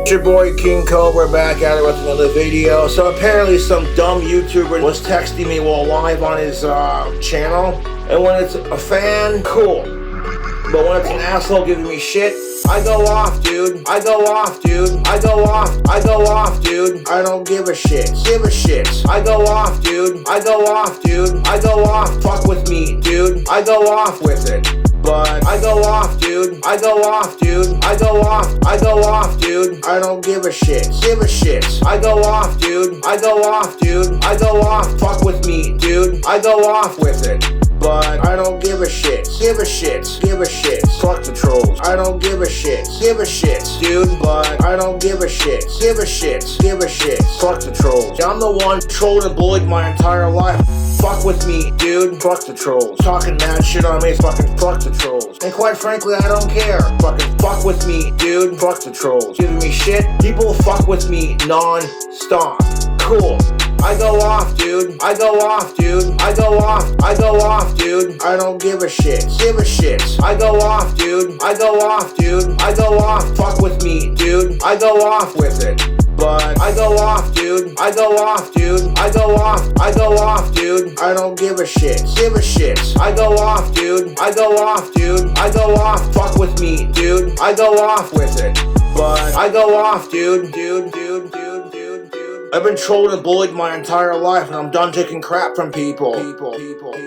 It's your boy King Cobra back at it with another video. So apparently some dumb YouTuber was texting me while live on his channel. And when it's a fan, cool. But when it's an asshole giving me shit, I go off, dude. I go off, dude. I go off. I go off, dude. I don't give a shit. Give a shit. I go off, dude. I go off, dude. I go off. Fuck with me, dude. I go off with it. But I go off, dude. I go off, dude. I go off. I go off, dude. I don't give a shit. Give a shit. I go off, dude. I go off, dude. I go off. Fuck with me, dude. I go off with it. But I don't give a shit. Give a shit. Give a shit. Fuck the trolls. I don't give a shit. Give a shit, dude. But I don't give a shit. Give a shit. Give a shit. Fuck the trolls. I'm the one trolled and bullied my entire life. Fuck with me, dude. Fuck the trolls. Talking mad shit on me. Fucking fuck the trolls. And quite frankly, I don't care. Fucking fuck with me, dude. Fuck the trolls. Giving me shit. People fuck with me non-stop. Cool. I go off, dude. I go off, dude. I go off. I go off, dude. I don't give a shit. Give a shit. I go off, dude. I go off, dude. I go off. Fuck with me, dude. I go off with it. But I go off, dude. I go off, dude. I go off. I go off, dude. I don't give a shit. Give a shit. I go off, dude. I go off, dude. I go off. Fuck with me, dude. I go off with it. But I go off, dude. Dude. I've been trolled and bullied my entire life, and I'm done taking crap from people.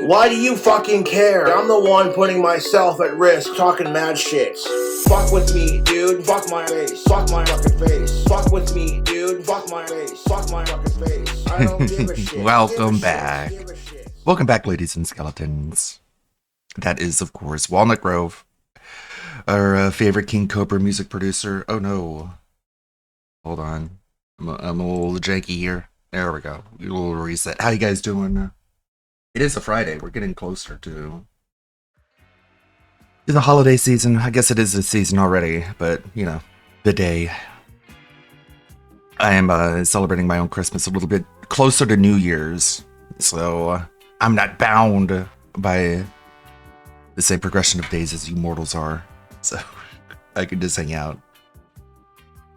Why do you fucking care? I'm the one putting myself at risk, talking mad shit. Fuck with me, dude. Fuck my face. Fuck my fucking face. Fuck with me, dude. Fuck my face. Fuck my fucking face. I don't give a shit. Welcome back. Welcome back, ladies and skeletons. That is, of course, Walnut Grove, our favorite King Cobra music producer. Oh no. Hold on. I'm a little janky here. There we go. A little reset. How you guys doing? It is a Friday. We're getting closer to the holiday season. I guess it is the season already, but, you know, the day. I am celebrating my own Christmas a little bit closer to New Year's. So I'm not bound by the same progression of days as you mortals are. So I can just hang out.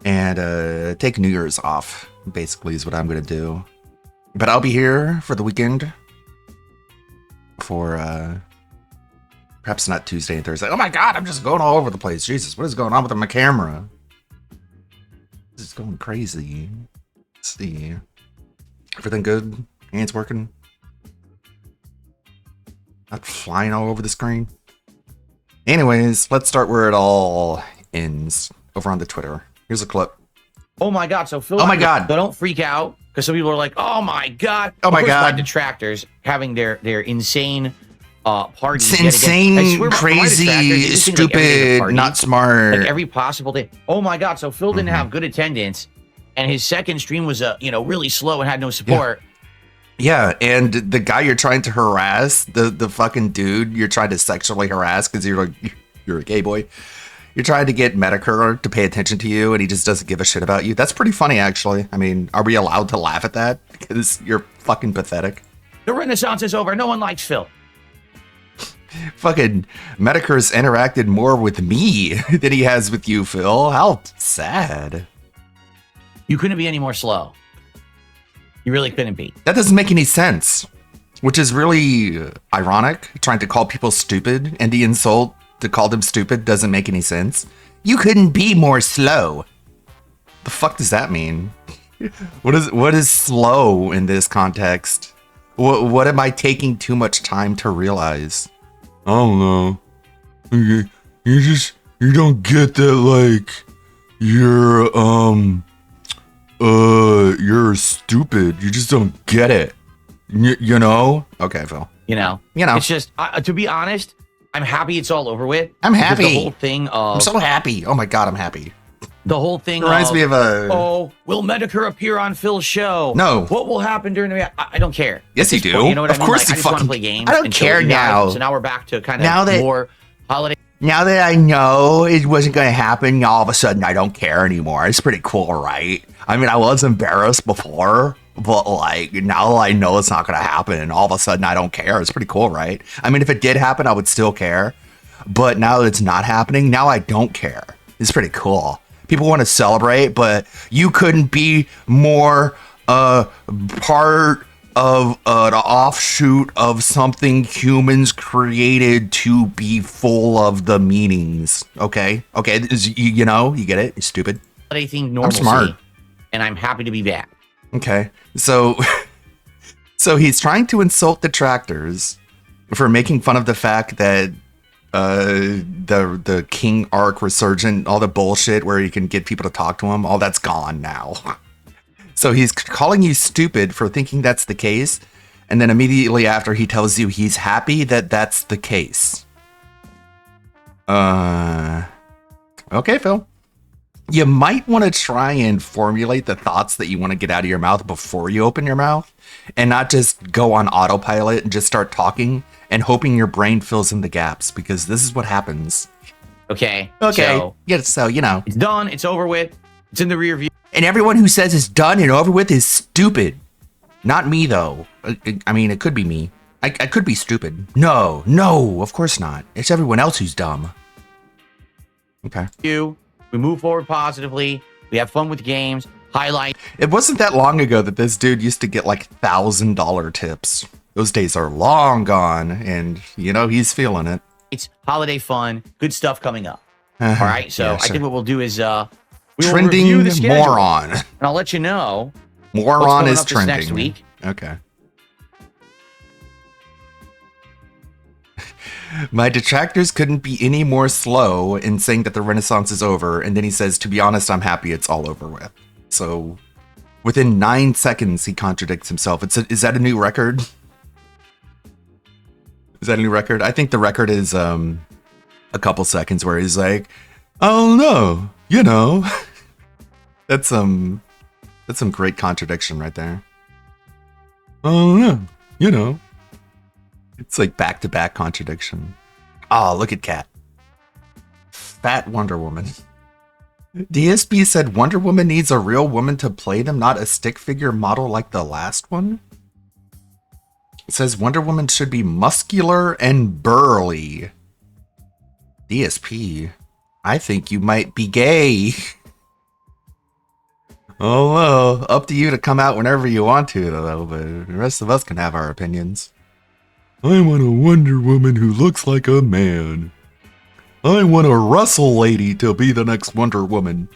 And take New Year's off, basically, is what I'm going to do. But I'll be here for the weekend. For, perhaps not Tuesday and Thursday. Oh my god, I'm just going all over the place. Jesus, what is going on with my camera? This is going crazy. Let's see. Everything good? Hands working? Not flying all over the screen? Anyways, let's start where it all ends. Over on the Twitter. Here's a clip. Oh my god! So Phil. Oh my god! So don't freak out because some people are like, "Oh my god!" Oh my god! My detractors having their insane parties. It's insane, crazy, stupid, like not smart. Like every possible day. Oh my god! So Phil didn't have good attendance, and his second stream was really slow and had no support. Yeah, and the guy you're trying to harass, the fucking dude you're trying to sexually harass because you're a gay boy. You're trying to get Medicare to pay attention to you, and he just doesn't give a shit about you. That's pretty funny, actually. I mean, are we allowed to laugh at that? Because you're fucking pathetic. The Renaissance is over. No one likes Phil. Fucking Medicare's interacted more with me than he has with you, Phil. How sad. You couldn't be any more slow. You really couldn't be. That doesn't make any sense. Which is really ironic, trying to call people stupid, and the insult to call them stupid doesn't make any sense. You couldn't be more slow. The fuck does that mean? What is slow in this context? What am I taking too much time to realize? I don't know. You don't get that, like, you're stupid. You just don't get it. You know? Okay, Phil. You know. It's just, to be honest, I'm happy it's all over with. I'm happy. The whole thing of... I'm so happy. Oh my god, I'm happy. The whole thing reminds me of a... Oh, will Medicare appear on Phil's show? No. What will happen during the... I don't care. Yes, you do. Point, you know what of I mean? course like, you I just want to play games. I don't care now. So now we're back to kind of more holiday... Now that I know it wasn't going to happen, all of a sudden I don't care anymore. It's pretty cool, right? I mean, I was embarrassed before, but like now I know it's not going to happen, and all of a sudden I don't care. It's pretty cool, right? I mean, if it did happen, I would still care. But now that it's not happening, now I don't care. It's pretty cool. People want to celebrate, but you couldn't be more part of an offshoot of something humans created to be full of the meanings. Okay, you know, you get it. You're stupid. Holiday themed I'm smart. normalcy, and I'm happy to be back. Okay, so he's trying to insult detractors for making fun of the fact that the King arc resurgent, all the bullshit where you can get people to talk to him, all that's gone now. So he's calling you stupid for thinking that's the case, and then immediately after he tells you he's happy that that's the case. Okay, Phil. You might want to try and formulate the thoughts that you want to get out of your mouth before you open your mouth, and not just go on autopilot and just start talking and hoping your brain fills in the gaps, because this is what happens. Okay. So, yeah, so, you know. It's done. It's over with. It's in the rear view. And everyone who says it's done and over with is stupid. Not me, though. I mean, it could be me. I could be stupid. No, of course not. It's everyone else who's dumb. Okay. We move forward positively. We have fun with games. Highlight. It wasn't that long ago that this dude used to get like $1,000 tips. Those days are long gone, and, you know, he's feeling it. It's holiday fun. Good stuff coming up. All right, so Yeah, I sure. think what we'll do is we will Trending review the schedule, moron. and I'll let you know Moron what's going is up this trending. next week. Okay. My detractors couldn't be any more slow in saying that the Renaissance is over, and then he says, to be honest, I'm happy it's all over with. So, within 9 seconds, he contradicts himself. Is that a new record? Is that a new record? I think the record is a couple seconds where he's like, oh no, you know. That's some great contradiction right there. Oh no, you know. It's like back-to-back contradiction. Oh, look at Cat. Fat Wonder Woman. DSP said Wonder Woman needs a real woman to play them, not a stick figure model like the last one. It says Wonder Woman should be muscular and burly. DSP, I think you might be gay. Oh well, up to you to come out whenever you want to, though, but the rest of us can have our opinions. I want a Wonder Woman who looks like a man. I want a Russell lady to be the next Wonder Woman.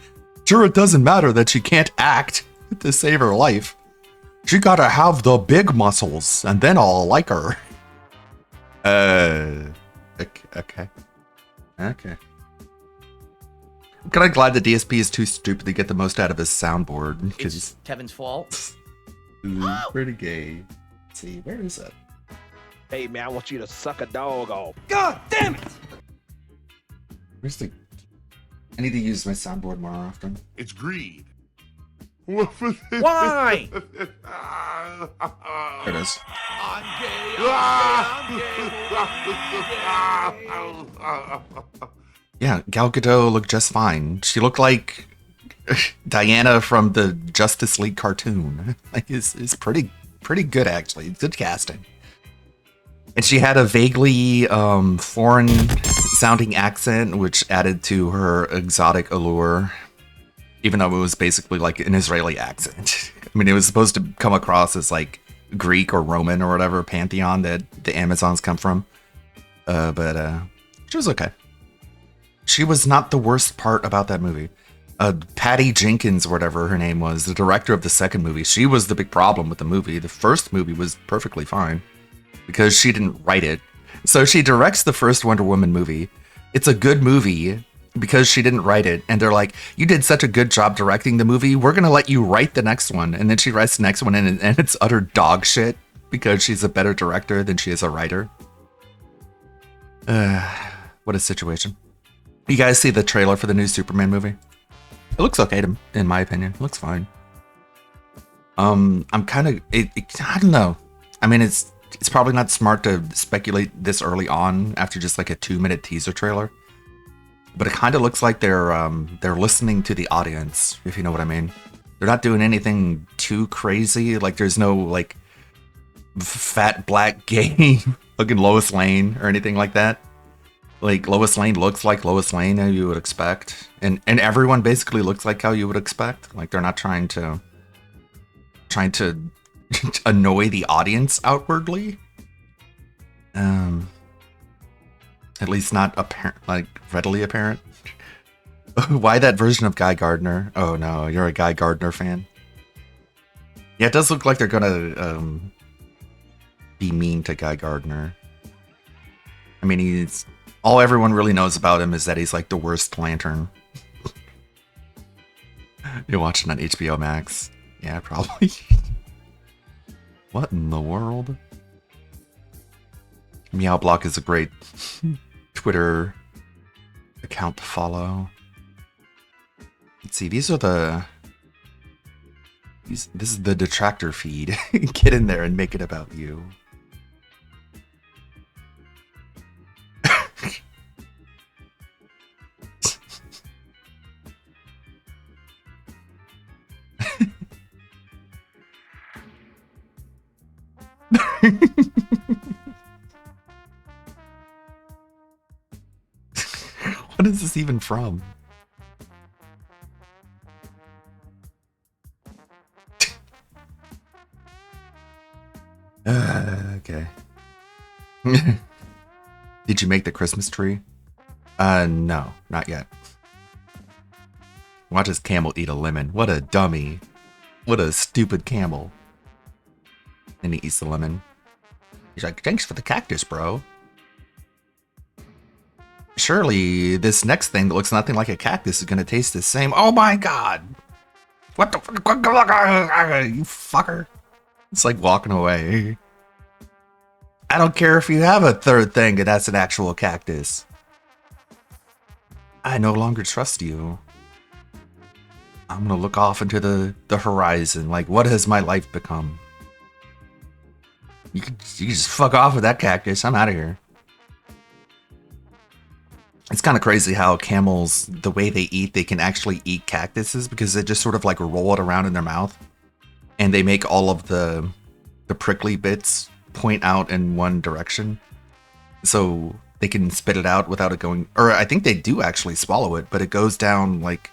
Sure, it doesn't matter that she can't act to save her life. She gotta have the big muscles, and then I'll like her. Okay. I'm kind of glad the DSP is too stupid to get the most out of his soundboard. It's Kevin's fault. Pretty gay. Let's see, where is it? Hey man, I want you to suck a dog off. God damn it! Where's the... I need to use my soundboard more often. It's greed. Why? There it is. Yeah, Gal Gadot looked just fine. She looked like Diana from the Justice League cartoon. Like, it's pretty good, actually. Good casting. And she had a vaguely foreign-sounding accent, which added to her exotic allure, even though it was basically like an Israeli accent. I mean, it was supposed to come across as like Greek or Roman or whatever pantheon that the Amazons come from. But she was okay. She was not the worst part about that movie. Patty Jenkins, or whatever her name was, the director of the second movie, she was the big problem with the movie. The first movie was perfectly fine because she didn't write it. So she directs the first Wonder Woman movie. It's a good movie because she didn't write it. And they're like, you did such a good job directing the movie, we're going to let you write the next one. And then she writes the next one and it's utter dog shit because she's a better director than she is a writer. What a situation. You guys see the trailer for the new Superman movie? It looks okay, in my opinion. It looks fine. I'm kind of... I don't know. I mean, it's probably not smart to speculate this early on after just like a 2-minute teaser trailer. But it kind of looks like they're listening to the audience, if you know what I mean. They're not doing anything too crazy. Like, there's no, like, fat black gay looking Lois Lane or anything like that. Like Lois Lane looks like Lois Lane how you would expect, and everyone basically looks like how you would expect. Like they're not trying to annoy the audience outwardly. At least not apparent, like readily apparent. Why that version of Guy Gardner? Oh no, you're a Guy Gardner fan. Yeah, it does look like they're gonna be mean to Guy Gardner. I mean, he's all everyone really knows about him is that he's like the worst Lantern. You're watching on HBO Max. Yeah, probably. What in the world? Meowblock is a great Twitter account to follow. Let's see, these are the... this is the detractor feed. Get in there and make it about you. What is this even from? Okay. Did you make the Christmas tree? No, not yet. Watch this camel eat a lemon. What a dummy. What a stupid camel. And he eats the lemon. He's like, thanks for the cactus, bro. Surely this next thing that looks nothing like a cactus is going to taste the same. Oh my god. What the fuck? You fucker. It's like walking away. I don't care if you have a third thing and that's an actual cactus. I no longer trust you. I'm gonna look off into the horizon. Like, what has my life become? You can just fuck off with that cactus. I'm out of here. It's kind of crazy how camels, the way they eat, they can actually eat cactuses because they just sort of like roll it around in their mouth. And they make all of the prickly bits point out in one direction. So they can spit it out without it going... Or I think they do actually swallow it, but it goes down like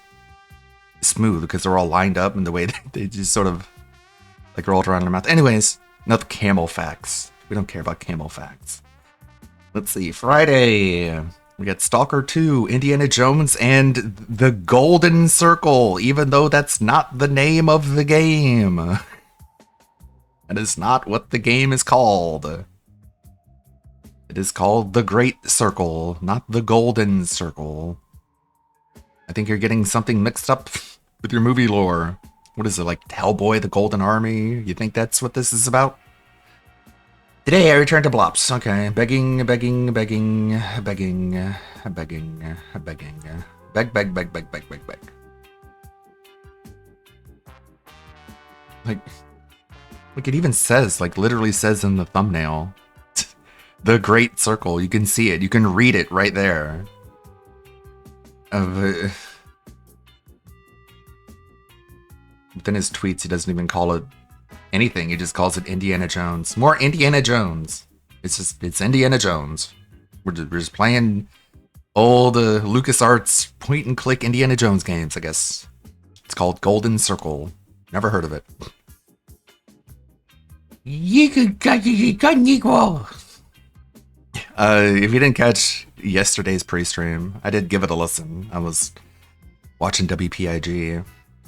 smooth because they're all lined up and the way they just sort of like rolled around in their mouth. Anyways, enough camel facts. We don't care about camel facts. Let's see. Friday... We got Stalker 2, Indiana Jones, and the Golden Circle, even though that's not the name of the game. That is not what the game is called. It is called the Great Circle, not the Golden Circle. I think you're getting something mixed up with your movie lore. What is it, like Hellboy, the Golden Army? You think that's what this is about? Today I return to Blops. Okay, begging. Beg. Like it even says, like literally says in the thumbnail, the Great Circle. You can see it. You can read it right there. But then his tweets, he doesn't even call it anything. He just calls it Indiana Jones. More Indiana Jones. It's Indiana Jones. We're just playing old LucasArts point and click Indiana Jones games, I guess. It's called Golden Circle. Never heard of it. If you didn't catch yesterday's pre-stream, I did give it a listen. I was watching WPIG.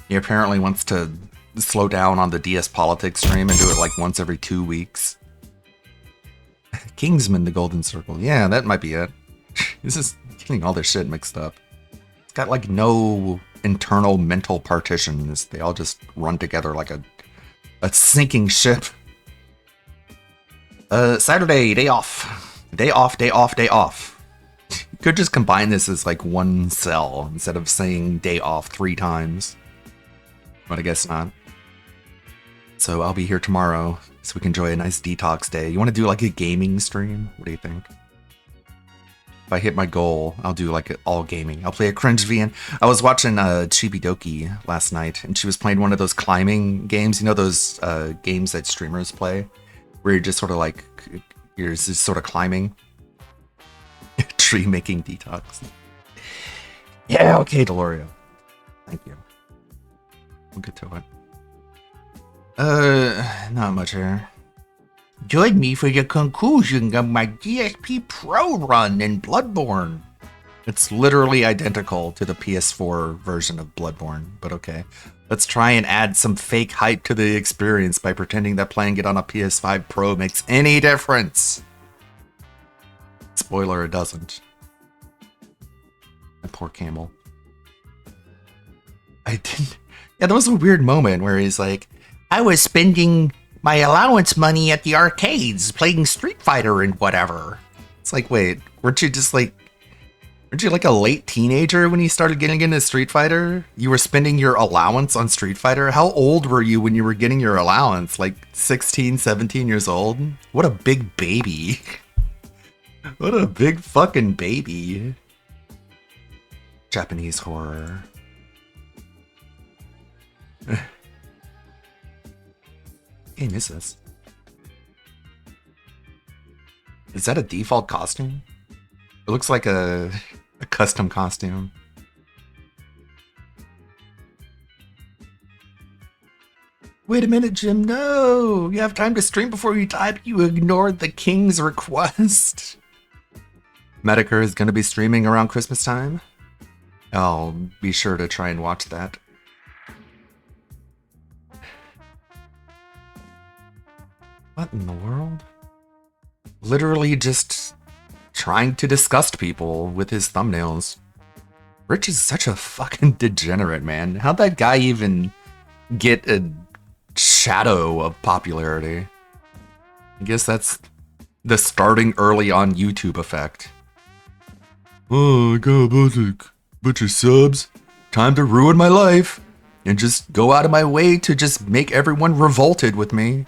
He apparently wants to slow down on the DS Politics stream and do it like once every 2 weeks. Kingsman, the Golden Circle. Yeah, that might be it. This is getting all their shit mixed up. It's got like no internal mental partitions. They all just run together like a sinking ship. Saturday, day off. Day off. You could just combine this as like one cell instead of saying day off 3 times. But I guess not. So I'll be here tomorrow so we can enjoy a nice detox day. You want to do like a gaming stream? What do you think? If I hit my goal, I'll do like all gaming. I'll play a cringe VN. I was watching Chibidoki last night, and she was playing one of those climbing games. You know those games that streamers play? Where you're just sort of like, you're just sort of climbing. Tree making detox. Yeah, okay, Delorio. Thank you. We'll get to it. Not much here. Join me for the conclusion of my DSP Pro run in Bloodborne. It's literally identical to the PS4 version of Bloodborne, but okay. Let's try and add some fake hype to the experience by pretending that playing it on a PS5 Pro makes any difference. Spoiler, it doesn't. That poor Camel. I didn't... Yeah, there was a weird moment where he's like, I was spending my allowance money at the arcades playing Street Fighter and whatever. It's like, wait, weren't you like a late teenager when you started getting into Street Fighter? You were spending your allowance on Street Fighter? How old were you when you were getting your allowance? Like 16, 17 years old? What a big baby. What a big fucking baby. Japanese horror. Game is this? Is that a default costume? It looks like a custom costume. Wait a minute, Jim. No! You have time to stream before you die, but you ignored the king's request. Medicare is going to be streaming around Christmas time. I'll be sure to try and watch that. What in the world? Literally just trying to disgust people with his thumbnails. Rich is such a fucking degenerate, man. How'd that guy even get a shadow of popularity? I guess that's the starting early on YouTube effect. Oh, I got a bunch of subs. Time to ruin my life. And just go out of my way to just make everyone revolted with me.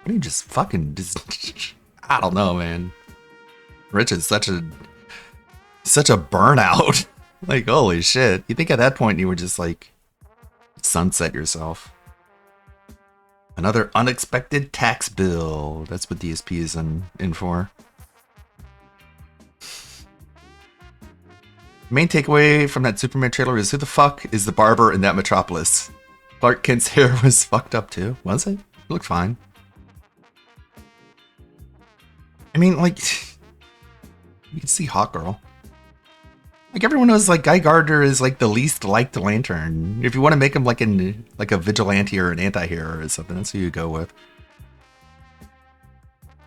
Why don't you just fucking I don't know, man. Rich is such a burnout. Like, holy shit. You think at that point you would just like sunset yourself. Another unexpected tax bill. That's what DSP is in for. Main takeaway from that Superman trailer is who the fuck is the barber in that Metropolis? Clark Kent's hair was fucked up too. Was it? It looked fine. I mean, like, you can see Hawkgirl. Like, everyone knows, like, Guy Gardner is, like, the least liked Lantern. If you want to make him, like, a vigilante or an anti-hero or something, that's who you go with.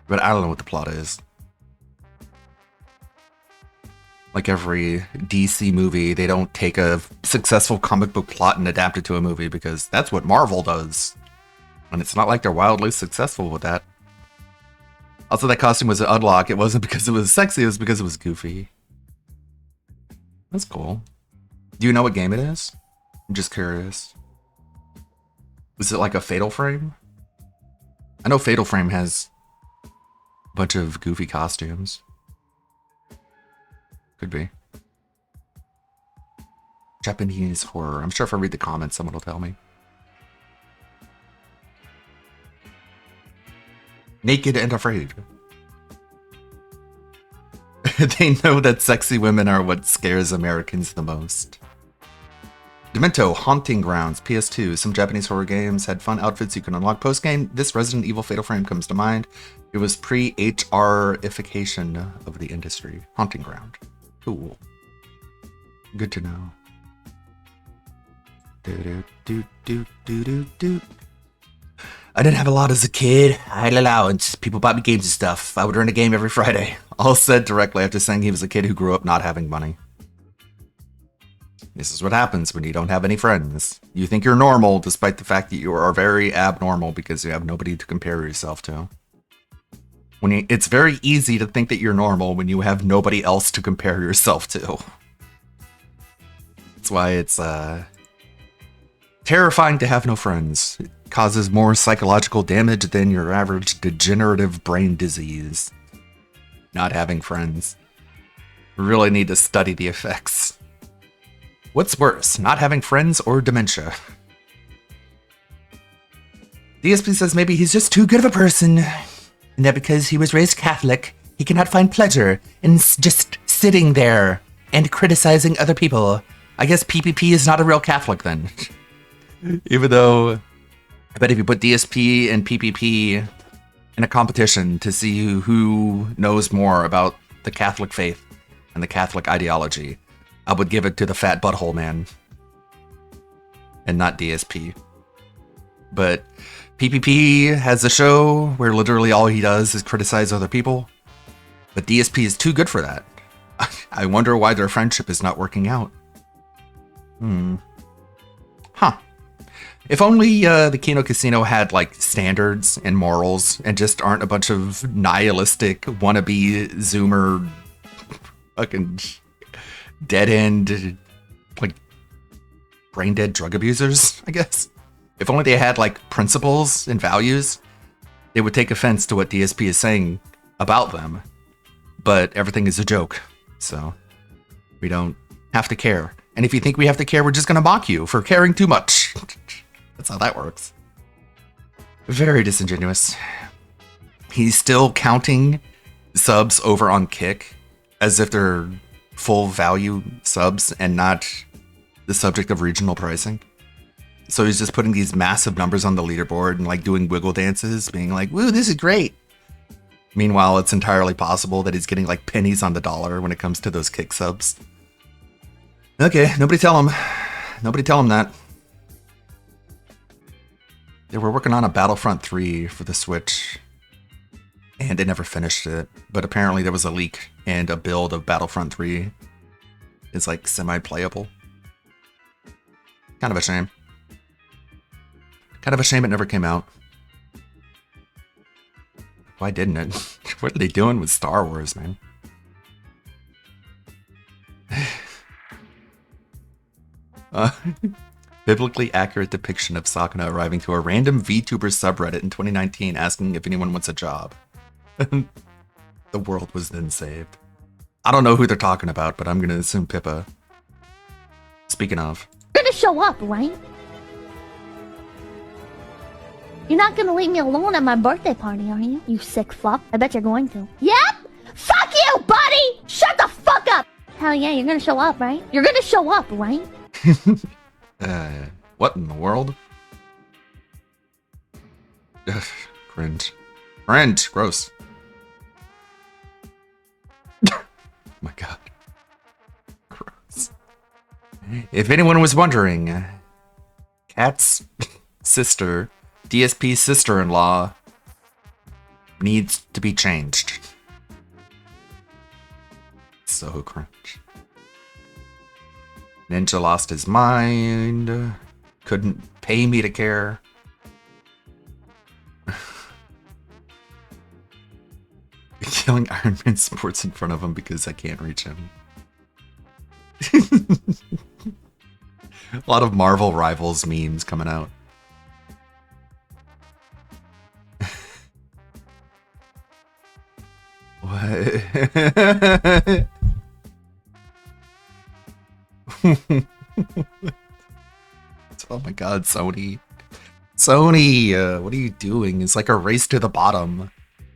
But I don't know what the plot is. Like every DC movie, they don't take a successful comic book plot and adapt it to a movie because that's what Marvel does. And it's not like they're wildly successful with that. Also, that costume was an unlock. It wasn't because it was sexy, it was because it was goofy. That's cool. Do you know what game it is? I'm just curious. Is it like a Fatal Frame? I know Fatal Frame has a bunch of goofy costumes. Could be. Japanese horror. I'm sure if I read the comments, someone will tell me. Naked and afraid. They know that sexy women are what scares Americans the most. Demento, Haunting Grounds, PS2. Some Japanese horror games had fun outfits you can unlock post-game. This Resident Evil Fatal Frame comes to mind. It was pre-HR-ification of the industry. Haunting Ground. Cool. Good to know. I didn't have a lot as a kid. I had an allowance. People bought me games and stuff. I would rent a game every Friday. All said directly after saying he was a kid who grew up not having money. This is what happens when you don't have any friends. You think you're normal despite the fact that you are very abnormal because you have nobody to compare yourself to. It's very easy to think that you're normal when you have nobody else to compare yourself to. That's why it's terrifying to have no friends. It causes more psychological damage than your average degenerative brain disease. Not having friends. We really need to study the effects. What's worse, not having friends or dementia? DSP says maybe he's just too good of a person, and that because he was raised Catholic, he cannot find pleasure in just sitting there and criticizing other people. I guess PPP is not a real Catholic then. Even though, I bet if you put DSP and PPP in a competition to see who knows more about the Catholic faith and the Catholic ideology, I would give it to the fat butthole man and not DSP. But PPP has a show where literally all he does is criticize other people, but DSP is too good for that. I wonder why their friendship is not working out. Huh. If only the Kino Casino had like standards and morals and just aren't a bunch of nihilistic wannabe Zoomer fucking dead end, like brain dead drug abusers, I guess. If only they had like principles and values, they would take offense to what DSP is saying about them. But everything is a joke, so we don't have to care. And if you think we have to care, we're just going to mock you for caring too much. That's how that works. Very disingenuous. He's still counting subs over on Kick as if they're full value subs and not the subject of regional pricing. So he's just putting these massive numbers on the leaderboard and like doing wiggle dances, being like, woo, this is great. Meanwhile, it's entirely possible that he's getting like pennies on the dollar when it comes to those Kick subs. Okay, nobody tell him. Nobody tell him that. They were working on a Battlefront 3 for the Switch, and they never finished it. But apparently there was a leak, and a build of Battlefront 3 is like semi-playable. Kind of a shame. Kind of a shame it never came out. Why didn't it? What are they doing with Star Wars, man? Biblically accurate depiction of Sakuna arriving to a random VTuber subreddit in 2019 asking if anyone wants a job. The world was then saved. I don't know who they're talking about, but I'm gonna assume Pippa. Speaking of. You're gonna show up, right? You're not gonna leave me alone at my birthday party, are you? You sick fuck. I bet you're going to. Yep! Fuck you, buddy! Shut the fuck up! Hell yeah, you're gonna show up, right? You're gonna show up, right? What in the world? Ugh, cringe. Cringe, gross. My god. Gross. If anyone was wondering, Kat's sister, DSP's sister-in-law, needs to be changed. So cringe. Ninja lost his mind. Couldn't pay me to care. Killing Iron Man sports in front of him because I can't reach him. A lot of Marvel Rivals memes coming out. What? Oh my god, Sony. Sony, what are you doing? It's like a race to the bottom.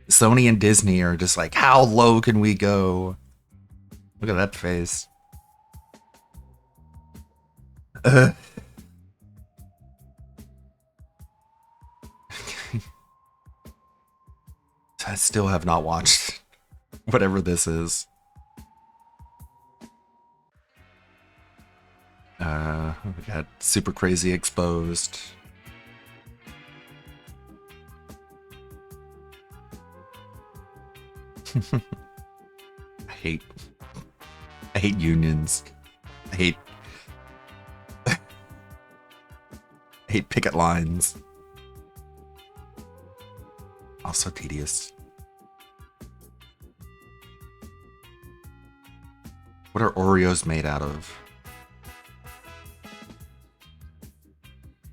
Sony and Disney are just like, how low can we go? Look at that face. I still have not watched whatever this is. We got Super Crazy Exposed. I hate unions. I hate picket lines. Also tedious. What are Oreos made out of?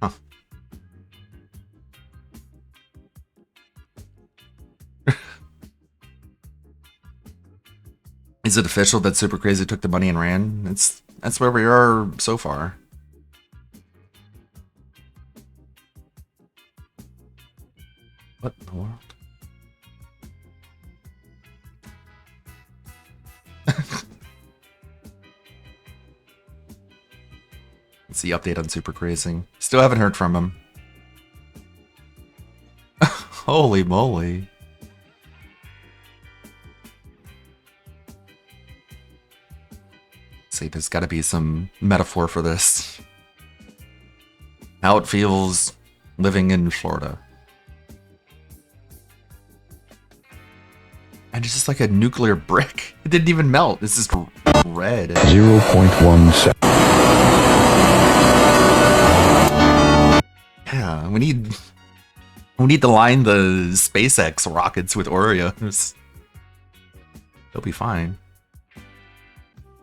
Huh. Is it official that Super Crazy took the money and ran? That's where we are so far. What in the world? the update on Super Crazy. Still haven't heard from him. Holy moly. See, there's got to be some metaphor for this. How it feels living in Florida. And it's just like a nuclear brick. It didn't even melt. It's just red. 0.1 seconds. Yeah, we need to line the SpaceX rockets with Oreos. They'll be fine.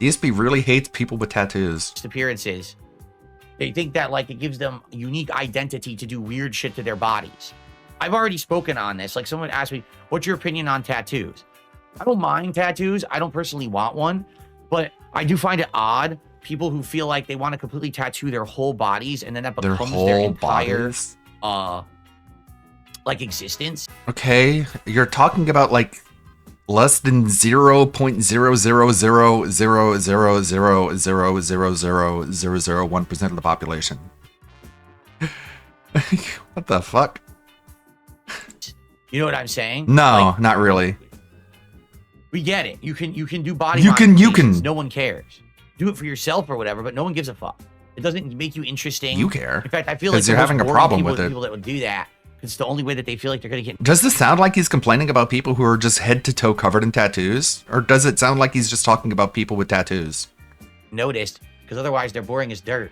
DSP really hates people with tattoos. Appearances. They think that like it gives them a unique identity to do weird shit to their bodies. I've already spoken on this. Like someone asked me, what's your opinion on tattoos? I don't mind tattoos. I don't personally want one, but I do find it odd. People who feel like they want to completely tattoo their whole bodies and then that becomes their entire like existence. Okay, you're talking about like less than 0.0000000000001% of the population. What the fuck? You know what I'm saying? No, Like, not really. we get it. You can do body You can- modifications. No one cares. Do it for yourself or whatever, but no one gives a fuck. It doesn't make you interesting. You care. In fact, I feel like 'Cause you're the most having a boring problem people with are it. people that would do that. It's the only way that they feel like they're gonna get Does this sound like he's complaining about people who are just head to toe covered in tattoos? Or does it sound like he's just talking about people with tattoos? noticed, because otherwise they're boring as dirt.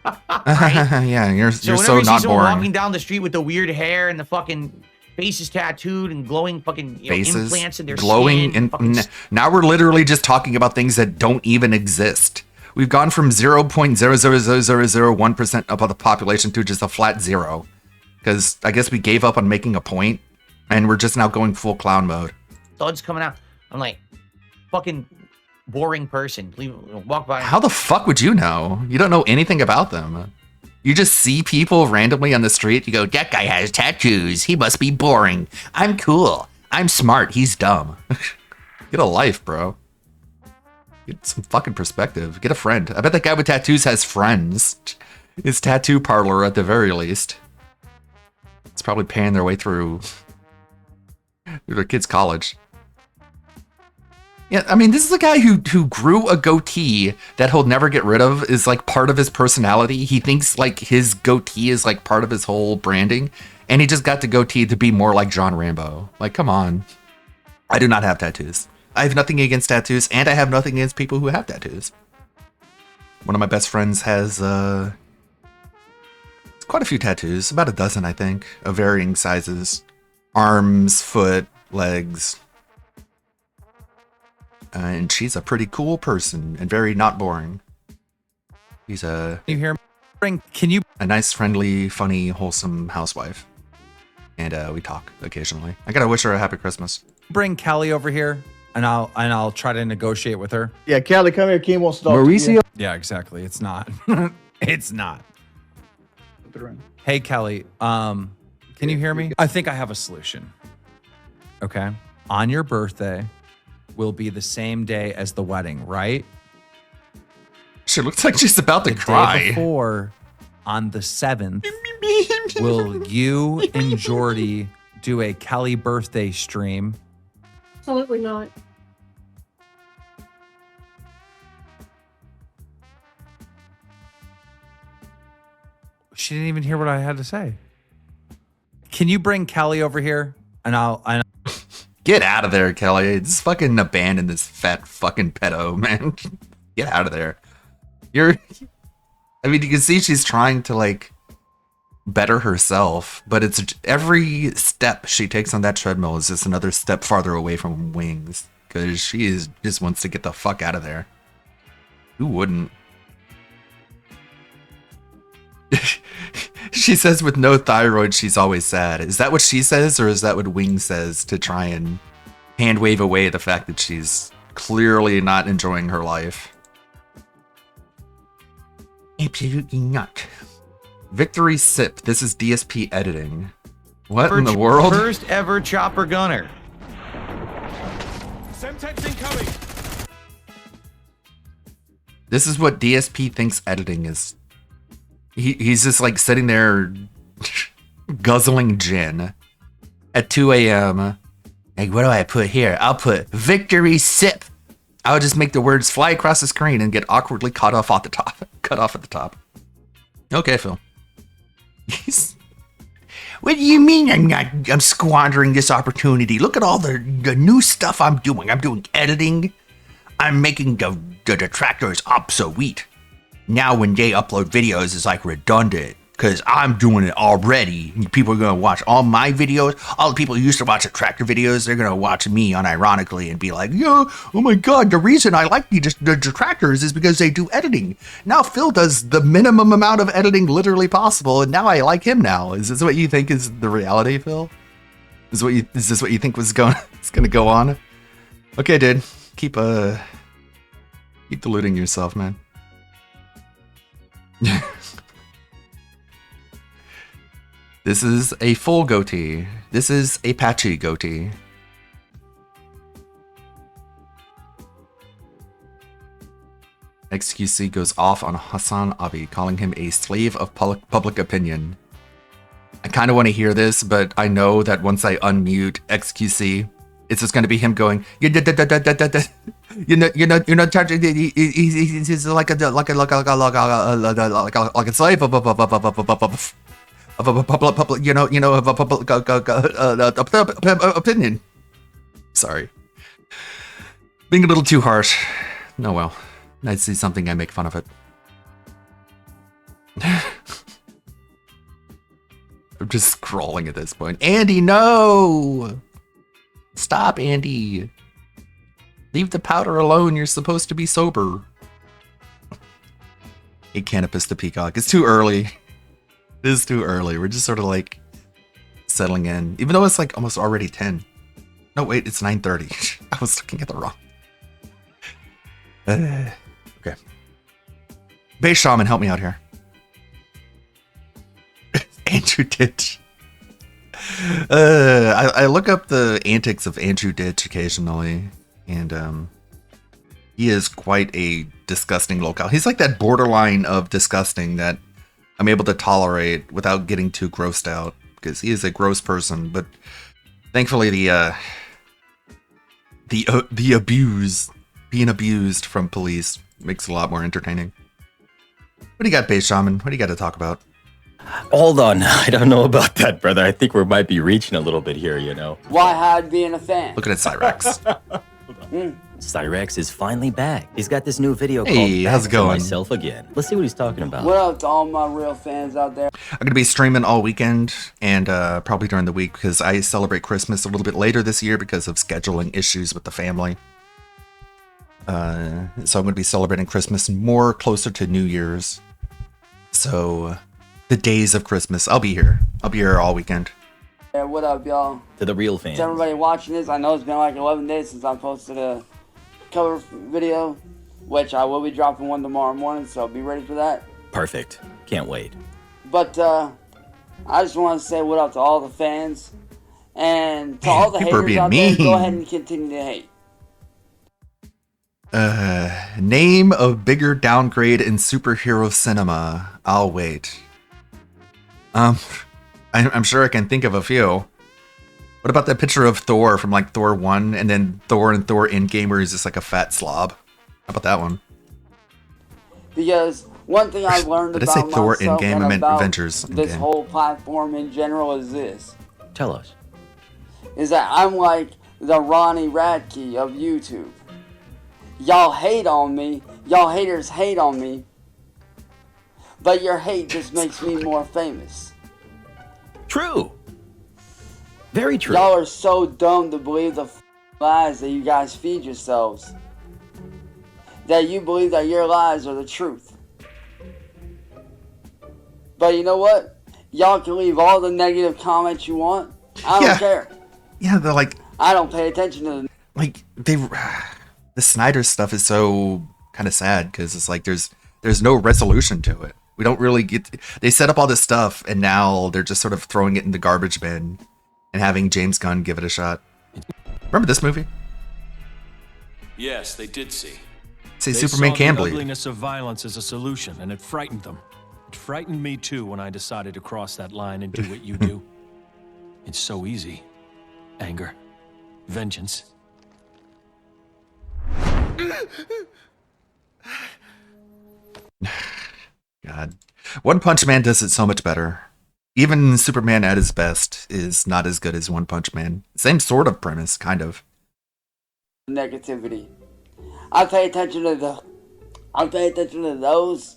Yeah, you're So so whenever you see not someone boring. walking down the street with the weird hair and the fucking face is tattooed and glowing fucking Faces, implants in their glowing, skin, and fucking now we're literally just talking about things that don't even exist. We've gone from 0.0000001% of the population to just a flat zero. Because I guess we gave up on making a point, and we're just now going full clown mode. studs coming out. I'm like, fucking boring person. Please walk by. How the fuck would you know? You don't know anything about them. You just see people randomly on the street. You go, that guy has tattoos. He must be boring. I'm cool. I'm smart. He's dumb. Get a life, bro. Get some fucking perspective. Get a friend. I bet that guy with tattoos has friends. His tattoo parlor at the very least. It's probably paying their way through their kid's college. Yeah, I mean, this is a guy who grew a goatee that he'll never get rid of, is like part of his personality. He thinks like his goatee is like part of his whole branding, and he just got the goatee to be more like John Rambo. Like, come on. I do not have tattoos. I have nothing against tattoos, and I have nothing against people who have tattoos. One of my best friends has quite a few tattoos, about a dozen, I think, of varying sizes. Arms, foot, legs. And she's a pretty cool person and very not boring. She's You hear me? Can you a nice, friendly, funny, wholesome housewife. And we talk occasionally. I gotta wish her a happy Christmas. bring Callie over here and I'll try to negotiate with her? Yeah, Callie, come here. Kim wants to talk to Mauricio? you. Yeah, exactly. It's not. It's not. Hey, Kelly, can you hear me? I think I have a solution. Okay. On your birthday will be the same day as the wedding, right? She looks like she's about to The day cry. before, on the 7th, will you and Jordy do a Kelly birthday stream? Absolutely not. She didn't even hear what I had to say. Can you bring Kelly over here? And I'll Get out of there, Kelly. Just fucking abandon this fat fucking pedo, man. Get out of there. I mean, you can see she's trying to like better herself, but it's every step she takes on that treadmill is just another step farther away from wings, because just wants to get the fuck out of there. Who wouldn't? She says with no thyroid, she's always sad. Is that what she says, or is that what Wing says to try and hand wave away the fact that she's clearly not enjoying her life? Absolutely not. Victory Sip. This is DSP editing. What in the world? First ever chopper gunner. Semtex incoming. This is what DSP thinks editing is. He's just like sitting there guzzling gin at 2 a.m. Like, what do I put here? I'll put victory sip. I'll just make the words fly across the screen and get awkwardly cut off at the top. Okay, Phil. What do you mean I'm squandering this opportunity? Look at all the new stuff I'm doing. I'm doing editing. I'm making the detractors obsolete. Now when they upload videos, it's like redundant because I'm doing it already. People are going to watch all my videos. All the people who used to watch detractor videos, they're going to watch me unironically and be like, yeah, oh my God, the reason I like the detractors is because they do editing. Now Phil does the minimum amount of editing literally possible, and now I like him now. Is this what you think is the reality, Phil? Is this what you think is going to go on? Okay, dude. Keep deluding yourself, man. This is a full goatee. This is a patchy goatee. XQC goes off on Hassan Abi, calling him a slave of public opinion. I kind of want to hear this, but I know that once I unmute XQC, it's just going to be him going, you're not charging. He's like a slave of public, opinion. Sorry, being a little too harsh. No, well, I see something, I make fun of it. I'm just scrolling at this point. Andy, no! Stop, Andy. Leave the powder alone. You're supposed to be sober. A Canopus the Peacock. It's too early. It is too early. We're just sort of like settling in. Even though it's like almost already 10. No, wait, it's 9:30. I was looking at the wrong. Okay. Base Shaman, help me out here. Andrew Ditch. I look up the antics of Andrew Ditch occasionally, and he is quite a disgusting locale. He's like that borderline of disgusting that I'm able to tolerate without getting too grossed out, because he is a gross person. But thankfully, the being abused from police makes it a lot more entertaining. What do you got, Base Shaman? What do you got to talk about? Hold on, I don't know about that, brother. I think we might be reaching a little bit here, you know. Why hide being a fan? Looking at Cyrex. Cyrex is finally back. He's got this new video called how's it Back to going? Myself Again. Let's see what he's talking about. What up to all my real fans out there? I'm going to be streaming all weekend and probably during the week because I celebrate Christmas a little bit later this year because of scheduling issues with the family. So I'm going to be celebrating Christmas more closer to New Year's. So the days of Christmas, I'll be here. I'll be here all weekend. Yeah, what up, y'all? To the real fans. To everybody watching this, I know it's been like 11 days since I posted a cover video, which I will be dropping one tomorrow morning, so be ready for that. Perfect. Can't wait. But I just want to say what up to all the fans, and to all the haters out there, go ahead and continue to hate. Name of bigger downgrade in superhero cinema. I'll wait. I'm sure I can think of a few. What about that picture of Thor from like Thor 1 and then Thor and Thor Endgame where he's just like a fat slob? How about that one? Because one thing I've learned Did I about say Thor myself Endgame? and I meant about Avengers this Endgame. whole platform in general is this. Tell us. Is that I'm like the Ronnie Radke of YouTube. Y'all hate on me. Y'all haters hate on me. But your hate just makes me more famous. True. Very true. Y'all are so dumb to believe the lies that you guys feed yourselves. That you believe that your lies are the truth. But you know what? Y'all can leave all the negative comments you want. I don't care. Yeah, they're like... I don't pay attention to them. Like, the Snyder stuff is so kind of sad because it's like there's no resolution to it. We don't really get... They set up all this stuff and now they're just sort of throwing it in the garbage bin and having James Gunn give it a shot. Remember this movie? Yes, they did see. Say They Superman saw can the bleed. ugliness of violence as a solution, and it frightened them. It frightened me too when I decided to cross that line and do what you do. It's so easy. Anger. Vengeance. God. One Punch Man does it so much better. Even Superman at his best is not as good as One Punch Man. Same sort of premise, kind of. Negativity. I pay attention to those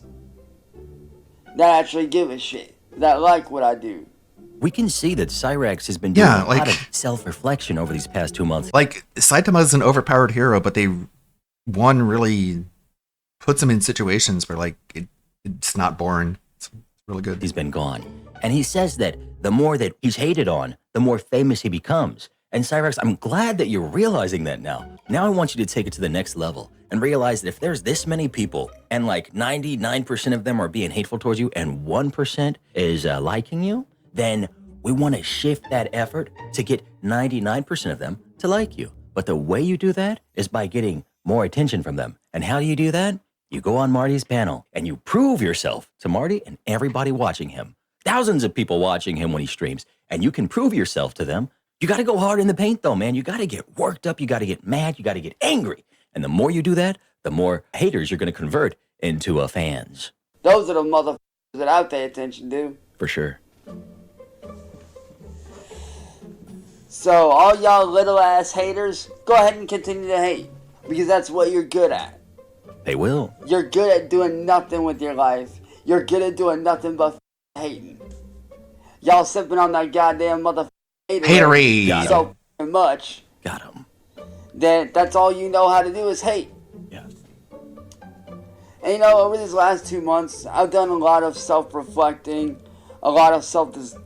that actually give a shit, that like what I do. We can see that Cyrax has been doing Yeah, a lot like- of self-reflection over these past 2 months. Like, Saitama's an overpowered hero, but one really puts him in situations where, like, it's not boring. It's really good. He's been gone. And he says that the more that he's hated on, the more famous he becomes. And Cyrax, I'm glad that you're realizing that now. Now I want you to take it to the next level and realize that if there's this many people and like 99% of them are being hateful towards you and 1% is liking you, then we want to shift that effort to get 99% of them to like you. But the way you do that is by getting more attention from them. And how do you do that? You go on Marty's panel and you prove yourself to Marty and everybody watching him. Thousands of people watching him when he streams, and you can prove yourself to them. You got to go hard in the paint though, man. You got to get worked up. You got to get mad. You got to get angry. And the more you do that, the more haters you're going to convert into fans. Those are the motherfuckers that I pay attention to. For sure. So all y'all little ass haters, go ahead and continue to hate. Because that's what you're good at. They will. You're good at doing nothing with your life. You're good at doing nothing but hating. Y'all sipping on that goddamn motherfucking Haterade. so much. Got him. That's all you know how to do is hate. Yeah. And you know, over these last 2 months, I've done a lot of self-reflecting, a lot of self-discovery.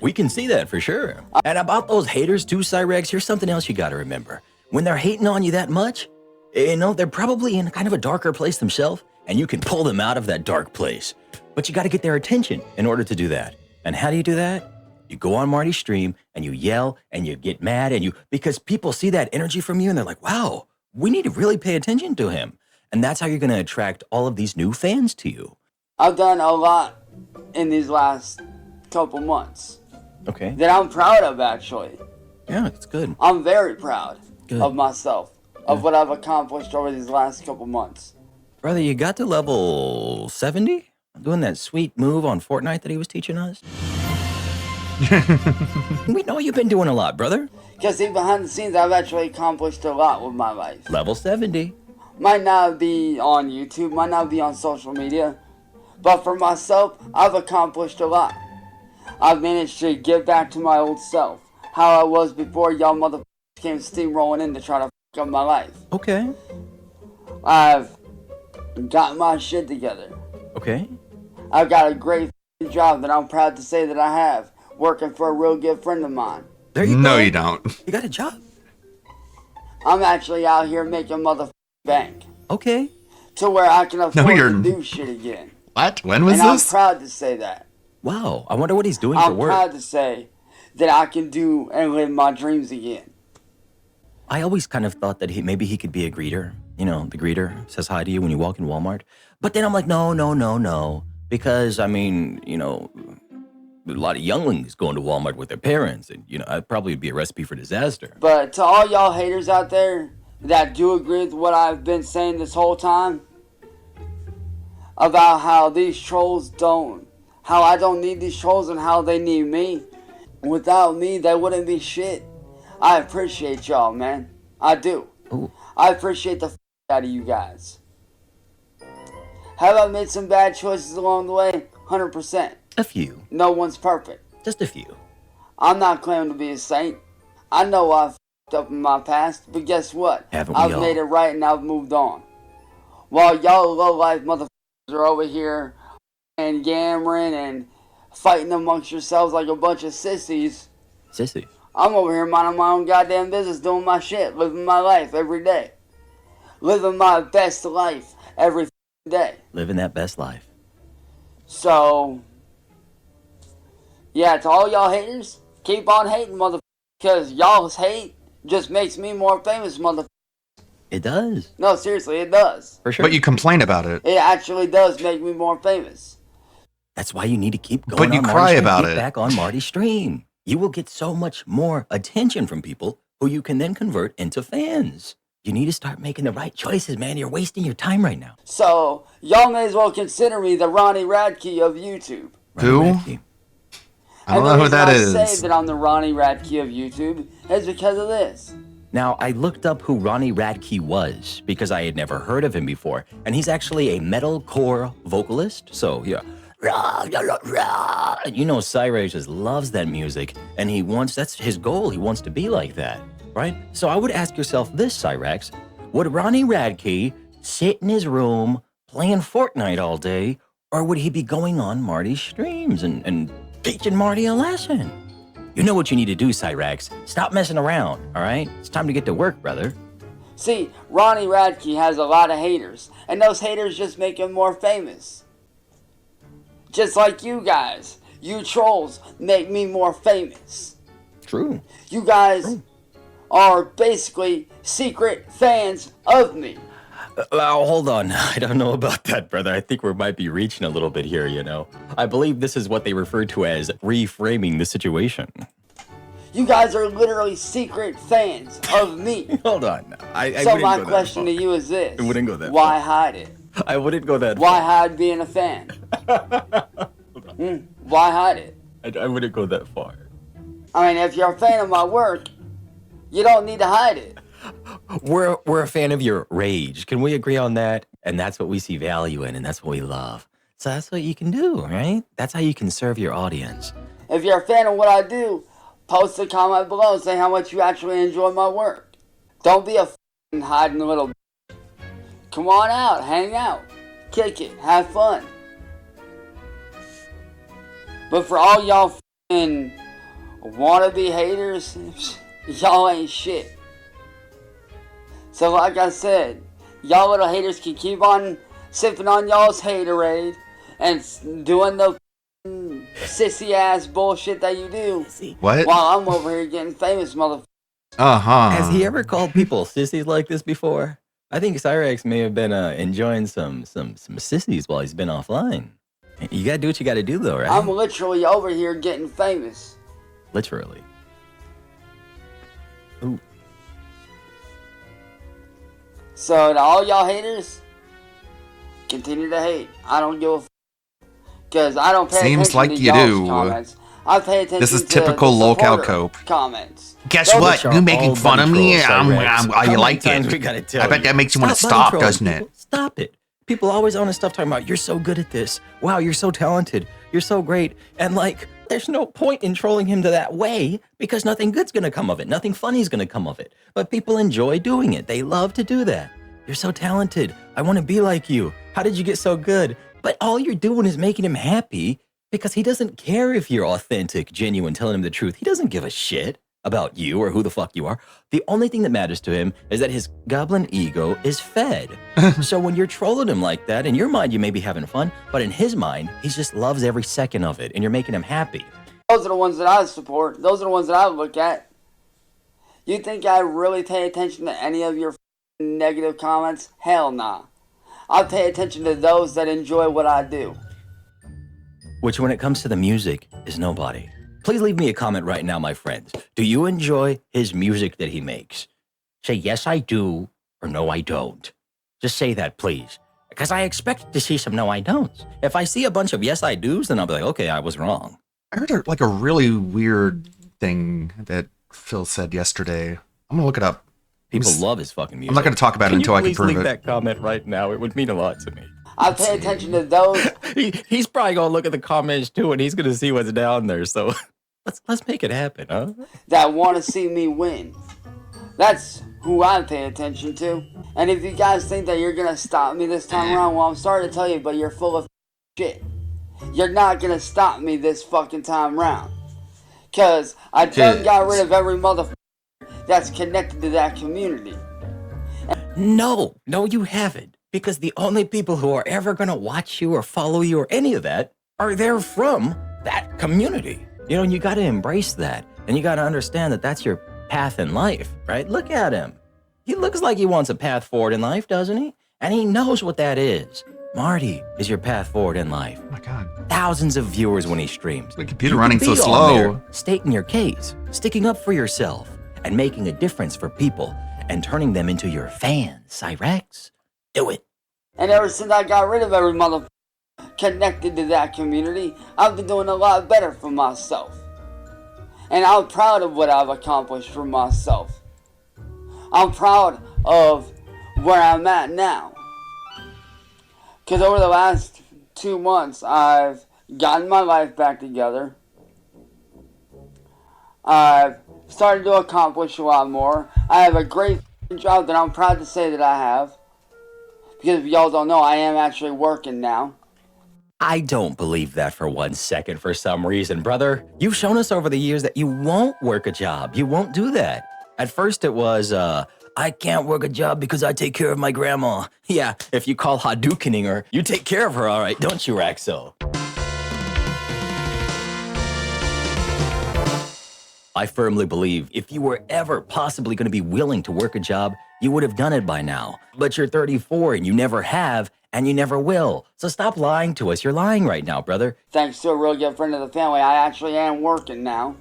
We can see that for sure. And about those haters too, Cyrax, here's something else you got to remember. When they're hating on you that much, you know, they're probably in kind of a darker place themselves, and you can pull them out of that dark place. But you got to get their attention in order to do that. And how do you do that? You go on Marty's stream and you yell and you get mad because people see that energy from you and they're like, wow, we need to really pay attention to him. And that's how you're going to attract all of these new fans to you. I've done a lot in these last couple months. Okay. That I'm proud of, actually. Yeah, it's good. I'm very proud Good. of myself, of what I've accomplished over these last couple months. Brother, you got to level 70? Doing that sweet move on Fortnite that he was teaching us? We know you've been doing a lot, brother. Because see, behind the scenes, I've actually accomplished a lot with my life. Level 70. Might not be on YouTube, might not be on social media, but for myself, I've accomplished a lot. I've managed to get back to my old self, how I was before y'all motherfuckers came steamrolling in to try to fuck up my life. Okay. I've got my shit together. Okay. I've got a great job that I'm proud to say that I have, working for a real good friend of mine. There you go. No, you don't. You got a job. I'm actually out here making motherfucking bank. Okay. To where I can afford you're- to do shit again. What? When was And this? I'm proud to say that. Wow. I wonder what he's doing for I'm work. proud to say that I can do and live my dreams again. I always kind of thought that maybe he could be a greeter. You know, the greeter says hi to you when you walk in Walmart. But then I'm like, no. Because, I mean, you know, a lot of younglings going to Walmart with their parents. And, you know, I'd probably be a recipe for disaster. But to all y'all haters out there that do agree with what I've been saying this whole time about how these trolls how I don't need these trolls and how they need me. Without me, they wouldn't be shit. I appreciate y'all, man. I do. Ooh. I appreciate the out of you guys. Have I made some bad choices along the way? 100%. A few. No one's perfect. Just a few. I'm not claiming to be a saint. I know I've f***ed up in my past, but guess what? Haven't we I've all? made it right and I've moved on. While y'all low-life motherfuckers are over here and yammering and fighting amongst yourselves like a bunch of sissies, Sissy. I'm over here minding my own goddamn business, doing my shit, living my life every day. Living my best life every day. Living that best life. So, yeah, to all y'all haters, keep on hating, motherfuckers, because y'all's hate just makes me more famous, motherfuckers. It does. No, seriously, it does. For sure. But you complain about it. It actually does make me more famous. That's why you need to keep going. But you on cry Marty's stream. about Get it. back on Marty's stream. You will get so much more attention from people who you can then convert into fans. You need to start making the right choices, man. You're wasting your time right now. So, y'all may as well consider me the Ronnie Radke of YouTube. Who? Radke. I don't know who that I is. say that I'm the Ronnie Radke of YouTube is because of this. Now, I looked up who Ronnie Radke was because I had never heard of him before. And he's actually a metalcore vocalist. So, yeah. And you know, Cyrax just loves that music. And that's his goal. He wants to be like that, right? So I would ask yourself this, Cyrax. Would Ronnie Radke sit in his room playing Fortnite all day? Or would he be going on Marty's streams and teaching Marty a lesson? You know what you need to do, Cyrax. Stop messing around, all right? It's time to get to work, brother. See, Ronnie Radke has a lot of haters, and those haters just make him more famous. Just like you guys. You trolls make me more famous. True. You guys are basically secret fans of me. Hold on. I don't know about that, brother. I think we might be reaching a little bit here, you know. I believe this is what they refer to as reframing the situation. You guys are literally secret fans of me. Hold on. So my question to you is this. I wouldn't go that Why hide it? I wouldn't go that Why far. hide being a fan? Why hide it? I wouldn't go that far. I mean, if you're a fan of my work, you don't need to hide it. We're a fan of your rage. Can we agree on that? And that's what we see value in, and that's what we love. So that's what you can do, right? That's how you can serve your audience. If you're a fan of what I do, post a comment below and say how much you actually enjoy my work. Don't be a f***ing hiding little. Come on out, hang out, kick it, have fun. But for all y'all f***ing wannabe haters, y'all ain't shit. So like I said, y'all little haters can keep on sipping on y'all's haterade and doing the sissy ass bullshit that you do. What? While I'm over here getting famous, motherfucker. Has he ever called people sissies like this before? I think Cyrax may have been enjoying some sissies while he's been offline. You gotta do what you gotta do though, right? I'm literally over here getting famous. Literally. Ooh. So to all y'all haters, continue to hate. I don't give a f***. Because I don't pay Seems attention like to you y'all's do. comments. I pay attention This is to typical the lolcow supporter cope. comments. Guess Those what? are You making all fun of me? buddy trolls, I How like many times we it. gotta tell I bet you? that makes you want to Stop stop, buddy trolling doesn't it? people. Stop it. People always on stuff talking about, you're so good at this. Wow, you're so talented. You're so great. And like, there's no point in trolling him to that way because nothing good's gonna come of it. Nothing funny's gonna come of it. But people enjoy doing it. They love to do that. You're so talented. I want to be like you. How did you get so good? But all you're doing is making him happy because he doesn't care if you're authentic, genuine, telling him the truth. He doesn't give a shit about you or who the fuck you are. The only thing that matters to him is that his goblin ego is fed. So when you're trolling him like that, in your mind you may be having fun, but in his mind, he just loves every second of it and you're making him happy. Those are the ones that I support. Those are the ones that I look at. You think I really pay attention to any of your negative comments? Hell nah. I pay attention to those that enjoy what I do. Which when it comes to the music is nobody. Please leave me a comment right now, my friends. Do you enjoy his music that he makes? Say yes, I do, or no, I don't. Just say that, please. Because I expect to see some no, I don'ts. If I see a bunch of yes, I do's, then I'll be like, okay, I was wrong. I heard a really weird thing that Phil said yesterday. I'm gonna look it up. People love his fucking music. I'm not gonna talk about it until I can prove leave it. that comment right now? It would mean a lot to me. I pay attention to those. He's probably gonna look at the comments too, and he's gonna see what's down there. So let's make it happen, huh? That want to see me win. That's who I pay attention to. And if you guys think that you're gonna stop me this time around, well, I'm sorry to tell you, but you're full of shit. You're not gonna stop me this fucking time round. Cause I done got rid of every motherfucker that's connected to that community. No, you haven't. Because the only people who are ever gonna watch you or follow you or any of that are there from that community. You know, and you gotta embrace that. And you gotta understand that that's your path in life, right? Look at him. He looks like he wants a path forward in life, doesn't he? And he knows what that is. Marty is your path forward in life. Oh my God. Thousands of viewers when he streams. The computer You running could so be on slow. there, stating your case, sticking up for yourself, and making a difference for people, and turning them into your fans, Cyrex. Do it. And ever since I got rid of every mother connected to that community, I've been doing a lot better for myself. And I'm proud of what I've accomplished for myself. I'm proud of where I'm at now. Because over the last 2 months, I've gotten my life back together. I've started to accomplish a lot more. I have a great job that I'm proud to say that I have. Because if y'all don't know, I am actually working now. I don't believe that for 1 second for some reason, brother. You've shown us over the years that you won't work a job. You won't do that. At first it was, I can't work a job because I take care of my grandma. Yeah, if you call Hadoukening her, you take care of her, all right, don't you, Raxo? I firmly believe if you were ever possibly going to be willing to work a job, you would have done it by now. But you're 34 and you never have, and you never will. So stop lying to us. You're lying right now, brother. Thanks to a real good friend of the family, I actually am working now.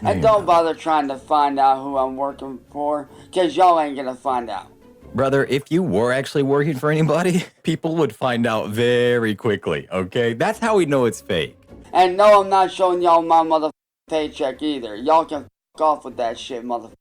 And don't bother trying to find out who I'm working for, because y'all ain't going to find out. Brother, if you were actually working for anybody, people would find out very quickly, okay? That's how we know it's fake. And no, I'm not showing y'all my motherfucking paycheck either. Y'all can fuck off with that shit, motherfucker.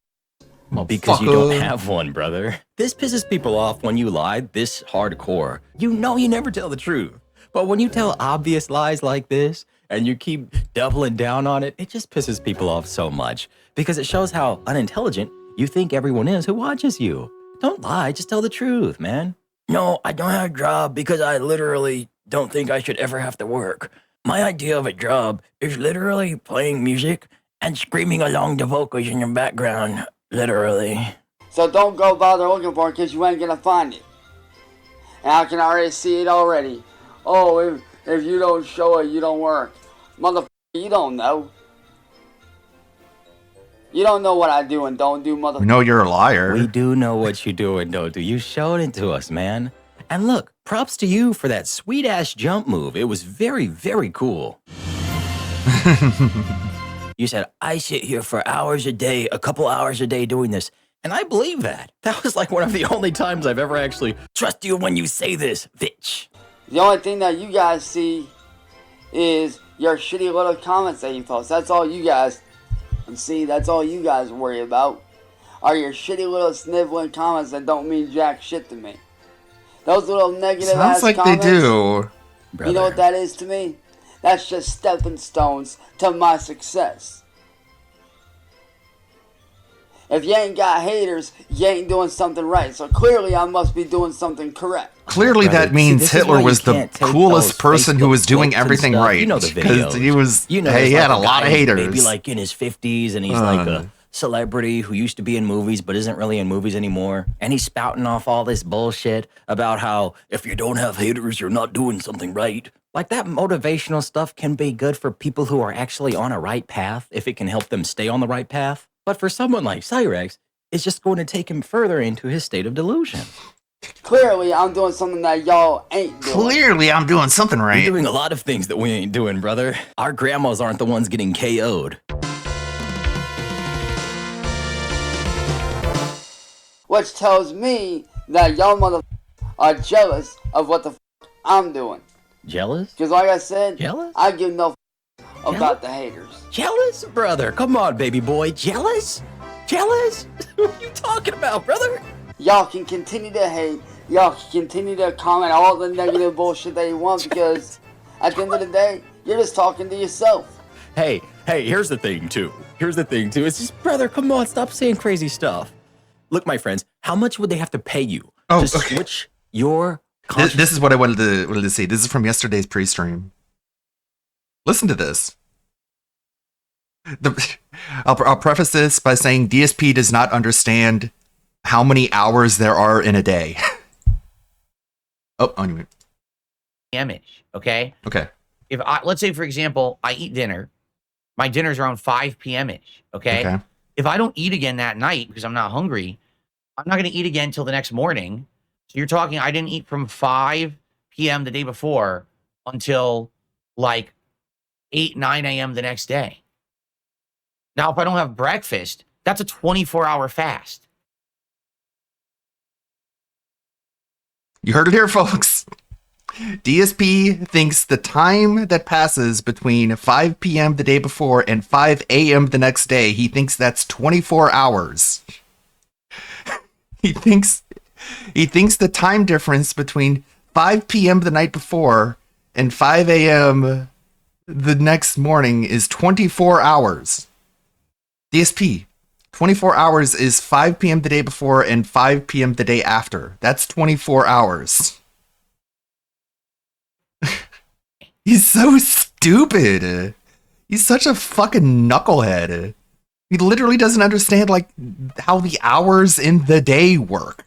Well, because you don't have one, brother. This pisses people off when you lie this hardcore. You know you never tell the truth. But when you tell obvious lies like this, and you keep doubling down on it, it just pisses people off so much. Because it shows how unintelligent you think everyone is who watches you. Don't lie, just tell the truth, man. No, I don't have a job because I literally don't think I should ever have to work. My idea of a job is literally playing music and screaming along the vocals in your background. Literally. So don't go bother looking for it, because you ain't gonna find it. And I can already see it already. Oh, if you don't show it, you don't work. Motherfucker, you don't know. You don't know what I do and don't do, motherfucker. We know you're a liar. We do know what you do and don't do. You showed it to us, man. And look, props to you for that sweet-ass jump move. It was very, very cool. You said, I sit here for hours a day, a couple hours a day doing this. And I believe that. That was like one of the only times I've ever actually trust you when you say this, bitch. The only thing that you guys see is your shitty little comments that you post. That's all you guys see. That's all you guys worry about. Are your shitty little sniveling comments that don't mean jack shit to me. Those little negative ass Sounds like comments. they do. You know what that is to me? That's just stepping stones to my success. If you ain't got haters, you ain't doing something right. So clearly I must be doing something correct. Clearly that means Hitler was the coolest person who was doing clips and everything stuff. right. You know the Because videos. he was, You know, hey, he there's had a like lot of guy haters. Maybe like in his 50s, and he's like a celebrity who used to be in movies but isn't really in movies anymore. And he's spouting off all this bullshit about how if you don't have haters, you're not doing something right. Like that motivational stuff can be good for people who are actually on a right path if it can help them stay on the right path. But for someone like Cyrex, it's just going to take him further into his state of delusion. Clearly I'm doing something that y'all ain't doing. Clearly I'm doing something right. You're doing a lot of things that we ain't doing, brother. Our grandmas aren't the ones getting KO'd. Which tells me that y'all motherfuckers are jealous of what the I'm doing. Jealous? Because like I said, Jealous? I give no about the haters. Jealous? Brother, come on, baby boy. Jealous? Jealous? What are you talking about, brother? Y'all can continue to hate. Y'all can continue to comment all the negative bullshit that you want, because at the end of the day, you're just talking to yourself. Hey, here's the thing, too. It's just, brother, come on, stop saying crazy stuff. Look, my friends, how much would they have to pay you to switch your This is what I wanted to see. This is from yesterday's pre-stream. Listen to this. I'll preface this by saying DSP does not understand how many hours there are in a day. On you. P.M.ish, okay? Okay. If let's say, for example, I eat dinner. My dinner's around 5 p.m.ish, okay? If I don't eat again that night because I'm not hungry, I'm not going to eat again till the next morning. So you're talking, I didn't eat from 5 p.m. the day before until like 8, 9 a.m. the next day. Now, if I don't have breakfast, that's a 24-hour fast. You heard it here, folks. DSP thinks the time that passes between 5 p.m. the day before and 5 a.m. the next day, he thinks that's 24 hours. He thinks the time difference between 5 p.m. the night before and 5 a.m. the next morning is 24 hours. DSP, 24 hours is 5 p.m. the day before and 5 p.m. the day after. That's 24 hours. He's so stupid. He's such a fucking knucklehead. He literally doesn't understand like how the hours in the day work.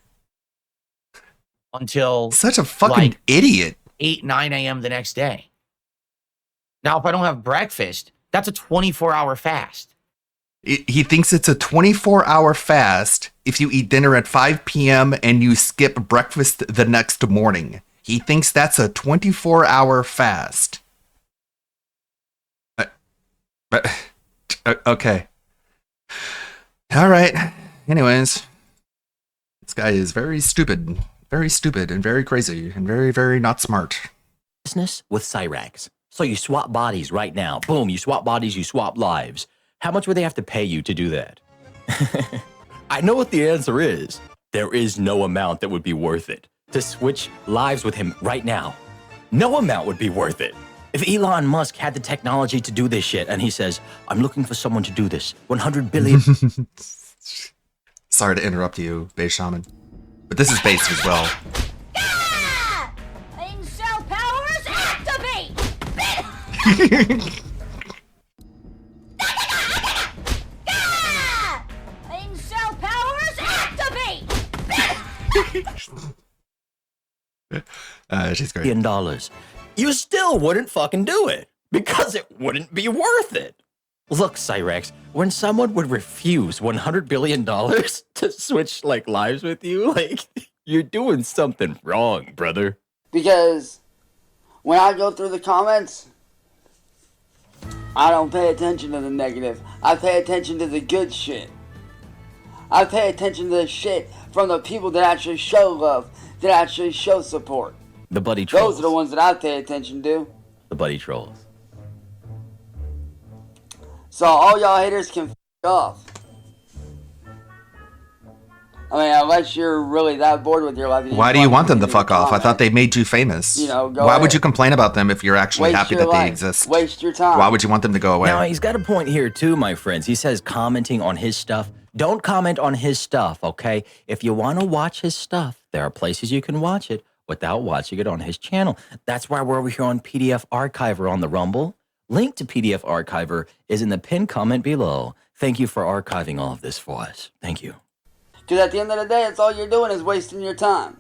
Until Such a fucking like idiot. 8, 9 a.m. the next day. Now, if I don't have breakfast, that's a 24-hour fast. He thinks it's a 24-hour fast if you eat dinner at 5 p.m. and you skip breakfast the next morning. He thinks that's a 24-hour fast. Okay. All right. Anyways, this guy is very stupid and very crazy and very, very not smart. Business with Cyrax. So you swap bodies right now. Boom, you swap bodies, you swap lives. How much would they have to pay you to do that? I know what the answer is. There is no amount that would be worth it to switch lives with him right now. No amount would be worth it. If Elon Musk had the technology to do this shit and he says, I'm looking for someone to do this, 100 billion. Sorry to interrupt you, Base Shaman. But this is based as well. Incel powers activate! Incel powers activate! She's great. $1 you still wouldn't fucking do it because it wouldn't be worth it. Look, Cyrax, when someone would refuse $100 billion to switch like lives with you, like you're doing something wrong, brother. Because when I go through the comments, I don't pay attention to the negative. I pay attention to the good shit. I pay attention to the shit from the people that actually show love, that actually show support. The buddy trolls. Those are the ones that I pay attention to. The buddy trolls. So all y'all haters can f*** off. I mean, unless you're really that bored with your life. Why do you want them to fuck off? I thought they made you famous. You know, go Why ahead. would you complain about them if you're actually Waste happy your that they life. exist? Waste your time. Why would you want them to go away? Now, he's got a point here too, my friends. He says commenting on his stuff. Don't comment on his stuff, okay? If you want to watch his stuff, there are places you can watch it without watching it on his channel. That's why we're over here on PDF Archiver on the Rumble. Link to PDF Archiver is in the pinned comment below. Thank you for archiving all of this for us. Thank you. Because at the end of the day, it's all you're doing is wasting your time.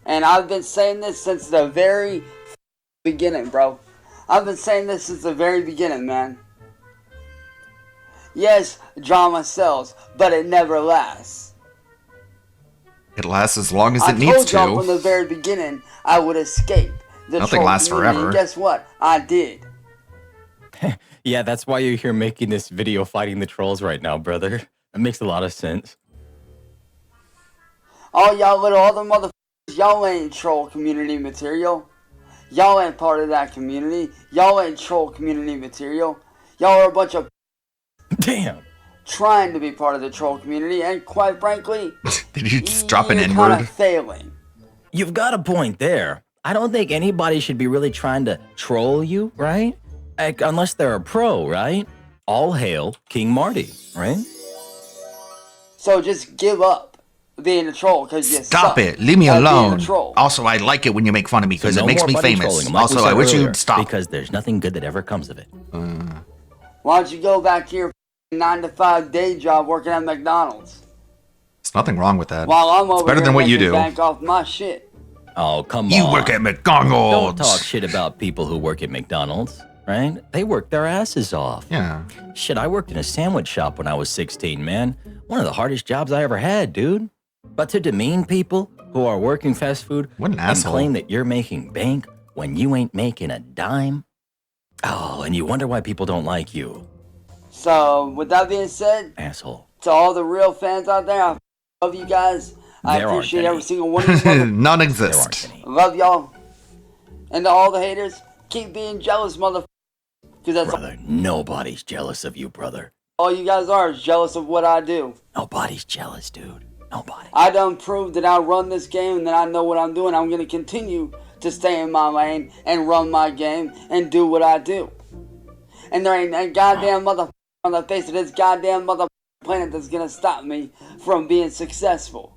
And I've been saying this since the very beginning, bro. I've been saying this since the very beginning, man. Yes, drama sells, but it never lasts. It lasts as long as I it needs told y'all from to. the very beginning I would escape the Nothing troll lasts community, forever. and guess what? I did. Yeah, that's why you're here making this video fighting the trolls right now, brother. That makes a lot of sense. All y'all little other motherfuckers, y'all ain't troll community material. Y'all ain't part of that community. Y'all ain't troll community material. Y'all are a bunch of damn trying to be part of the troll community, and quite frankly, Did you just drop an you're N-word? kind of failing. You've got a point there. I don't think anybody should be really trying to troll you, right? Like, unless they're a pro, right? All hail King Marty, right? So just give up being a troll because you Stop suck it. Leave me at being a alone. troll. Also, I like it when you make fun of me because So it no makes more me buddy famous. trolling, like we Also, said I wish earlier, you'd stop. because there's nothing good that ever comes of it. Why don't you go back to your 9-to-5 day job working at McDonald's? There's nothing wrong with that. While I'm over It's better here than what you making do. bank off my shit. Oh, come You on. work at Don't McDonald's. talk shit about people who work at McDonald's, right? They work their asses off. Yeah. Shit, I worked in a sandwich shop when I was 16, man. One of the hardest jobs I ever had, dude. But to demean people who are working fast food What an and asshole. claim that you're making bank when you ain't making a dime? Oh, and you wonder why people don't like you. So, with that being said, Asshole. to all the real fans out there, I love you guys. I There aren't appreciate any. every single one of you. There Non-exist. aren't any. Love y'all. And to all the haters, keep being jealous, motherfucker. Because that's Brother, nobody's jealous of you, brother. all you guys are, is jealous of what I do. Nobody's jealous, dude. Nobody. I done proved that I run this game and that I know what I'm doing. I'm going to continue to stay in my lane and run my game and do what I do. And there ain't a goddamn motherfucker on the face of this goddamn motherfucking planet that's going to stop me from being successful.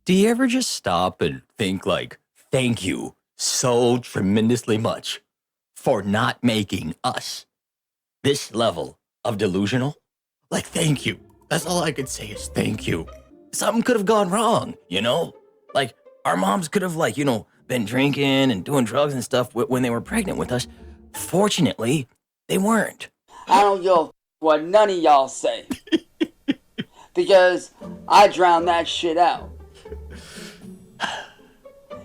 Do you ever just stop and think like, thank you so tremendously much for not making us this level of delusional? Like, thank you. That's all I could say is thank you. Something could have gone wrong, you know? Like, our moms could have, like, you know, been drinking and doing drugs and stuff when they were pregnant with us. Fortunately, they weren't. I don't give a f- what none of y'all say. Because I drown that shit out.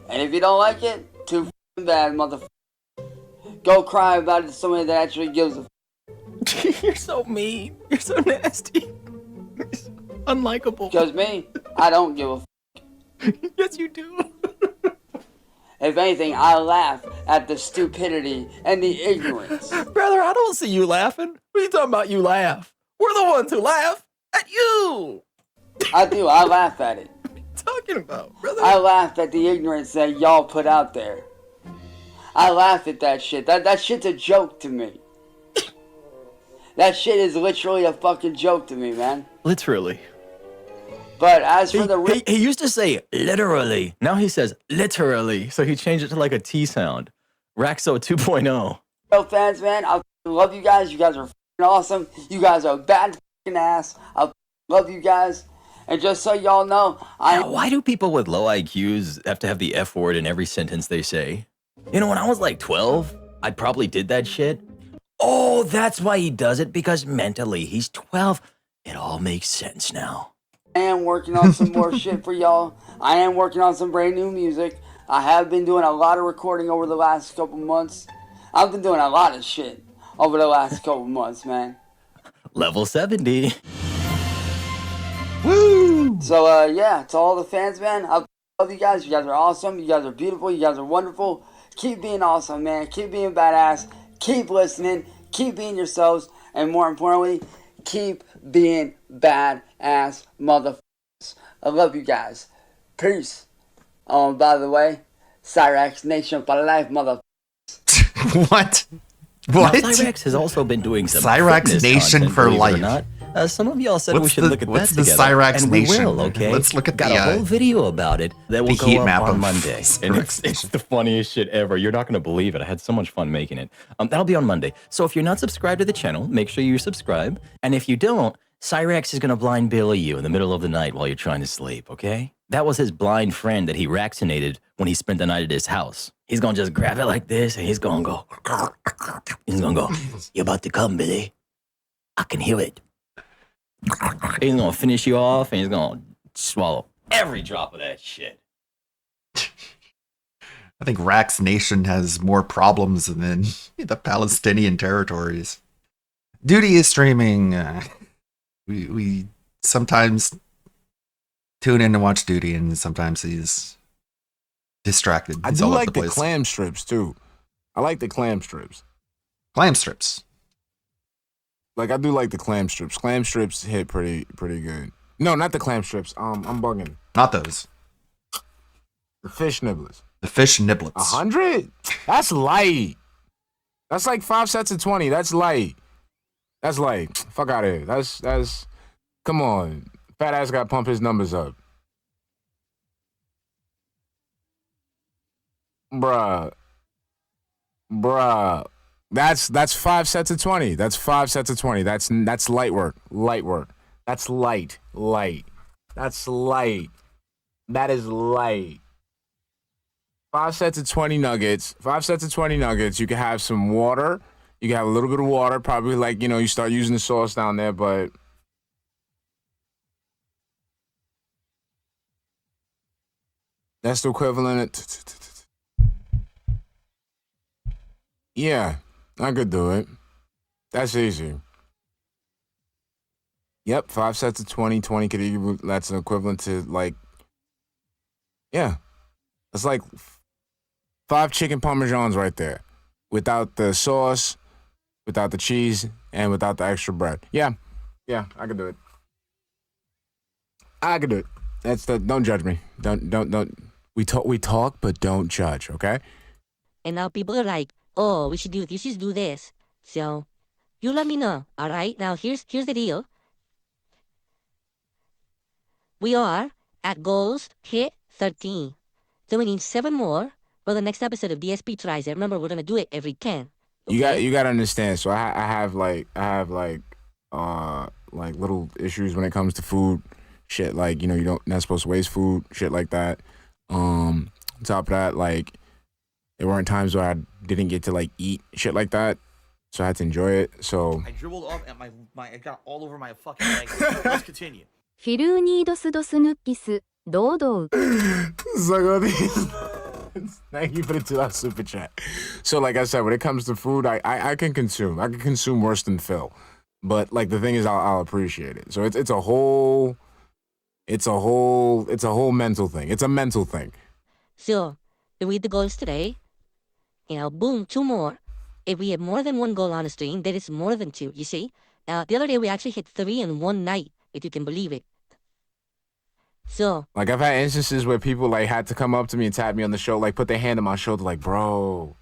And if you don't like it, too f***ing bad, motherfucker. Go cry about it to somebody that actually gives a f***. You're so mean. You're so nasty. You're so unlikable. Because me, I don't give a f***. Yes, you do. If anything, I laugh at the stupidity and the ignorance. Brother, I don't see you laughing. What are you talking about? You laugh. We're the ones who laugh at you. I do, I laugh at it. What are you talking about, brother? I laugh at the ignorance that y'all put out there. I laugh at that shit. That shit's a joke to me. That shit is literally a fucking joke to me, man. Literally. But as for the he used to say literally. Now he says literally. So he changed it to like a T sound. Raxo 2.0. real fans, man, I love you guys. You guys are fucking awesome. You guys are bad fucking ass. I love you guys. And just so y'all know, Why do people with low IQs have to have the F word in every sentence they say? You know, when I was like 12, I probably did that shit. Oh, that's why he does it, because mentally he's 12. It all makes sense now. I am working on some more shit for y'all. I am working on some brand new music. I have been doing a lot of recording over the last couple months. I've been doing a lot of shit over the last couple months, man. Level 70. Woo! So, yeah, to all the fans, man, I love you guys. You guys are awesome. You guys are beautiful. You guys are wonderful. Keep being awesome, man. Keep being badass. Keep listening. Keep being yourselves. And more importantly, keep being badass motherfuckers. I love you guys. Peace. By the way, Cyrax Nation for life, motherfuckers. What? Now, What? Cyrax has also been doing some Cyrax fitness Nation content, for believe it or life. not. Some of y'all said we What's should the- look at what's that the together, Cyrax and we Nation? will, okay? Let's look at Got the, a whole video about it that will heat go up map on of Monday, and Cyrax it's the funniest shit ever. You're not gonna believe it. I had so much fun making it. That'll be on Monday. So if you're not subscribed to the channel, make sure you subscribe. And if you don't, Cyrax is gonna blind billy you in the middle of the night while you're trying to sleep. Okay? That was his blind friend that he vaccinated when he spent the night at his house. He's gonna just grab it like this, and he's gonna go. He's gonna go. You about to come, Billy? I can hear it. He's gonna finish you off, and he's gonna swallow every drop of that shit. I think Rax Nation has more problems than the Palestinian territories. Duty is streaming. We sometimes tune in to watch Duty, and sometimes he's distracted. I He's do all over like the place. clam strips too. I like the clam strips. Clam strips. Like I do like the clam strips. Clam strips hit pretty good. No, not the clam strips. I'm bugging. Not those. The fish nibblers. The fish niblets. 100? That's light. That's like 5 sets of 20. That's light. That's light. Fuck out of here. That's. Come on. Fat ass got to pump his numbers up. Bruh. That's 5 sets of 20. That's 5 sets of 20. That's light work. Light work. That's light. That's light. That is light. 5 sets of 20 nuggets. 5 sets of 20 nuggets. You can have some water. You can have a little bit of water. Probably like, you start using the sauce down there, but That's the equivalent. Yeah, I could do it. That's easy. Yep, 5 sets of 20. 20 could equal, that's an equivalent to like, yeah. It's like 5 chicken parmesans right there. Without the sauce, without the cheese, and without the extra bread. Yeah, I could do it. I could do it. Don't judge me. Don't. We talk, but don't judge, okay? And now people are like, oh, we should do this. So, you let me know, all right? Now, here's the deal. We are at goals hit 13. So we need 7 more for the next episode of DSP Tries It. Remember, we're going to do it every 10. Okay? You got to understand. So I have little issues when it comes to food. Shit, like, you know, you're not supposed to waste food, shit like that. On top of that, like, there weren't times where I didn't get to, like, eat shit like that. So I had to enjoy it, so. I dribbled up and I got all over my fucking leg. Let's continue. フィルーニードスドスヌッキス、堂々。Thank you for the $2 super chat. So, like I said, when it comes to food, I can consume. I can consume worse than Phil. But, like, the thing is, I'll appreciate it. So it's a whole mental thing. It's a mental thing. So, if we hit the goals today, you know, boom, 2 more. If we have more than 1 goal on a stream, that is more than 2, you see? The other day, we actually hit 3 in one night, if you can believe it. So, like, I've had instances where people, like, had to come up to me and tap me on the shoulder, like, put their hand on my shoulder, like, bro,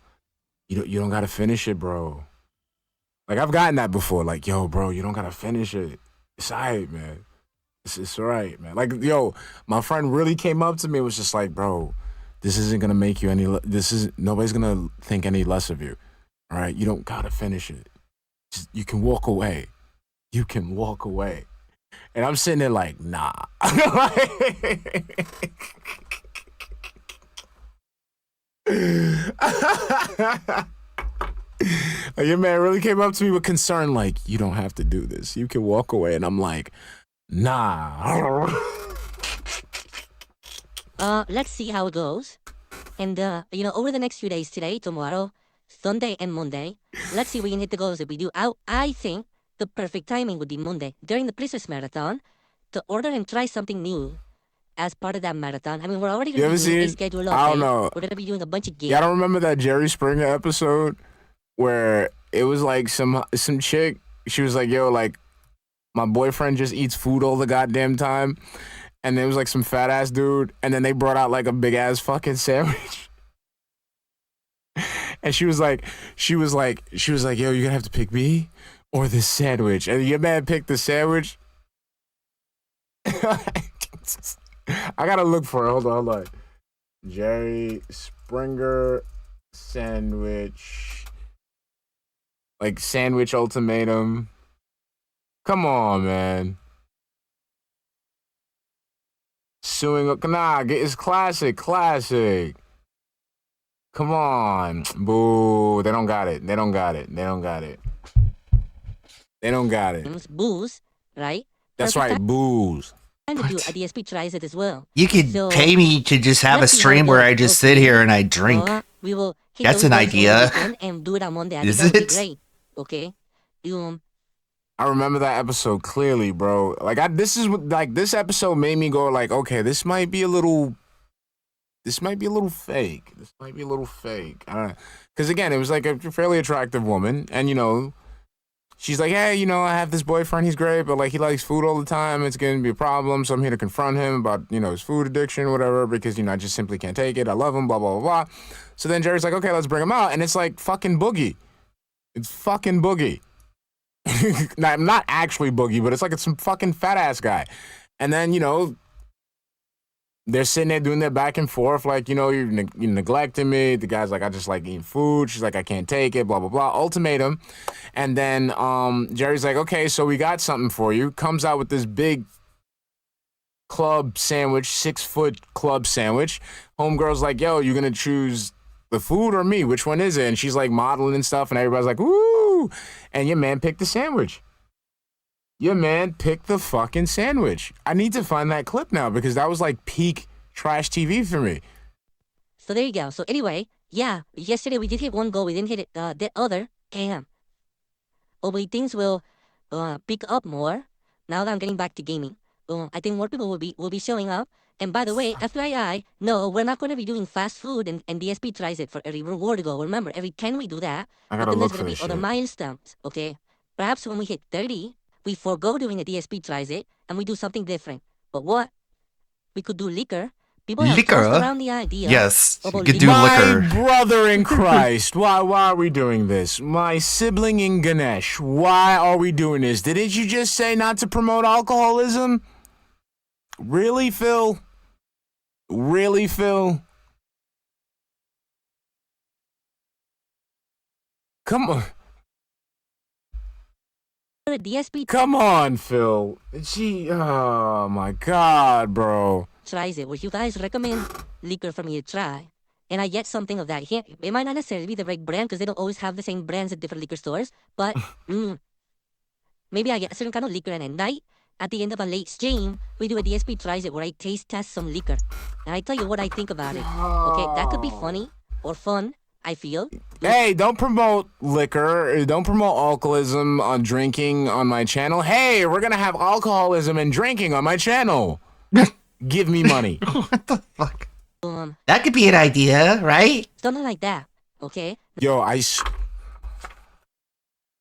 you don't gotta finish it, bro. Like, I've gotten that before, like, yo, bro, you don't gotta finish it. It's all right, man. It's all right, man. Like, yo, my friend really came up to me and was just like, bro, this isn't gonna make you nobody's gonna think any less of you, all right? You don't gotta finish it. You can walk away. You can walk away. And I'm sitting there like, nah. Your man really came up to me with concern, like, you don't have to do this. You can walk away. And I'm like, nah. Let's see how it goes. And, you know, over the next few days, today, tomorrow, Sunday, and Monday, let's see if we can hit the goals. If we do, I think the perfect timing would be Monday, during the Christmas marathon, to order and try something new as part of that marathon. I mean, we're already going to be doing a schedule. I don't know. We're going to be doing a bunch of games. Yeah, I don't remember that Jerry Springer episode where it was like some chick, she was like, yo, like, my boyfriend just eats food all the goddamn time. And there was like some fat ass dude, and then they brought out like a big ass fucking sandwich. And she was like, yo, you're gonna have to pick me or this sandwich. And your man picked the sandwich. I gotta look for it. Hold on. Jerry Springer sandwich. Like sandwich ultimatum. Come on, man. Suing. Nah, it's classic. Come on. Boo. They don't got it. It's booze, right? That's right, booze. And to do a DSP tries it as well. You could pay me to just have a stream where I just sit here and I drink. We will That's an idea. And do it on Monday. Is it? Great. Okay. I remember that episode clearly, bro. Like, this episode made me go like, okay, this might be a little fake. Because again, it was like a fairly attractive woman, and you know, she's like, hey, you know, I have this boyfriend, he's great, but like he likes food all the time. It's gonna be a problem, so I'm here to confront him about, you know, his food addiction, whatever, because, you know, I just simply can't take it. I love him, blah blah blah blah. So then Jerry's like, okay, let's bring him out, and it's like fucking Boogie. It's fucking Boogie. Not actually Boogie, but it's like it's some fucking fat ass guy. And then, you know, they're sitting there doing their back and forth, like, you know, you're neglecting me. The guy's like, I just like eating food. She's like, I can't take it, blah, blah, blah. Ultimatum. And then Jerry's like, okay, so we got something for you. Comes out with this big club sandwich, 6-foot club sandwich. Homegirl's like, yo, you gonna choose the food or me? Which one is it? And she's like modeling and stuff, and everybody's like, woo! And your man picked the sandwich. Your man picked the fucking sandwich. I need to find that clip now because that was like peak trash TV for me. So there you go. So anyway, yeah, yesterday we did hit one goal. We didn't hit it the other. Damn. Hopefully things will pick up more now that I'm getting back to gaming. I think more people will be showing up. And by the way, FYI, no, we're not going to be doing fast food and DSP tries it for every reward goal. Remember, every 10 we do that. I But gotta then look there's for going to this be other shit. milestones, okay? Perhaps when we hit 30, we forego doing a DSP tries it and we do something different. But what? We could do liquor. People have Liquor? tossed around the idea. Yes, you about could do My liquor. brother in Christ, why are we doing this? My sibling in Ganesh, why are we doing this? Didn't you just say not to promote alcoholism? Really, Phil? Really, Phil? Come on. A DSP Come on, Phil. Gee, oh my God, bro. tries it, where you guys recommend liquor for me to try, and I get something of that here. It might not necessarily be the right brand because they don't always have the same brands at different liquor stores, but maybe I get a certain kind of liquor, and at night, at the end of a late stream, we do a DSP tries it where I taste test some liquor, and I tell you what I think about it. Okay, that could be funny or fun, I feel. Hey, don't promote liquor. Don't promote alcoholism on drinking on my channel. Hey, we're gonna have alcoholism and drinking on my channel. Give me money. What the fuck? That could be an idea, right? Something like that, okay? Yo,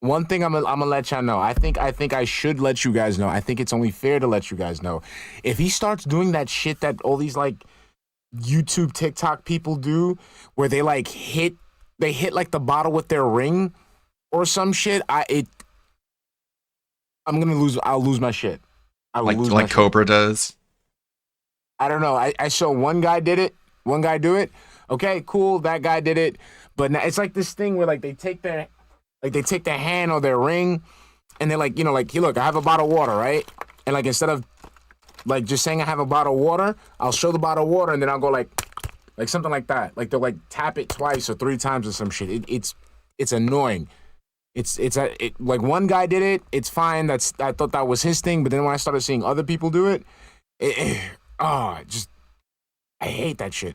one thing I'm gonna let y'all know. I think I should let you guys know. I think it's only fair to let you guys know. If he starts doing that shit that all these like YouTube, TikTok people do, where they like hit like the bottle with their ring or some shit, I'll lose my shit. I will lose my Like shit. Cobra does. I don't know. I saw one guy did it. One guy do it. Okay, cool. That guy did it. But now it's like this thing where like they take their hand or their ring, and they're like, like, hey, look, I have a bottle of water, right? And like instead of like just saying I have a bottle of water, I'll show the bottle of water, and then I'll go like something like that. Like they'll like tap it twice or 3 times or some shit. It's annoying. It's like one guy did it. It's fine. I thought that was his thing. But then when I started seeing other people do it, I hate that shit.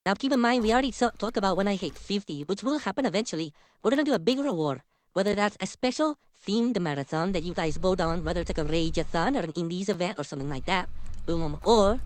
Now keep in mind, we already talked about when I hit 50, which will happen eventually. We're gonna do a big reward, whether that's a special themed marathon that you guys vote on, whether it's like a Rage-a-thon or an Indies event or something like that. Or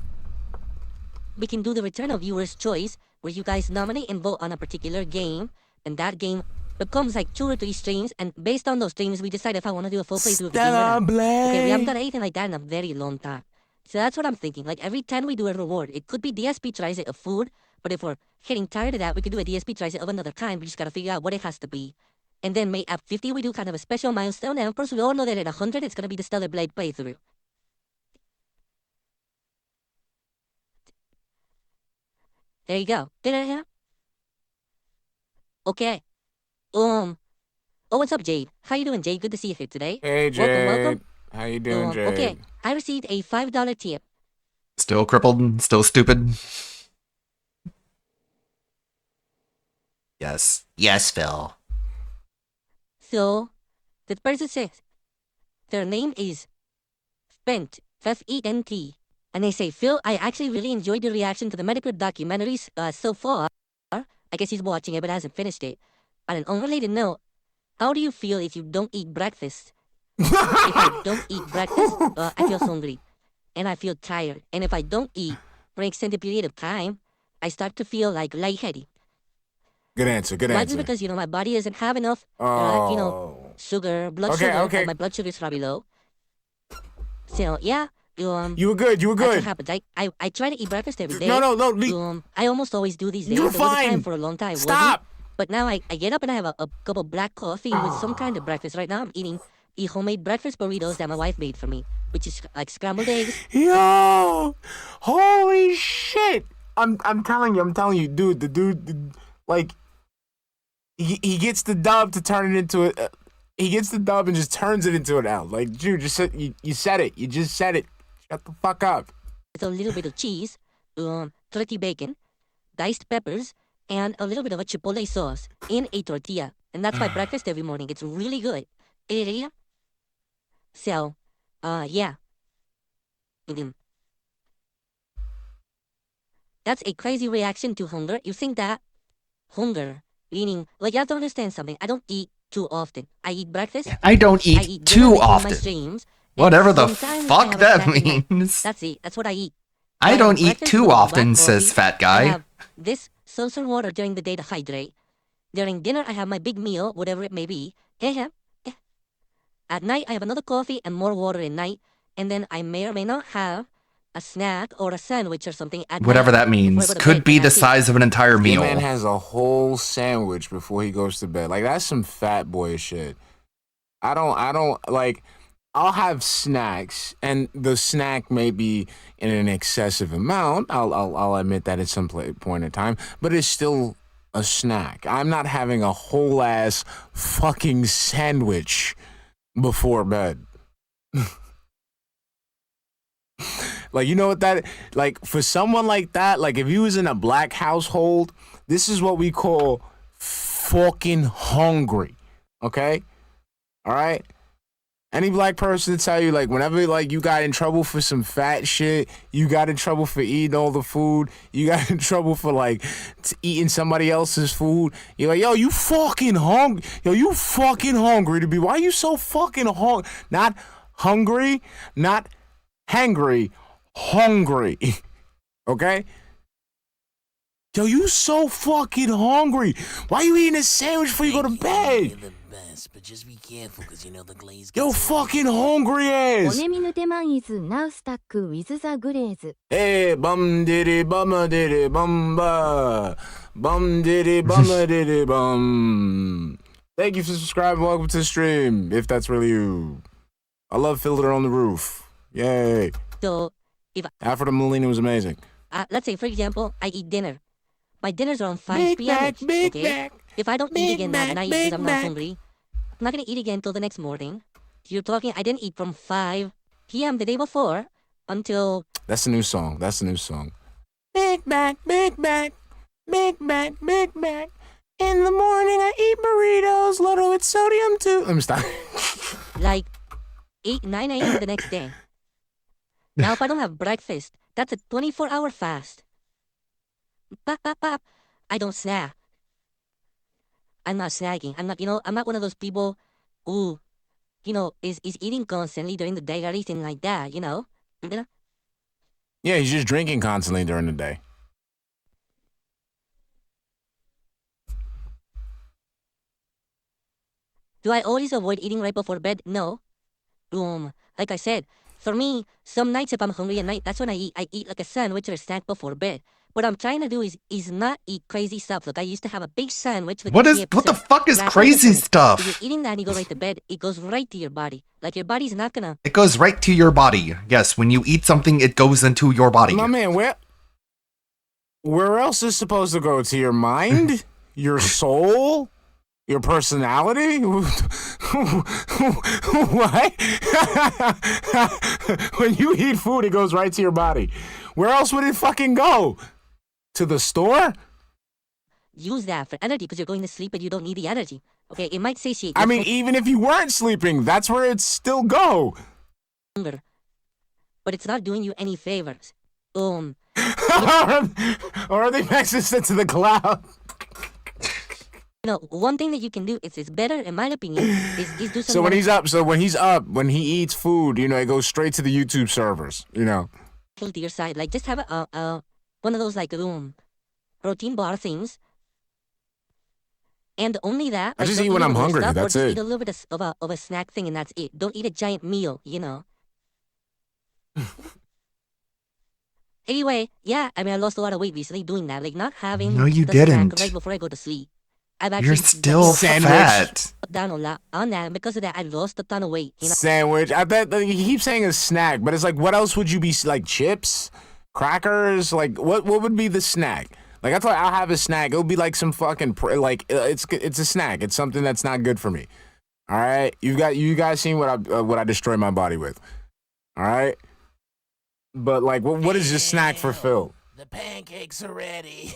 we can do the return of viewers' choice, where you guys nominate and vote on a particular game, and that game becomes like 2 or 3 streams, and based on those streams, we decide if I want to do a full playthrough of the game or not. Okay, we haven't done anything like that in a very long time. So that's what I'm thinking. Like every time we do a reward, it could be DSP tries it of food, but if we're getting tired of that, we could do a DSP tries it of another kind. We just gotta figure out what it has to be. And then at 50, we do kind of a special milestone, and of course, we all know that at 100, it's gonna be the Stellar Blade playthrough. There you go. Did I hear? Okay. Oh, what's up, Jade? How you doing, Jade? Good to see you here today. Hey, Jade. Welcome. How you doing, Jade? Okay, I received a $5 tip. Still crippled, still stupid. Yes. Yes, Phil. So, the person says, their name is Fent, F-E-N-T. And they say, Phil, I actually really enjoyed your reaction to the medical documentaries so far. I guess he's watching it but hasn't finished it. On an unrelated note, how do you feel if you don't eat breakfast? If I don't eat breakfast, I feel hungry. And I feel tired. And if I don't eat for an extended period of time, I start to feel like lightheaded. Good answer. Good Likely answer. because, my body doesn't have enough, sugar, blood Okay, sugar. okay. And my blood sugar is probably low. So, yeah. You were good. You were That's what good. happens. I try to eat breakfast every day. No. I almost always do these days. You're There was a time fine. for a long time. Stop. Wasn't. But now I get up and I have a cup of black coffee with some kind of breakfast. Right now I'm eating homemade breakfast burritos that my wife made for me, which is like scrambled eggs. Yo, holy shit! I'm telling you, dude. The dude, like, he gets the dub to turn it into a. He gets the dub and just turns it into an L. Like, dude, you said it. You just said it. Shut the fuck up. With a little bit of cheese, turkey bacon, diced peppers, and a little bit of a chipotle sauce in a tortilla. And that's my breakfast every morning. It's really good. So, yeah. That's a crazy reaction to hunger. You think that hunger, meaning, like, you have to understand something. I don't eat too often. I eat breakfast. I don't eat dinner too between my often. streams, and Whatever the sometimes I fuck have a that snack at night. means. That's it. That's what I eat. I have don't eat breakfast too with black often, says coffee. fat I guy. have this seltzer water during the day to hydrate. During dinner, I have my big meal, whatever it may be. Yeah. At night, I have another coffee and more water at night. And then I may or may not have a snack or a sandwich or something at Whatever night that before I means. go to Could bed, be and the that's it. size of an entire Your meal. man has a whole sandwich before he goes to bed. Like, that's some fat boy shit. I don't like. I'll have snacks, and the snack may be in an excessive amount. I'll admit that at some point in time, but it's still a snack. I'm not having a whole ass fucking sandwich before bed. Like, you know what that, like, for someone like that, like, if he was in a black household, this is what we call fucking hungry. Okay? All right? Any black person to tell you, like, whenever, like, you got in trouble for some fat shit, you got in trouble for eating all the food, you got in trouble for, like, eating somebody else's food, you're like, yo, you fucking hungry. Yo, you fucking hungry to be. Why you so fucking hungry? Not hungry, not hangry, hungry. Okay? Yo, you so fucking hungry. Why you eating a sandwich before you go to bed? But just be careful, because you know the glaze Yo, fucking hungry ass. 骨見ぬ手マン is now stuck with the glaze. Hey, bum diddy bumma diddy bumba. Bum diddy bumma diddy bum. Thank you for subscribing. Welcome to the stream, if that's really you. I love Fiddler on the Roof. Yay. So, if Afro the Molina was amazing. let's say, for example, I eat dinner. My dinner's around 5 Big p.m. Mac, Big okay? Mac, If I don't Big eat again Mac, that night Big because I'm not Mac. hungry, I'm not gonna eat again till the next morning. You're talking, I didn't eat from 5 p.m. the day before until That's the new song. That's the new song. Big Mac, Big Mac, Big Mac, Big Mac. In the morning I eat burritos loaded with sodium too. Let me stop. like 8, 9 a.m. the next day. Now, if I don't have breakfast, that's a 24-hour fast. Pop. I don't snack. I'm not snacking. I'm not one of those people who, is eating constantly during the day or anything like that, you know? Yeah, he's just drinking constantly during the day. Do I always avoid eating right before bed? No. Like I said, for me, some nights if I'm hungry at night, that's when I eat. I eat like a sandwich or a snack before bed. What I'm trying to do is not eat crazy stuff. Look, I used to have a big sandwich with What chips the and fuck is wrapped crazy in it. stuff? If you're eating that and you go right to bed, it goes right to your body. Like your body's not gonna. It goes right to your body. Yes, when you eat something, it goes into your body. My man, where else is supposed to go? To your mind? Your soul? Your personality? What? When you eat food, it goes right to your body. Where else would it fucking go? To the store? Use that for energy because you're going to sleep and you don't need the energy. Okay, it might satiate. I mean, even if you weren't sleeping, that's where it'd still go. Hunger, but it's not doing you any favors. Or are they maxing to the cloud? One thing that you can do is better, in my opinion, is do something. So when he eats food, it goes straight to the YouTube servers, To your side, like just have one of those like protein bar things, and only that. I just don't eat when I'm other hungry, stuff, that's or just it. Eat a little bit of a snack thing, and that's it. Don't eat a giant meal, Anyway, yeah, I mean, I lost a lot of weight recently doing that, like not having. No, you the snack didn't. right before I go to sleep. I've You're actually still fat. down a lot on that, and because of that, I lost a ton of weight. Sandwich. I bet he keeps saying a snack, but it's like, what else would you be like? Chips, crackers. Like, what would be the snack? Like, I thought I'll have a snack. It'll be like some fucking it's a snack. It's something that's not good for me. All right, you guys seen what I destroy my body with. All right, but like, what is this snack for Phil? The pancakes are ready.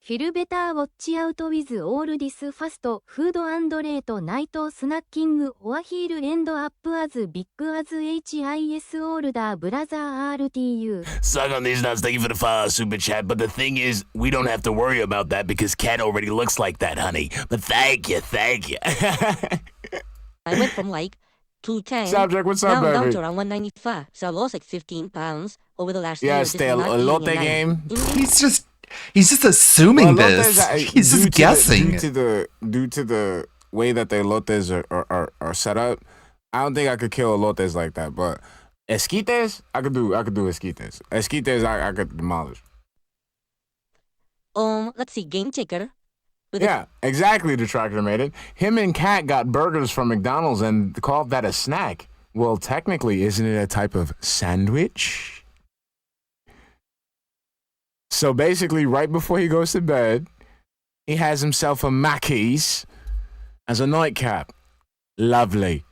Feel better watch out with all this fast food and late night snacking or heal end up as big as HIS older brother RTU. Suck on these nuts. Thank you for the follow, super chat. But the thing is, we don't have to worry about that because Cat already looks like that, honey. But thank you. I went from like 210 Subject, what's up, down baby? to around 195. So I lost like 15 pounds over the last year. Yes, just the not eating elote at night. game. He's just assuming Well, this. elotes, He's just guessing. Due to the way that the elotes are set up, I don't think I could kill elotes like that. But esquites, I could do esquites. Esquites, I could demolish. Let's see, Game Checker. Yeah, exactly. The tractor made it. Him and Kat got burgers from McDonald's and called that a snack. Well, technically, isn't it a type of sandwich? So basically, right before he goes to bed, he has himself a Mackey's as a nightcap. Lovely.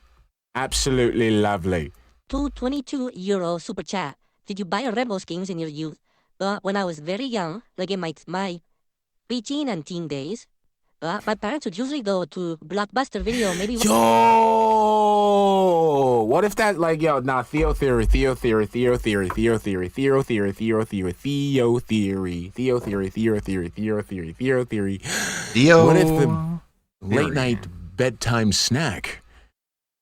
Absolutely lovely. €222 super chat. Did you buy Rebels games in your youth? When I was very young, like in my preteen and teen days, my parents would usually go to Blockbuster Video, maybe. Yo! What if that, Theo theory. What if the late night bedtime snack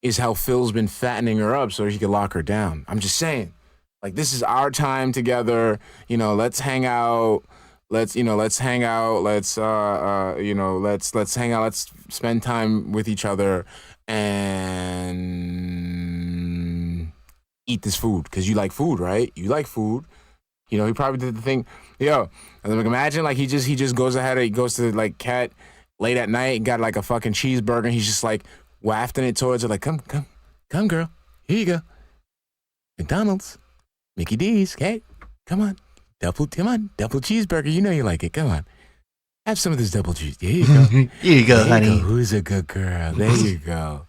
is how Phil's been fattening her up so he could lock her down? I'm just saying. Like, this is our time together. Let's hang out. Let's hang out. Let's hang out. Let's spend time with each other and eat this food because you like food, right? You like food. He probably did the thing. Imagine like he just goes ahead. He goes to like Cat late at night and got like a fucking cheeseburger. And he's just like wafting it towards her, like, come, girl, here you go. McDonald's, Mickey D's, Cat, come on. Double cheeseburger. You know you like it. Come on. Have some of this double cheese. Here you go. Here you go, honey. Who's a good girl? There you go.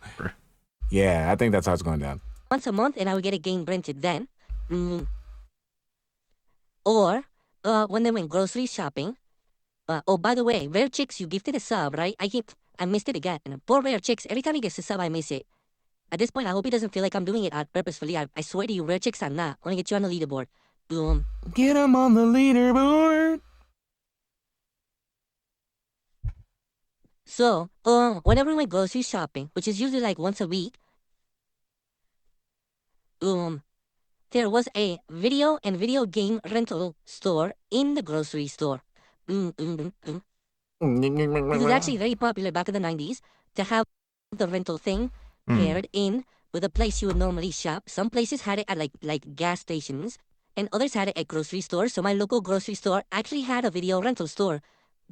Yeah, I think that's how it's going down. Once a month, and I would get a game rented then. Or when they went grocery shopping. Oh, by the way, Rare Chicks, you gifted a sub, right? I missed it again. And poor Rare Chicks, every time he gets a sub, I miss it. At this point, I hope he doesn't feel like I'm doing it purposefully. I swear to you, Rare Chicks, I'm not. I want to get you on the leaderboard. Boom. Get him on the leaderboard. So, whenever we went grocery shopping, which is usually like once a week, there was a video and video game rental store in the grocery store. It was actually very popular back in the 90s to have the rental thing paired in with a place you would normally shop. Some places had it at like gas stations, and others had it at grocery stores. So my local grocery store actually had a video rental store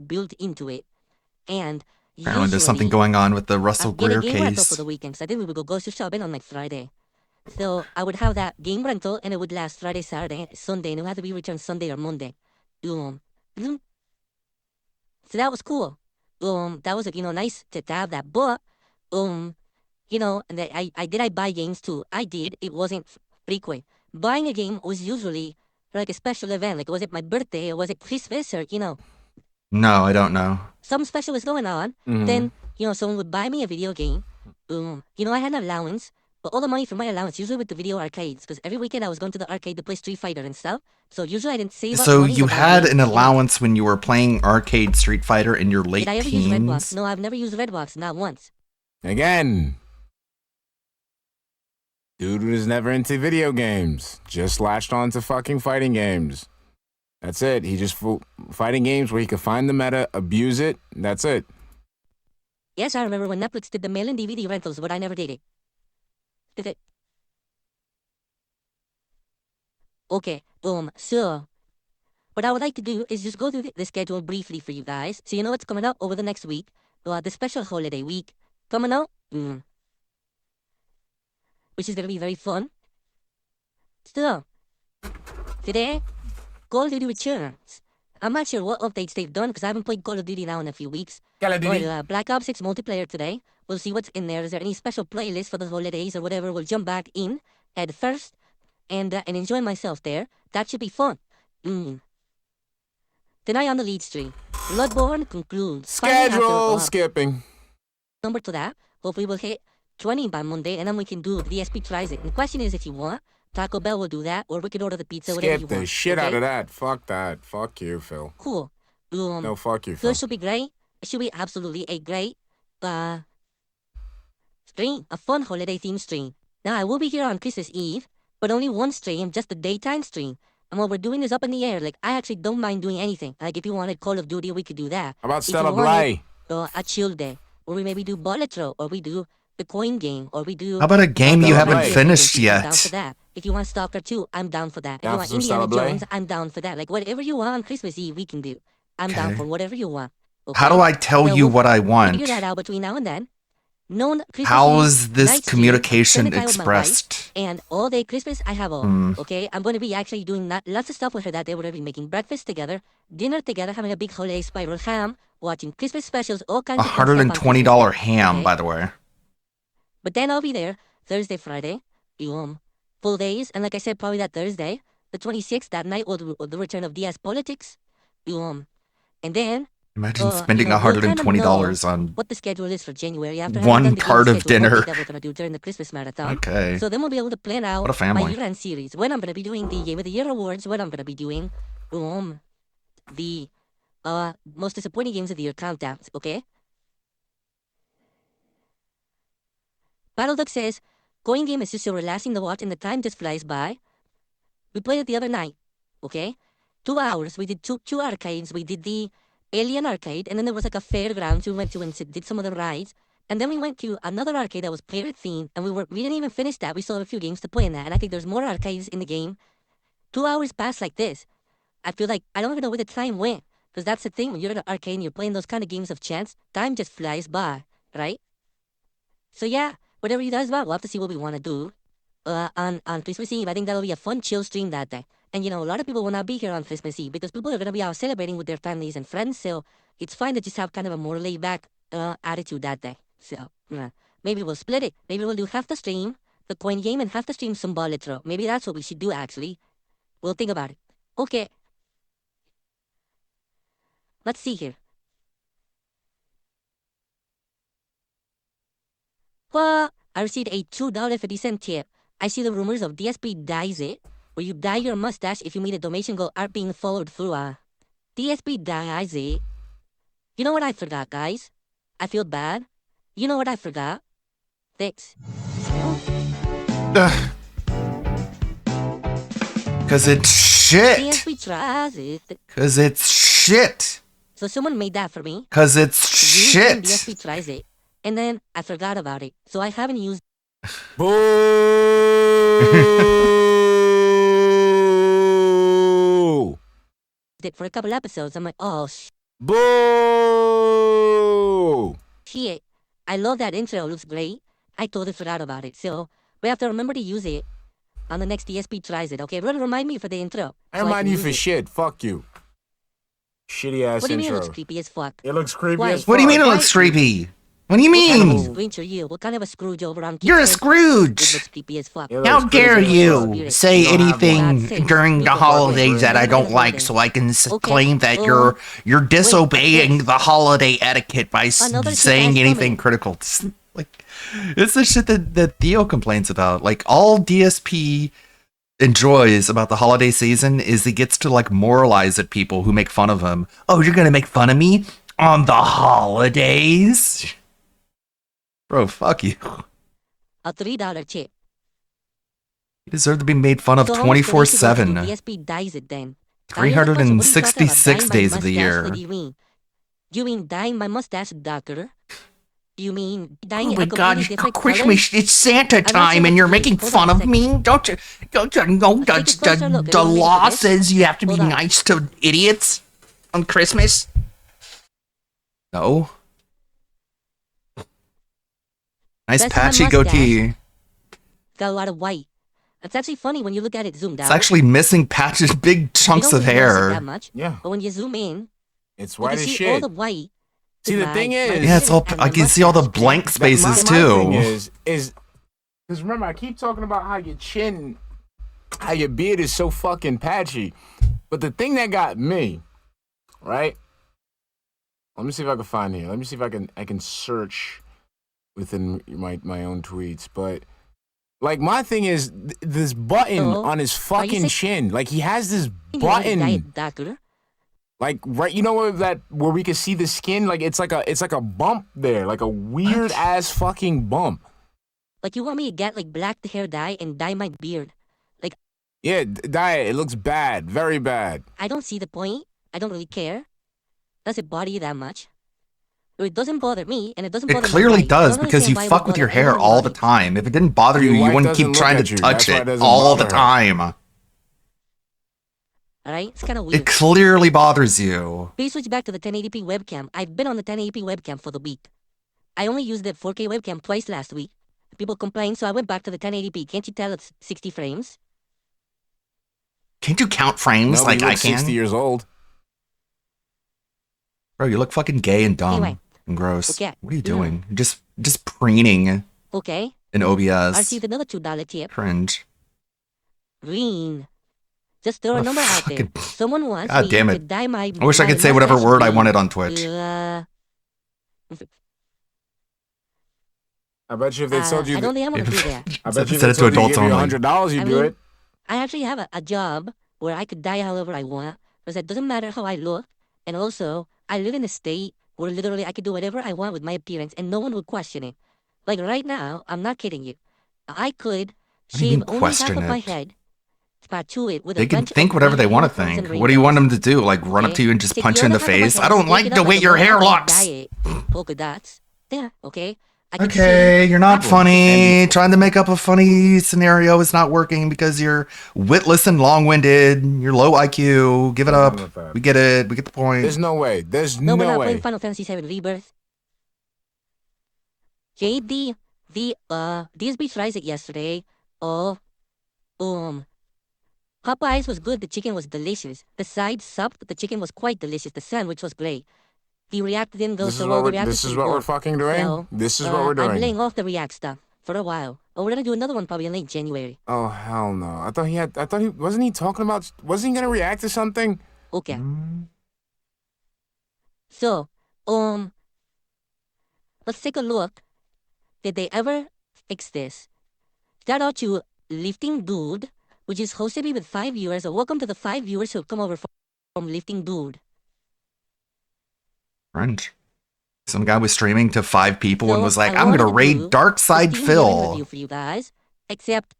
built into it. And apparently there's something going on with the Russell Greer game rental case. for the weekends. I think we would go grocery shopping on like Friday. So I would have that game rental, and it would last Friday, Saturday, Sunday, and it would have to be returned Sunday or Monday. So that was cool. That was nice to have that. But and I buy games too. I did. It wasn't frequent. Buying a game was usually like a special event. Like, was it my birthday or was it Christmas or No, I don't know. some special was going on. Then someone would buy me a video game. I had an allowance. But all the money from my allowance, usually with the video arcades, because every weekend I was going to the arcade to play Street Fighter and stuff. So usually I didn't save up So money you to buy had games. an allowance when you were playing arcade Street Fighter in your late Did I ever use teens? Redbox? No, I've never used Redbox, not once. Again. Dude was never into video games. Just latched on to fucking fighting games. That's it. He just fighting games where he could find the meta, abuse it. That's it. Yes, I remember when Netflix did the mail-in DVD rentals, but I never did it. Did it? Okay, so what I would like to do is just go through the schedule briefly for you guys, so you know what's coming up over the next week. The special holiday week coming up, which is going to be very fun. So, today, Call of Duty returns. I'm not sure what updates they've done because I haven't played Call of Duty now in a few weeks. Call of Duty. But, Black Ops 6 multiplayer today. We'll see what's in there. Is there any special playlist for the holidays or whatever? We'll jump back in at first and enjoy myself there. That should be fun. Tonight on the lead stream, Bloodborne concludes. Finally, after, Schedule skipping. number to that, hopefully we'll hit 20 by Monday, and then we can do the DSP tries it. And the question is, if you want, Taco Bell will do that, or we can order the pizza, whatever you Skip want. the shit okay? out of that. Fuck that. Fuck you, Phil. Cool. No, fuck you, So Phil. it should be great. It should be absolutely a great stream, a fun holiday-themed stream. Now, I will be here on Christmas Eve, but only one stream, just the daytime stream. And what we're doing is up in the air. Like, I actually don't mind doing anything. Like, if you wanted Call of Duty, we could do that. How about If you Stella wanted, Blay? a chill day, or we maybe do bullet throw, or we do the coin game, or we do... How about a game you haven't finished I'm down for yet? that. If you want Stalker 2, I'm down for that. If Down you for want some Indiana Stella Blay? Jones, I'm down for that. Like, whatever you want on Christmas Eve, we can do. I'm down Okay. for whatever you want. How do I tell So you we'll what I want? Figure that out between now and then. Known Christmas How Eve, is this night stream, communication spend the time with my wife, expressed? And all day Christmas, I have all. Okay, I'm going to be actually doing lots of stuff with her that day. We're going to be making breakfast together, dinner together, having a big holiday spiral ham, watching Christmas specials, all kinds of fun stuff on $120 Christmas. ham, Okay? by the way. But then I'll be there Thursday, Friday, full days, and like I said, probably that Thursday, the 26th, that night, or the return of DS Politics, and then Imagine spending we'll kind of $120 know on what the schedule is for January after one having done the part game of schedule dinner. that we're gonna do during the Christmas marathon. Okay. So then we'll be able to plan out What a family. my year-end series. When I'm gonna be doing the Game of the Year awards. When I'm gonna be doing the most disappointing games of the year countdowns. Okay. Battleduck says, "Going game is just so relaxing to watch, and the time just flies by." We played it the other night. Okay, 2 hours. We did two arcades. We did the Alien arcade, and then there was like a fairgrounds we went to and did some of the rides. And then we went to another arcade that was pirate themed, and we didn't even finish that. We still have a few games to play in that, and I think there's more arcades in the game. 2 hours passed like this. I feel like I don't even know where the time went, because that's the thing when you're at an arcade and you're playing those kind of games of chance, time just flies by, right? So yeah, whatever you guys want, we'll have to see what we want to do on Christmas Eve. I think that'll be a fun, chill stream that day. And you know, a lot of people will not be here on Christmas Eve because people are gonna be out celebrating with their families and friends. So it's fine to just have kind of a more laid back attitude that day. So maybe we'll split it. Maybe we'll do half the stream, the coin game, and half the stream some bullet throw. Maybe that's what we should do. Actually, we'll think about it. Okay. Let's see here. Well, I received a $2.50 tip. I see the rumors of DSP Dyes It, where you dye your mustache if you meet a donation goal aren't being followed through. DSP Dyes It. You know what I forgot, guys? I feel bad. You know what I forgot? Thanks. Cause it's shit. DSP tries it. Cause it's shit. So someone made that for me. Cause it's shit. DSP tries it. And then I forgot about it. So I haven't used it for a couple episodes. I'm like, oh, Boo! shit. I love that intro. It looks great. I totally forgot about it. So we have to remember to use it on the next DSP tries it. Okay, remind me for the intro. I so remind can you use for it. shit. Fuck you. Shitty ass What do you mean it intro. looks creepy as fuck? It looks creepy Why? as fuck. What do you mean it looks creepy? What do you What kind of a mean? Grinch are you? What kind of a Scrooge over on You're a Kickstarter? Scrooge. It looks creepy as fuck. How dare you say You don't have one. anything during the holidays that I don't like, so I can claim that you're disobeying the holiday etiquette by Another saying shit-ass anything critical. Like, it's the shit that Theo complains about. Like, all DSP enjoys about the holiday season is he gets to like moralize at people who make fun of him. Oh, you're gonna make fun of me on the holidays? Bro, fuck you. A $3 chip. You deserve to be made fun of So how much donation goes to 24/7. DSP Dyes It then. Now, here's the question. What are you talking about? 366 Dyeing my days of the mustache? year. What do you mean? Do you mean dyeing my mustache darker? Do you mean dyeing Oh it my a god, completely it's different Christmas, color? it's Santa I'm not time sure and what you're to making do. Hold on fun a of second. me? Don't you know Let's take a closer look. the Are you law ready for this? says you have to be Hold on. nice to idiots on Christmas? No. Nice That's my patchy mustache. goatee. Got a lot of white. It's actually funny when you look at it zoomed out. It's actually missing patches, big You chunks don't of really notice it hair. that much, Yeah. but when you zoom in, It's you white can as see all shit. the white. See, the thing is, Yeah, it's all. I can see all the blank my spaces thing too. is because remember I keep talking about how your chin, how your beard is so fucking patchy, but the thing that got me, right, Let me see if I can find here. Let me see if I can search within my own tweets. But like my thing is this button on his fucking chin. Like he has this button. Like right, you know where we can see the skin. Like it's like a bump there, like a weird ass fucking bump. Like you want me to get like black hair dye and dye my beard? Like yeah, dye it. It looks bad, very bad. I don't see the point. I don't really care. Does it bother you that much? It doesn't bother me, and it doesn't bother It clearly my does because you fuck with your hair all the time. If it didn't bother you, you wouldn't keep trying to touch it all the time. Alright? It's kind of weird. It clearly bothers you. Please switch back to the 1080p webcam. I've been on the 1080p webcam for the week. I only used the 4K webcam twice last week. People complained, so I went back to the 1080p. Can't you tell it's 60 frames? Can't you count frames like I can? 60 years old. Bro, you look fucking gay and dumb and gross. Okay. What are you doing? You're just preening Okay. in OBS. I see another $2 tip. Cringe. Green. Just throw a number out there. Someone wants God me damn to it. dye my I wish I could say whatever mustache word I green. wanted on Twitch. I bet you if they told you, I don't think I'm gonna do that. I bet you if Set they it to told you adults to give you only. $100, you I do mean, it. I actually have a job where I could dye however I want because it doesn't matter how I look. And also, I live in a state where literally I could do whatever I want with my appearance and no one would question it. Like right now, I'm not kidding you. I could What do you mean shave only half question of my it? head, tattoo it with They a can bunch think of whatever they green want to unicorns and think. What do you want them to do? Like run up Okay. to you and just Take punch the you in the other half of my face? head, I don't take like it the up way like a your hair ball and looks. dye it. Polka dots. There, okay. I could Okay, shave you're not half of funny. Trying to make up a funny scenario is not working because you're witless and long-winded. You're low IQ. Give it up. We get it. We get the point. There's no way. There's No, no we're not way. playing Final Fantasy VII Rebirth. JD, DSB tries it yesterday. Popeyes was good. The chicken was delicious. The side sucked. The chicken was quite delicious. The sandwich was great. The React didn't go This so is well. what The we're, React this was is pretty what we're good. fucking doing. So, This is what we're I'm doing. laying off the React stuff for a while. But we're gonna do another one probably in late January. Oh hell no! I thought he wasn't he talking about? Wasn't he gonna react to something? Okay. So, let's take a look. Did they ever fix this? Shout out to Lifting Dude, which is hosted me with 5 viewers. So welcome to the 5 viewers who come over from Lifting Dude. French. Some guy was streaming to 5 people and So, was like, I I'm gonna wanted to raid do Dark a Side Steam viewing Phil. review for you guys, except,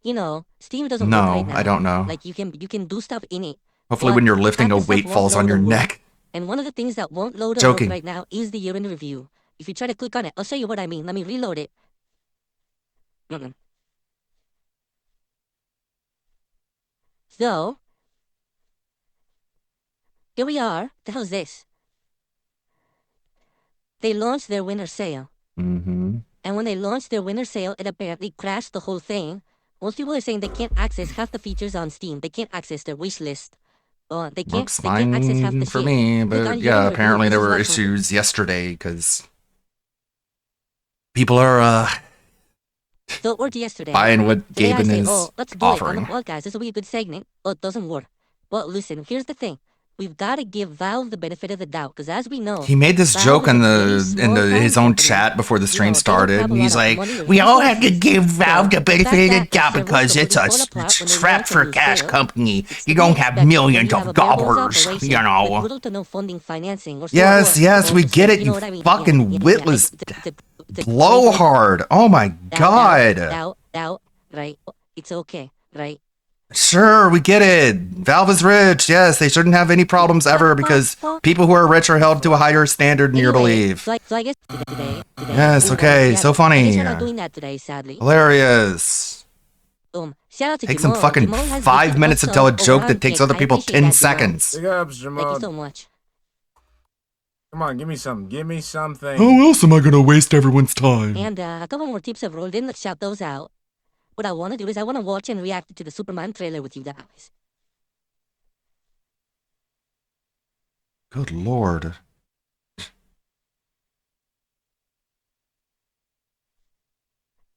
you know, Steam doesn't No, work right now. I don't know. Like you can do stuff in it. Hopefully but when you're lifting, half a the stuff weight won't falls on load your or work. neck. And one of the things that won't load or Joking. work right now is the year in review. If you try to click on it, I'll show you what I mean. Let me reload it. So, here we are. The hell is this? They launched their winter sale. Mm-hmm. And when they launched their winter sale, it apparently crashed the whole thing. Most people are saying they can't access half the features on Steam. They can't access their wish list. They can't Looks access half fine the for shit. me, Click but on yeah, your apparently there review. were This is what issues yesterday because people are So it worked yesterday. buying what Today I Gaben say, is oh, let's do offering. it. Well, guys, this will be a good segment. Oh, it doesn't work. But listen, here's the thing. We've got to give Valve the benefit of the doubt, because as we know, He made this Valve joke is in a very the small his time own company. chat before the stream They don't started, have a and he's lot of like, money or "We all have resources. to give Valve the So, benefit of fact the that doubt servers because will it's a fall apart when they strap launch a for new cash sale. company. It's You to don't be have expected when millions you have of a bare bones dollars, operation you with know." little to no funding, financing, or Yes, support, yes, or we to get say, it, you you know what I mean? fucking witless It's a blowhard. Oh my god. doubt, right? It's okay, right? Sure, we get it. Valve is rich. Yes, they shouldn't have any problems ever because people who are rich are held to a higher standard than you believe. So I guess today Yes, okay, so I funny. guess we're not doing that today, sadly. Hilarious. Shout out to Takes them Jamal. fucking Jamal has 5 gifted minutes to us tell a some joke that Oran takes cake. other I people appreciate 10 that, Jamal. seconds. Big ups, Thank Jamal. you so much. Come on, give me some. Give me something. How else am I gonna waste everyone's time? And a couple more tips have rolled in. Let's shout those out. What I want to do is I want to watch and react to the Superman trailer with you guys. Good lord.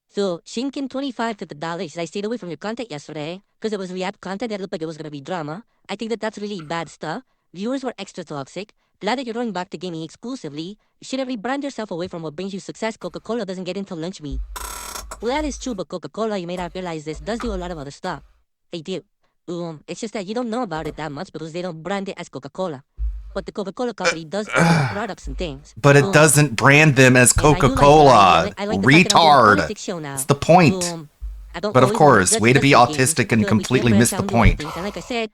So, Shinkin25 to the dollars. I stayed away from your content yesterday because it was React content that looked like it was going to be drama. I think that that's really bad stuff. Viewers were extra toxic. Glad that you're going back to gaming exclusively. You should have rebranded yourself away from what brings you success. Coca-Cola doesn't get into lunch meat. Well, that is true, but Coca-Cola, you may not realize this, does do a lot of other stuff. They do. It's just that you don't know about it that much because they don't brand it as Coca-Cola. But the Coca-Cola company does other products and things. But it doesn't brand them as Coca-Cola. Retard. That's the point. But of course, way to be autistic and completely miss the point. And like I said,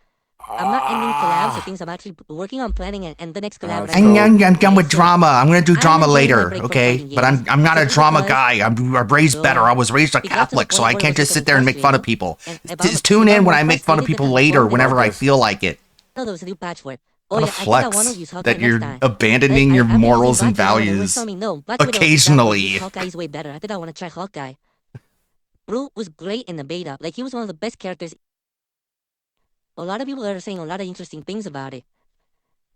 I'm not ending collabs or things. I'm actually working on planning and the next collab. I'm done with drama. I'm gonna do drama later, okay? But I'm not a drama guy. I'm raised better. I was raised a Catholic, so I can't just sit there and make fun of people. Just tune in when I make fun of people later, whenever I feel like it. No, there was a new patchwork. What a flex that you're abandoning your morals and values occasionally. Hawkeye's way better. I think I want to try Hawkeye. Brute was great in the beta. Like, he was one of the best characters. A lot of people are saying a lot of interesting things about it.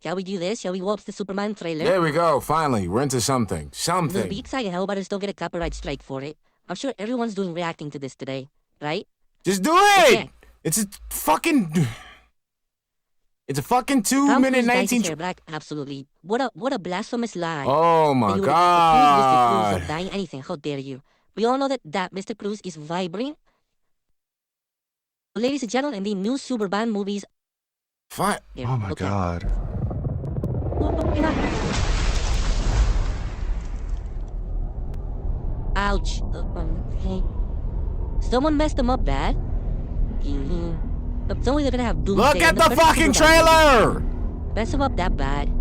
Shall we do this? Shall we watch the Superman trailer? There we go. Finally, we're into something. We'll be excited. How about us don't get a copyright strike for it? I'm sure everyone's doing reacting to this today, right? Just do it! Okay. It's a fucking 2-minute 19. Black, absolutely. What a blasphemous lie. Oh my God! Of dying anything. How dare you? We all know that Mr. Cruz is vibrant. Ladies and gentlemen, the new Superman movies. Fine. Oh my God. Ouch. Someone messed them up bad. It's only they're gonna have doomsday. Look at the fucking trailer! Mess them up that bad.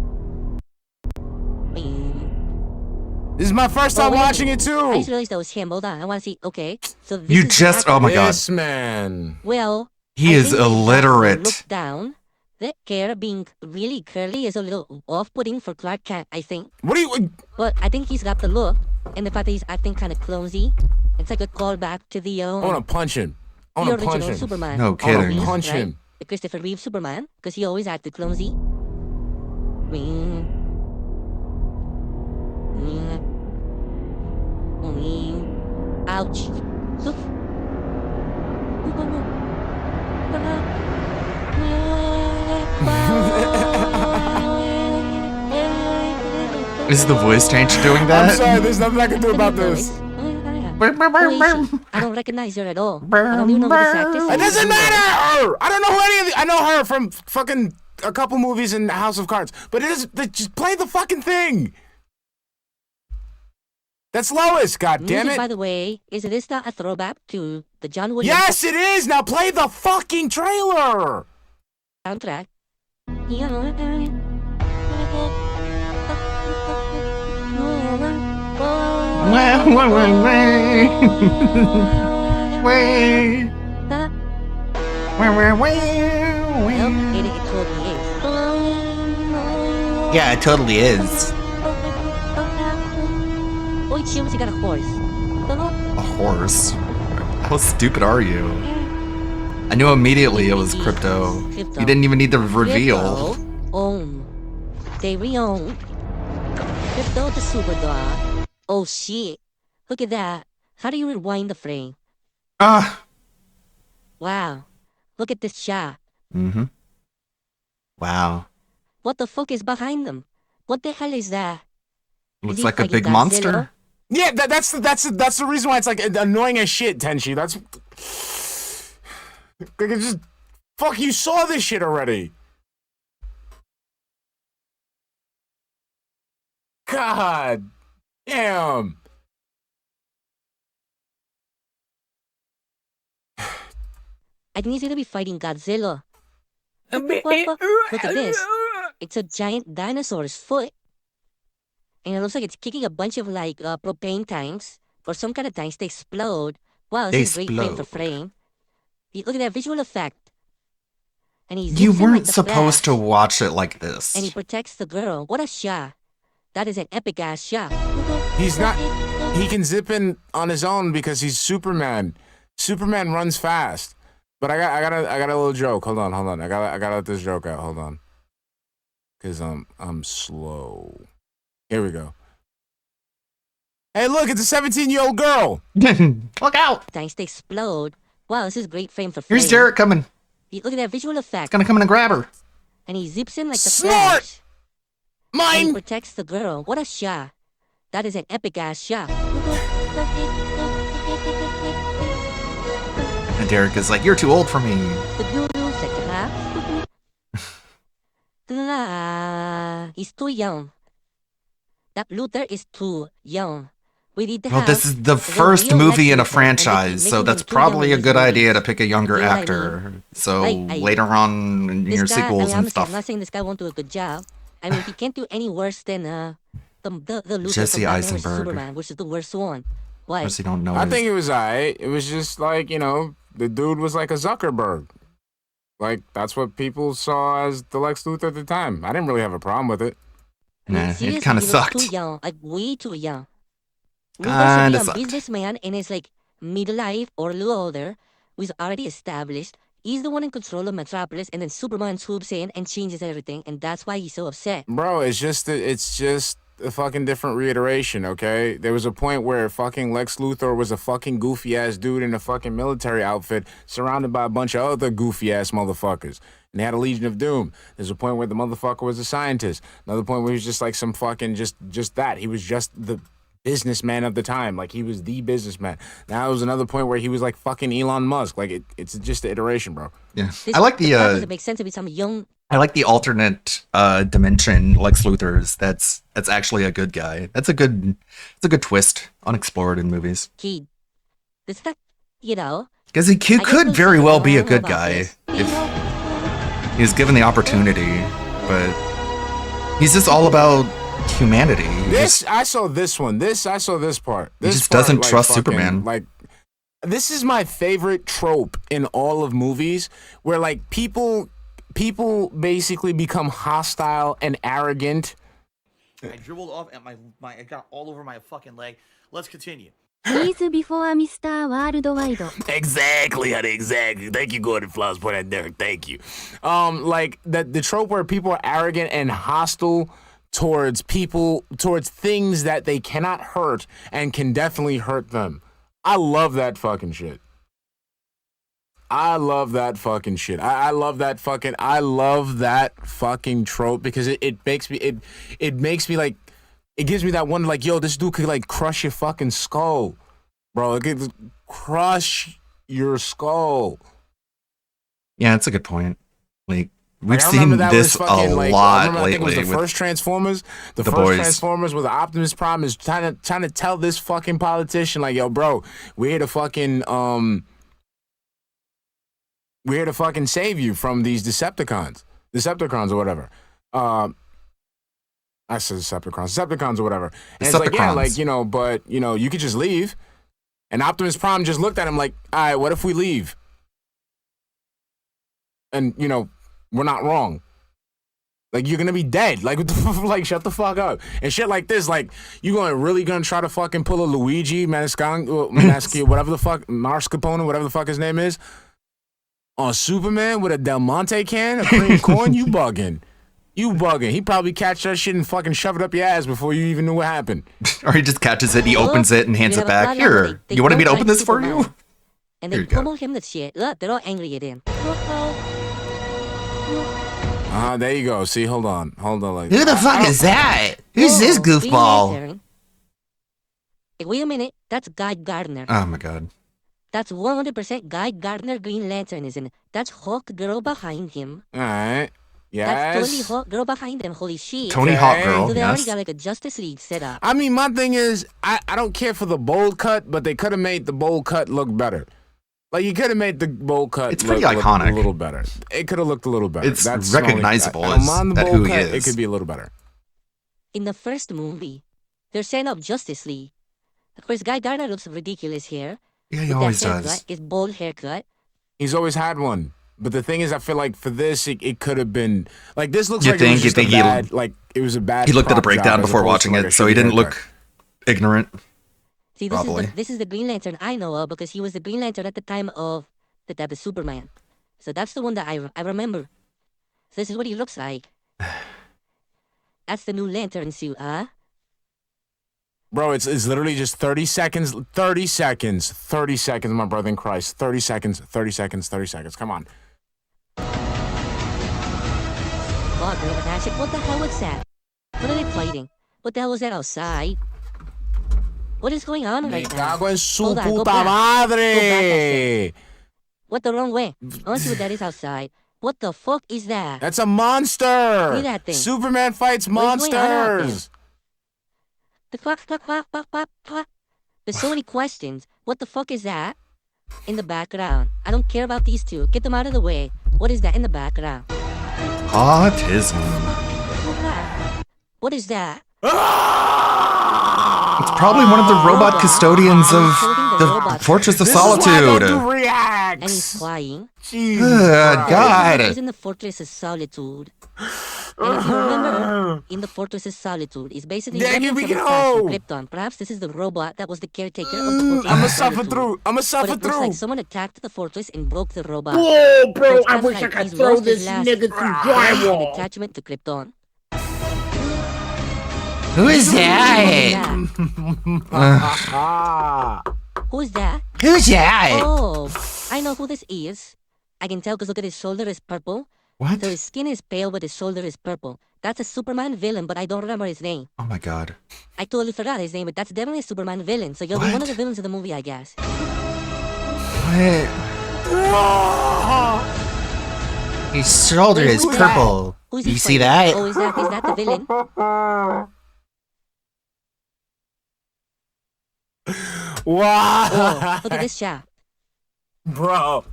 This is my first time watching it too. I just realized that was him. Hold on, I want to see. Okay, so this you is just oh my God, this man. Well, he is illiterate. Look down. That hair being really curly is a little off-putting for Clark Kent, I think. What are you? But I think he's got the look, and the fact that he's acting kind of clumsy. It's like a callback to the I want to punch him. I the want to punch original him. Superman. No kidding. I want to punch him. The Christopher Reeve Superman, because he always acted clumsy. Ouch. Is the voice change doing that? I'm sorry, there's nothing I can do about this. I don't recognize her at all. I don't even know who this actress is. It doesn't matter! I don't know who any of the, I know her from fucking a couple movies in House of Cards. But it is, just play the fucking thing! That's Lois, goddammit! By the way, is this not a throwback to the John Williams? Yes, it is! Now play the fucking trailer! Soundtrack. Yeah, it totally is. Oh, it's you got a horse. A horse? How stupid are you? I knew immediately it was Crypto. You didn't even need the reveal. They re-own Crypto the Super Dog. Oh shit. Look at that. How do you rewind the frame? Wow. Look at this shot. Wow. What the fuck is behind them? What the hell is that? Looks like a big monster. Yeah, that's the reason why it's like annoying as shit, Tenchi. That's like it's just fuck. You saw this shit already. God damn. I need you to be fighting Godzilla. Look at this. It's a giant dinosaur's foot. And it looks like it's kicking a bunch of like propane tanks or some kind of tanks to explode. Wow, this is great frame for frame. Look at that visual effect. And you weren't supposed to watch it like this. And he protects the girl. What a shot. That is an epic ass shot. He's not. He can zip in on his own because he's Superman. Superman runs fast. But I got a little joke. Hold on. I gotta let this joke out. Hold on. Cause I'm slow. Here we go. Hey, look, it's a 17-year-old girl. Look out! Tanks to explode. Wow, this is great frame for frame. Here's Jarrett coming. Look at that visual effect. He's gonna come in and grab her. And he zips in like the Snort! Flash. And he protects the girl. What a shot. That is an epic ass shot. And Derek is like, you're too old for me. The guru second half. He's too young. That Luther is too young. We need to Well, have this is the first real movie in a Lex Luthor, and franchise, so making that's him too young probably in a these good movies. idea to pick a younger You know what I actor. mean? So I- later on in This your guy, sequels and I'm stuff. not saying this guy won't do a good job. I mean, he can't do any worse than the Luther Jesse from Batman vs Eisenberg. Superman, which is the worst one. Why? Unless you don't know. I think it was alright. It was just like, you know, the dude was like a Zuckerberg. Like, that's what people saw as the Lex Luthor at the time. I didn't really have a problem with it. Nah, Seriously, it kind of he was sucked. too young, like way too young. Kinda Luther should be a sucked. businessman and is like midlife or a little older, who's already established. He's the one in control of Metropolis, and then Superman swoops in and changes everything, and that's why he's so upset. Bro, it's just a fucking different reiteration, okay? There was a point where fucking Lex Luthor was a fucking goofy ass dude in a fucking military outfit surrounded by a bunch of other goofy ass motherfuckers. And they had a Legion of Doom. There's a point where the motherfucker was a scientist. Another point where he was just like some fucking just that. He was just the businessman of the time. Like, he was the businessman. Now was another point where he was like fucking Elon Musk. Like, it's just the iteration, bro. Yeah. This I like doesn't make sense to be some young. I like the alternate dimension Lex Luthor's. That's actually a good guy. It's a good twist, unexplored in movies. kid. It's not, you know. Because he I guess could most very people well don't be a know good about guy this. if he was given the opportunity, but he's just all about humanity. I saw this one. I saw this part. He This just part, doesn't like, trust fucking, Superman. Like, this is my favorite trope in all of movies, where like people basically become hostile and arrogant. I dribbled off and my it got all over my fucking leg. Let's continue. Please before Mr. Worldwide. Exactly, honey, exactly. Thank you, Gordon Flowers, for that, Derek. Thank you. Like the trope where people are arrogant and hostile towards things that they cannot hurt and can definitely hurt them. I love that fucking shit. I love that fucking shit. I love that fucking trope because it makes me like, it gives me that one like, yo, this dude could like crush your fucking skull, bro. It could crush your skull. Yeah, that's a good point. Like, we've Like, I remember seen that this was fucking, a like, lot I think it was lately the with first Transformers. The the first boys. Transformers with the Optimus Prime is trying to tell this fucking politician like, yo, bro, we're here to fucking save you from these Decepticons or whatever. I said Decepticons or whatever. And it's like, yeah, Decepticons. like, you know, but you know, you could just leave. And Optimus Prime just looked at him like, all right, what if we leave? And you know, we're not wrong. Like, you're gonna be dead. Like, what the like, shut the fuck up. And shit like this, like, you really gonna try to fucking pull a Luigi Maniscalco, whatever the fuck, Marscapone, whatever the fuck his name is, on Superman with a Del Monte can, a cream corn? You bugging. You bugging. He probably catch that shit and fucking shove it up your ass before you even knew what happened. Or he just catches it, he opens it, and hands it back. Here, you want me to open this for you? And Here they you go. pummel him the shit. Look, they're all angry at him. There you go. See, hold on. Like, Who the fuck is that? Who's this Green goofball? Lantern. Hey, wait a minute. That's Guy Gardner. Oh my god. That's 100% Guy Gardner Green Lanternism. That's Hawk Girl behind him. All right. Yes. That's totally Hawk Girl behind them. Holy shit. Tony Hawk Girl, So they already yes. got like a Justice League set up. I mean, my thing is, I don't care for the bold cut, but they could have made the bold cut look better. Like, you could have made the bold cut It's pretty look iconic. a little better. It could have looked a little better. It's That's the only- recognizable I don't as mind the that bold who he cut, is. It could be a little better. In the first movie, they're setting up Justice League. Of course, Guy Gardner looks ridiculous here. Yeah, with he that always haircut, does. his bold haircut. He's always had one. But the thing is, I feel like for this, it could have been like this looks You like think- it was just you a think he- bad, like it was a bad. He looked at a prop job breakdown as before opposed to, watching like, it, a so he shitty didn't haircut. look ignorant. See, this Probably. is the Green Lantern I know of because he was the Green Lantern at the time of the death of Superman. So that's the one that I remember. So this is what he looks like. That's the new Lantern suit, huh? Bro, it's literally just 30 seconds. 30 seconds. 30 seconds, my brother in Christ. 30 seconds. 30 seconds. 30 seconds. Come on. Oh, girl, Nashik, what the hell was that? What are they fighting? What the hell was that outside? What is going on right now? Cago en su Hold on, go puta back. madre. Go back a second. What the wrong way? I want to see what that is outside. What the fuck is that? That's a monster. Look at that thing. Superman fights What is going on out there? monsters. The fuck. There's so many questions. What the fuck is that? In the background. I don't care about these two. Get them out of the way. What is that in the background? Autism. What is that? It's probably one of the robot custodians of the Fortress of Solitude. And he's flying. God. He's in the Fortress of Solitude. And if you remember, in the Fortress of Solitude, is basically remnants of the past from Krypton. Perhaps this is the robot that was the caretaker of the Fortress I'ma of suffer Solitude. through. I'ma suffer But it looks through. like someone attacked the fortress and broke the robot. Whoa, bro, So it's I kinda wish I like could he's throw lost his this last nigga through an drywall. attachment to Krypton. Who is that? Who's that? Who's that? Oh, I know who this is. I can tell because look at his shoulder is purple. What? So his skin is pale, but his shoulder is purple. That's a Superman villain, but I don't remember his name. Oh my god. I totally forgot his name, but that's definitely a Superman villain. So you'll be one of the villains of the movie, I guess. What? His shoulder is Who's purple. Who's You he see fighting? that? Oh, is that the villain? Wow. Oh, look at this shot. Bro.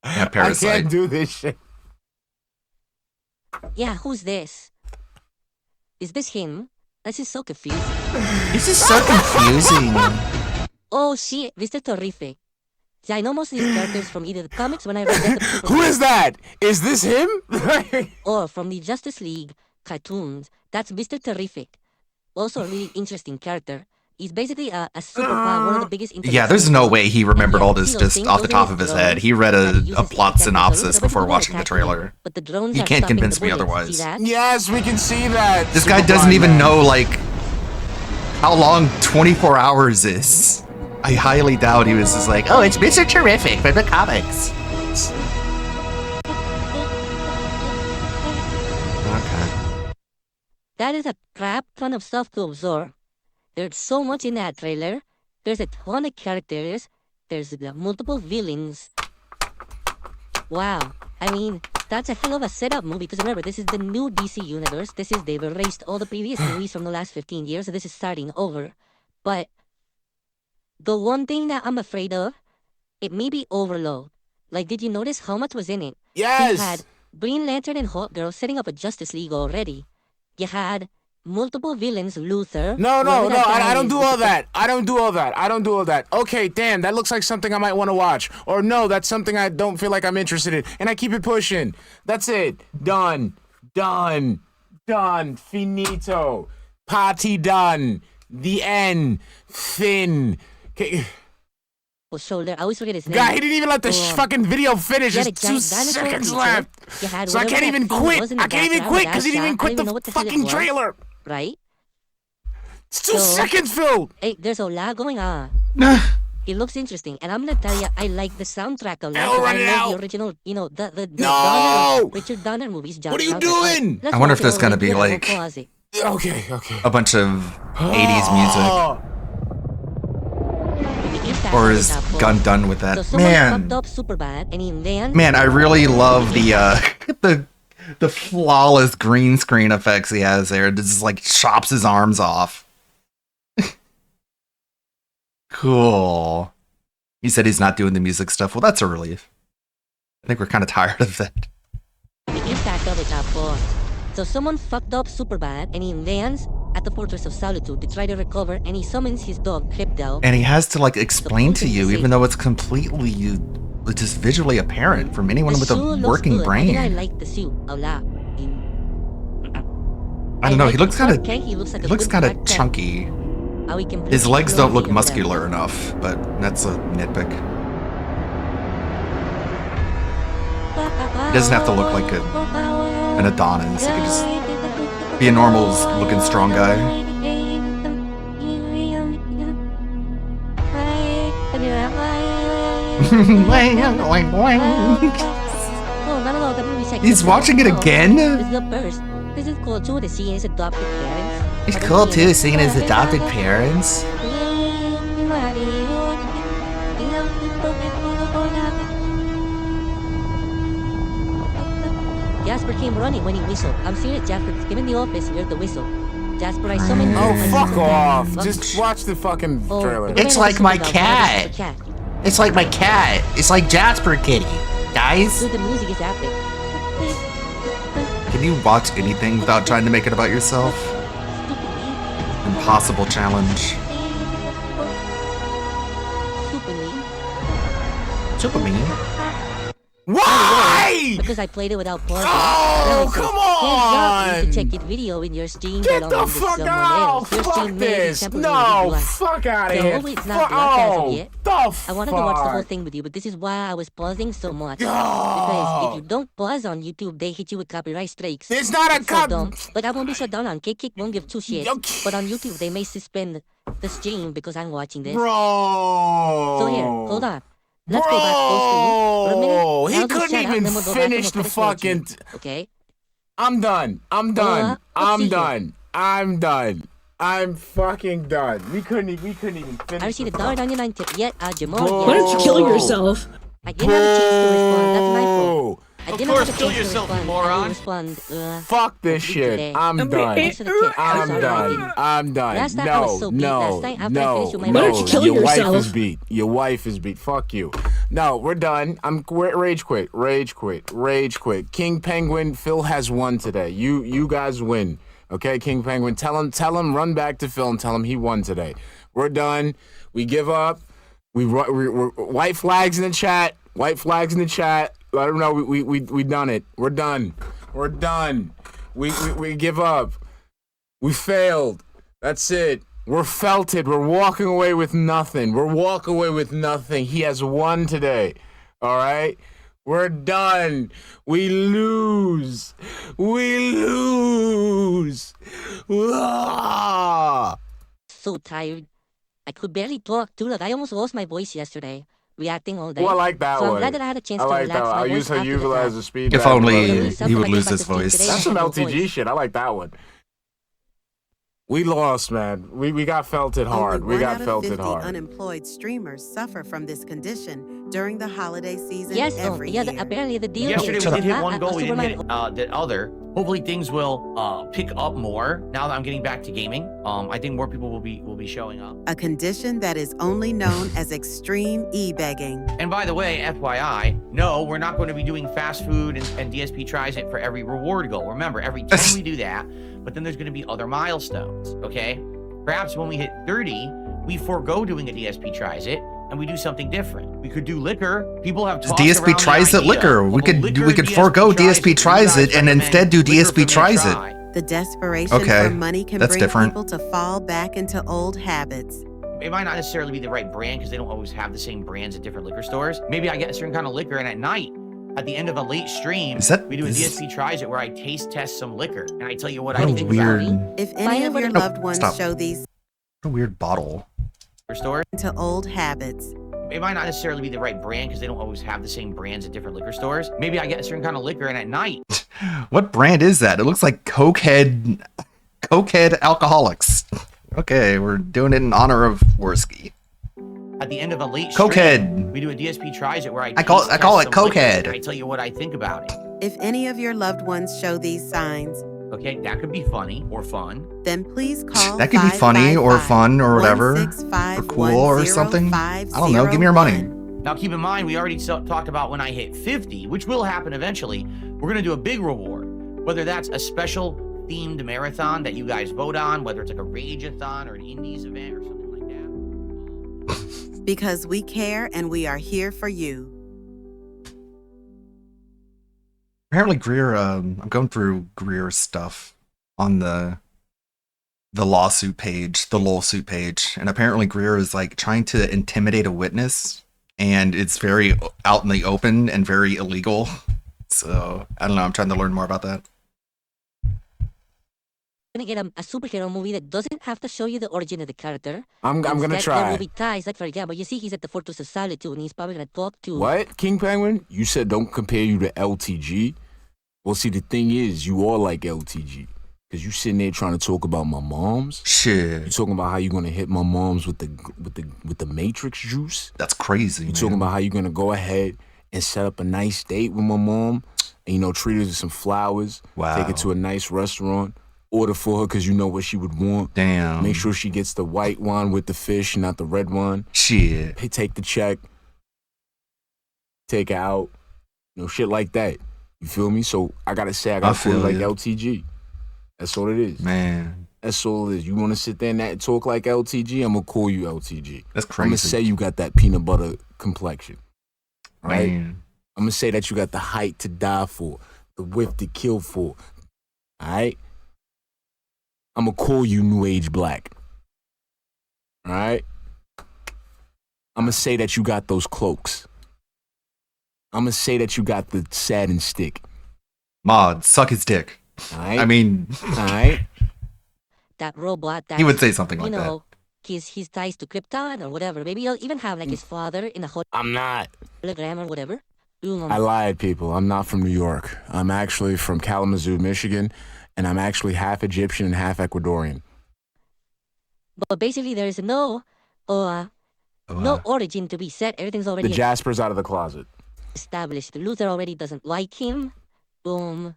Yeah, I Parasite. can't do this shit. Yeah, who's this? Is this him? This is so confusing. This is so confusing. Oh shit, this is terrific. See, I know most of these characters from either the comics when I read them, Who is that? Is this him? or from the Justice League cartoons. That's Mr. Terrific. Also a really interesting character. He's basically a super fan, one of the biggest. Yeah, there's no way he remembered all this just off the top of his head. He read a plot synopsis before watching the trailer. But the drones You are can't stopping convince the me bullets. otherwise. See that? Yes, we can see that. This guy doesn't even know, like, how long 24 hours is. I highly doubt he was just like, oh, it's Mr. Terrific from the comics. Okay. That is a crap ton of stuff to absorb. There's so much in that trailer. There's a ton of characters. There's multiple villains. Wow. I mean, that's a hell of a setup movie. Because remember, this is the new DC universe. They've erased all the previous movies from the last 15 years. So this is starting over. But the one thing that I'm afraid of, it may be overload. Like, did you notice how much was in it? Yes. You had Green Lantern and Hawkgirl setting up a Justice League already. You had multiple villains, Luther. No, whoever that guy I don't is do with all the- that. I don't do all that. Okay, damn, that looks like something I might want to watch. Or no, that's something I don't feel like I'm interested in. And I keep it pushing. That's it. Done. Finito. Party done. The end. Fin. Okay. Shoulder. I always forget his name. God, he didn't even let the fucking video finish. You There's had a 2 giant dinosaur seconds creature. left. You had So I whatever can't that even thing quit. was in the I can't even background quit with because he that didn't even shot. I quit the don't even know what the hell it fucking was. trailer. Right? It's 2 seconds, Phil. Hey, there's a lot going on. It looks interesting, and I'm gonna tell you, I like the soundtrack a lot. Hell, 'cause run I it love out. the original, the No! Donner, Richard Donner movies. What are you soundtrack. doing? Let's I wonder watch if there's it gonna over be, here. like, We'll pause it. Okay. a bunch of 80s music. Or is Gun done with So that? someone Man, fucked up Superman, and he lands. man, I really love the the flawless green screen effects he has there. It just like chops his arms off. Cool. He said he's not doing the music stuff. Well, that's a relief. I think we're kind of tired of that. The impact of it, of course. So someone fucked up Superman, and he lands at the Fortress of Solitude to try to recover, and he summons his dog, Crypto. And he has to like explain to you, even though it's completely just visually apparent from anyone The with suit a looks working good. brain. I like the suit a lot. I don't know. He looks kind of He looks like a looks good kind of Clark Kent. chunky. How he can His breathe legs don't look slowly or muscular enough, but that's a nitpick. He doesn't have to look like an Adonis. He could just be a normal looking strong guy. Oh, no, the movie's like He's watching it again? This is the first. This is cool too to see his adopted parents. It's cool too, seeing his adopted parents. Jasper came running when he whistled. I'm serious, Jasper. Came in the office, heard the whistle. Jasper, I summoned you. Oh, and fuck you off. fuck- Just watch the fucking trailer. It's like my cat. It's like my cat. It's like Jasper Kitty. Guys, Dude, the music is epic. can you watch anything without trying to make it about yourself? Impossible challenge. Super mean. Why? Because I played it without pausing. Oh, come on! You can check it video in your stream. Get along the with fuck someone out! else. Your Fuck stream may be this! temporarily No, blocked. fuck out of So here! hopefully it's not Fuck- blocked as of oh, yet. the I wanted to watch the whole fuck? thing with you, but this is why I was pausing so much. Because if you don't pause on YouTube, they hit you with copyright strikes. It's not a so dumb. But I won't be shut down on Kick. Won't give two shits. But on YouTube, they may suspend the stream because I'm watching this. Bro! So here, hold on. Let's go back full screen for a minute. He I'll just couldn't shut up, even then we'll go back and finish we'll the finish watching. fucking. Okay. I'm done. I'm done. let's I'm see here. done. I'm done. I'm fucking done. We couldn't even finish. I received a $1.99 tip yet. Jamal. Why don't you kill yourself? I didn't have a chance to respond. That's my fault. I Of didn't course, have a kill chance to yourself, respond. moron. I didn't respond. Fuck this shit. today. I'm done. Thanks for the tip. I'm sorry I done. didn't. I'm done. Last night I was so beat. No, Last night after I no, finished with my no. Why don't you kill Your wife yourself? is beat. Your wife is beat. Fuck you. No, we're done. We're rage quit. Rage quit. Rage quit. King Penguin, Phil has won today. You guys win. Okay, King Penguin. Tell him. Run back to Phil and tell him he won today. We're done. We give up. We're white flags in the chat. White flags in the chat. Let them know we done it. We're done. We're done. We give up. We failed. That's it. We're felted. We're walking away with nothing. We're walking away with nothing. He has won today. All right? We're done. We lose. We lose. Ah! So tired. I could barely talk too. Like I almost lost my voice yesterday. Reacting all day. Well, I like that so one. I'm glad that I had a chance I to like relax that one. my I'll voice use her after the ukulele fact. as a speed. If bag. only he would lose his voice. That's some LTG shit. I like that one. We lost, man. We got felted hard. We got felted hard. Unemployed streamers suffer from this condition during the holiday season Yes, every yeah. year. Apparently the deal Yesterday is we did hit not one a goal, we didn't hit Superman. the other. Hopefully things will pick up more now that I'm getting back to gaming. I think more people will be showing up. A condition that is only known as extreme e-begging. And by the way, FYI, no, we're not going to be doing fast food and DSP tries it for every reward goal. Remember, every time we do that, but then there's going to be other milestones, okay? Perhaps when we hit 30, we forego doing a DSP tries it and we do something different. We could do liquor. People have talked DSP around tries the it idea liquor. of We a could liquor forego DSP you tries guys it and recommend instead do liquor DSP for men tries try. it. The desperation Okay, for money can that's bring different. people to fall back into old habits. It might not necessarily be the right brand because they don't always have the same brands at different liquor stores. Maybe I get a certain kind of liquor and at night, at the end of a late stream, we do a DSP tries it where I taste test some liquor and I tell you what I What a think weird- about it. If any of your loved ones stop. show these What a weird bottle. Store. into old habits, It might not necessarily be the right brand because they don't always have the same brands at different liquor stores. Maybe I get a certain kind of liquor and at night, What brand is that? It looks like Cokehead Alcoholics. Okay, we're doing it in honor of Worski. at the end of a late Cokehead. stream, we do a DSP tries it where I call taste it test some liquor Cokehead. and I tell you what I think about it. if any of your loved ones show these signs, Okay, that could be funny or fun. then please call That could be funny or fun or whatever. Or 165 cool or something. I don't know. Give me your money. Now, keep in mind, we already talked about when I hit 50, which will happen eventually. We're going to do a big reward, whether that's a special themed marathon that you guys vote on, whether it's like a Rage-a-thon or an Indies event or something like that. because we care and we are here for you. Apparently Greer, I'm going through Greer's stuff on the lawsuit page, the lawsuit page, and apparently Greer is like trying to intimidate a witness, and it's very out in the open and very illegal. So I don't know. I'm trying to learn more about that. Gonna get a superhero movie that doesn't have to show you the origin of the character. I'm gonna Instead, try. There will be ties. Like for example, you see he's at the Fortress of Solitude, and he's probably gonna talk to. What? King Penguin? You said don't compare you to LTG? Well, see, the thing is, you all like LTG. Because you sitting there trying to talk about my moms. Shit. You talking about how you gonna hit my moms with the Matrix juice. That's crazy. You talking about how you gonna go ahead and set up a nice date with my mom, and treat her to some flowers. Wow. Take her to a nice restaurant. Order for her because you know what she would want. Damn. Make sure she gets the white wine with the fish, not the red one. Shit. Hey, take the check. Take her out. Shit like that. You feel me? So I gotta say, I gotta feel like LTG. That's all it is. Man. That's all it is. You want to sit there and talk like LTG? I'm going to call you LTG. That's crazy. I'm going to say you got that peanut butter complexion. Right? Man. I'm going to say that you got the height to die for, the width to kill for. All right? I'm going to call you New Age Black. All right? I'm going to say that you got those cloaks. I'm going to say that you got the satin stick. Mod, suck his dick. All right? I mean... All right? That robot that... He would say something like that. His ties to Krypton or whatever. Maybe he'll even have like his father in a I'm not. hologram or whatever. I lied, people. I'm not from New York. I'm actually from Kalamazoo, Michigan, and I'm actually half Egyptian and half Ecuadorian. But basically there is no origin to be set. Everything's already The Jasper's out of the closet. established. Luther already doesn't like him. Boom.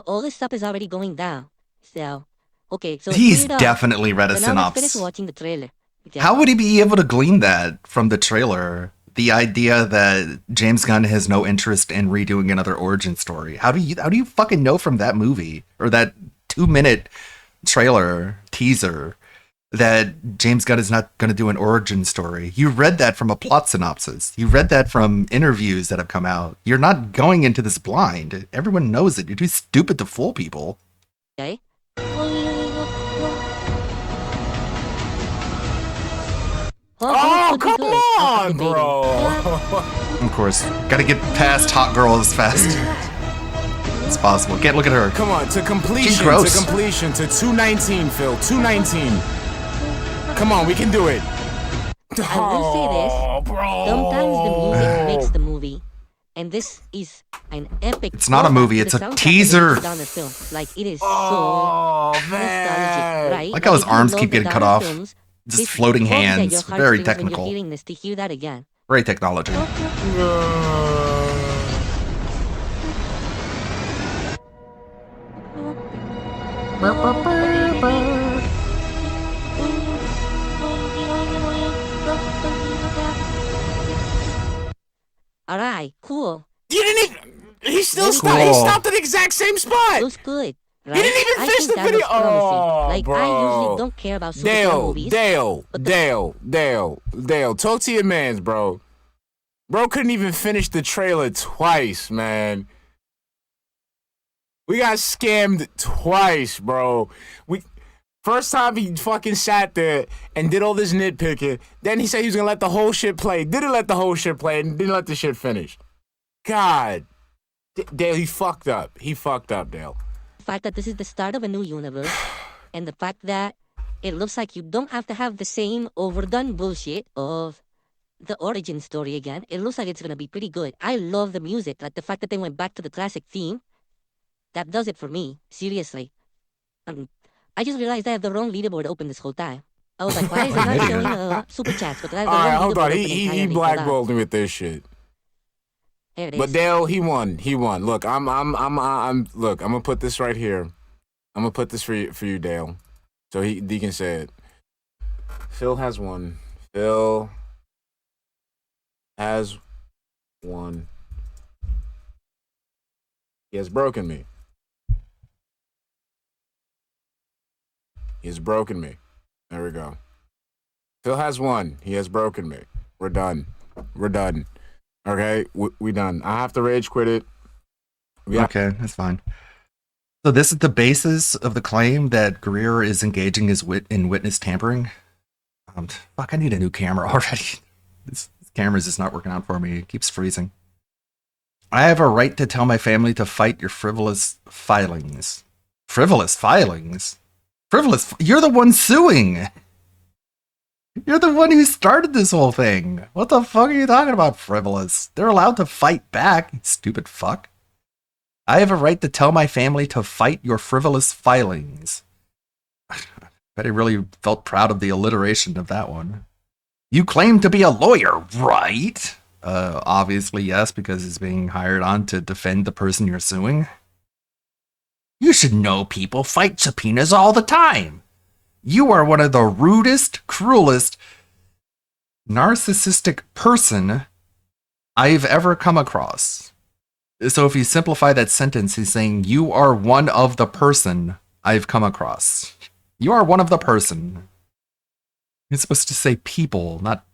All this stuff is already going down. So, okay. So he's definitely read a synopsis. Now let's synopsis. finish watching the trailer. Okay. How would he be able to glean that from the trailer? The idea that James Gunn has no interest in redoing another origin story. How do you fucking know from that movie or that 2-minute trailer teaser that James Gunn is not going to do an origin story? You read that from a plot synopsis. You read that from interviews that have come out. You're not going into this blind. Everyone knows it. You're too stupid to fool people. Okay. Oh, come on, bro. Of course. Got to get past hot girl as fast as possible. Can't look at her. Come on, to completion. She's gross. To completion. To 219, Phil. 219. Come on, we can do it. I will say this. Sometimes the music makes the movie. And this is an epic... It's not a movie, it's a teaser. Film. Like, it is so nostalgic, right? Like how his if you arms love keep the getting cut Donner off. films, Just this floating tugs at hands. your Very heartstrings when technical. you're hearing this, to hear that again. Great technology. All right, cool. You didn't even... He still Cool. stopped. He stopped at the exact same spot. Looks good. Right? He didn't even I finish think the that video. looks promising. Oh, Like, bro. I usually don't care about superhero movies. Dale. Talk to your mans, bro. Bro couldn't even finish the trailer twice, man. We got scammed twice, bro. First time he fucking sat there and did all this nitpicking. Then he said he was gonna let the whole shit play. Didn't let the whole shit play and didn't let the shit finish. God. Dale, he fucked up. He fucked up, Dale. The fact that this is the start of a new universe, and the fact that it looks like you don't have to have the same overdone bullshit of the origin story again. It looks like it's gonna be pretty good. I love the music. Like the fact that they went back to the classic theme. That does it for me. Seriously. I just realized I have the wrong leaderboard open this whole time. I was like, why is it not showing super chats? But I have the All right, wrong hold on. leaderboard open He entirely. blackballed me with this shit. There it is. But Dale, he won. He won. Look, I'm look, I'm gonna put this right here. I'm gonna put this for you, Dale. So he can say it. Phil has won. Phil has won. He has broken me. He has broken me. There we go. Phil has won. He has broken me. We're done. We're done. Okay, we done. I have to rage quit it. Okay, that's fine. So this is the basis of the claim that Greer is engaging in witness tampering. Fuck, I need a new camera already. This camera's just not working out for me. It keeps freezing. I have a right to tell my family to fight your frivolous filings. Frivolous filings? Frivolous? You're the one suing. You're the one who started this whole thing. What the fuck are you talking about, frivolous? They're allowed to fight back, you stupid fuck. I have a right to tell my family to fight your frivolous filings. Bet he really felt proud of the alliteration of that one. You claim to be a lawyer, right? Obviously yes, because he's being hired on to defend the person you're suing. You should know people fight subpoenas all the time. You are one of the rudest, cruelest, narcissistic person I've ever come across. So if you simplify that sentence, he's saying, you are one of the person I've come across. You are one of the person. You're supposed to say people, not...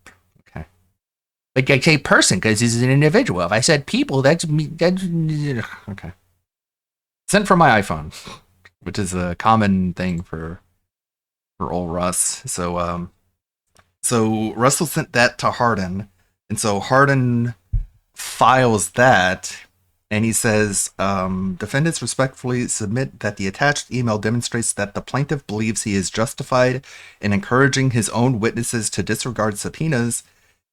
Okay. Like I say person because he's an individual. If I said people, that's me. That's... Okay. Sent from my iPhone, which is a common thing for old Russ. So Russell sent that to Hardin, and so Hardin files that, and he says, defendants respectfully submit that the attached email demonstrates that the plaintiff believes he is justified in encouraging his own witnesses to disregard subpoenas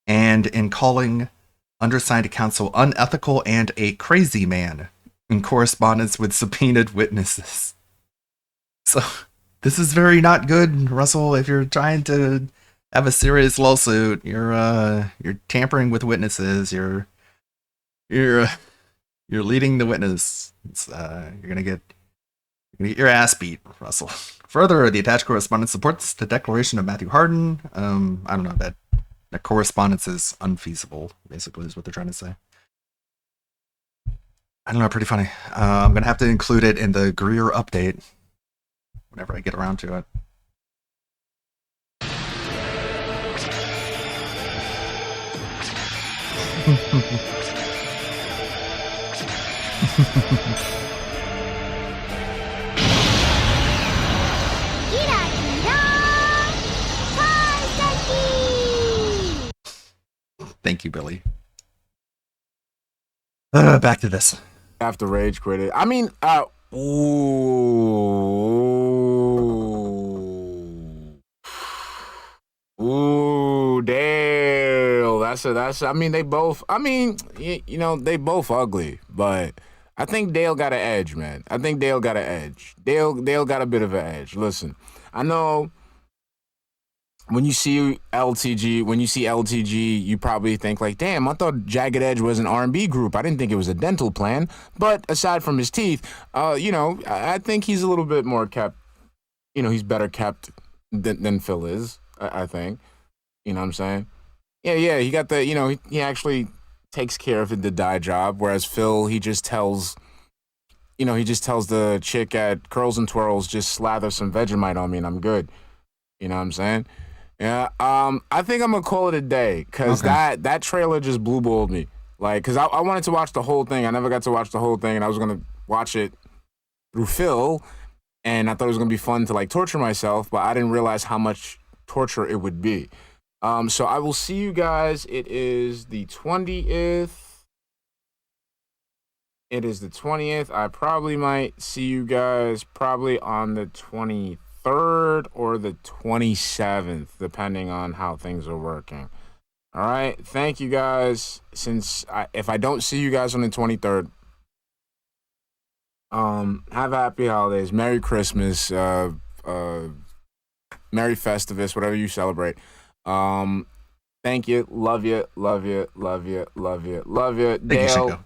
and in calling undersigned counsel unethical and a crazy man in correspondence with subpoenaed witnesses. So this is very not good, Russell. If you're trying to have a serious lawsuit, you're tampering with witnesses. You're leading the witness. You're gonna get your ass beat, Russell. Further, the attached correspondence supports the declaration of Matthew Hardin. I don't know, that correspondence is unfeasible, basically, is what they're trying to say. I don't know, pretty funny. I'm gonna have to include it in the Greer update whenever I get around to it. Thank you, Billy. Back to this. After rage quit it. I mean, ooh, Dale. That's. I mean, they both. I mean, you know, they both ugly, but I think Dale got an edge, man. I think Dale got an edge. Dale got a bit of an edge. Listen, I know. When you see LTG, you probably think like, damn, I thought Jagged Edge was an R&B group. I didn't think it was a dental plan. But aside from his teeth, you know, I think he's a little bit more kept, you know, he's better kept than Phil is, I think. You know what I'm saying? Yeah, he got the, you know, he actually takes care of the dye job, whereas Phil, he just tells the chick at Curls and Twirls, just slather some Vegemite on me and I'm good. You know what I'm saying? Yeah, I think I'm gonna call it a day because that trailer just blue balled me. Like, because I wanted to watch the whole thing. I never got to watch the whole thing, and I was gonna watch it through Phil, and I thought it was gonna be fun to like torture myself, but I didn't realize how much torture it would be. So I will see you guys. It is the 20th. I probably might see you guys probably on the 23rd or the 27th, depending on how things are working. All right, thank you guys. If I don't see you guys on the 23rd, have happy holidays, Merry Christmas, Merry Festivus, whatever you celebrate. Thank you, love you. Dale,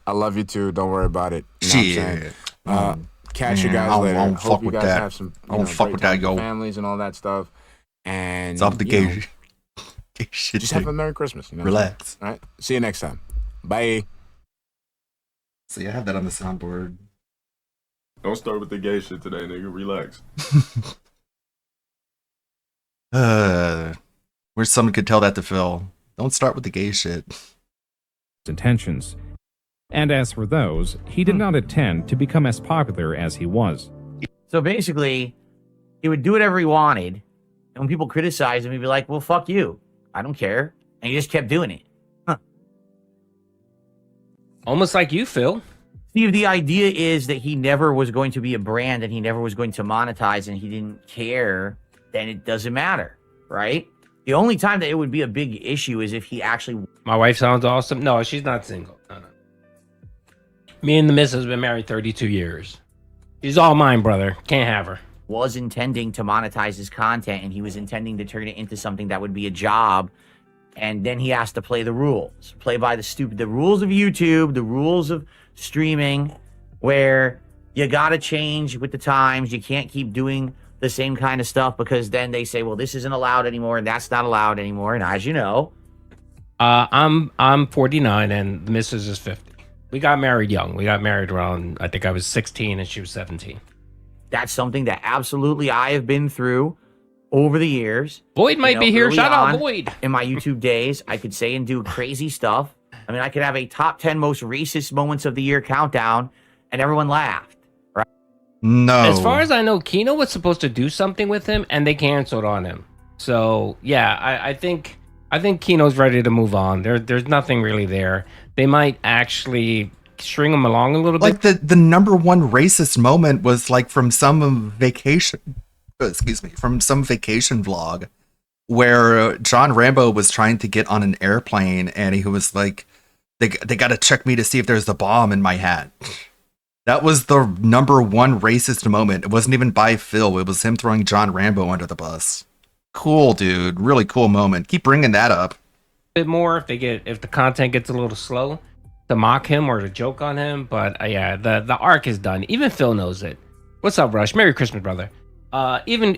I love you too. Don't worry about it. You know what I'm saying? Catch you guys later. I don't fuck with that. Have some, I don't fuck with that, yo. Families and all that stuff. And stop the gay shit. Just have a Merry Christmas. You know? Relax. All right. See you next time. Bye. See, I have that on the soundboard. Don't start with the gay shit today, nigga. Relax. Wish someone could tell that to Phil. Don't start with the gay shit. Intentions. And as for those, he did not intend to become as popular as he was. So basically, he would do whatever he wanted, and when people criticized him, he'd be like, well, fuck you. I don't care. And he just kept doing it. Huh. Almost like you, Phil. Steve, the idea is that he never was going to be a brand and he never was going to monetize and he didn't care, then it doesn't matter, right? The only time that it would be a big issue is if he actually... My wife sounds awesome. No, she's not single. No. Me and the missus have been married 32 years. She's all mine, brother. Can't have her. Was intending to monetize his content, and he was intending to turn it into something that would be a job. And then he has to play the rules, play by the rules of YouTube, the rules of streaming, where you got to change with the times. You can't keep doing the same kind of stuff, because then they say, well, this isn't allowed anymore and that's not allowed anymore. And as you know, I'm 49 and the missus is 50. We got married young. We got married around, I think I was 16 and she was 17. That's something that absolutely I have been through over the years. Boyd might be here. Shout out Boyd. In my YouTube days, I could say and do crazy stuff. I mean, I could have a top 10 most racist moments of the year countdown and everyone laughed, right? No. As far as I know, Kino was supposed to do something with him and they canceled on him. So yeah, I think Kino's ready to move on. There's nothing really there. They might actually string him along a little bit. Like the number one racist moment was like from some vacation vlog where John Rambo was trying to get on an airplane and he was like, they got to check me to see if there's a bomb in my hat. That was the number one racist moment. It wasn't even by Phil. It was him throwing John Rambo under the bus. Cool, dude. Really cool moment. Keep bringing that up. Bit more if the content gets a little slow to mock him or to joke on him, but yeah, the arc is done. Even Phil knows it. What's up, Rush? Merry Christmas, brother. Even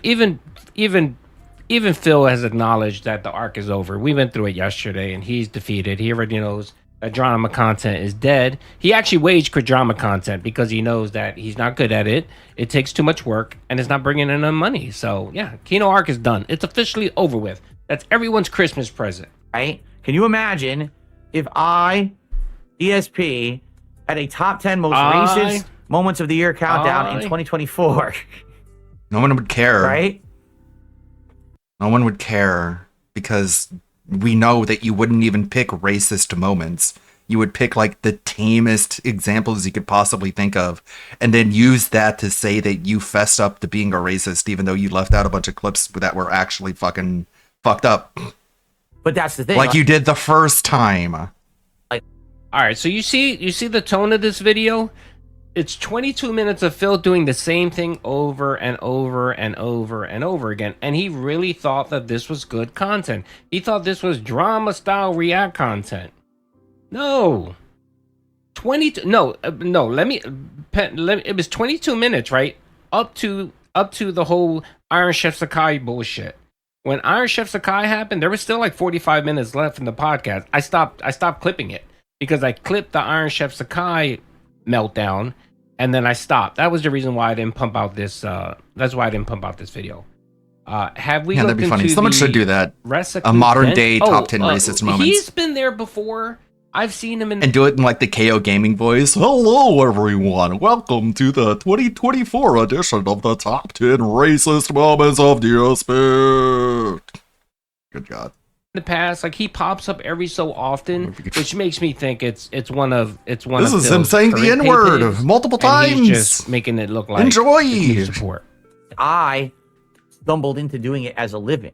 Phil has acknowledged that the arc is over. We went through it yesterday and he's defeated. He already knows that drama content is dead. He actually waged for drama content because he knows that he's not good at it. It takes too much work and it's not bringing in enough money. So yeah, Kino arc is done. It's officially over with. That's everyone's Christmas present. Right? Can you imagine if I, DSP, had a top 10 most racist moments of the year countdown in 2024? No one would care. Right? No one would care because we know that you wouldn't even pick racist moments. You would pick like the tamest examples you could possibly think of and then use that to say that you fessed up to being a racist, even though you left out a bunch of clips that were actually fucking fucked up. But that's the thing. Like you did the first time. All right, so you see the tone of this video? It's 22 minutes of Phil doing the same thing over and over and over and over again. And he really thought that this was good content. He thought this was drama style react content. No. It was 22 minutes, right? Up to the whole Iron Chef Sakai bullshit. When Iron Chef Sakai happened, there was still like 45 minutes left in the podcast. I stopped clipping it because I clipped the Iron Chef Sakai meltdown and then I stopped. That was the reason why I didn't pump out this that's why I didn't pump out this video. Have we that'd be funny. Someone should do that. Recipe a modern day top 10 racist moments. He's been there before. I've seen him and do it in like the KO Gaming voice. Hello everyone, welcome to the 2024 edition of the top 10 racist moments of DSP. Good God. In the past, like he pops up every so often, which makes me think it's one of this is him saying the N-word multiple times. He's just making it look like enjoy support. I stumbled into doing it as a living.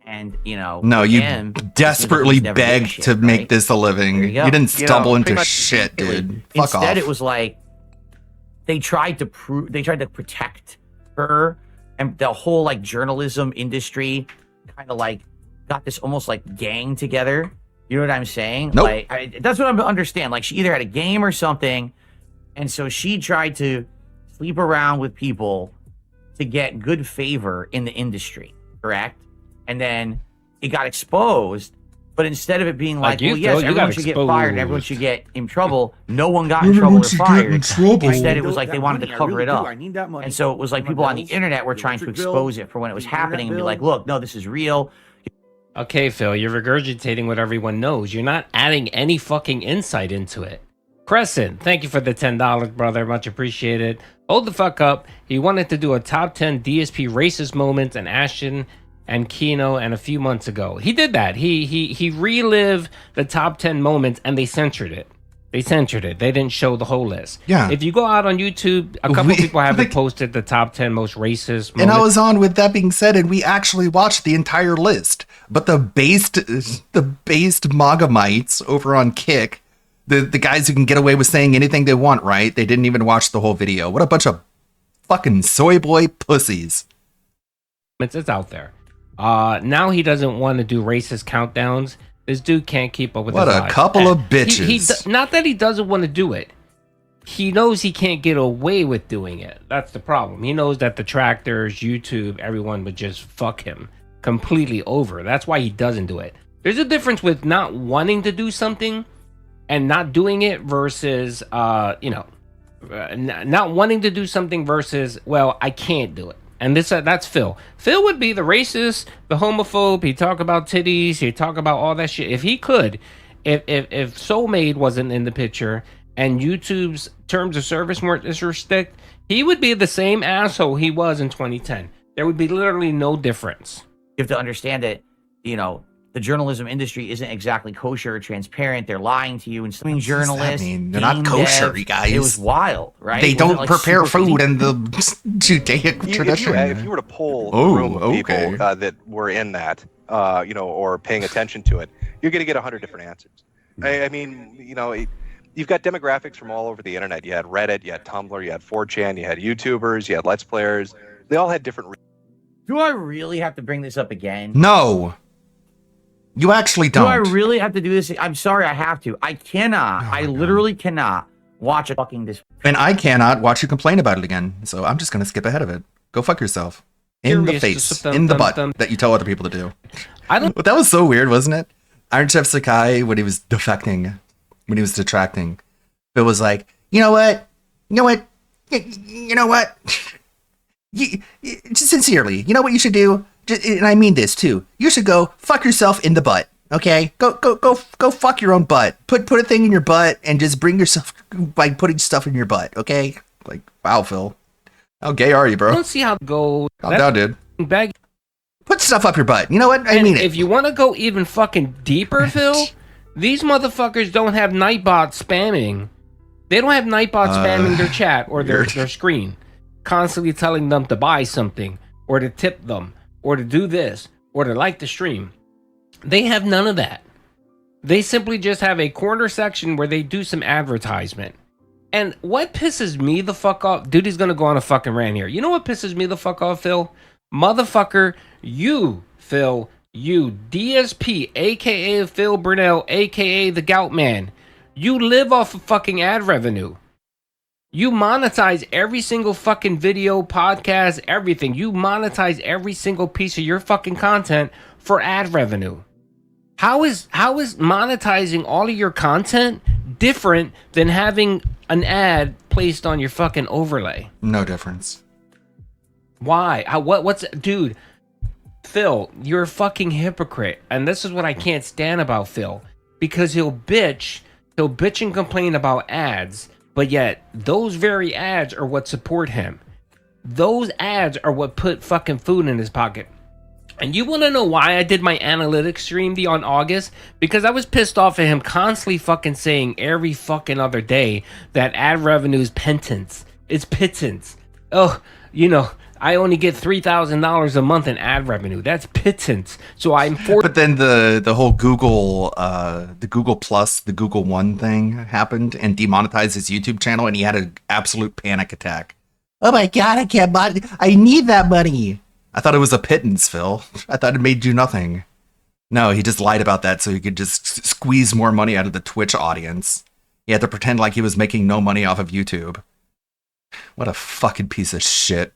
And, no, you desperately begged to make this a living. You didn't stumble into shit, dude. Fuck off. Instead, it was like they tried to protect her, and the whole like journalism industry kind of like got this almost like gang together. You know what I'm saying? Nope. Like that's what I understand. Like she either had a game or something, and so she tried to sleep around with people to get good favor in the industry. Correct? And then it got exposed, but instead of it being like, well, yes, everyone should get fired, everyone should get in trouble, no one got in trouble or fired. Instead, it was like they wanted to cover it up. And so it was like people on the internet were trying to expose it for when it was happening and be like, look, no, this is real. Okay, Phil, you're regurgitating what everyone knows. You're not adding any fucking insight into it. Crescent, thank you for the $10, brother. Much appreciated. Hold the fuck up. He wanted to do a top 10 DSP racist moments and Ashton and Kino and a few months ago. He did that. He relived the top 10 moments and they censored it. They didn't show the whole list. Yeah. If you go out on YouTube, a couple people haven't posted the top 10 most racist moments. And I was on with that being said, and we actually watched the entire list. But the based Magamites over on Kick The guys who can get away with saying anything they want, right? They didn't even watch the whole video. What a bunch of fucking soy boy pussies. It's out there. Now he doesn't want to do racist countdowns. This dude can't keep up with What his a life. couple And of bitches. Not that he doesn't want to do it. He knows he can't get away with doing it. That's the problem. He knows that detractors, YouTube, everyone would just fuck him completely over. That's why he doesn't do it. There's a difference with not wanting to do something and not doing it versus, not wanting to do something versus, well, I can't do it. And that's Phil. Phil would be the racist, the homophobe. He'd talk about titties. He'd talk about all that shit. If he could, if Soulmade wasn't in the picture and YouTube's terms of service weren't disrespect, he would be the same asshole he was in 2010. There would be literally no difference. You have to understand that, the journalism industry isn't exactly kosher or transparent. They're lying to you and some journalists. They're not kosher, you guys. It was wild, right? They It wasn't, don't prepare super food clean. in the Judaic tradition. If you were to poll Oh, a room of people okay. that were in that, or paying attention to it, you're going to get 100 different answers. I mean, you've got demographics from all over the internet. You had Reddit, you had Tumblr, you had 4chan, you had YouTubers, you had Let's Players. They all had different. Do I really have to bring this up again? No. You actually don't. Do I really have to do this? I'm sorry, I have to. I cannot. I literally cannot watch a fucking this. And I cannot watch you complain about it again. So I'm just going to skip ahead of it. Go fuck yourself. In the face. In the butt. That you tell other people to do. But that was so weird, wasn't it? Iron Chef Sakai, when he was detracting, Phil was like, you know what? Just sincerely, you know what you should do? And I mean this too. You should go fuck yourself in the butt. Okay, go fuck your own butt. Put a thing in your butt and just bring yourself by putting stuff in your butt. Okay, like wow, Phil, how gay are you, bro? I don't see how to go. Calm down, dude. Bag. Put stuff up your butt. You know what? I mean it. If you want to go even fucking deeper, Phil, these motherfuckers don't have Nightbot spamming. They don't have Nightbot spamming their chat or their screen, constantly telling them to buy something or to tip them or to do this or to like the stream. They have none of that. They simply just have a corner section where they do some advertisement. And what pisses me the fuck off, dude, he's gonna go on a fucking rant here. You know what pisses me the fuck off, Phil? Motherfucker, you, Phil, you, DSP, aka Phil Burnell, aka the Gout Man. You live off of fucking ad revenue. You monetize every single fucking video, podcast, everything. You monetize every single piece of your fucking content for ad revenue. How is monetizing all of your content different than having an ad placed on your fucking overlay? No difference. Why? Dude, Phil, you're a fucking hypocrite. And this is what I can't stand about Phil. Because he'll bitch and complain about ads, but yet those very ads are what support him. Those ads are what put fucking food in his pocket. And you want to know why I did my analytics stream on August? Because I was pissed off at him constantly fucking saying every fucking other day that ad revenue is pittance. It's pittance. Oh, I only get $3,000 a month in ad revenue. That's pittance. So I'm But then the whole Google, the Google Plus, the Google One thing happened and demonetized his YouTube channel, and he had an absolute panic attack. Oh my god, I can't buy. I need that money. I thought it was a pittance, Phil. I thought it made you nothing. No, he just lied about that so he could just squeeze more money out of the Twitch audience. He had to pretend like he was making no money off of YouTube. What a fucking piece of shit.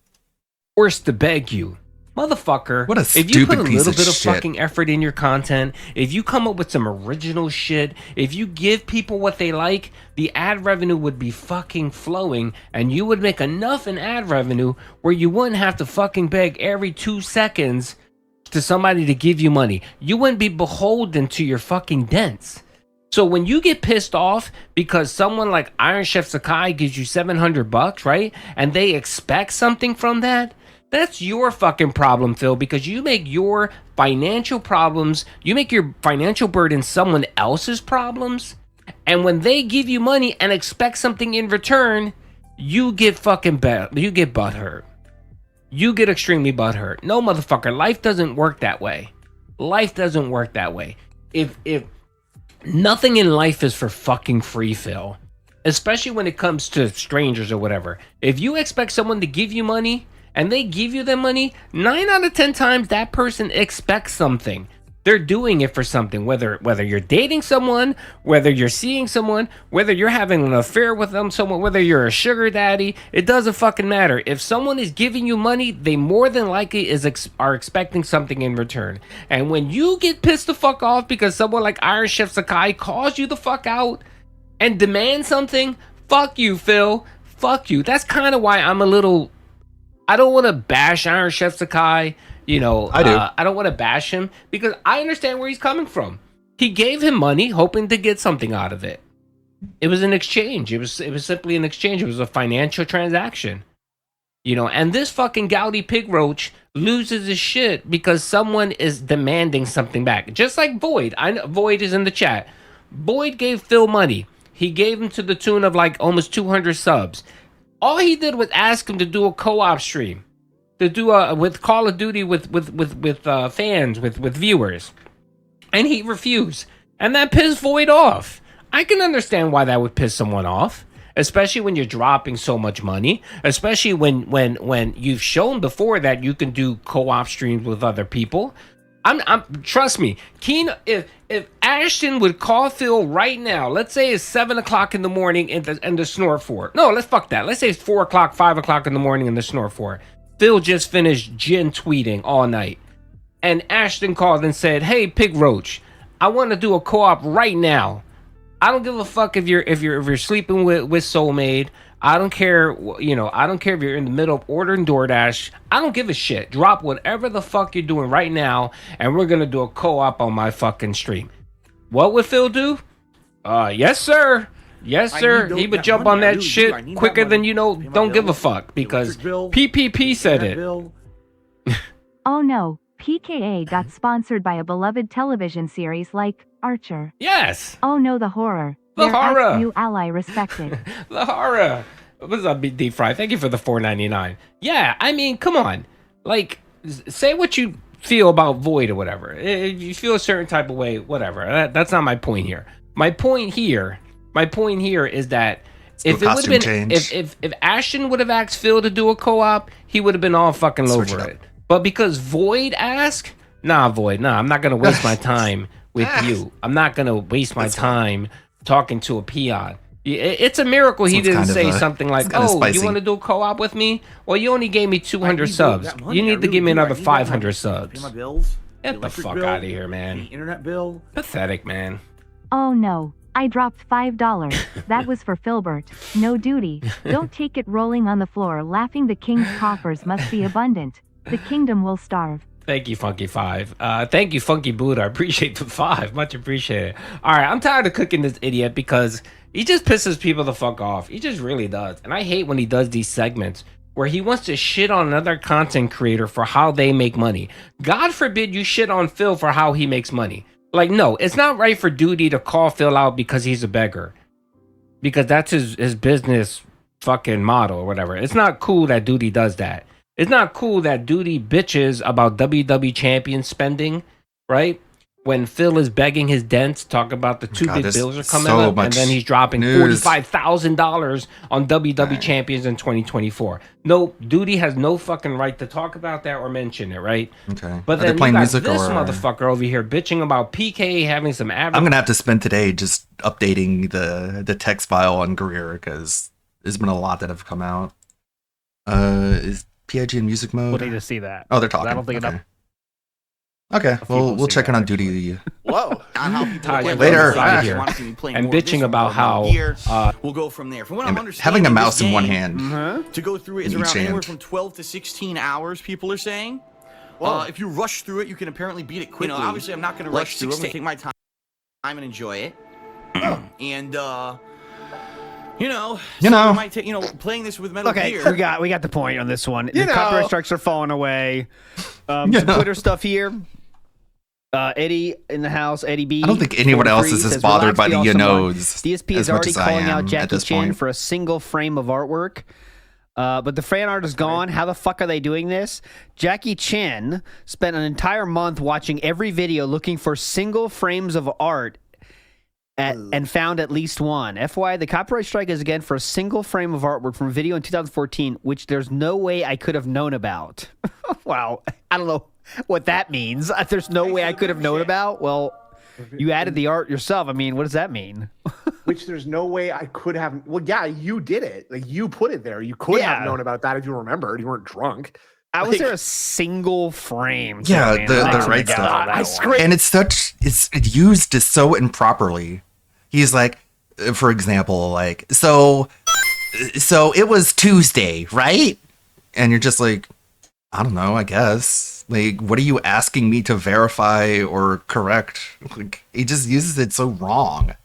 Forced to beg you. Motherfucker, what a if you put stupid a piece little of bit of shit. fucking effort in your content, if you come up with some original shit, if you give people what they like, the ad revenue would be fucking flowing, and you would make enough in ad revenue where you wouldn't have to fucking beg every 2 seconds to somebody to give you money. You wouldn't be beholden to your fucking dents. So when you get pissed off because someone like Iron Chef Sakai gives you $700, right? And they expect something from that, that's your fucking problem, Phil, because you make your financial problems, you make your financial burden someone else's problems. And when they give you money and expect something in return, you get fucking you get butthurt. You get extremely butthurt. No, motherfucker, life doesn't work that way. Life doesn't work that way. If Nothing in life is for fucking free, Phil. Especially when it comes to strangers or whatever. If you expect someone to give you money and they give you the money, 9 out of 10 times that person expects something. They're doing it for something, whether you're dating someone, whether you're seeing someone, whether you're having an affair with someone, whether you're a sugar daddy, it doesn't fucking matter. If someone is giving you money, they more than likely are expecting something in return. And when you get pissed the fuck off because someone like Iron Chef Sakai calls you the fuck out and demands something, fuck you, Phil. Fuck you. That's kind of why I'm a little... I don't want to bash Iron Chef Sakai. You know, I do. I don't want to bash him because I understand where he's coming from. He gave him money hoping to get something out of it. It was an exchange. It was simply an exchange. It was a financial transaction. You know, and this fucking gouty pig roach loses his shit because someone is demanding something back. Just like Void. I know Void is in the chat. Void gave Phil money. He gave him to the tune of like almost 200 subs. All he did was ask him to do a co-op stream. To do with Call of Duty with fans, with viewers, and he refused, and that pissed Void off. I can understand why that would piss someone off, especially when you're dropping so much money, especially when you've shown before that you can do co-op streams with other people. I'm trust me, Keen. If Ashton would call Phil right now, let's say it's 7 o'clock in the morning in the Snore Fort. No, let's fuck that. Let's say it's 4 o'clock, 5 o'clock in the morning in the Snore Fort. Phil just finished gin tweeting all night. And Ashton called and said, "Hey, Pig Roach, I want to do a co-op right now. I don't give a fuck if you're sleeping with Soulmate. I don't care, you know, I don't care if you're in the middle of ordering DoorDash. I don't give a shit. Drop whatever the fuck you're doing right now, and we're gonna do a co-op on my fucking stream." What would Phil do? Yes, sir. Yes, sir. He would jump on that shit quicker than you know. Don't give a fuck because PPP said it. Oh no, PKA got sponsored by a beloved television series like Archer. Yes. Oh no, the horror. The Their horror. New ally respected. The horror. What's up, Deep Fry? Thank you for the $4.99. Yeah, I mean, come on. Like, say what you feel about Void or whatever. If you feel a certain type of way, whatever. That's not my point here. My point here is that if it would have been if Ashton would have asked Phil to do a co-op, he would have been all fucking over it. But because Void asked, Void, I'm not gonna waste my time with you. I'm not gonna waste my time talking to a peon. It's a miracle he didn't say something like, "Oh, you want to do a co-op with me? Well, you only gave me 200 subs. You need to give me another 500 subs." My bills. Get the fuck out of here, man. Internet bill. Pathetic, man. Oh no, I dropped $5. That was for Filbert. No duty. Don't take it rolling on the floor laughing. The king's coffers must be abundant. The kingdom will starve. Thank you, Funky 5. Thank you, Funky Buddha. I appreciate the 5. Much appreciated. All right, I'm tired of cooking this idiot because he just pisses people the fuck off. He just really does. And I hate when he does these segments where he wants to shit on another content creator for how they make money. God forbid you shit on Phil for how he makes money. Like, no, it's not right for Duty to call Phil out because he's a beggar. Because that's his business fucking model or whatever. It's not cool that Duty does that. It's not cool that Duty bitches about WWE champion spending, right? When Phil is begging his dents, talk about the two big bills are coming up, and then he's dropping $45,000 on WWE champions in 2024. No, Duty has no fucking right to talk about that or mention it, right? Okay. But then you got this motherfucker over here bitching about PK having some advertising. I'm gonna have to spend today just updating the text file on Greer because there's been a lot that have come out. Is PIG in music mode? We'll need to see that. Oh, they're talking. I don't think enough. Okay, well, we'll check in on Duty. Whoa! Later. And bitching about how we'll go from there. From what I'm understanding, having a mouse in one hand to go through it is around anywhere from 12 to 16 hours. People are saying. If you rush through it, you can apparently beat it quickly. You know, obviously, I'm not going to rush through it. I'm going to take my time and enjoy it. And might take, playing this with Metal Gear. we got the point on this one. The copyright strikes are falling away. Some Twitter stuff here. Eddie in the house, Eddie B. I don't think anyone else is as bothered by the nodes. DSP is already calling out Jackie Chan for a single frame of artwork. But the fan art is gone. How the fuck are they doing this? Jackie Chan spent an entire month watching every video looking for single frames of art and found at least one. FYI, the copyright strike is again for a single frame of artwork from a video in 2014, which there's no way I could have known about. Wow. I don't know what that means. There's no way I could have known about. Well, you added the art yourself. I mean, what does that mean? Which there's no way I could have. Well, yeah, you did it. Like, you put it there. You could have known about that if you remembered. You weren't drunk. Was there a single frame? Yeah, the right stuff. And it's used so improperly. He's like, for example, like, so it was Tuesday, right? And you're just like, I don't know, I guess. Like, what are you asking me to verify or correct? Like, he just uses it so wrong.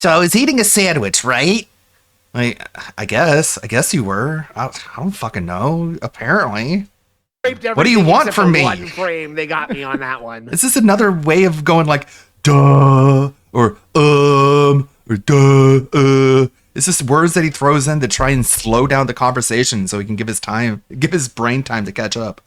So I was eating a sandwich, right? Like, I guess you were. I don't fucking know. Apparently. What do you want from me? One frame, they got me on that one. Is this another way of going like, duh, or duh, It's just words that he throws in to try and slow down the conversation so he can give his brain time to catch up.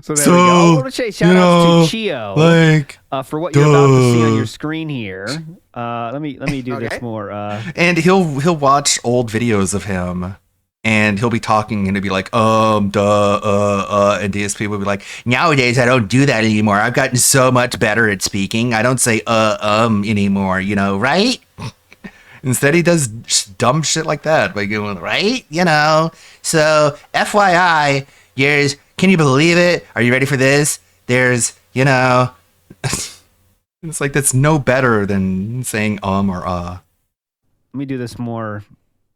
So there we go. I want to say shout out to Chio, like, for what you're about to see on your screen here. Let me do this more. And he'll watch old videos of him. And he'll be talking and he'll be like, and DSP will be like, nowadays I don't do that anymore. I've gotten so much better at speaking. I don't say anymore, right? Instead, he does dumb shit like that by going, right? So FYI, can you believe it? Are you ready for this? There's, it's like, that's no better than saying or Let me do this more.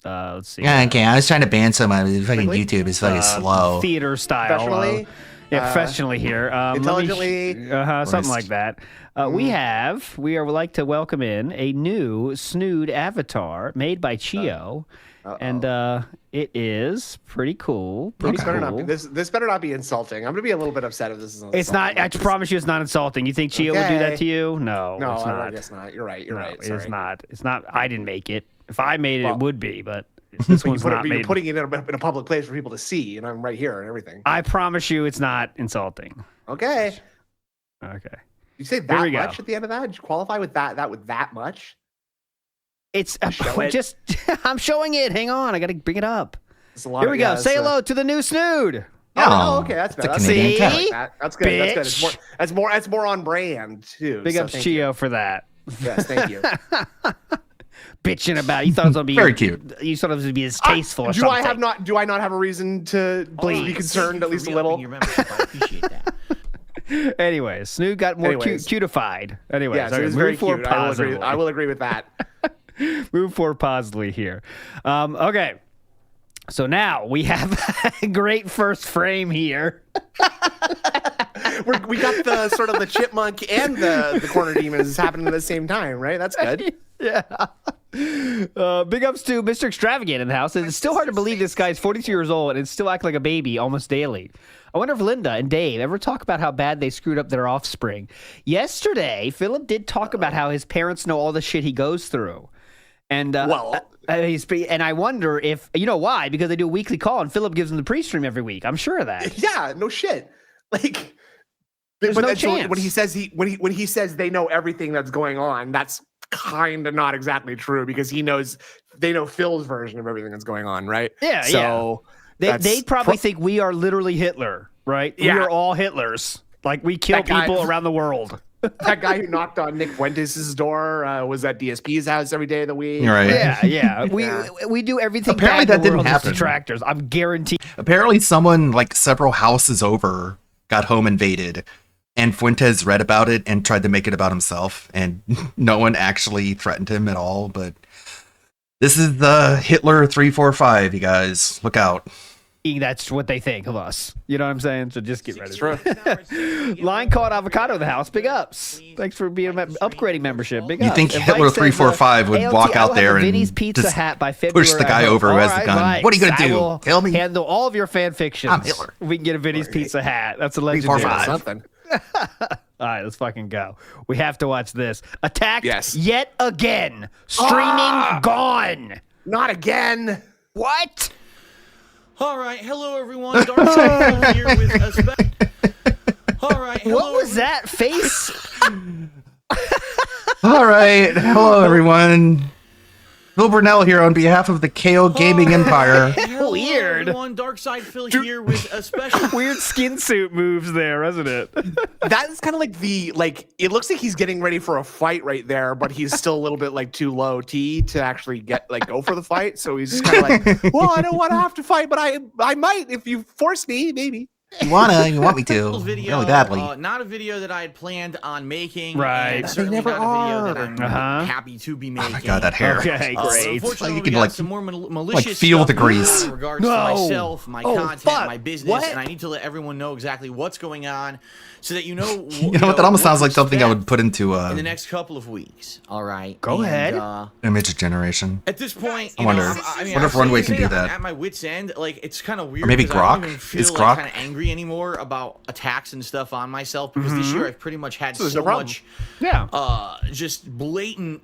Let's see. Yeah, okay. I was trying to ban some of it. Fucking YouTube is fucking slow. Theater style. Professionally? Professionally here. Intelligently. Something like that. We would like to welcome in a new Snood avatar made by Chio. And it is pretty cool. This better not be insulting. I'm going to be a little bit upset if this is insulting. It's not. I promise you it's not insulting. You think Chio would do that to you? No, no, it's not. I guess not. You're right. It's not. It's not. I didn't make it. If I made it, it would be, but this one's not made. You're putting it in a public place for people to see, and I'm right here and everything. I promise you it's not insulting. Okay. You say that much at the end of that? Did you qualify with that with that much? It's just I'm showing it. Hang on, I got to bring it up. Here we go. Say hello to the new Snood. Oh, okay, that's better. See? That's good. Bitch. That's good. It's more on brand too. Big ups Chio for that. Yes, thank you. Bitching about it. You thought it was gonna be very cute. You thought it was gonna be as tasteful or something. Do I not have a reason to be concerned at least a little? I appreciate that. Anyway, Snood got more cutified. Anyways, yeah, so it's very cute. I will agree with that. Move forward positively here. Okay. So now we have a great first frame here. We got the sort of the chipmunk and the corner demons happening at the same time, right? That's good. Yeah. Big ups to Mr. Extravagant in the house. It's still hard to believe this guy's 42 years old and still acting like a baby almost daily. I wonder if Linda and Dave ever talk about how bad they screwed up their offspring. Yesterday, Philip did talk about how his parents know all the shit he goes through. And and I wonder if, you know why? Because they do a weekly call and Philip gives them the pre-stream every week. I'm sure of that. Yeah, no shit. Like, there's no chance. When he says they know everything that's going on, that's kind of not exactly true because they know Phil's version of everything that's going on, right? Yeah, so they probably think we are literally Hitler, right? Yeah. We are all Hitlers. Like, we kill people around the world. That guy who knocked on Nick Fuentes' door was at DSP's house every day of the week. Right. Yeah. We do everything. Apparently that didn't happen. Detractors. I'm guaranteed. Apparently someone like several houses over got home invaded and Fuentes read about it and tried to make it about himself and no one actually threatened him at all. But this is the Hitler 345, you guys. Look out. That's what they think of us. You know what I'm saying? So just get ready. Line called Avocado in the house. Big ups. Thanks for being upgrading membership. Big ups. You think Hitler 345 would walk out there and Vinny's Pizza just hat by February, push the guy over who has the gun? Mike, what are you going to do? Tell me. Handle all of your fan fictions. I'm Hitler. We can get a Vinny's Pizza hat. That's a legendary. Something. All right, let's fucking go. We have to watch this. Attacked yet again. Streaming gone. Not again. What? All right, hello everyone. Dark Side here with us. All right, hello. What was that face? All right. Hello, everyone. Phil Burnell here on behalf of the KO Gaming Empire. Weird. Everyone, Darkside Phil here with a special weird skin suit moves there, isn't it? That's kind of like it looks like he's getting ready for a fight right there, but he's still a little bit like too low T to actually go for the fight. So he's just kind of like, well, I don't want to have to fight, but I might if you force me, maybe. You want me to. Video, really badly. Not a video that I had planned on making. Right. And certainly not a video that I'm happy to be making. Oh my god, that hair. Okay, great. Unfortunately, you we can got some more malicious feel stuff the grease. in regards to myself, my content, fuck. my business, and I need to let everyone know exactly what's going on so that you know. You know what? That almost sounds like something I would put into in the next couple of weeks. All right. Go ahead. Image generation. At this point, I wonder if Runway can do that. I'm at my wit's end. Like, it's kind of weird. Or maybe because I don't Grok? even feel Is Grok? kind of angry anymore about attacks and stuff on myself because this year I've pretty much had so much, just blatant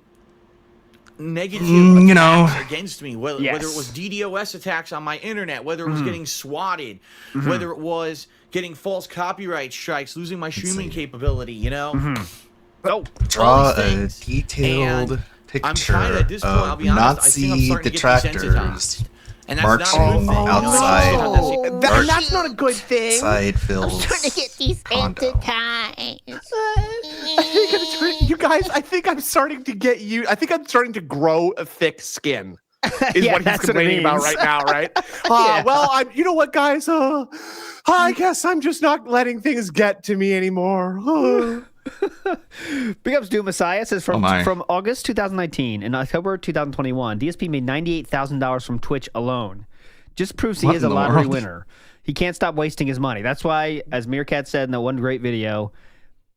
negative attacks against me. Whether it was DDoS attacks on my internet, whether it was getting swatted, whether it was getting false copyright strikes, losing my streaming capability. You know. Draw a detailed picture of Nazi detractors marching outside. That's not a good thing. Outside Phil's I'm trying to get these anti-ties. You guys, I think I'm starting to get you. I think I'm starting to grow a thick skin. Is what he's complaining about right now, right? Well, you know what, guys? I guess I'm just not letting things get to me anymore. Big ups, Doom Messiah says from August 2019 and October 2021, DSP made $98,000 from Twitch alone. Just proves he is a lottery winner. He can't stop wasting his money. That's why, as Meerkat said in that one great video,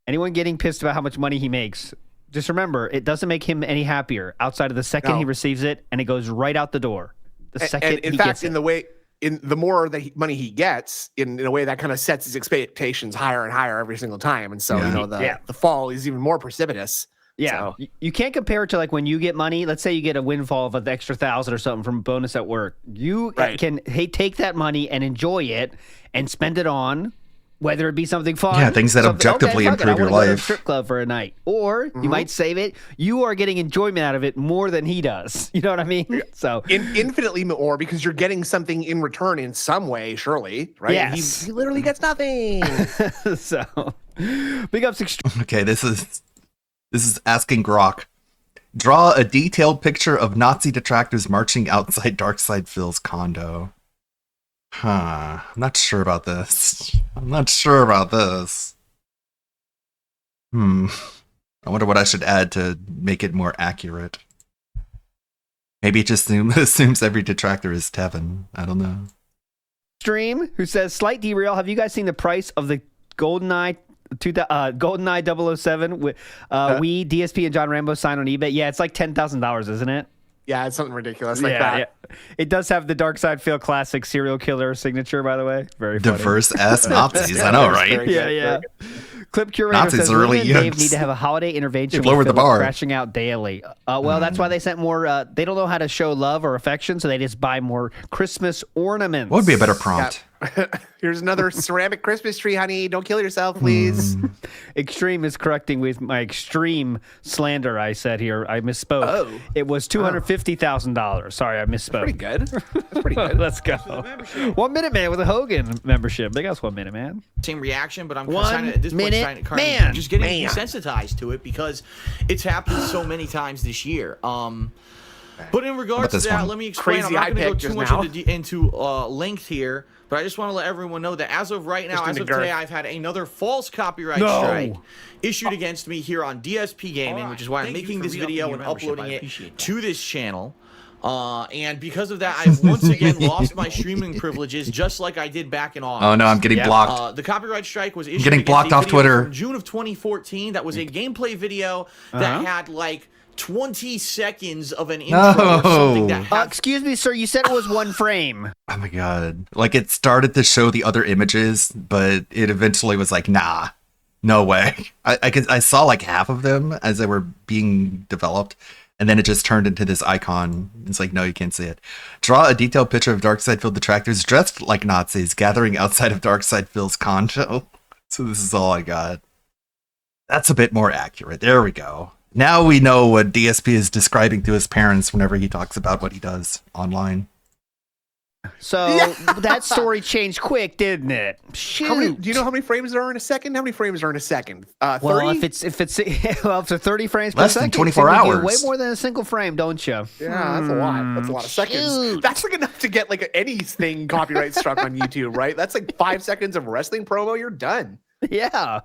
anyone getting pissed about how much money he makes, just remember, it doesn't make him any happier outside of the second he receives it, and it goes right out the door. The second in fact, the more money he gets, in a way that kind of sets his expectations higher and higher every single time, and so the fall is even more precipitous. Yeah, so. You can't compare it to like when you get money. Let's say you get a windfall of an extra $1,000 or something from a bonus at work. You can take that money and enjoy it and spend it on whether it be something fun. Yeah, things that objectively improve your life. Go to a strip club for a night, or you might save it. You are getting enjoyment out of it more than he does. You know what I mean? So infinitely more because you're getting something in return in some way, surely, right? Yes. He literally gets nothing. So big ups. Okay, this is asking Grok. Draw a detailed picture of Nazi detractors marching outside Darkside Phil's condo. I'm not sure about this. I wonder what I should add to make it more accurate. Maybe it just assumes every detractor is Tevin. I don't know. Stream, who says, slight derail. Have you guys seen the price of the GoldenEye 007 with Wii, DSP, and John Rambo sign on eBay? Yeah, it's like $10,000, isn't it? Yeah, it's something ridiculous like that. Yeah. It does have the Darkside Phil classic serial killer signature, by the way. Very funny. Diverse ass Nazis, I know, right? Yeah. Clip Curator Nazis says, really and Dave need to have a holiday intervention. They've lowered the bar. Crashing out daily. Well, that's why they sent more. They don't know how to show love or affection, so they just buy more Christmas ornaments. What would be a better prompt? Here's another ceramic Christmas tree, honey. Don't kill yourself, please. Extreme is correcting with my extreme slander. I said here. I misspoke. Oh. It was $250,000. Sorry, I misspoke. Pretty good. That's pretty good. Let's go. 1 Minute Man with a Hogan membership. Big ass 1 Minute Man. Same reaction, but I'm At this point just getting desensitized to it because it's happened so many times this year. But in regards to that, let me explain. I'm not going to go too much into length here, but I just want to let everyone know that as of right now, as of today, I've had another false copyright strike issued against me here on DSP Gaming, which is why I'm making this video and uploading it to this channel. And because of that, I've once again lost my streaming privileges, just like I did back in August. Oh no, I'm getting blocked. The copyright strike was issued. I'm getting blocked off Twitter. From June of 2014. That was a gameplay video that had like 20 seconds of an intro or something that had... excuse me, sir. You said it was one frame. Oh my god! Like it started to show the other images, but it eventually was like, nah, no way. I saw like half of them as they were being developed. And then it just turned into this icon. It's like, no, you can't see it. Draw a detailed picture of Darkside Phil detractors dressed like Nazis gathering outside of Darkside Phil's condo. So this is all I got. That's a bit more accurate. There we go. Now we know what DSP is describing to his parents whenever he talks about what he does online. So that story changed quick, didn't it? Shoot. Do you know how many frames there are in a second? How many frames are in a second? 30? Well, if it's 30 frames Less per than second, 24 you get hours. way more than a single frame, don't you? Yeah, that's a lot. That's a lot of seconds. Shoot. That's like enough to get like anything copyright struck on YouTube, right? That's like 5 seconds of wrestling promo. You're done. Yeah.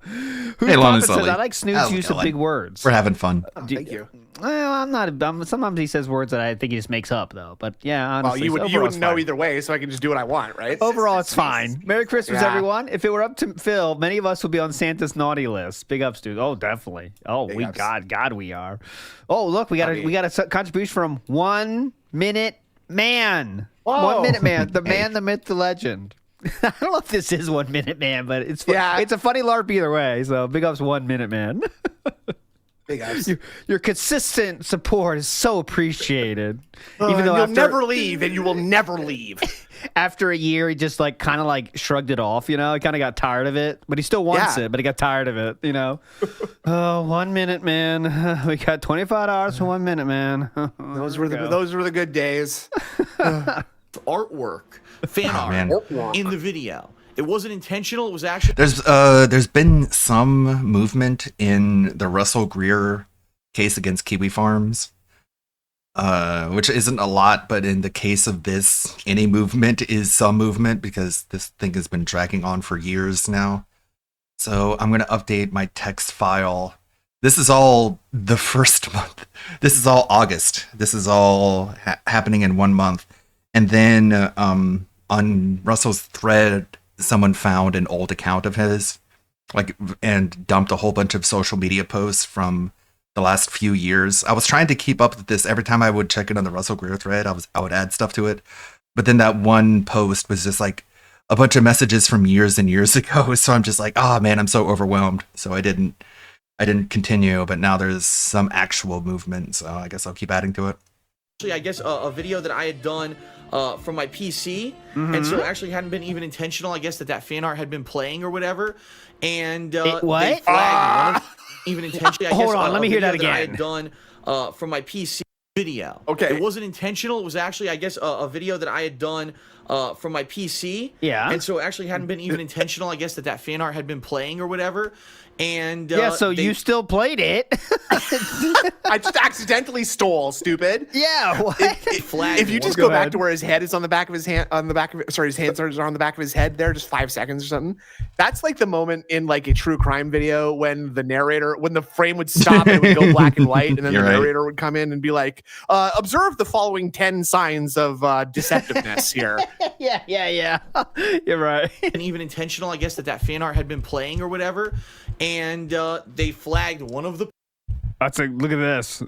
Hey, Lon says, I like Snoop's use of big words. We're having fun. Thank you. Well, I'm not. Sometimes he says words that I think he just makes up, though. But yeah, honestly, well, you wouldn't know either way, so I can just do what I want, right? Overall, it's fine. Merry Christmas, Yeah. everyone. If it were up to Phil, many of us would be on Santa's naughty list. Big ups, dude. Oh, definitely. Oh, Big we ups. God, we are. Oh, look, we got a contribution from 1 Minute Man. Whoa. 1 Minute Man, the man, the myth, the legend. I don't know if this is 1 Minute Man, but it's it's a funny LARP either way. So big ups, 1 Minute Man. Big ups. Your consistent support is so appreciated. Even though you'll never leave, and you will never leave. After a year, he just kind of shrugged it off. He kind of got tired of it, but he still wants it. But he got tired of it. Oh, 1 minute, man. We got $25 for 1 minute, man. Those were the good days. Artwork, fan art man. in the video. It wasn't intentional. It was actually There's been some movement in the Russell Greer case against Kiwi Farms, which isn't a lot, but in the case of this, any movement is some movement because this thing has been dragging on for years now. So I'm going to update my text file. This is all the first month. This is all August. This is all happening in 1 month. And then on Russell's thread, someone found an old account of his, and dumped a whole bunch of social media posts from the last few years. I was trying to keep up with this. Every time I would check it on the Russell Greer thread, I would add stuff to it. But then that one post was just like a bunch of messages from years and years ago. So I'm just like, oh man, I'm so overwhelmed. So I didn't continue, but now there's some actual movement. So I guess I'll keep adding to it. actually, I guess, a video that I had done from my PC, and so it actually hadn't been even intentional. I guess that fan art had been playing or whatever, and what? They flagged one of, even intentionally. I Hold guess, on, let me hear that video I again. had done from my PC video. Okay, it wasn't intentional. It was actually, I guess, a video that I had done from my PC. Yeah, and so it actually hadn't been even intentional. I guess that fan art had been playing or whatever. And yeah, so you still played it. I just accidentally stole, stupid. Yeah, what? If you just go back to where his head is on the back of his hand, his hands are on the back of his head there, just 5 seconds or something. That's like the moment in like a true crime video when the frame would stop and it would go black and white, and then the narrator would come in and be like, observe the following 10 signs of deceptiveness here. Yeah. You're right. And even intentional, I guess that fan art had been playing or whatever. And they flagged one of the. That's look at this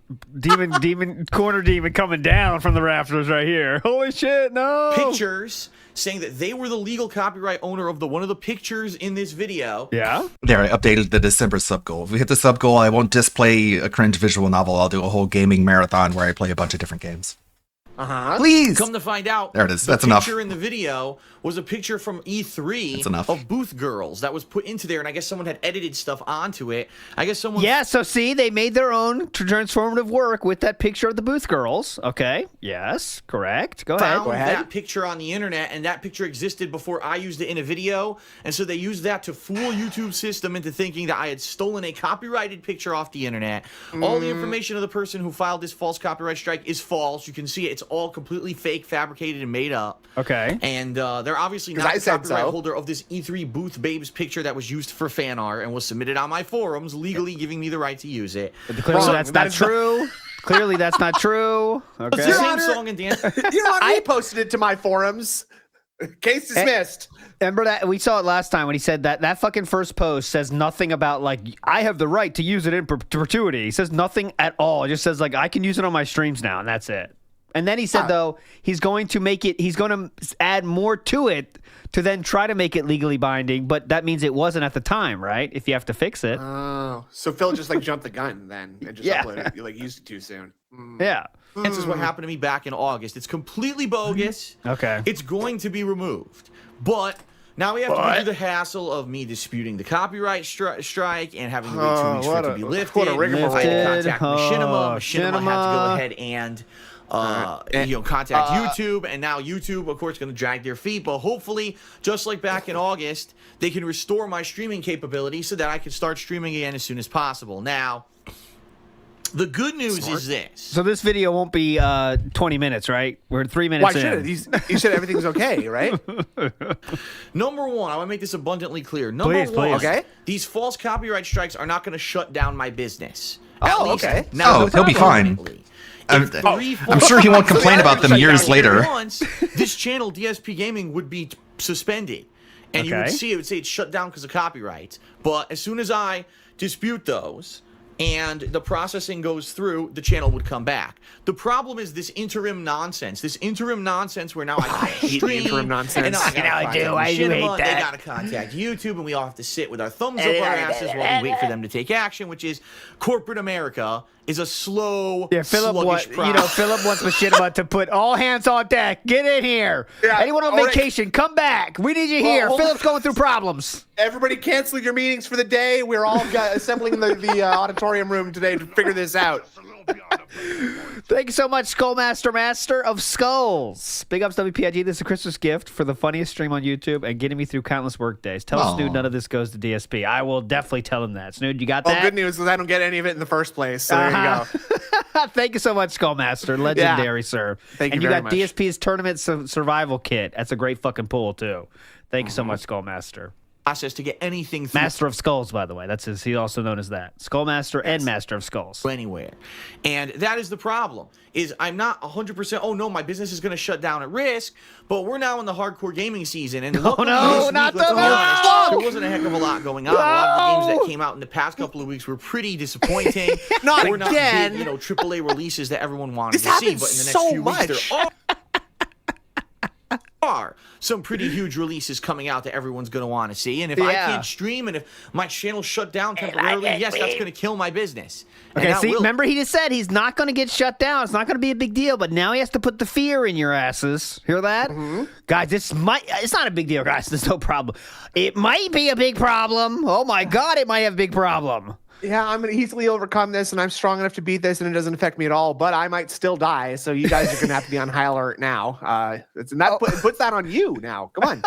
corner demon coming down from the rafters right here. Holy shit! No pictures saying that they were the legal copyright owner of one of the pictures in this video. Yeah. There, I updated the December sub goal. If we hit the sub goal, I won't just play a cringe visual novel. I'll do a whole gaming marathon where I play a bunch of different games. Please. Come to find out, there it is. That's the enough. Picture in the video was a picture from E3 That's enough. of Booth Girls that was put into there, and I guess someone had edited stuff onto it. I guess someone. Yeah. So see, they made their own transformative work with that picture of the Booth Girls. Okay. Yes. Correct. Go ahead. Found that picture on the internet, and that picture existed before I used it in a video, and so they used that to fool YouTube system into thinking that I had stolen a copyrighted picture off the internet. All the information of the person who filed this false copyright strike is false. You can see it. It's all completely fake, fabricated, and made up. Okay. And they're obviously not the copyright holder of this E3 Booth Babes picture that was used for fan art and was submitted on my forums, legally giving me the right to use it. Clearly, that's not true. Clearly, that's not true. Okay. It's the same song and dance. I posted it to my forums. Case dismissed. Remember that we saw it last time when he said that fucking first post says nothing about like I have the right to use it in perpetuity. He says nothing at all. It just says like I can use it on my streams now, and that's it. And then he said, though, he's going to add more to it to then try to make it legally binding. But that means it wasn't at the time, right? If you have to fix it. Oh, so Phil just like jumped the gun then and just uploaded it. You like used it too soon. Yeah. This is what happened to me back in August. It's completely bogus. Okay. It's going to be removed. But Now we have to go through the hassle of me disputing the copyright strike and having to wait 2 weeks for it to be lifted. What a rigmarole. I had to contact Machinima. Machinima had to go ahead and contact YouTube, and now YouTube, of course, going to drag their feet. But hopefully, just like back in August, they can restore my streaming capability so that I can start streaming again as soon as possible. Now, the good news is this. So this video won't be 20 minutes, right? We're 3 minutes in. Why should it? You said everything's okay, right? Number one, I want to make this abundantly clear. Number one, okay. These false copyright strikes are not going to shut down my business. Oh, okay. Now, he'll be fine. I'm sure he won't complain about them years later. Once, this channel, DSP Gaming, would be suspended. And you would see it would say it's shut down because of copyrights. But as soon as I dispute those and the processing goes through, the channel would come back. The problem is this interim nonsense. This interim nonsense where now I can't stream. Interim nonsense. And I do hate that. They got to contact YouTube, and we all have to sit with our thumbs up our asses while we wait for them to take action, which is corporate America is a slow, sluggish process. Philip wants Machinima to put all hands on deck. Get in here. Yeah, anyone on vacation, come back. We need you here. Philip's going through problems. Everybody cancel your meetings for the day. We're all assembling in the auditorium room today to figure this out. Thank you so much, Skullmaster, Master of Skulls. Big ups, WPIG. This is a Christmas gift for the funniest stream on YouTube and getting me through countless work days. Tell Snood none of this goes to DSP. I will definitely tell him that. Snood, you got that? Oh, good news, because I don't get any of it in the first place. So there you go. Thank you so much, Skullmaster. Legendary, sir. Thank you and you very got much. DSP's Tournament Survival Kit. That's a great fucking pull, too. Thank you so much, Skullmaster. Process to get anything through. Master of Skulls, by the way. That's his. He's also known as that. Skullmaster and Master of Skulls. Anywhere. And that is the problem. Is I'm not 100%, oh no, my business is going to shut down at risk, but we're now in the hardcore gaming season. And not the there wasn't a heck of a lot going on. A lot of the games that came out in the past couple of weeks were pretty disappointing. Not big, again. AAA releases that everyone wanted This to see. happens But in the next so few much. weeks, there are some pretty huge releases coming out that everyone's going to want to see. And if I can't stream and if my channel's shut down temporarily, yes, that's going to kill my business. Okay, see, remember he just said he's not going to get shut down. It's not going to be a big deal, but now he has to put the fear in your asses. Hear that? Guys, it's not a big deal, guys. There's no problem. It might be a big problem. Oh my God, it might have a big problem. Yeah, I'm going to easily overcome this, and I'm strong enough to beat this, and it doesn't affect me at all, but I might still die, so you guys are going to have to be on high alert now. It puts that on you now. Come on.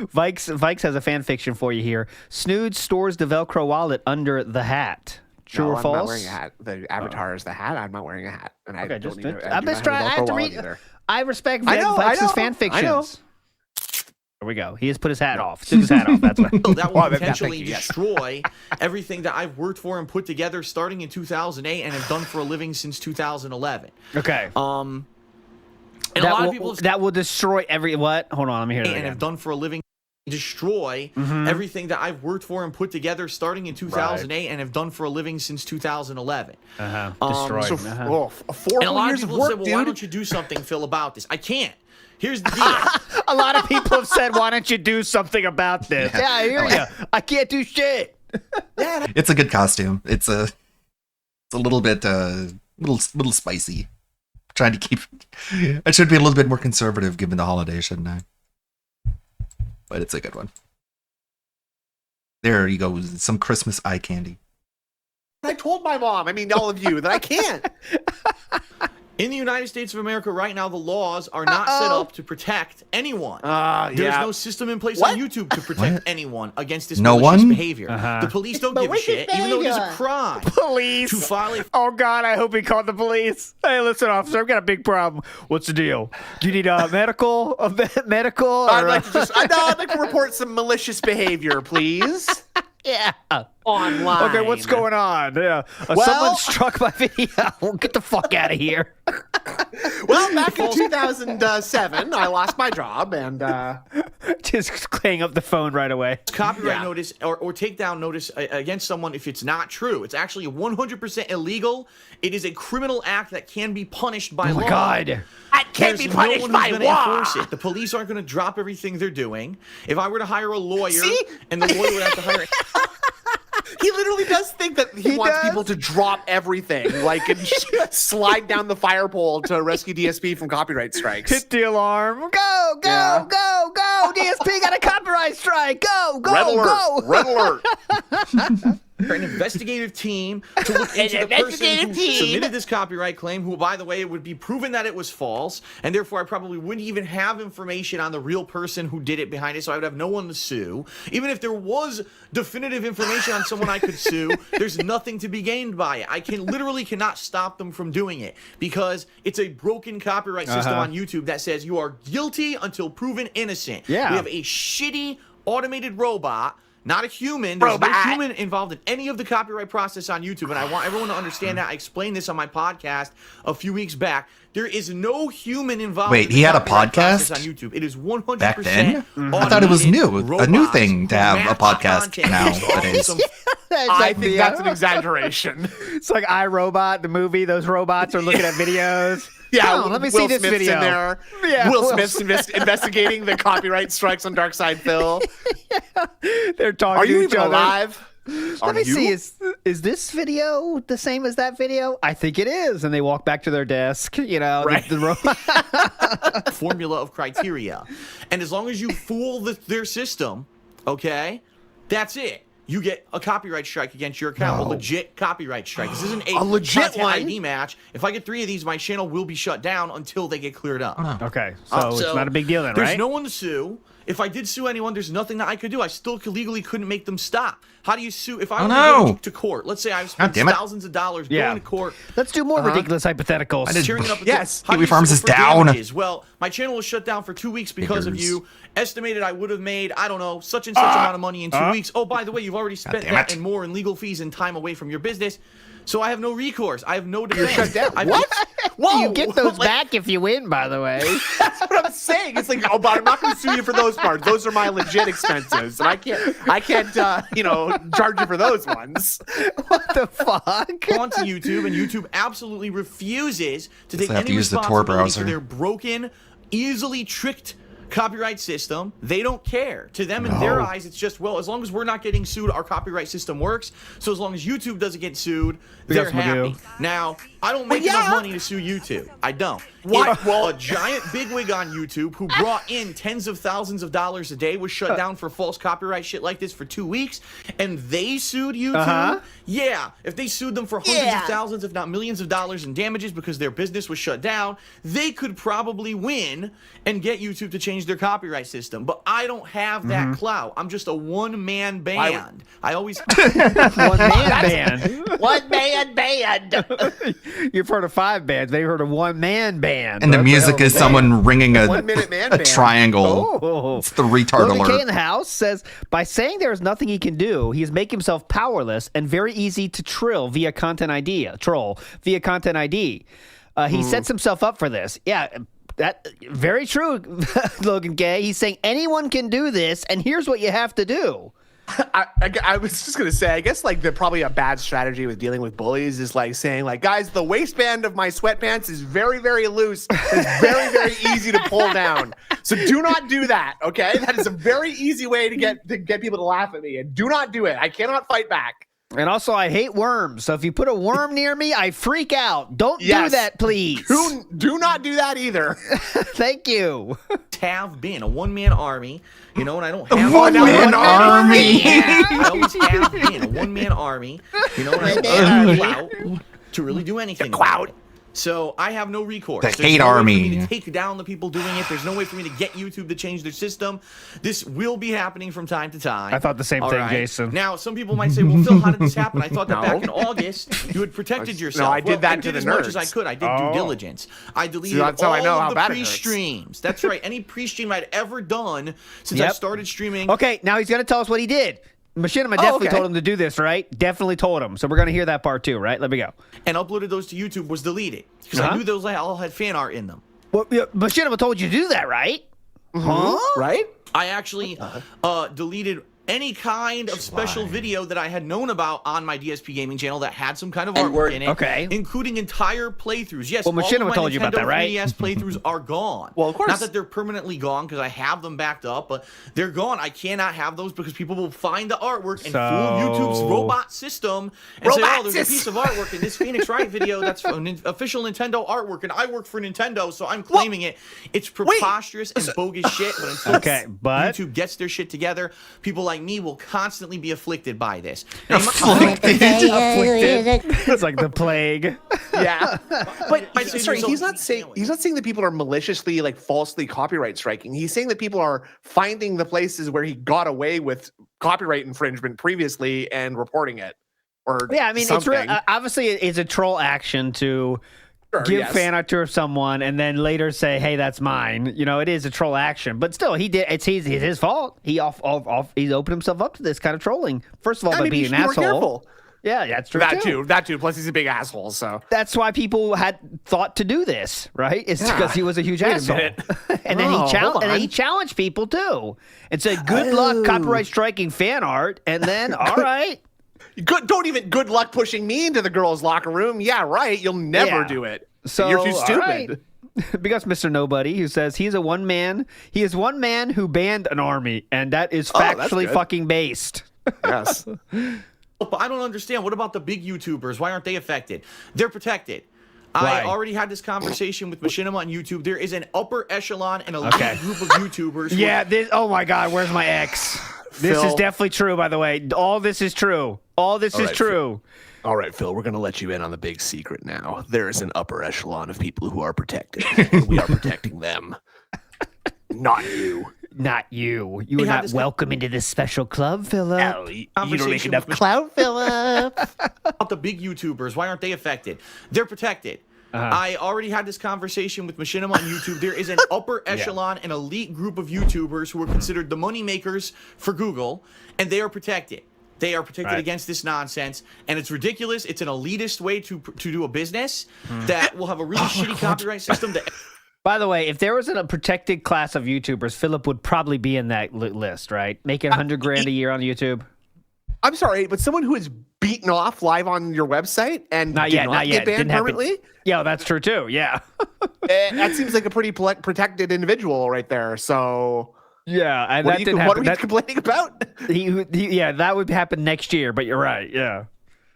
Vikes has a fan fiction for you here. Snood stores the Velcro wallet under the hat. True or false? I'm not wearing a hat. The avatar is the hat. I'm not wearing a hat. And I don't need I'm just trying. I have to read. I respect Vikes' fan fictions. There we go. He has put his hat off. Took his hat off. That's why. That will potentially destroy everything that I've worked for and put together starting in 2008 and have done for a living since 2011. Okay. And a lot of people that will destroy what? Hold on, let me hear that. And have done for a living. Destroy everything that I've worked for and put together starting in 2008 and have done for a living since 2011. Destroy. 4 and a lot years of of people work, say, well, dude. why don't you do something, Phil, about this? I can't. Here's the deal. A lot of people have said, why don't you do something about this? Yeah, I hear you. I can't do shit. It's a good costume. It's a little bit little spicy. Trying to keep. I should be a little bit more conservative given the holiday, shouldn't I? But it's a good one. There you go. Some Christmas eye candy. I told my mom, all of you, that I can't. In the United States of America right now, the laws are not set up to protect anyone. There's no system in place on YouTube to protect anyone against this malicious behavior. The police don't give a shit, even though it is a crime. Police. To file a... Oh, God, I hope he called the police. Hey, listen, officer, I've got a big problem. What's the deal? Do you need medical? Medical? I'd like to report some malicious behavior, please. Yeah. Online. Okay, what's going on? Yeah. Someone struck my video. Well, get the fuck out of here. Well, back in 2007, I lost my job and just claying up the phone right away. Copyright notice or takedown notice against someone if it's not true. It's actually 100% illegal. It is a criminal act that can be punished by law. Oh my God. That can't be punished by law. The police aren't going to drop everything they're doing. If I were to hire a lawyer and the lawyer would have to hire he literally does think that he wants people to drop everything, like and slide down the fire pole to rescue DSP from copyright strikes. Hit the alarm. Go, go, go, go. no, DSP got a copyright strike. Go, go, go. Red alert. For an investigative team to look into the person who submitted this copyright claim, who, by the way, it would be proven that it was false, and therefore I probably wouldn't even have information on the real person who did it behind it, so I would have no one to sue. Even if there was definitive information on someone I could sue, there's nothing to be gained by it. I literally cannot stop them from doing it because it's a broken copyright system on YouTube that says you are guilty until proven innocent. Yeah. We have a shitty automated robot, not a human. There's no human involved in any of the copyright process on YouTube, and I want everyone to understand that. I explained this on my podcast a few weeks back. There is no human involved. Wait, in the he had a copyright process podcast on YouTube. It is 100% back then. I thought it was new, a new thing to have a podcast now. That is. I think that's an exaggeration. It's like iRobot, the movie. Those robots are looking at videos. Yeah, let me Will see this Smith's video. in there. Yeah, Will Smith's investigating the copyright strikes on Darkside Phil. They're talking Are to you each even other. alive? Let me see. Is this video the same as that video? I think it is. And they walk back to their desk. You know, right. the formula of criteria, and as long as you fool their system, okay, that's it. You get a copyright strike against your account, a legit copyright strike. This isn't a legit content one? ID match. If I get 3 of these, my channel will be shut down until they get cleared up. Okay, so it's not a big deal then, right? There's no one to sue. If I did sue anyone, there's nothing that I could do. I still legally couldn't make them stop. How do you sue? If I were to go to court, let's say I've spent thousands of dollars going to court. Let's do more ridiculous hypotheticals. Yes. Kiwi Farms is down. Well, my channel was shut down for 2 weeks because of you. Estimated I would have made, I don't know, such and such amount of money in 2 weeks. Oh, by the way, you've already spent that and more in legal fees and time away from your business. So I have no recourse. I have no defense. You're shut down. What? Whoa, you get those back if you win, by the way. That's what I'm saying. It's like, oh, but I'm not going to sue you for those parts. Those are my legit expenses, and I can't, charge you for those ones. What the fuck? Go onto YouTube, and YouTube absolutely refuses to take have to any use the Tor responsibility browser. for their broken, easily tricked copyright system. They don't care. To them, in their eyes, it's just, well, as long as we're not getting sued, our copyright system works. So as long as YouTube doesn't get sued, they're happy. Now, I don't make enough money to sue YouTube. I don't. What? Well, a giant bigwig on YouTube who brought in tens of thousands of dollars a day was shut down for false copyright shit like this for 2 weeks, and they sued YouTube. Yeah, if they sued them for hundreds of thousands, if not millions of dollars in damages because their business was shut down, they could probably win and get YouTube to change their copyright system. But I don't have that clout. I'm just a one-man band. I always One-man band. One-man band. You've heard of 5 bands. They've heard of one-man band. And the music is someone ringing a 1 minute man a band. triangle. Oh. It's the retard Logan K alert. in the house says, by saying there is nothing he can do, he's making himself powerless and very easy to troll via Content ID. He sets himself up for this. Yeah, that very true, Logan K. He's saying anyone can do this, and here's what you have to do. I was just gonna say, I guess like probably a bad strategy with dealing with bullies is like saying like, guys, the waistband of my sweatpants is very, very loose. It's very, very easy to pull down. So do not do that. Okay, that is a very easy way to get people to laugh at me, and do not do it. I cannot fight back. And also, I hate worms. So if you put a worm near me, I freak out. Don't do that, please. Do not do that either. Thank you. have been a one-man army, and I don't have one-man army. I always have been a one-man army, and I don't have clout to really do anything. Clout. So I have no recourse. The There's hate no way army. for me to take down the people doing it. There's no way for me to get YouTube to change their system. This will be happening from time to time. I thought the same thing, Jason. Now, some people might say, well, Phil, how did this happen? I thought that back in August you had protected yourself. No, I did that I to did the as nerds. much as I could. I did due diligence. I deleted that's how I know all how of the bad it hurts. pre-streams. That's right. Any pre-stream I'd ever done since I started streaming. Okay, now he's going to tell us what he did. Machinima definitely told him to do this, right? Definitely told him. So we're going to hear that part too, right? Let me go. And uploaded those to YouTube was deleted because I knew those all had fan art in them. Well, Machinima told you to do that, right? Right? I actually deleted any kind of special video that I had known about on my DSP gaming channel that had some kind of artwork in it, including entire playthroughs. Yes, well, all of my told you about that, right? 3DS playthroughs are gone. Well, of course. Not that they're permanently gone because I have them backed up, but they're gone. I cannot have those because people will find the artwork and fool YouTube's robot system and say, "Oh, there's a piece of artwork in this Phoenix Wright video that's an official Nintendo artwork, and I work for Nintendo, so I'm claiming it." It's preposterous and bogus shit. But until YouTube gets their shit together, people like me will constantly be afflicted by this. Afflicted. It's like the plague. Yeah, but sorry, he's not saying that people are maliciously, like, falsely copyright striking. He's saying that people are finding the places where he got away with copyright infringement previously and reporting it. Or yeah, I mean, something. it's real, obviously it's a troll action to give fan art to someone and then later say, "Hey, that's mine." You know, it is a troll action, but still, it's his fault. He's opened himself up to this kind of trolling. First of all, by being an asshole. Careful. Yeah, that's true. That too. Plus, he's a big asshole. So that's why people had thought to do this, right? It's because he was a huge asshole, and then he challenged people too, and said, "Good luck copyright striking fan art," and then all right. Good luck pushing me into the girls' locker room. Yeah, right. You'll never do it. So you're too stupid. Right. Because Mr. Nobody, who says he is one man who banned an army, and that is factually fucking based. Yes. But I don't understand. What about the big YouTubers? Why aren't they affected? They're protected. I already had this conversation with Machinima on YouTube. There is an upper echelon and elite group of YouTubers. Oh my God, where's my ex? This is definitely true, by the way. All this is true. All this is true. All right, Phil, we're going to let you in on the big secret now. There is an upper echelon of people who are protected. We are protecting them. Not you. Not you. You are not welcome into this special club, Philip. No, you don't make enough clout, Philip. About the big YouTubers, why aren't they affected? They're protected. I already had this conversation with Machinima on YouTube. There is an upper echelon and elite group of YouTubers who are considered the money makers for Google, and they are protected. They are protected against this nonsense, and it's ridiculous. It's an elitist way to do a business that will have a really shitty copyright system. By the way, if there was a protected class of YouTubers, Philip would probably be in that list, right? Making $100,000 a year on YouTube. I'm sorry, but someone who is beaten off live on your website and not get banned permanently? Yeah, that's true too. Yeah. That seems like a pretty protected individual right there. So yeah, and what are you complaining about? That would happen next year, but you're right. Yeah.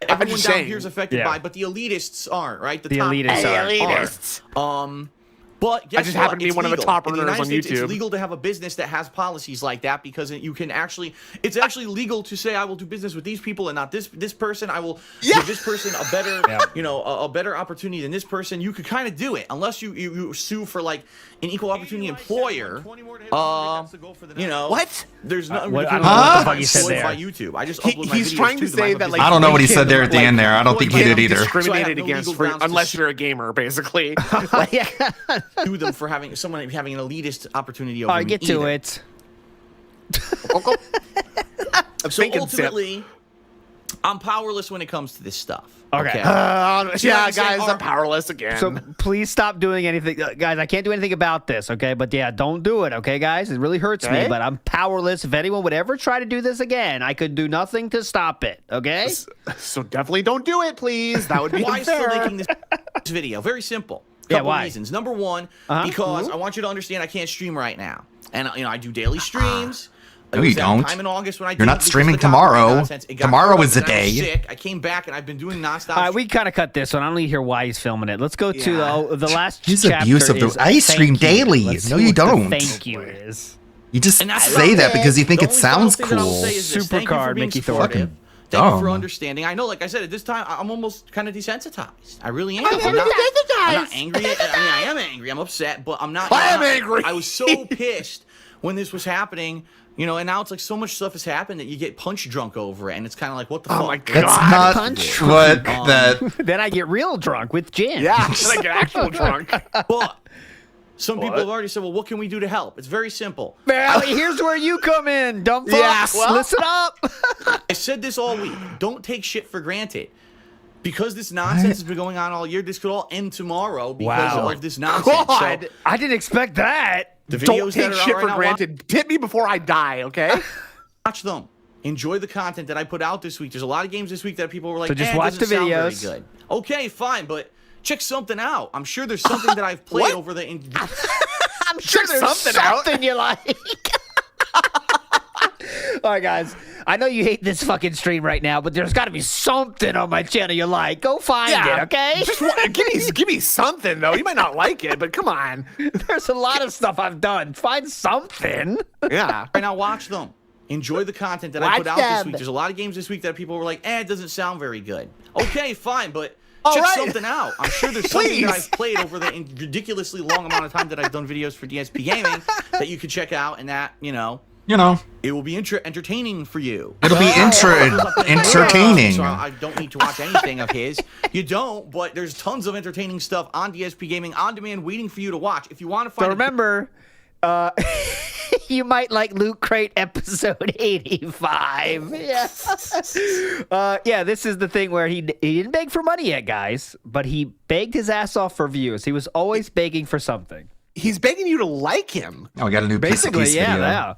Everyone down here is affected by, but the elitists aren't, right? The top elitists are. But guess I just happen to be one of the top earners on YouTube. It's legal to have a business that has policies like that because you can it's actually legal to say I will do business with these people and not this person. I will give this person a better, a better opportunity than this person. You could kind of do it unless you sue for like an equal opportunity employer. What? There's nothing. I don't know what the fuck he said there. By YouTube. I just upload my he's trying to say that I don't know what he said there at the end there. I don't think he did either. Discriminated against unless you're a gamer, basically. Sue them for having an elitist opportunity over me. Get to it. So ultimately, I'm powerless when it comes to this stuff. Okay. Guys, I'm powerless again. So please stop doing anything. Guys, I can't do anything about this, okay? But yeah, don't do it, okay, guys? It really hurts me, but I'm powerless. If anyone would ever try to do this again, I could do nothing to stop it, okay? So definitely don't do it, please. That would be Why still making this video? Very simple. Couple reasons. Number one, because I want you to understand I can't stream right now. And I do daily streams. No, you don't. Time in August when You're not streaming tomorrow. Tomorrow is the day. Sick. I came back and I've been doing nonstop. All right, we kind of cut this one. I don't need to hear why he's filming it. Let's go to the last He's chapter. Abusive. I stream daily. No, you don't. Thank you is. You just say that because you think it sounds cool. Supercard, Mickey Thor. Thank you for understanding. I know, like I said, at this time, I'm almost kind of desensitized. I really am. I'm not angry. I am angry. I'm upset, but I'm not. I am angry. I was so pissed when this was happening. And now it's like so much stuff has happened that you get punch drunk over it, and it's kind of like, what the fuck? Oh my God. That's not what that... Then I get real drunk with gin. Yeah, then I get actual drunk. But some people have already said, well, what can we do to help? It's very simple. Here's where you come in, dumb fucks. Listen up. I said this all week. Don't take shit for granted. Because this nonsense has been going on all year, this could all end tomorrow because of this nonsense. God, I didn't expect that. The videos Don't take shit for granted. Hit me before I die, okay? Watch them. enjoy the content that I put out this week. There's a lot of games this week that people were like, So just watch the doesn't sound very videos. good. Okay, fine, but check something out. I'm sure there's something that I've played over the. I'm sure there's something you like. All right, guys. I know you hate this fucking stream right now, but there's got to be something on my channel you like. Go find it, okay? Just give me something, though. You might not like it, but come on. There's a lot of stuff I've done. Find something. Yeah. Right now, watch them. Enjoy the content that I put out this week. There's a lot of games this week that people were like, it doesn't sound very good. Okay, fine, but check something out. I'm sure there's something that I've played over the ridiculously long amount of time that I've done videos for DSP Gaming that you could check out, and that, it will be entertaining for you. It'll be entertaining. So I don't need to watch anything of his. You don't, but there's tons of entertaining stuff on DSP Gaming on demand waiting for you to watch. If you want to find So remember, you might like Loot Crate episode 85. Yeah. This is the thing where he didn't beg for money yet, guys, but he begged his ass off for views. He was always begging for something. He's begging you to like him. Oh, we got a new piece video. Yeah.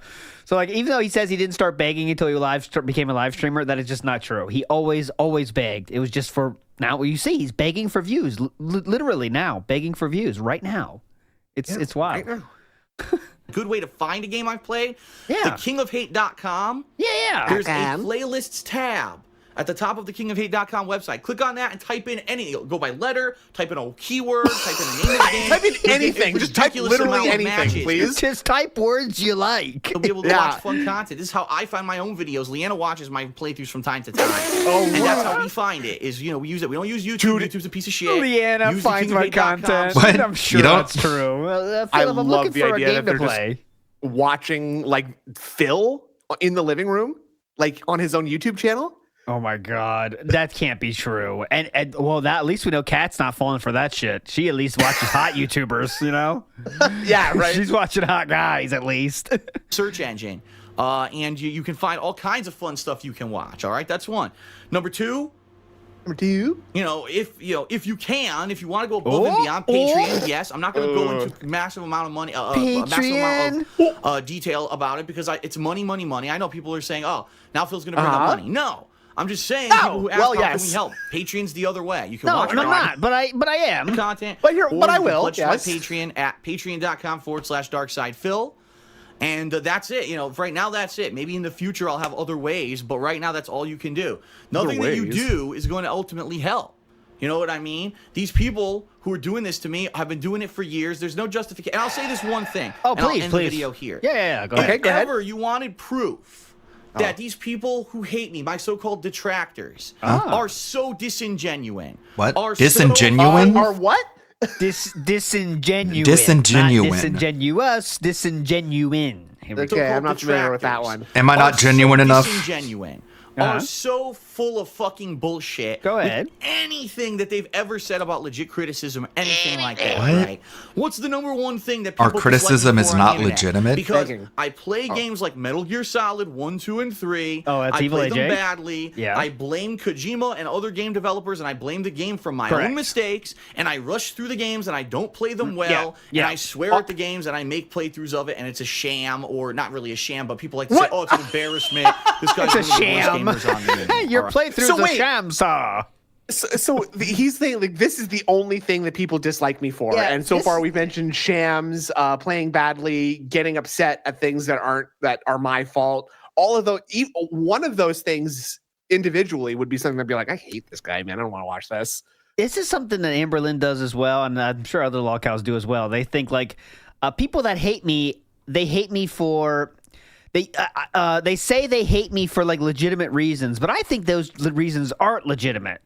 So, like, even though he says he didn't start begging until he became a live streamer, that is just not true. He always begged. It was just for now. You see, he's begging for views. Literally now, begging for views right now. It's wild. Right now. Good way to find a game I've played. Yeah. TheKingOfHate.com. Yeah. There's a playlists tab at the top of the KingOfHate.com website. Click on that and type in go by letter, type in a keyword, type in the name of the game. Type in anything. Just type literally anything, please. Just type words you like. You'll be able to watch fun content. This is how I find my own videos. Leanna watches my playthroughs from time to time. And that's how we find it, is, we use it. We don't use YouTube. YouTube's a piece of shit. Leanna use finds my content. What? I'm sure that's true. I'm looking love the for idea a game that to they're play. just watching, like, Phil in the living room, like, on his own YouTube channel. Oh my God, that can't be true. And at least we know Kat's not falling for that shit. She at least watches hot YouTubers, Yeah, right. She's watching hot guys at least. Search engine, and you can find all kinds of fun stuff you can watch. All right, that's one. Number two, Number two, if you want to go above and beyond Patreon, yes, I'm not going to go into massive amount of money, massive amount of detail about it, because it's money. I know people are saying, oh, now Phil's going to bring up money. No. I'm just saying, people who ask how can we help. Patreon's the other way. You can watch I'm not, but I am content. But I will. Pledge to my Patreon at patreon.com/DarkSidePhil. And that's it. Right now that's it. Maybe in the future I'll have other ways, but right now that's all you can do. Nothing that you do is going to ultimately help. You know what I mean? These people who are doing this to me have been doing it for years. There's no justification. And I'll say this one thing. Oh, and please, I'll end please. the video here. Yeah. Go ahead. If ever you wanted proof that these people who hate me, my so-called detractors, are so disingenuine. What? Are Disingenuine? Are what? Disingenuine. Disingenuine. Not disingenuous. Disingenuine. Here we go. Okay, I'm not familiar with that one. Am I not genuine enough? Disingenuine. Are so full of fucking bullshit. Go ahead. With anything that they've ever said about legit criticism, anything like that. What? Right? What's the number one thing that people Our criticism dislike is me for on not the internet? legitimate? Because I play games like Metal Gear Solid 1, 2, and 3. Oh, that's I Evil play AJ? them badly. Yeah. I blame Kojima and other game developers, and I blame the game for my own mistakes. And I rush through the games, and I don't play them well. Yeah. And I swear at the games, and I make playthroughs of it, and it's a sham, or not really a sham, but people like to say, oh, it's an embarrassment. This guy's It's a one sham. of the worst gamers on the internet. Your playthrough's So a wait. sham, sir. So he's saying, like, this is the only thing that people dislike me for, Yeah, and so far we've mentioned shams, playing badly, getting upset at things that are my fault. All of those, one of those things individually would be something I'd be like, I hate this guy, man. I don't want to watch this. This is something that Amberlynn does as well, and I'm sure other law cows do as well. They think like people that hate me, they hate me for. They say they hate me for like legitimate reasons, but I think those reasons aren't legitimate.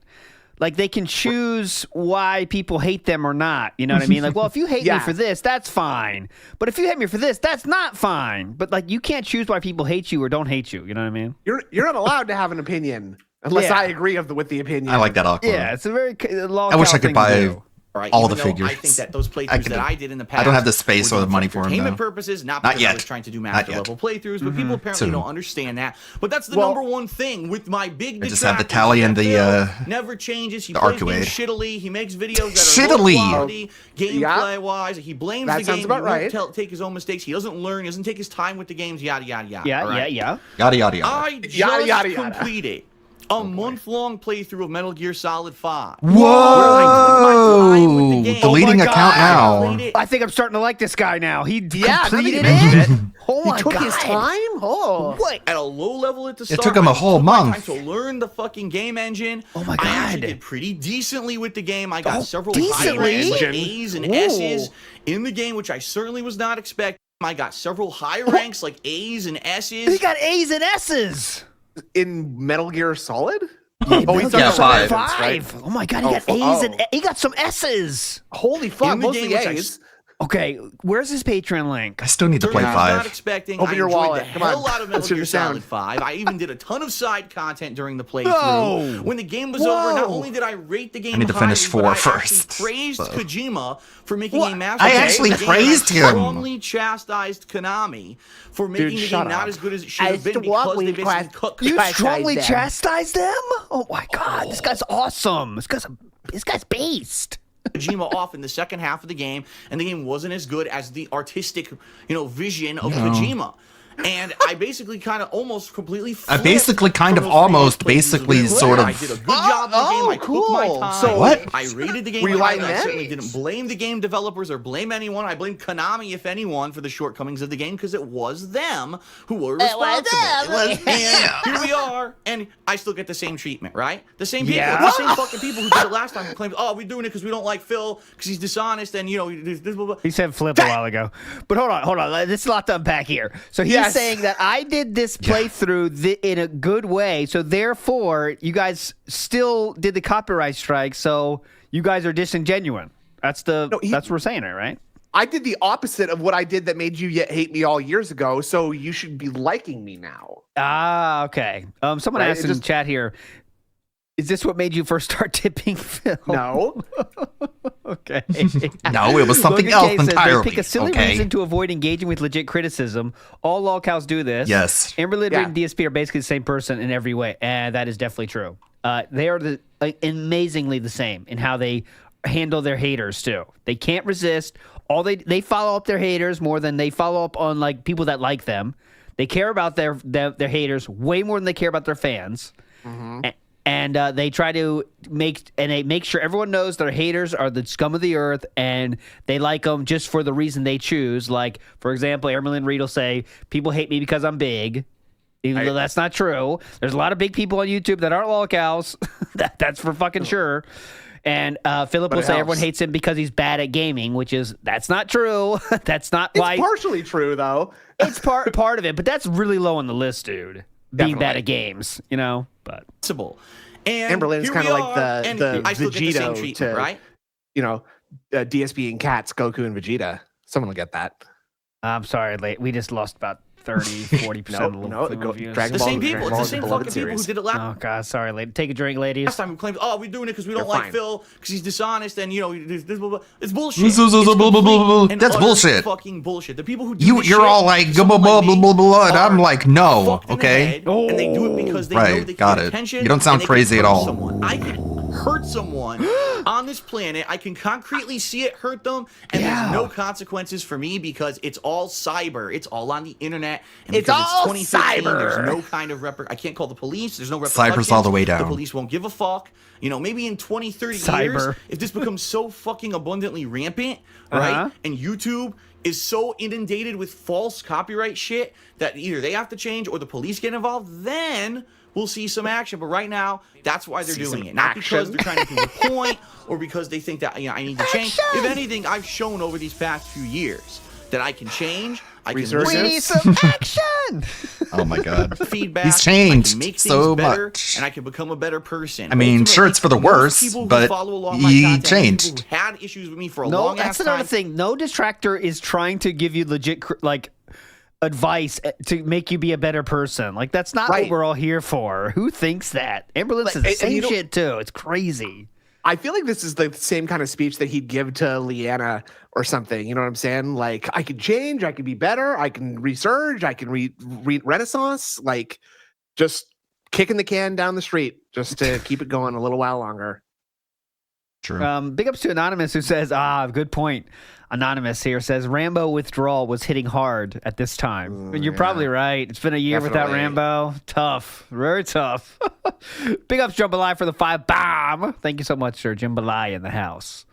Like they can choose why people hate them or not. You know what I mean? Like, well, if you hate me for this, that's fine. But if you hate me for this, that's not fine. But like, you can't choose why people hate you or don't hate you. You know what I mean? You're not allowed to have an opinion unless I agree with the opinion. I like that awkward. Yeah, it's a very law. I wish I could buy Right? All Even the though figures. I think that those playthroughs that I did in the past, I don't have the space were or the done money for for them, entertainment though. purposes, not Not because I yet. was trying to do Not master yet. level playthroughs, but people apparently Soon. don't understand that. But that's the Well, number one thing with my big I just have the detractors, tally and that the Phil never changes. He the plays Arcuade. games shittily. He makes videos that are Shittily. low quality, gameplay wise. He blames That the sounds game. about He won't right. take his own mistakes. He doesn't learn. He doesn't take his time with the games. Yada yada yada. Yeah, all right? yeah. Yada yada yada. I just Yada, yada, yada. completed a month-long playthrough of Metal Gear Solid 5. Whoa! Deleting account now. I think I'm starting to like this guy now. He Yeah, completed now that you it. mention Oh my he took god! his time. Oh, What? At a low level at the start. took him a I whole took my month. time to learn the fucking game engine. Oh my I actually God. did pretty decently with the game. I got Oh, several decently? high ranks, like Engine. A's and Ooh. S's in the game, which I certainly was not expecting. I got several high ranks like A's and S's. He got A's and S's. in Metal Gear Solid. Oh, he's Yeah, done five. right? Oh my god, he Oh, got A's and oh. he got some S's. Holy fuck! In the Mostly game, which I A's. Okay, where's his Patreon link? I still need to play Certainly was not 5. expecting. Open I your enjoyed wallet. the Come hell on. out of Metal Let's hear Gear the sound. Solid 5. I even did a ton of side content during the playthrough. No. When the game was over, not Whoa. only did I rate the game I need to highly, finish but 4 I first, actually praised so. Kojima for making What? a masterpiece. I actually of the game. praised I him. strongly chastised Konami for making the shut game not up. as good as it should have been because they basically cooked. You Chastise strongly them. chastised them? Oh my god, this guy's awesome. This guy's beast. Kojima off in the second half of the game, and the game wasn't as good as the artistic, vision of Kojima. And I basically kind of almost completely flipped basically kind from of those almost previous playthroughs basically where sort of- I did a good job in the game. I took my cool. time. So what? I rated the game. Were you highly. like I that? certainly didn't blame the game developers or blame anyone. I blame Konami, if anyone, for the shortcomings of the game because it was them who were responsible. And here we are, and I still get the same treatment, right? The same people, Yeah. the same fucking people who did it last time who claimed, "Oh, we're doing it because we don't like Phil because he's dishonest," and this blah, blah, blah. He said flip a while ago. But hold on. There's a lot to unpack here. So he's Yes. saying that I did this playthrough in a good way, so therefore you guys still did the copyright strike, so you guys are disingenuous. That's what we're saying it, right? I did the opposite of what I did that made you yet hate me all years ago. So you should be liking me now. Ah, okay. Someone Right, asked it in just- chat here, is this what made you first start tipping Phil? No. Okay. No, it was something Logan else K says, entirely. They pick a silly Okay. reason to avoid engaging with legit criticism. All lolcows do this. Yes. Amberlid Yeah. and DSP are basically the same person in every way, and that is definitely true. They are amazingly the same in how they handle their haters too. They can't resist. They follow up their haters more than they follow up on like people that like them. They care about their haters way more than they care about their fans. And they try to make sure everyone knows their haters are the scum of the earth, and they like them just for the reason they choose. Like, for example, Airmelin Reed will say, "People hate me because I'm big." Even though that's not true. There's a lot of big people on YouTube that aren't lolcows. That's for fucking sure. And Philip will it say helps. everyone hates him because he's bad at gaming, that's not true. That's not It's why. partially true, though. It's part of it, but that's really low on the list, dude. Being bad Definitely. at games, But Possible. And Amberlin is here kind we of are, like and the I still get the same Vegito treatment, to, right? DSP and Cats, Goku and Vegeta. Someone will get that. I'm sorry, we just lost about 40% of the views. Dragon The Ball same is people. Dragon It's the Ball same is a fucking beloved people who series. did it last Oh god, sorry, lady. Take a drink, ladies. time. Who claimed, "Oh, we're doing it because we don't You're like fine. Phil because he's dishonest," and this blah, blah, blah. It's bullshit. Blah, blah, It's blah, blah, blah, blah. complete and That's utter bullshit. Fucking bullshit. The people who do You're this shit, all like, blah, someone blah, like blah, me, blah, blah, and I'm are like, no, fucked in the okay? head, and they do it because they know Right, they got can get it. attention. You don't sound and they can crazy at hurt all. Someone. I can hurt someone on this planet. I can concretely see it hurt them, and there's no consequences for me because it's all cyber. It's all on the internet. And It's because all 2015, There's cyber. no kind of I can't call the police. There's no repercussions. Cyber's all the way down. The police won't give a fuck. Maybe in 20, 30 years, Cyber. if this becomes so fucking abundantly rampant, right? And YouTube is so inundated with false copyright shit that either they have to change or the police get involved, then we'll see some action. But right now, that's why they're doing it. Not because they're trying to prove a point or because they think that I need to change. If anything, I've shown over these past few years that I can change. I can Resurgence. We listen need some action. Oh my god. feedback. He's I changed can make things so better, much. and I can become a better person. I mean, sure, it's for the Ultimately, worse, most people who but follow along my he content, people changed. who had issues with me for a No, long that's ass another time. thing. No detractor is trying to give you legit advice to make you be a better person. Like that's not what Right. we're all here for. Who thinks that? Amberlin says the and same you don't- shit too. It's crazy. I feel like this is the same kind of speech that he'd give to Leanna or something. You know what I'm saying? Like, I can change, I can be better, I can resurge, I can renaissance. Like, just kicking the can down the street just to keep it going a little while longer. True. Big ups to Anonymous who says, good point. Anonymous here says Rambo withdrawal was hitting hard at this time. And you're probably right. It's been a year without Rambo. Tough. Very tough. Big ups Jambalaya for the 5 bomb. Thank you so much, sir. Jambalaya in the house.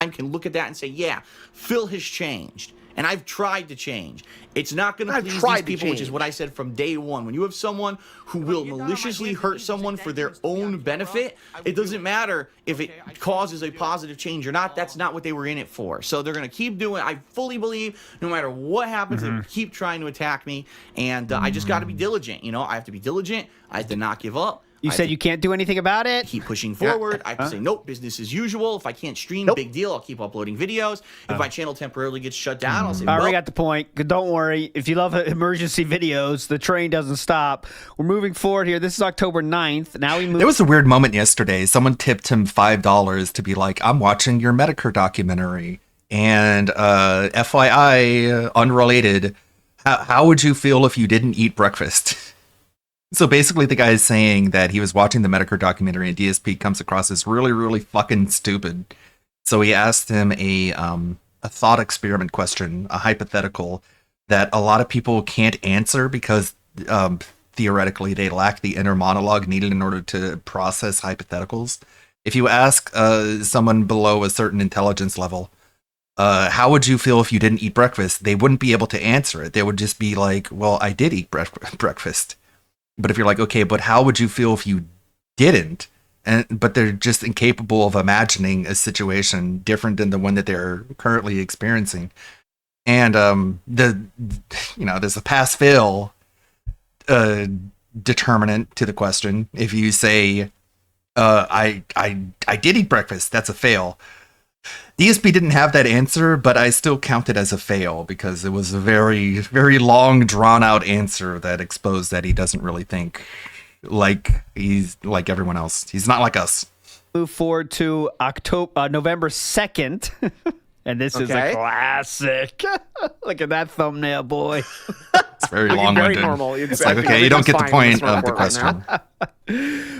I can look at that and say, yeah, Phil has changed. And I've tried to change. It's not going to please these people, which is what I said from day one. When you have someone who will maliciously hurt someone for their own benefit, it doesn't matter if it causes a positive change or not. That's not what they were in it for. So they're going to keep doing it. I fully believe no matter what happens, they keep trying to attack me. And I just got to be diligent. You know, I have to be diligent. I have to not give up. You said you can't do anything about it? Keep pushing forward. I have to say, nope, business as usual. If I can't stream, big deal. I'll keep uploading videos. If my channel temporarily gets shut down, I'll say, I already got the point. Don't worry. If you love emergency videos, the train doesn't stop. We're moving forward here. This is October 9th. Now we move. There was a weird moment yesterday. Someone tipped him $5 to be like, I'm watching your Medicare documentary. And FYI, unrelated, how would you feel if you didn't eat breakfast? So basically the guy is saying that he was watching the Medicare documentary and DSP comes across as really, really fucking stupid. So he asked him a thought experiment question, a hypothetical that a lot of people can't answer because theoretically they lack the inner monologue needed in order to process hypotheticals. If you ask someone below a certain intelligence level, how would you feel if you didn't eat breakfast? They wouldn't be able to answer it. They would just be like, well, I did eat breakfast. But if you're like, okay, but how would you feel if you didn't? But they're just incapable of imagining a situation different than the one that they're currently experiencing. And there's a pass-fail determinant to the question. If you say, I did eat breakfast, that's a fail. DSP didn't have that answer, but I still count it as a fail because it was a very, very long, drawn-out answer that exposed that he doesn't really think like he's like everyone else. He's not like us. Move forward to November 2nd. And this is a classic. Look at that thumbnail, boy. It's very long-winded. Very normal. It's like, okay, you don't get the point of the question.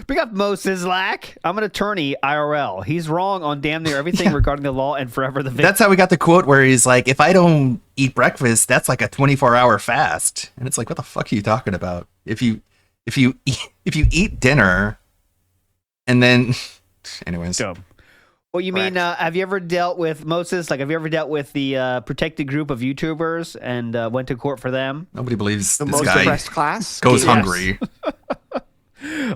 Big up Mo Sizlak. I'm an attorney, IRL. He's wrong on damn near everything regarding the law and forever the victim. That's how we got the quote where he's like, if I don't eat breakfast, that's like a 24-hour fast. And it's like, what the fuck are you talking about? If you eat dinner and then anyways. Dumb. Well, you mean, have you ever dealt with Moses? Like, have you ever dealt with the protected group of YouTubers and went to court for them? Nobody believes The this most guy oppressed class? goes Yes. hungry.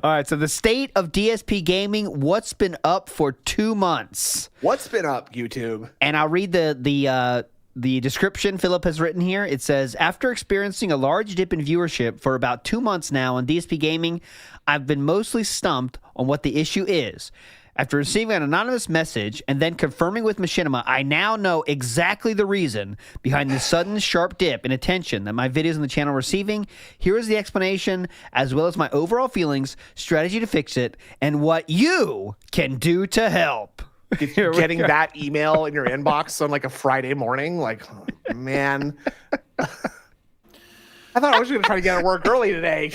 All right, so the state of DSP gaming, what's been up for 2 months? What's been up, YouTube? And I'll read the description Philip has written here. It says, after experiencing a large dip in viewership for about 2 months now on DSP Gaming, I've been mostly stumped on what the issue is. After receiving an anonymous message and then confirming with Machinima, I now know exactly the reason behind the sudden sharp dip in attention that my videos on the channel are receiving. Here is the explanation, as well as my overall feelings, strategy to fix it, and what you can do to help. Getting that email in your inbox on like a Friday morning, like, oh, man. I thought I was going to try to get to work early today.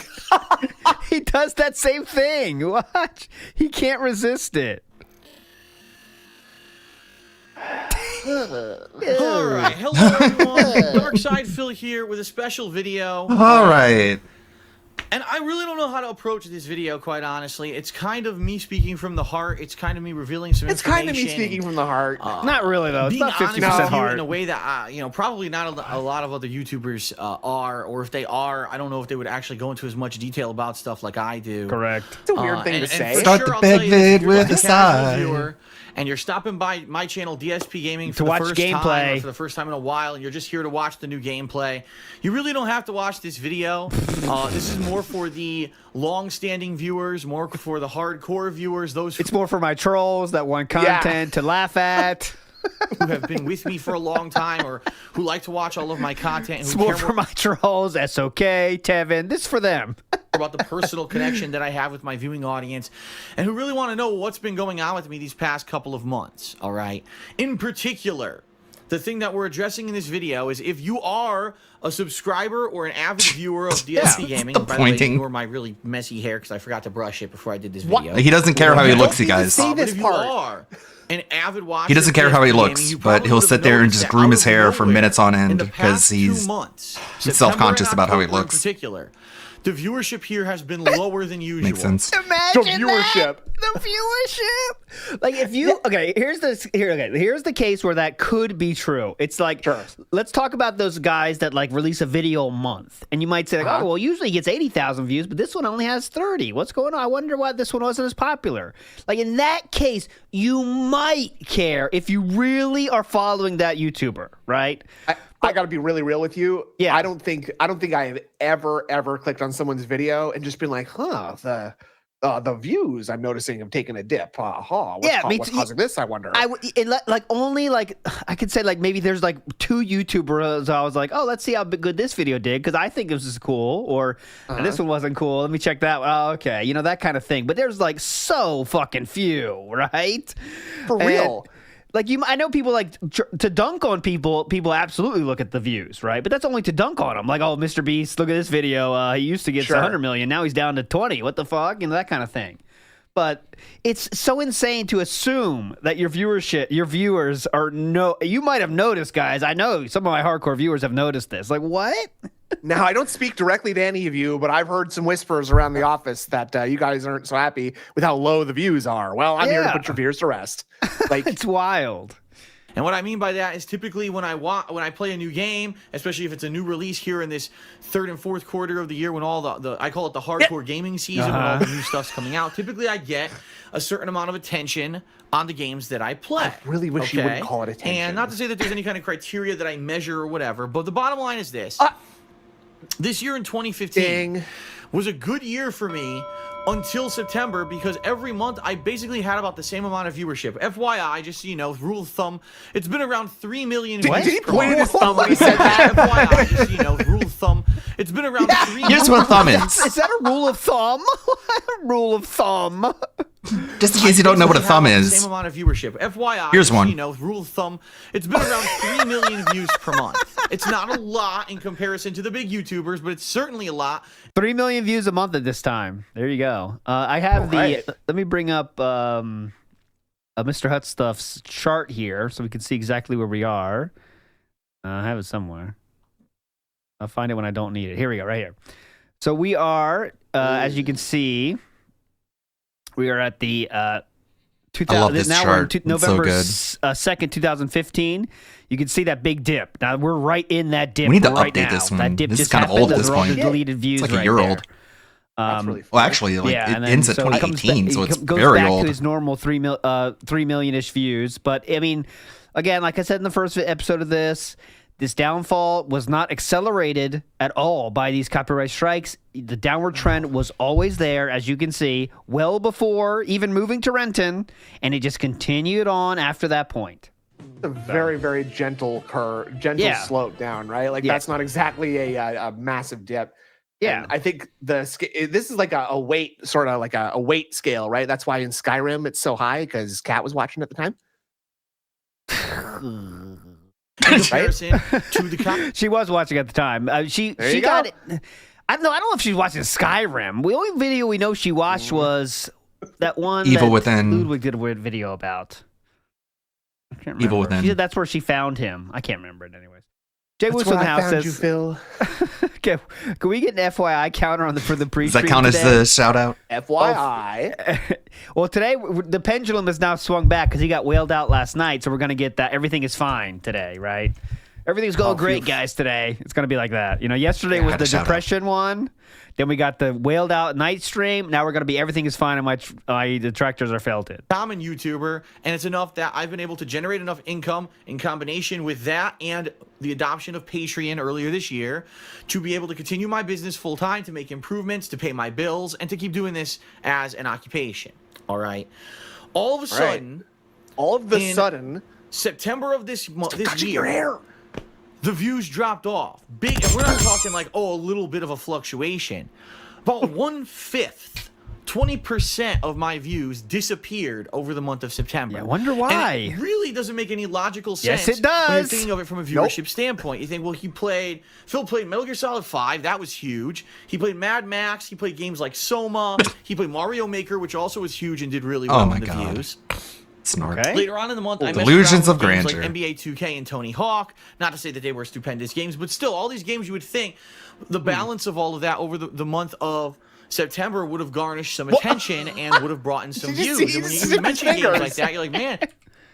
He does that same thing. Watch. He can't resist it. All right. Hello, everyone. Dark Side Phil here with a special video. All right. And I really don't know how to approach this video, quite honestly. It's kind of me speaking from the heart. It's kind of me revealing some It's information. kind of me speaking from the heart. Not really, though. It's Being not 50% honest with you heart. in a way that, probably not a lot of other YouTubers are, or if they are, I don't know if they would actually go into as much detail about stuff like I do. Correct. It's a weird thing to say. Start the bed vid with a sigh. And you're stopping by my channel, DSP Gaming, for To the watch first gameplay. time, or for the first time in a while, and you're just here to watch the new gameplay. You really don't have to watch this video. This is more for the long-standing viewers, more for the hardcore viewers. It's more for my trolls that want content to laugh at. who have been with me for a long time or who like to watch all of my content. And who Small care for my trolls, SOK, Tevin. This is for them. about the personal connection that I have with my viewing audience and who really want to know what's been going on with me these past couple of months, all right? In particular, the thing that we're addressing in this video is if you are a subscriber or an avid viewer of DSP Gaming, by the way, ignore my really messy hair because I forgot to brush it before I did this video. He doesn't care how he looks, you guys. But if you are an avid watcher, He doesn't care how he looks, but he'll sit there and just groom his hair for minutes on end because he's self-conscious about how he looks. In particular, the viewership here has been lower than usual. Makes sense. Imagine the viewership. The viewership. Like if you here's the case where that could be true. It's like let's talk about those guys that like release a video a month, and you might say like, oh well, usually he gets 80,000 views, but this one only has 30. What's going on? I wonder why this one wasn't as popular. Like in that case, you might care if you really are following that YouTuber, right? I got to be really real with you. Yeah, I don't think I have ever clicked on someone's video and just been like, the views I'm noticing have taken a dip. What's causing this? I wonder. I could say like maybe there's like 2 YouTubers. I was like, oh, let's see how good this video did because I think this is cool, or and this one wasn't cool. Let me check that one. Oh, okay, you know, that kind of thing. But there's like so fucking few, right? For real. Like I know people like to dunk on people. People absolutely look at the views, right? But that's only to dunk on them. Like, oh, Mr. Beast, look at this video. He used to get 100 million, now he's down to 20. What the fuck? You know, that kind of thing. But it's so insane to assume that your viewers are you might have noticed, guys. I know some of my hardcore viewers have noticed this. Like, what? Now, I don't speak directly to any of you, but I've heard some whispers around the office that you guys aren't so happy with how low the views are. Well, I'm here to put your fears to rest. Like, it's wild. And what I mean by that is typically when I play a new game, especially if it's a new release here in this 3rd and 4th quarter of the year when all the I call it the hardcore gaming season, when all the new stuff's coming out, typically I get a certain amount of attention on the games that I play. I really wish you wouldn't call it attention. And not to say that there's any kind of criteria that I measure or whatever, but the bottom line is this. This year in 2015 was a good year for me until September because every month I basically had about the same amount of viewership. FYI, just so you know, rule of thumb, it's been around 3 million views. Did he point at his thumb when he said that? FYI, just so you know, rule of thumb, it's been around 3 million. Here's what a thumb is. Is that a rule of thumb? Rule of thumb. Just in case you don't know what a thumb is. Same amount of viewership. FYI, here's one. You know, rule of thumb, it's been around 3 million views per month. It's not a lot in comparison to the big YouTubers, but it's certainly a lot. 3 million views a month at this time. There you go. I have let me bring up Mr. Hut Stuff's chart here so we can see exactly where we are. I have it somewhere. I'll find it when I don't need it. Here we go, right here. So we are, as you can see, we are at the I love this chart. November so 2nd, 2015. You can see that big dip. Now we're right in that dip. We need to right update now. this one. That dip This just is kind of old at this Those are all point. the deleted views It's like a right year there. old. Well, actually, like, it ends at 2018, so it's goes very back old. to his normal 3 million-ish views. But I mean, again, like I said in the first episode of this downfall was not accelerated at all by these copyright strikes. The downward trend was always there, as you can see, well before even moving to Renton, and it just continued on after that point. A very, very gentle slope down, right? Like that's not exactly a massive dip. Yeah, and I think this is like a weight, sort of like a weight scale, right? That's why in Skyrim it's so high because Kat was watching at the time. Comparison to the she was watching at the time. She got it. I don't know if she was watching Skyrim. The only video we know she watched was that one Evil that Within. Ludwig did a weird video about. I can't remember. Evil Within. She said that's where she found him. I can't remember it anyways. Jay That's Woods from the where I house found says, you, Phil. Okay, can we get an FYI counter for the pre-stream? Does that count as the shout out? FYI. Well, today the pendulum has now swung back because he got whaled out last night, so we're gonna get that. Everything is fine today, right? Everything's going great, guys. Today it's gonna be like that. You know, yesterday was the depression one. Then we got the whaled out night stream. Now we're gonna be everything is fine and my detractors are felted. Common YouTuber, and it's enough that I've been able to generate enough income in combination with that and the adoption of Patreon earlier this year to be able to continue my business full time, to make improvements, to pay my bills, and to keep doing this as an occupation. All right. All of a sudden, September of this year, the views dropped off. Big, and we're not talking like, a little bit of a fluctuation. About 1/5, 20% of my views disappeared over the month of September. Yeah, I wonder why. And it really doesn't make any logical sense. Yes, it does. When you're thinking of it from a viewership standpoint. You think, well, Phil played Metal Gear Solid 5. That was huge. He played Mad Max. He played games like Soma. He played Mario Maker, which also was huge and did really well in the views. Okay. Later on in the month, I Delusions of games grandeur. like NBA 2K and Tony Hawk. Not to say that they were stupendous games, but still, all these games you would think the balance of all of that over the month of September would have garnished some attention and would have brought in some views. And when you mention games like that, you're like, man,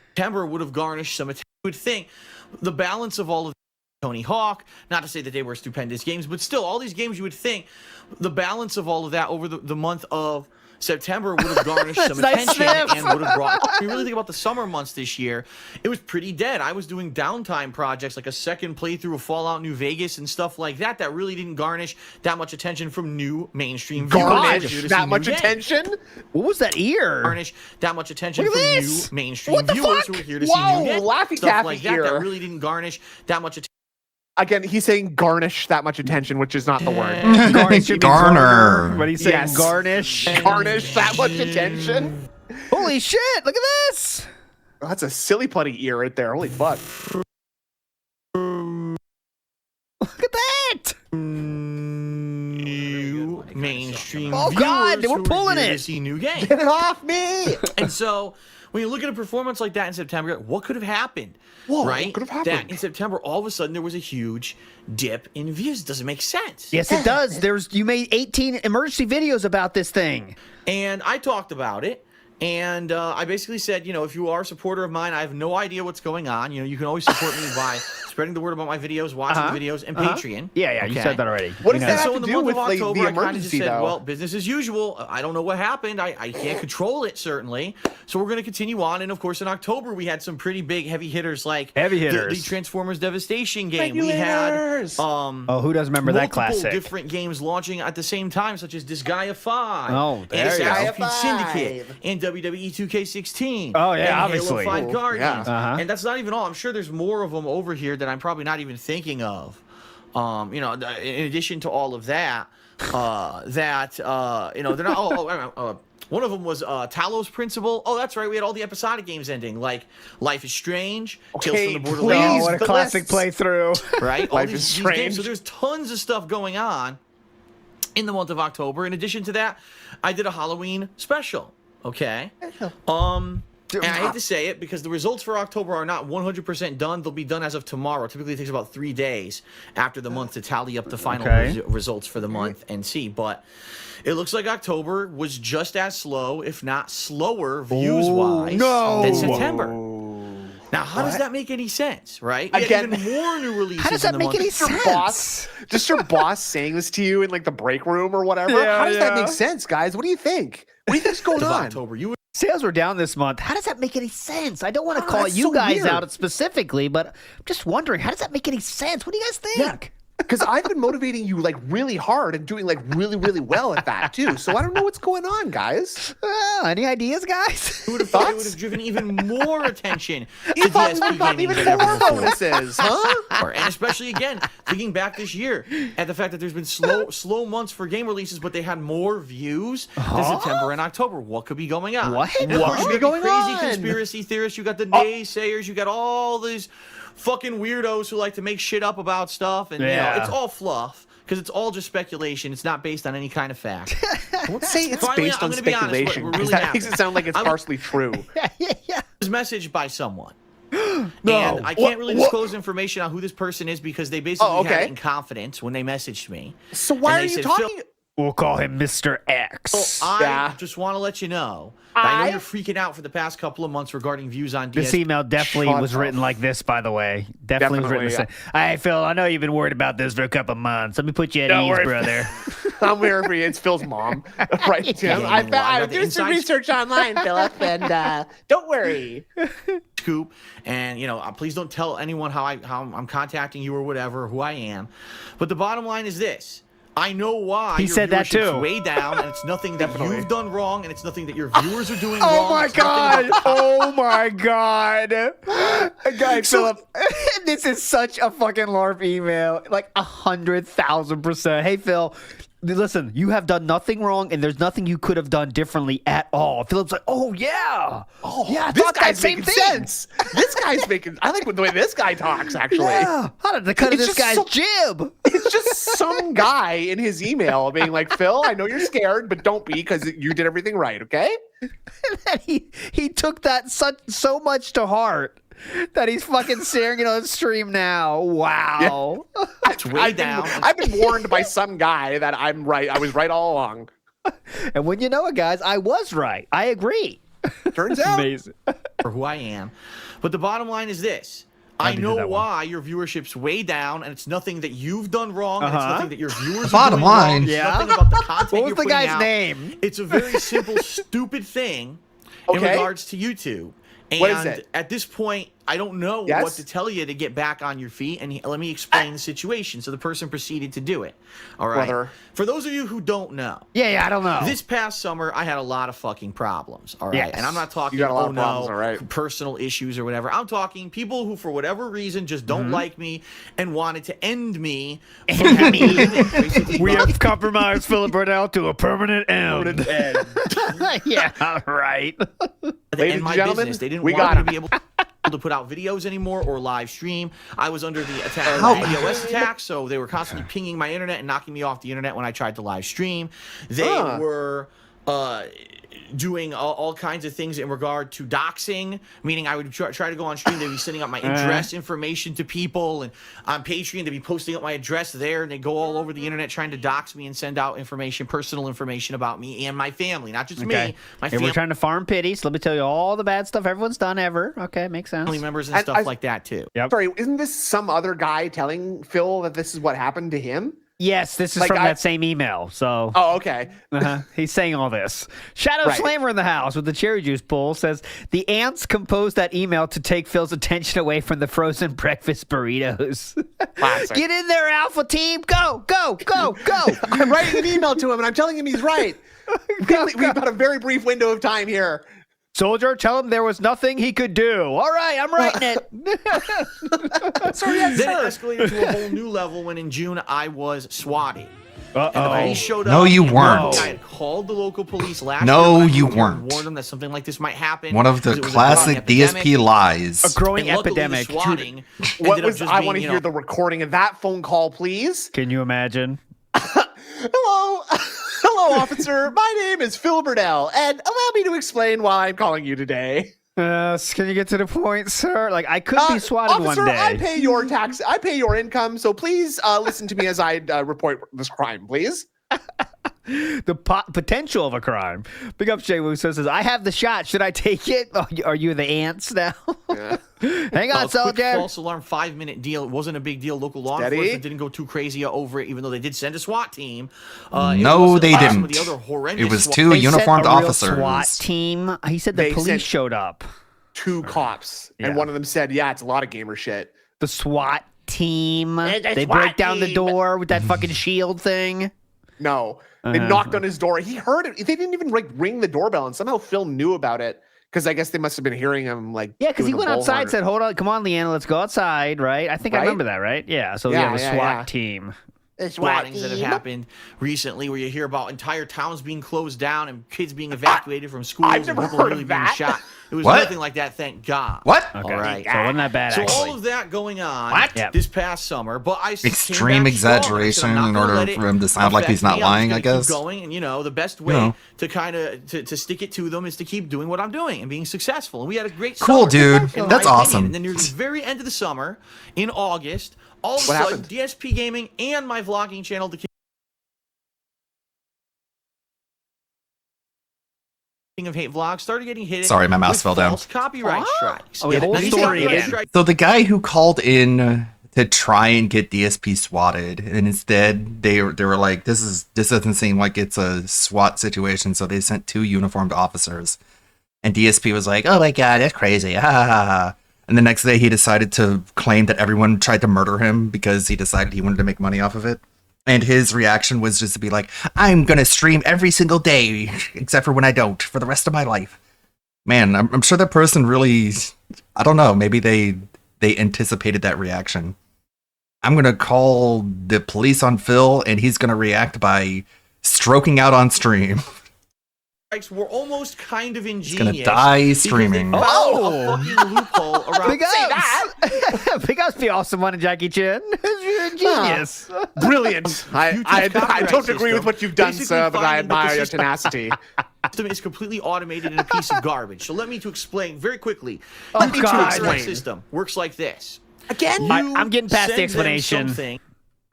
September would have garnished some attention. You would think the balance of all of Tony Hawk, not to say that they were stupendous games, but still, all these games you would think the balance of all of that over the month of September would have garnished some attention and would have brought. If you really think about the summer months this year, it was pretty dead. I was doing downtime projects like a second playthrough of Fallout New Vegas and stuff like that that really didn't garnish that much attention from new mainstream viewers. Garnish that much attention? What was that ear? Garnish that much attention from new mainstream viewers who were here to see new games. Laffy Stuff Taffy like here. that really didn't garnish that much attention. Again, he's saying garnish that much attention, which is not the word. Garner. What are you saying? Garnish? Garnish that much attention? Holy shit, look at this. Oh, that's a silly putty ear right there. Holy fuck. Look at that. New mainstream Oh, viewers God, we're who pulling here it. to see new games. Get it off me. And so when you look at a performance like that in September, what could have happened? Whoa, right? what could have happened? That in September, all of a sudden, there was a huge dip in views. It doesn't make sense. Yes, it does. You made 18 emergency videos about this thing. And I talked about it. And I basically said, if you are a supporter of mine, I have no idea what's going on. You can always support me by spreading the word about my videos, watching the videos, and Patreon. Yeah, you said that already. What does that so have in to the do month with of October, the I kind of just emergency, said, though? well, business as usual. I don't know what happened. I can't control it, certainly. So we're going to continue on. And, of course, in October, we had some pretty big heavy hitters like the Transformers Devastation game. We had who doesn't remember that classic? multiple different games launching at the same time, such as Disgaea 5, Oh, there and you go. Assassin's Creed Syndicate, and WWE 2K16. Oh, yeah, and obviously. Halo 5 Guardians. Yeah. And that's not even all. I'm sure there's more of them over here that I'm probably not even thinking of. In addition to all of that, they're not. One of them was Talos Principle. Oh, that's right. We had all the episodic games ending, like Life is Strange, Tales from the Borderlands. Oh, what a classic playthrough. Right? All Life these is games. Strange. So there's tons of stuff going on in the month of October. In addition to that, I did a Halloween special. Okay. And I hate to say it because the results for October are not 100% done. They'll be done as of tomorrow. Typically, it takes about 3 days after the month to tally up the final results for the month and see. But it looks like October was just as slow, if not slower, views-wise than September. Now, how does that make any sense, right? Again, even more new releases. How does that make any sense? Just your boss saying this to you in like the break room or whatever. Yeah, how does that yeah. make sense, guys? What do you think? What do you think's going on? October, Sales were down this month. How does that make any sense? I don't want to call that's you so guys weird. out specifically, but I'm just wondering, how does that make any sense? What do you guys think? Because I've been motivating you like really hard and doing like really, really well at that too. So I don't know what's going on, guys. Any ideas, guys? Who would have thought it would have driven even more attention to You thought we DSP would have gotten gaming even than ever more before. bonuses, huh? And especially again, thinking back this year at the fact that there's been slow months for game releases, but they had more views than September and October. What could be going on? What? And of course, What you could got be the going crazy on? conspiracy theorists, you got the naysayers, you got all these fucking weirdos who like to make shit up about stuff, and it's all fluff. Because it's all just speculation. It's not based on any kind of fact. Don't say it's Finally, based I'm on gonna be honest, speculation. we're Because really that makes it sound like it's partially true. was messaged by someone. And I can't really disclose information on who this person is because they basically had it in confidence when they messaged me. So why And are they you said, talking? "Phil, We'll call him Mr. X. I just want to let you know that I know you're freaking out for the past couple of months regarding views on This DS. email definitely was written like this, by the way. Definitely was written Definitely, this. Hey, Phil, I know you've been worried about this for a couple months. Let me put you at Don't ease, worry. brother. I'm here for you. It's Phil's mom, right, Tim? I got the did some inside research online, Philip, and don't worry. Scoop, and please don't tell anyone how I'm contacting you or whatever, who I am. But the bottom line is this: I know why. He said that too. Way down, and it's nothing that you've done wrong, and it's nothing that your viewers are doing Oh wrong. my god! Oh my god! Guy Philip, this is such a fucking LARP email. Like 100,000%. Hey Phil, listen, you have done nothing wrong, and there's nothing you could have done differently at all. Philip's like, oh yeah, yeah, I this thought that guy's same making thing. sense. This guy's making. I like the way this guy talks. Actually, Yeah, how did the cut of It's this just guy's jib? It's just some guy in his email being like, Phil, I know you're scared, but don't be because you did everything right, okay? And he took that so much to heart that he's fucking sharing it on stream now. Wow. It's way down. I've been warned by some guy that I'm right. I was right all along. And when you know it, guys, I was right. I agree. Turns out. Amazing. For who I am. But the bottom line is this. I know why your viewership's way down, and it's nothing that you've done wrong, and it's nothing that your viewers Bottom are doing line. wrong. It's Yeah. nothing about the content What was you're the putting guy's out. name? It's a very simple, stupid thing in Okay. regards to YouTube. And What is it? at this point, I don't know Yes? what to tell you to get back on your feet. And let me explain the situation. So the person proceeded to do it. All right. Brother. For those of you who don't know, Yeah, I don't know. this past summer, I had a lot of fucking problems. All right. Yes. And I'm not talking, You got a lot oh of problems, no, all right. personal issues or whatever. I'm talking people who, for whatever reason, just don't like me and wanted to end me. From having basically We run- have compromised Philip Burnell to a permanent end. Yeah, right. Ladies and my and gentlemen, business. They didn't we want got me him. to be able to put out videos anymore or live stream. I was under the attack, How- DDoS attack, so they were constantly pinging my internet and knocking me off the internet when I tried to live stream. They were doing all kinds of things in regard to doxing, meaning I would try to go on stream. They'd be sending up my address information to people, and on Patreon, they'd be posting up my address there, and they go all over the internet trying to dox me and send out information, personal information about me and my family, not just me, my And family we're trying to farm pity, so let me tell you all the bad stuff everyone's done ever. Okay, makes sense. members and And stuff I- like that too. Sorry, isn't this some other guy telling Phil that this is what happened to him? Yes, this is Like, from I- that same email. So Oh, okay. he's saying all this. Shadow Right. Slammer in the house with the cherry juice bowl says the ants composed that email to take Phil's attention away from the frozen breakfast burritos. Classic. Get in there, Alpha Team! Go, go, go, go! I'm writing an email to him and I'm telling him he's right. We've got a very brief window of time here. Soldier, tell him there was nothing he could do. All right, I'm writing it. Sorry, yes, Then it sir. escalated to a whole new level when in June I was swatted. And the Uh-oh. police showed No, up. you and weren't. I had called the local police last No, year. you and weren't. warned them that something like this might happen. One of the because it was a growing classic epidemic. DSP lies. A growing And luckily, the epidemic. swatting What ended up was? just I being, want to you hear know, the recording of that phone call, please. Can you imagine? Hello, hello, officer. My name is Phil Burnell, and allow me to explain why I'm calling you today. Can you get to the point, sir? Like, I could be swatted Officer, one day. I pay your tax. I pay your income, so please listen to me as I report this crime, please. The potential of a crime. Big up Jay Wu says, I have the shot. Should I take it? Oh, are you the ants now? Hang on, quick soldier. false alarm 5-minute deal. It wasn't a big deal. Local law Steady. enforcement didn't go too crazy over it, even though they did send a SWAT team. No, they Some of didn't. the other horrendous It was SWAT- two They sent uniformed a real officers. SWAT team. He said the They police sent- showed up. 2 cops, Yeah. and one of them said, "Yeah, it's a lot of gamer shit." The SWAT team. It's a They SWAT break down the team. door with that fucking shield thing. No, they knocked on his door. He heard it. They didn't even like ring the doorbell, and somehow Phil knew about it because I guess they must have been hearing him like. Yeah, because he doing the went outside and bullhorn. said, hold on, come on, Leanna, let's go outside, right? I think I Right? remember that, right? Yeah, so Yeah, yeah, the yeah, SWAT yeah. team. swattings that have happened recently, where you hear about entire towns being closed down and kids being evacuated from schools I've and never people heard really of being that. shot. It was What? nothing like that, thank God. What? Okay. All right. So it wasn't that bad, So actually. all of that going on What? Yep. this past summer, but I came Extreme back strong. I said, exaggeration I'm not in gonna order let it for him to sound like affect he's not me. I'm just lying, gonna I guess. Keep going, and the best way know. to kind of to stick it to them is to keep doing what I'm doing and being successful. And we had a great Cool, summer, dude. in my That's opinion. awesome. And then near the very end of the summer, in August, all of a What sudden, happened? DSP Gaming and my vlogging channel, The King of Hate Vlogs, started getting hit. Sorry, my mouse with fell down. false copyright strikes. Oh, wait, whole Now, these story copyright again. strikes- So the guy who called in to try and get DSP swatted, and instead they were like, this doesn't seem like it's a SWAT situation, so they sent 2 uniformed officers. And DSP was like, oh my god, that's crazy. Ha ha ha ha. And the next day he decided to claim that everyone tried to murder him because he decided he wanted to make money off of it. And his reaction was just to be like, I'm going to stream every single day, except for when I don't, for the rest of my life. Man, I'm sure that person really, I don't know, maybe they anticipated that reaction. I'm going to call the police on Phil, and he's going to react by stroking out on stream. Were almost kind of ingenious. He's going to die streaming. A fucking loophole around. Big ups! Big ups, the awesome one, Jackie Chan. You're a genius. Brilliant. I don't agree with what you've done, sir, but I admire your tenacity. System is completely automated and a piece of garbage. So let me to explain very quickly. Oh, the God. system works like this. Again? I'm getting past the explanation. Thank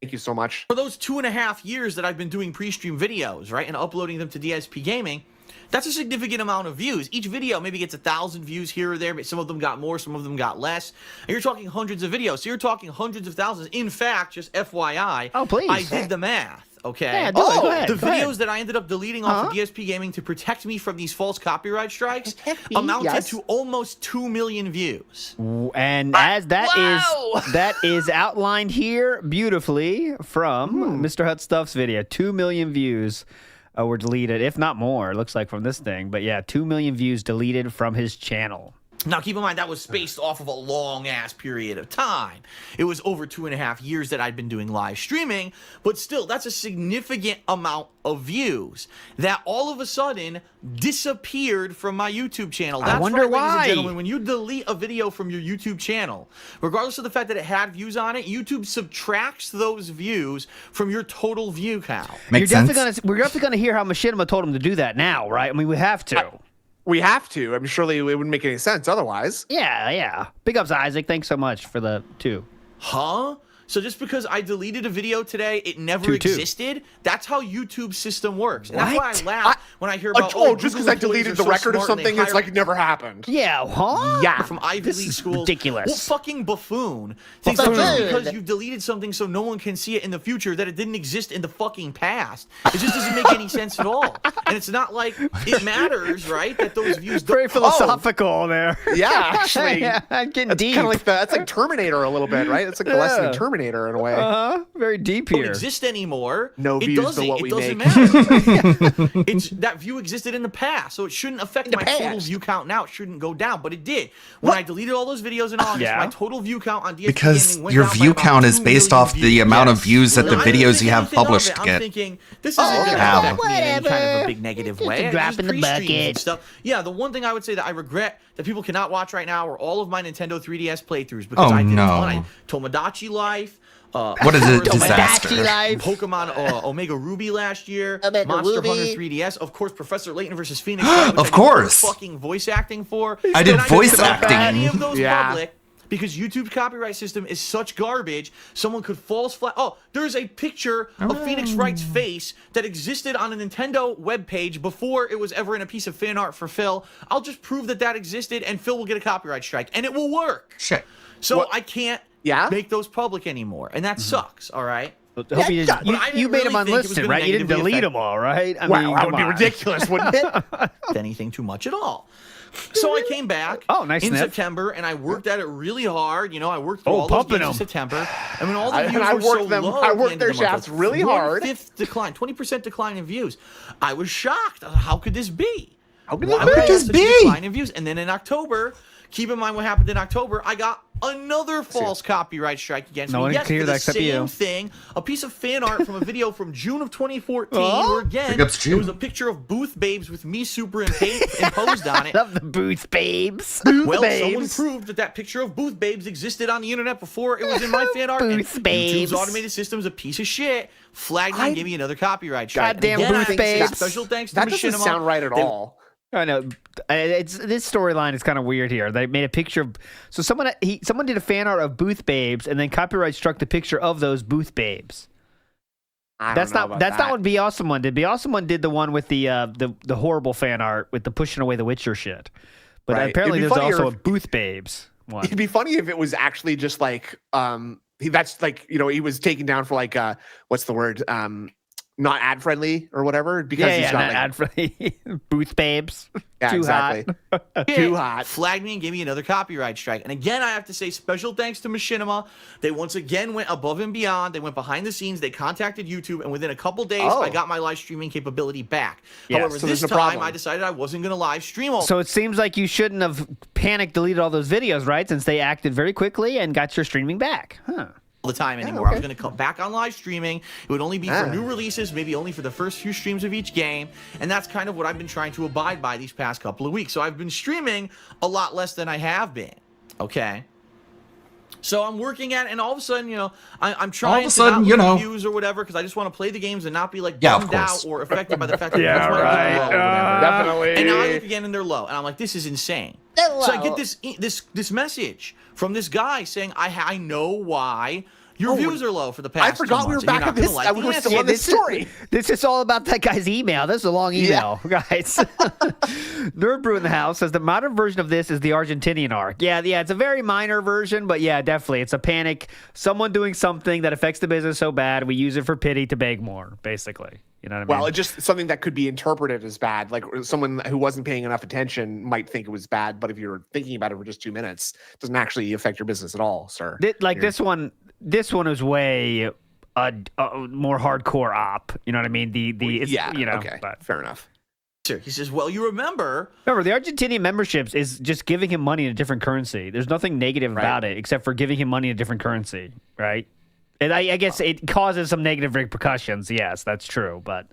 you so much. For those 2.5 years that I've been doing pre-stream videos, right, and uploading them to DSP Gaming, that's a significant amount of views. Each video maybe gets 1,000 views here or there, but some of them got more, some of them got less. And you're talking hundreds of videos, so you're talking hundreds of thousands. In fact, just FYI, I did the math. Okay. Yeah, do it. Go ahead. The videos that I ended up deleting off of DSP Gaming to protect me from these false copyright strikes amounted to almost 2 million views. And as that is outlined here beautifully from Mr. Hut Stuff's video, 2 million views were deleted, if not more. It looks like from this thing, but yeah, 2 million views deleted from his channel. Now, keep in mind, that was spaced off of a long-ass period of time. It was over 2.5 years that I'd been doing live streaming, but still, that's a significant amount of views that all of a sudden disappeared from my YouTube channel. That's I wonder right, why. ladies and gentlemen, when you delete a video from your YouTube channel, regardless of the fact that it had views on it, YouTube subtracts those views from your total view count. We're definitely gonna hear how Machinima told him to do that now, right? I mean, we have to. We have to. I mean, surely it wouldn't make any sense otherwise. Yeah. Big ups, Isaac. Thanks so much for the 2. Huh? So just because I deleted a video today, it never existed? That's how YouTube's system works. And that's why I laugh when I hear about, just because I deleted the record of something, it's like it never happened. Yeah, huh? Yeah, from Ivy League schools. Ridiculous. What fucking buffoon thinks that just because you deleted something so no one can see it in the future, that it didn't exist in the fucking past? It just doesn't make any sense at all. And it's not like it matters, right? That those views Very philosophical there. Yeah, actually. I'm getting deep. Kind of like that's like Terminator a little bit, right? It's like the lesson of Terminator in a way. Very deep here. here. Don't exist anymore. No views to what we doesn't make. Matter. It's that view existed in the past, so it shouldn't affect my total view count now. It shouldn't go down, but it did. When I deleted all those videos in August, my total view count on DSP because Gaming went your down view by count about is 2 based million off the amount of views that the videos you have published get. I'm thinking this isn't going to affect me in any kind of a big negative way. a drop in the bucket. And stuff. Yeah, the one thing I would say that I regret that people cannot watch right now are all of my Nintendo 3DS playthroughs because I did one. Tomodachi Life. What is a disaster? Pokemon Omega Ruby last year, Monster Hunter 3DS, of course, Professor Layton versus Phoenix. Of course, fucking voice acting for. I did voice acting. Any of those public, because YouTube's copyright system is such garbage. Someone could false flag. Oh, there's a picture of Phoenix Wright's face that existed on a Nintendo webpage before it was ever in a piece of fan art for Phil. I'll just prove that that existed, and Phil will get a copyright strike, and it will work. Shit. So I can't make those public anymore, and that sucks. All right. You made them unlisted, right? You didn't delete them all, right? I mean, that would be ridiculous, wouldn't it? Anything too much at all. So I came back in September, and I worked at it really hard. You know, I worked through all those games in September. I mean, all the views were so low. I worked their shafts really hard. 1/5 decline, 20% decline in views. I was shocked. How could this be? How could this be? Decline in views. And then in October, keep in mind what happened in October, I got another false copyright strike against me. No one can hear that except you. Same thing, a piece of fan art from a video from June of 2014, where again, it was a picture of Booth Babes with me superimposed on it. Love the Booth Babes. Someone proved that that picture of Booth Babes existed on the internet before it was in my fan art. Booth Babes. YouTube's automated system's a piece of shit. Flagged me and gave me another copyright strike. Goddamn Booth Babes. Special thanks to That Machinima. doesn't sound right at all. I know. This storyline is kind of weird here. They made a picture of someone did a fan art of Booth Babes and then copyright struck the picture of those Booth Babes. That's not what Be Awesome One did. Be Awesome One did the one with the horrible fan art with the pushing away the Witcher shit. But apparently there's also a Booth Babes one. It'd be funny if it was actually just like that's like, you know, he was taken down for like what's the word? not ad friendly or whatever because he's got like ad friendly booth babes. Yeah, Too exactly. hot. Too hot. Flagged me and gave me another copyright strike. And again, I have to say special thanks to Machinima. They once again went above and beyond. They went behind the scenes. They contacted YouTube, and within a couple days, I got my live streaming capability back. Yeah, However, so this there's no time problem. I decided I wasn't going to live stream all So it seems like you shouldn't have panic deleted all those videos, right? Since they acted very quickly and got your streaming back. Huh. the time anymore. I was going to come back on live streaming. It would only be for new releases, maybe only for the first few streams of each game. And that's kind of what I've been trying to abide by these past couple of weeks. So I've been streaming a lot less than I have been. Okay. So I'm working at it, and all of a sudden, I'm trying to not lose views or whatever, because I just want to play the games and not be like bummed out or affected by the fact that yeah, right. Definitely. And now I look again and they're low, and I'm like, this is insane. So I get this message from this guy saying, I know why your views are low for the past. I forgot we were back at this. We were still on this story. This is all about that guy's email. This is a long email, guys. Nerd Brew in the house says the modern version of this is the Argentinian arc. Yeah, it's a very minor version, but yeah, definitely. It's a panic. Someone doing something that affects the business so bad, we use it for pity to beg more, basically. You know what I mean? Well, it's just something that could be interpreted as bad. Like someone who wasn't paying enough attention might think it was bad, but if you're thinking about it for just 2 minutes, it doesn't actually affect your business at all, sir. This one is way more hardcore op. You know what I mean? Okay, but fair enough. He says, well, you remember the Argentinian memberships is just giving him money in a different currency. There's nothing negative about it except for giving him money in a different currency, right? And I guess it causes some negative repercussions. Yes, that's true. But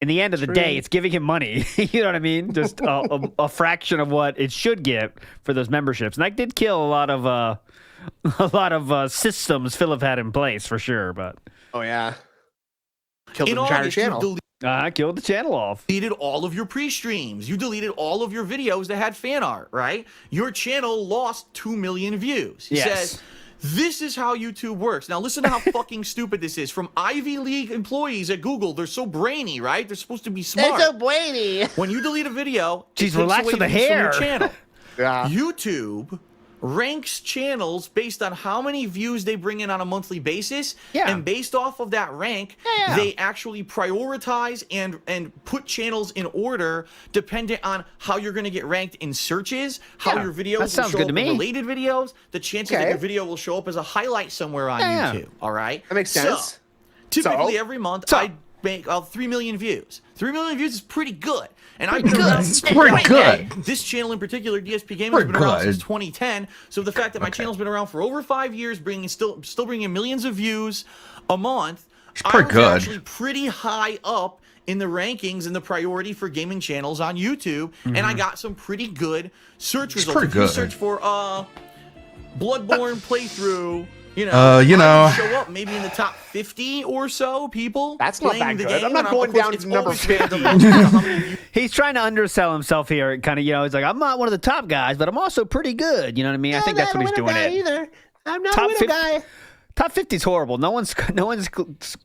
in the end of the day, it's giving him money. You know what I mean? Just a fraction of what it should get for those memberships. And that did kill a lot of systems Phil have had in place for sure. But killed the entire channel. I killed the channel off. Deleted all of your pre-streams. You deleted all of your videos that had fan art, right? Your channel lost 2 million views. He says, this is how YouTube works. Now listen to how fucking stupid this is. From Ivy League employees at Google, they're so brainy, right? They're supposed to be smart. They're so brainy. When you delete a video, jeez, relax with the hair. From your channel. YouTube ranks channels based on how many views they bring in on a monthly basis, and based off of that rank, they actually prioritize and put channels in order dependent on how you're going to get ranked in searches, how your videos will show up in related videos, the chances that your video will show up as a highlight somewhere on YouTube. All right, that makes sense. So, typically every month I make 3 million views. 3 million views is pretty good. And I've been around It's pretty good. This channel in particular, DSP Gaming, has been around since 2010. So the fact that my channel's been around for over 5 years, still bringing in millions of views a month, I'm actually pretty high up in the rankings and the priority for gaming channels on YouTube. And I got some pretty good search results. If you search for Bloodborne playthrough, I show up maybe in the top 50 or so people. That's not that good. I'm not going down to number 50. He's trying to undersell himself here. Kind of, he's like, I'm not one of the top guys, but I'm also pretty good. You know what I mean? I think that's what he's doing. I'm not a winner guy. Top 50 is horrible. No one's,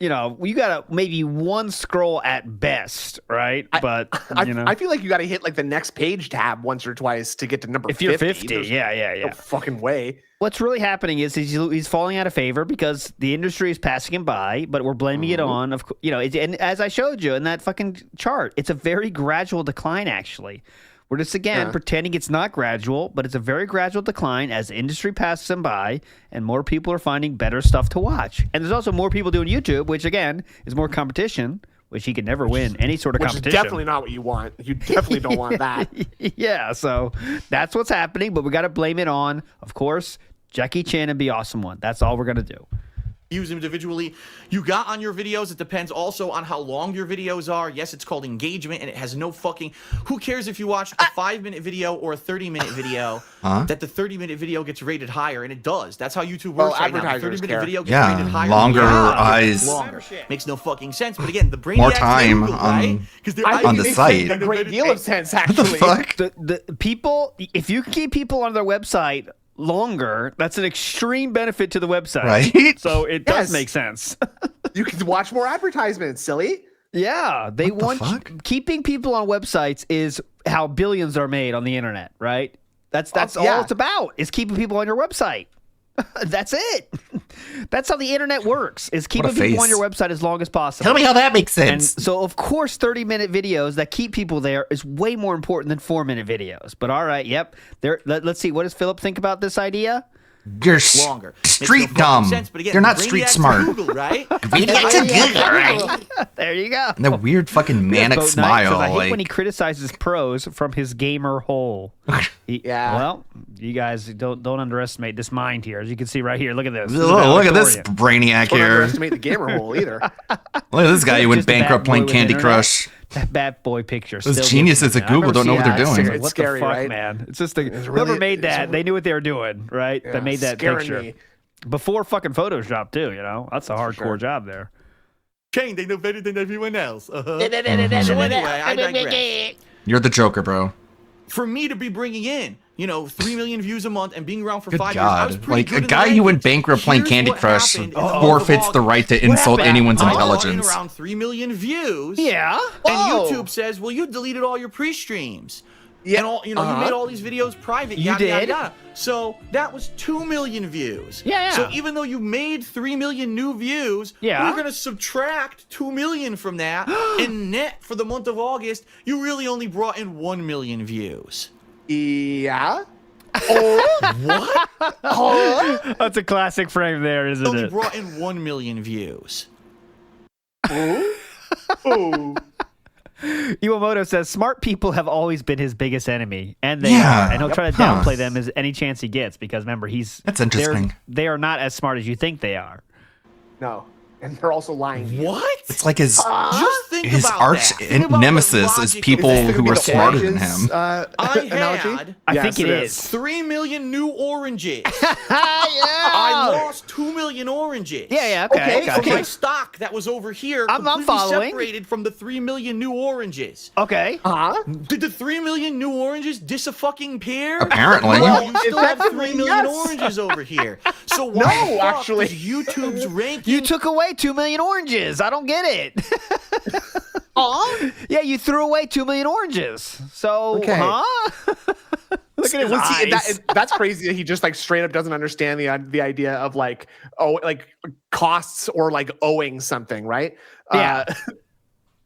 you got maybe one scroll at best, right? But, I feel like you got to hit like the next page tab once or twice to get to number 50. If you're 50, yeah. No fucking way. What's really happening is he's falling out of favor because the industry is passing him by, but we're blaming it on, and as I showed you in that fucking chart, it's a very gradual decline, actually. We're just, pretending it's not gradual, but it's a very gradual decline as the industry passes them by and more people are finding better stuff to watch. And there's also more people doing YouTube, which, again, is more competition, which he can never win any sort of competition. Which is definitely not what you want. You definitely don't want that. Yeah, so that's what's happening, but we got to blame it on, of course, Jackie Chan and Be Awesome One. That's all we're going to do. Use individually. You got on your videos. It depends also on how long your videos are. Yes, it's called engagement, and it has no fucking... Who cares if you watch a 5-minute video or a 30-minute video, that the 30-minute video gets rated higher, and it does. That's how YouTube works right now. The 30-minute video gets rated higher. Longer eyes. Longer. Makes no fucking sense. But again, the brain more time Google, on the site. A great deal of sense, actually. What the fuck? The people, if you can keep people on their website longer, that's an extreme benefit to the website, right? So it does make sense. You can watch more advertisements, silly. Yeah, keeping people on websites is how billions are made on the internet, right? That's all it's about, is keeping people on your website. That's it. That's how the internet works, is keeping people on your website as long as possible. Tell me how that makes sense. And so, of course, 30-minute videos that keep people there is way more important than 4-minute videos. But all right, yep. Let's see. What does Philip think about this idea? You're longer. street dumb. Sense, but again, You're not street smart. Google, right? There you go. And the weird fucking manic Boat smile. Knight says, I hate when he criticizes pros from his gamer hole. Well, you guys don't underestimate this mind here. As you can see right here. Look at this. Look at this brainiac Don't here. underestimate the gamer hole either. Look at this guy who went Just a bankrupt bad boy playing with Candy internet. Crush. That bad boy picture. Those still geniuses gets me, at man. Google don't know what they're doing. It's What scary, the fuck, right? man? It's just whoever really- made that, they knew what they were doing, right? Yeah, that made that scaring picture. me. Before fucking Photoshop, too, you know? That's a hardcore job there. Shane, they know better than everyone else. So anyway, I digress. You're the Joker, bro. For me to be bringing in, 3 million views a month and being around for Good 5 years, I was God. pretty Like, good a in guy the who went rankings. bankrupt playing Here's Candy what Crush happened in the month of forfeits the August. right to insult anyone's I got intelligence. around 3 million views. Yeah. And YouTube says, well, you deleted all your pre-streams. Yeah. And you made all these videos private. You did? Yada. So that was 2 million views. Yeah. So even though you made 3 million new views, Yeah. we're going to subtract 2 million from that. And net for the month of August, you really only brought in 1 million views. Yeah. What? That's a classic frame there, isn't Only it? brought in 1 million views. Iwamoto says, smart people have always been his biggest enemy. And they Yeah. are. And he'll try to Huh. downplay them as any chance he gets because, remember, That's interesting. They are not as smart as you think they are. No. And they're also lying. What? It's like his Just think his about arch that. Think about nemesis the is logic people of that. who are smarter than him. I had, I think it is. 3 million new oranges. Yeah. I lost 2 million oranges. Yeah, okay. From my stock that was over here, I'm not completely following. separated from the 3 million new oranges. Okay. Did the 3 million new oranges dis-a-fucking-pair? Apparently. Well, you still have Effectively, 3 million yes. oranges over here. So why No, the fuck actually. does YouTube's ranking? You took away 2 million oranges. I don't get it. Yeah, you threw away 2 million oranges. So, Okay. Look at his Well, see, eyes. that's crazy that he just like straight up doesn't understand the idea of like costs or like owing something, right? Yeah.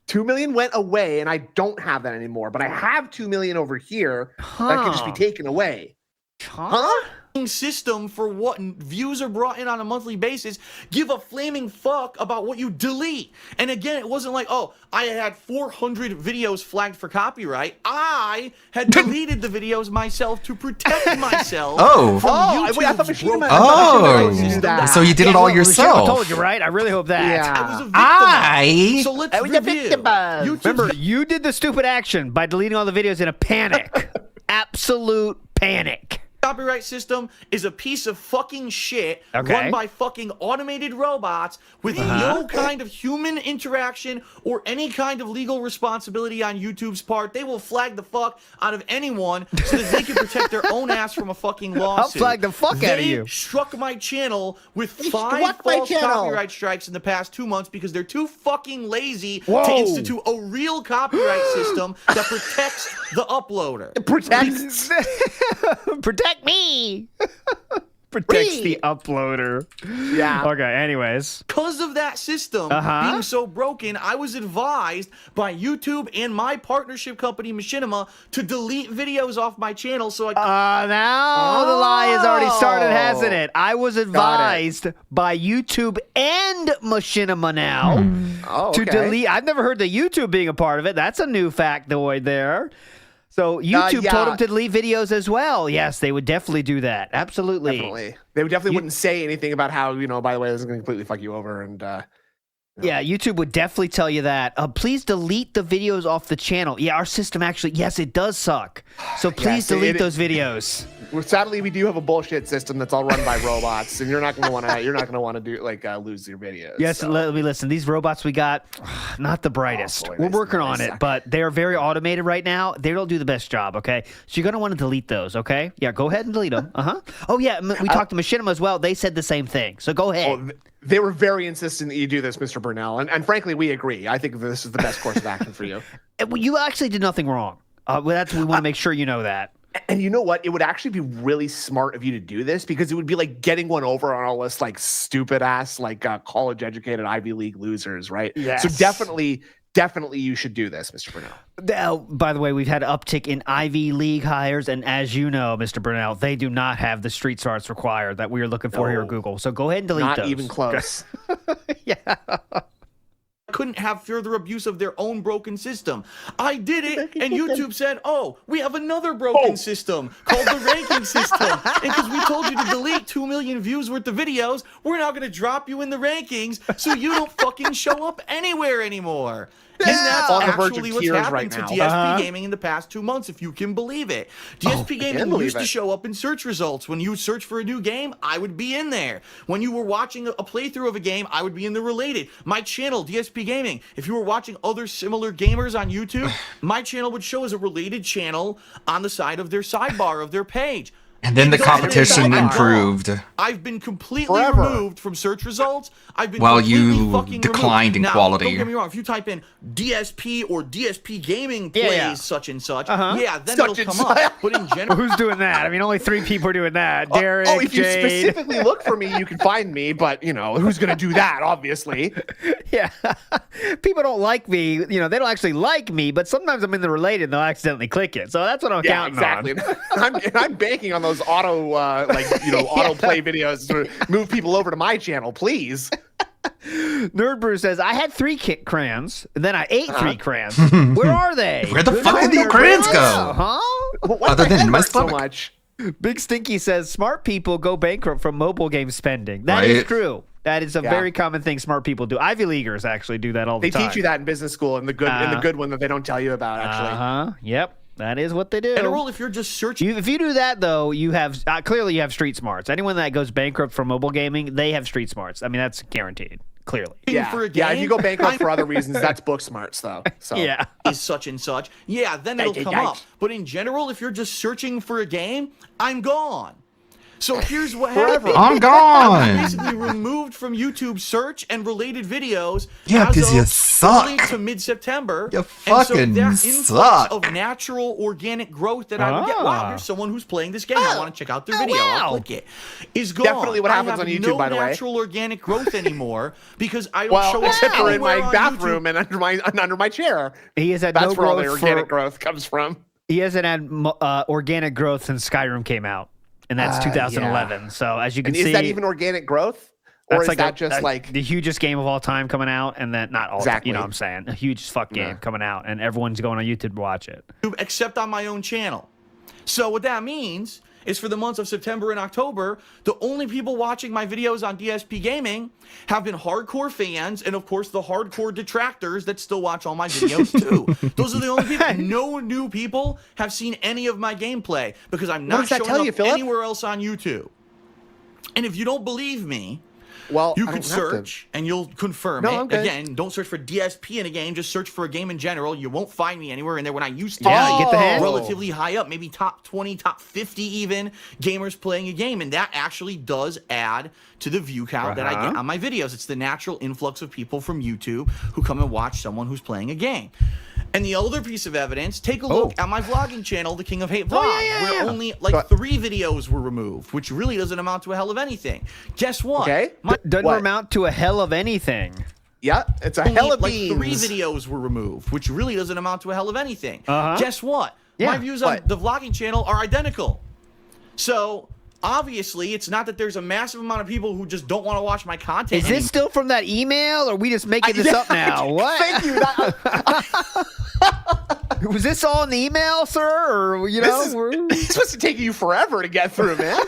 2 million went away and I don't have that anymore, but I have 2 million over here that can just be taken away. Huh? System for what views are brought in on a monthly basis. Give a flaming fuck about what you delete. And again, it wasn't like, oh, I had 400 videos flagged for copyright. I had deleted the videos myself to protect myself. from YouTube's wait, I thought Machinima. Oh, so you did it all I yourself. told you, right? I really hope that. Yeah. I was a victim. So let's I was a review. victim. YouTube's Remember, you did the stupid action by deleting all the videos in a panic. Absolute panic. copyright system is a piece of fucking shit Okay. run by fucking automated robots with no kind of human interaction or any kind of legal responsibility on YouTube's part. They will flag the fuck out of anyone so that they can protect their own ass from a fucking lawsuit. flag the fuck out of you. They struck my channel with They 5 struck my false channel. copyright strikes in the past 2 months because they're too fucking lazy Whoa. to institute a real copyright system that protects the uploader. Protects. Protect me. Protects the uploader. Yeah. Okay, anyways. Because of that system Uh-huh. being so broken, I was advised by YouTube and my partnership company, Machinima, to delete videos off my channel so I could... Now the lie has already started, hasn't it? I was advised by YouTube and Machinima now to delete. I've never heard the YouTube being a part of it. That's a new factoid there. So YouTube told them to delete videos as well. Yes, they would definitely do that. Absolutely. Definitely. They would definitely wouldn't say anything about how, by the way, this is going to completely fuck you over. And Yeah, YouTube would definitely tell you that. Please delete the videos off the channel. Yeah, our system actually, yes, it does suck. So please delete those videos. Well, sadly, we do have a bullshit system that's all run by robots, and you're not going to want to. You're not going to want to do lose your videos. Yes, so. let me listen. These robots we got, not the brightest. boy, We're they working on it, suck. but they are very automated right now. They don't do the best job, okay? So you're going to want to delete those, okay? Yeah, go ahead and delete them. Oh, yeah, we talked to Machinima as well. They said the same thing. So go ahead. They were very insistent that you do this, Mr. Burnell, and frankly, we agree. I think this is the best course of action for you. Well, you actually did nothing wrong. We want to make sure you know that. And you know what? It would actually be really smart of you to do this because it would be like getting one over on all this like stupid ass like college educated Ivy League losers, right? Yes. So definitely you should do this, Mr. Brunel. Now, by the way, we've had an uptick in Ivy League hires, and as you know, Mr. Brunel, they do not have the street smarts required that we are looking for here at Google. So go ahead and delete Not those. even close. Couldn't have further abuse of their own broken system. I did it, and YouTube said, oh, we have another broken system called the ranking system. And because we told you to delete 2 million views worth of videos, we're now going to drop you in the rankings so you don't fucking show up anywhere anymore. And that's On the verge of actually what's tears happened right to now. DSP Gaming in the past 2 months, if you can believe it. DSP Gaming believe used to it. show up in search results. When you search for a new game, I would be in there. When you were watching a playthrough of a game, I would be in the related. My channel, DSP Gaming, if you were watching other similar gamers on YouTube, my channel would show as a related channel on the side of their sidebar of their page. And then the competition improved. I've been completely Forever. removed from search results. I've been While completely you fucking declined removed. in Now, quality. Don't get me wrong. If you type in DSP or DSP Gaming plays such and such, then Such it'll and come up. But in general, Who's doing that? I mean, only 3 people are doing that. Derek, if you Jade. specifically look for me, you can find me. But you know who's going to do that? Obviously. Yeah. People don't like me. You know, they don't actually like me, but sometimes I'm in the related and they'll accidentally click it. So that's what I'm counting exactly. on. I'm banking on those autoplay videos to move people over to my channel, please. Nerd Brew says, I had 3 crayons, and then I ate 3 crayons. Where are they? Where the fuck did the crayons go? Huh? Other than in my so stomach. much. Big Stinky says, smart people go bankrupt from mobile game spending. That is Right. true. That is a very common thing smart people do. Ivy Leaguers actually do that all the They time. teach you that in business school, and the good one that they don't tell you about. Actually, Yep. That is what they do. and a rule if you're just searching. If you do that, though, you have clearly you have street smarts. Anyone that goes bankrupt from mobile gaming, they have street smarts. I mean, that's guaranteed. Clearly. For a yeah. If game, you go bankrupt for other reasons, that's book smarts, though. So Yeah. is such and such. Yeah, then it'll come up. But in general, if you're just searching for a game, I'm gone. So here's what happened. I'm gone. I was basically removed from YouTube search and related videos. Yeah, as 'cause of you suck. early to mid-September. You And so fucking that suck. influx of natural organic growth that I would get. Wow, Ah. here's someone who's playing this game. I want to check out their video. wow. I'll click it. Is gone. Definitely what happens I have on YouTube, no by the way. natural organic growth anymore because I don't well, show up except for in anywhere my on bathroom YouTube. and under my chair. He has had That's no where all the growth organic growth comes from. He hasn't had organic growth since Skyrim came out, and that's 2011. So as you can And see, is that even organic growth? Or that's is like that just like the hugest game of all time coming out, and then not all, Exactly. you know what I'm saying, a huge fuck game coming out, and everyone's going on YouTube to watch it. Except on my own channel. So what that means is for the months of September and October, the only people watching my videos on DSP Gaming have been hardcore fans and, of course, the hardcore detractors that still watch all my videos, too. Those are the only people. No new people have seen any of my gameplay because I'm not does that showing tell up you, Philip? anywhere else on YouTube. And if you don't believe me, well, you I could don't have to. search and you'll confirm No, it. I'm good. Again, don't search for DSP in a game. Just search for a game in general. You won't find me anywhere in there when I used to Yeah, be get the hint? relatively high up, maybe top 20, top 50 even gamers playing a game. And that actually does add to the view count that I get on my videos. It's the natural influx of people from YouTube who come and watch someone who's playing a game. And the other piece of evidence, take a look at my vlogging channel, The King of Hate Vlog, where only like 3 videos were removed, which really doesn't amount to a hell of anything. Guess what? Okay. Doesn't amount to a hell of anything. Yeah, it's a Only, hell of like beans. 3 videos were removed, which really doesn't amount to a hell of anything. Guess what? Yeah. My views on the vlogging channel are identical. So obviously, it's not that there's a massive amount of people who just don't want to watch my content. Is this still from that email, or are we just making this up now? What? Thank you. Was this all in the email, sir? Or It's supposed to take you forever to get through, man.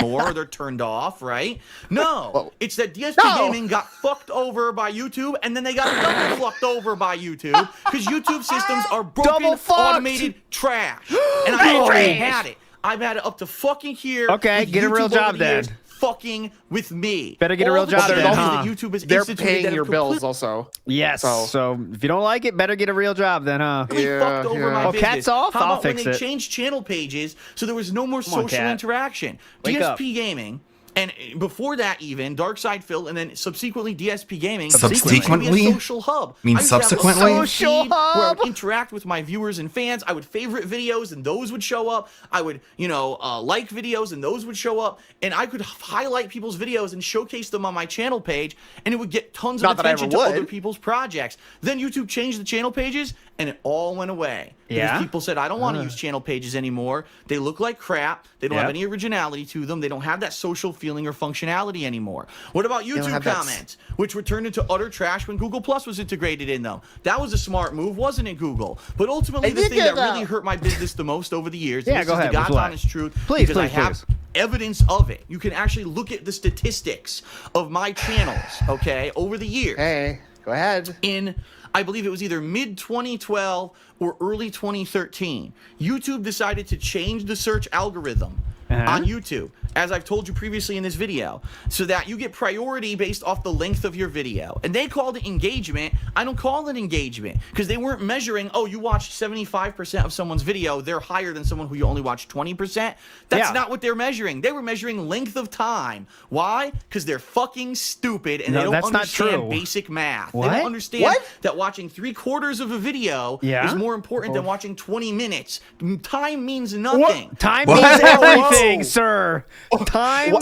Or they're turned off, right? No, it's that DSP Gaming got fucked over by YouTube, and then they got double fucked over by YouTube because YouTube systems are broken, Double fucked. automated trash. And I already had it. I've had it up to fucking here. Okay, with get a real YouTube over job the then. years Fucking with me. Better get a All real the job changes then, that huh? YouTube has They're instituted paying that your have bills also. Yes. So if you don't like it, better get a real job then, huh? completely fucked over my Well, business. cat's off, How I'll about when fix they it. changed channel pages so there was no more Come on, social Cat. interaction? Wake DSP up. Gaming And before that, even Darkside Phil, and then subsequently DSP Gaming. Subsequently? A social hub. Mean I used to have a subsequently? social hub where I would interact with my viewers and fans. I would favorite videos, and those would show up. I would, like videos, and those would show up. And I could highlight people's videos and showcase them on my channel page, and it would get tons of attention to other people's projects. Then YouTube changed the channel pages, and it all went away. Because people said, I don't want to use channel pages anymore. They look like crap. They don't have any originality to them. They don't have that social feeling or functionality anymore. What about YouTube comments, which were turned into utter trash when Google Plus was integrated in them? That was a smart move, wasn't it, Google? But ultimately, the thing that really hurt my business the most over the years, this is the God's honest truth, because I have evidence of it. You can actually look at the statistics of my channels, okay, over the years. Hey, go ahead. I believe it was either mid-2012 or early 2013, YouTube decided to change the search algorithm on YouTube, as I've told you previously in this video, so that you get priority based off the length of your video. And they called it engagement. I don't call it engagement, because they weren't measuring, oh, you watched 75% of someone's video, they're higher than someone who you only watched 20%. That's not what they're measuring. They were measuring length of time. Why? Because they're fucking stupid, and they don't understand basic math. They don't understand that watching 3/4 of a video is more important than watching 20 minutes. Time means nothing. Time means everything, sir. Time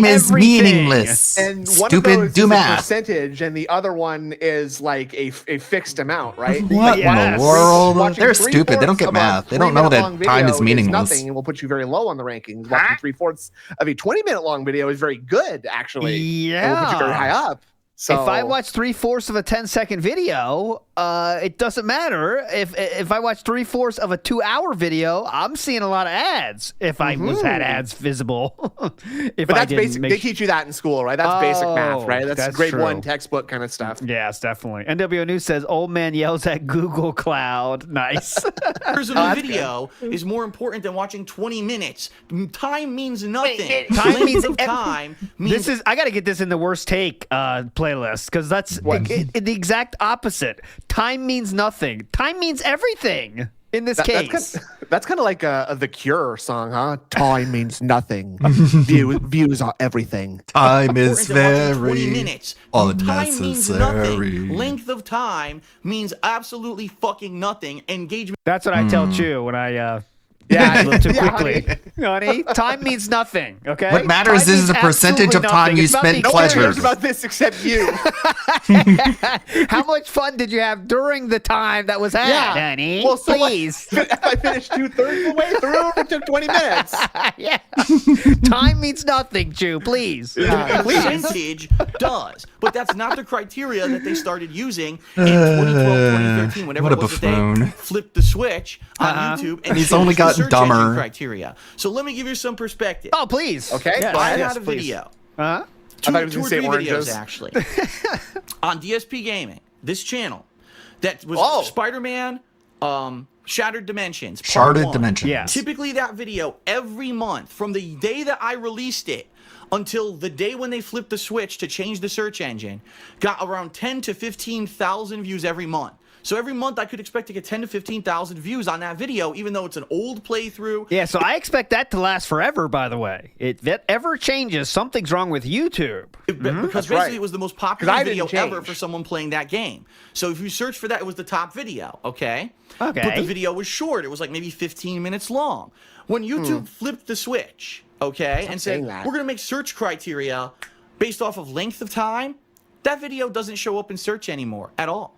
is meaningless. And one Stupid, of those do is math. a percentage, and the other one is like a fixed amount, right? What in the world? They're stupid. They don't get math. They don't know that time is meaningless. Nothing, and will put you very low on the rankings. Watching 3/4 of a 20-minute long video is very good, actually. Yeah, and will put you very high up. So if I watch 3/4 of a 10-second video, it doesn't matter. If I watch 3/4 of a 2-hour video, I'm seeing a lot of ads. If I had ads visible, but that's basic. They teach you that in school, right? That's basic math, right? That's grade 1 textbook kind of stuff. Yes, definitely. NWO News says old man yells at Google Cloud. Nice. Hours of a video is more important than watching 20 minutes. Time means nothing. Time means time. I got to get this in the worst take playlist, because that's the exact opposite. Time means nothing. Time means everything in this case. That's kind of like the Cure song, huh? Time means nothing. Views are everything. Time is very 20 minutes. Time means nothing. Length of time means absolutely fucking nothing. Engagement. That's what I tell Chew when I a little too quickly. Honey, time means nothing, okay? What matters is the percentage of time you spent pleasure. Nobody cares about this except you. How much fun did you have during the time that was had, honey? Well, so please. I finished 2/3 of the way through. It took 20 minutes. Time means nothing, Chew. Please. Percentage does, but that's not the criteria that they started using in 2012, 2013, whenever it was that they flipped the switch on YouTube. And he's only got dumber criteria. So let me give you some perspective. Oh, please. Okay. Yes. I had a video. Two or three videos actually on DSP Gaming, this channel that was Spider-Man, Shattered Dimensions. Shattered Dimensions. Yes. Typically, that video every month from the day that I released it until the day when they flipped the switch to change the search engine, got around 10 to 15,000 views every month. So every month I could expect to get 10 to 15,000 views on that video, even though it's an old playthrough. Yeah, so I expect that to last forever, by the way. If that ever changes, something's wrong with YouTube. Because basically it was the most popular video ever for someone playing that game. So if you search for that, it was the top video, okay? But the video was short. It was like maybe 15 minutes long. When YouTube flipped the switch, okay, and said, we're going to make search criteria based off of length of time, that video doesn't show up in search anymore at all.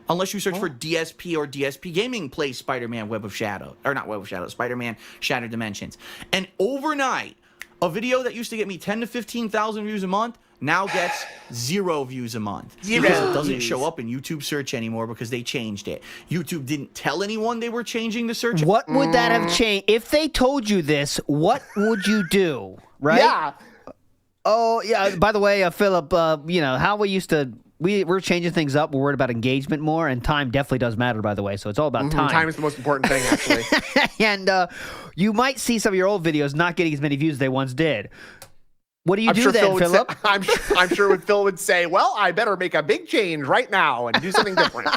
Unless you search for DSP or DSP Gaming plays Spider-Man Web of Shadow. Or not Web of Shadow, Spider-Man Shattered Dimensions. And overnight, a video that used to get me 10 to 15,000 views a month now gets 0 views a month. Because it doesn't show up in YouTube search anymore because they changed it. YouTube didn't tell anyone they were changing the search. What would that have changed? If they told you this, what would you do? Right? Yeah. Oh, yeah. By the way, Philip, how we used to... We're changing things up. We're worried about engagement more, and time definitely does matter, by the way. So it's all about time. Time is the most important thing, actually. And you might see some of your old videos not getting as many views as they once did. What do you do then, Philip? I'm sure Phil would say, well, I better make a big change right now and do something different.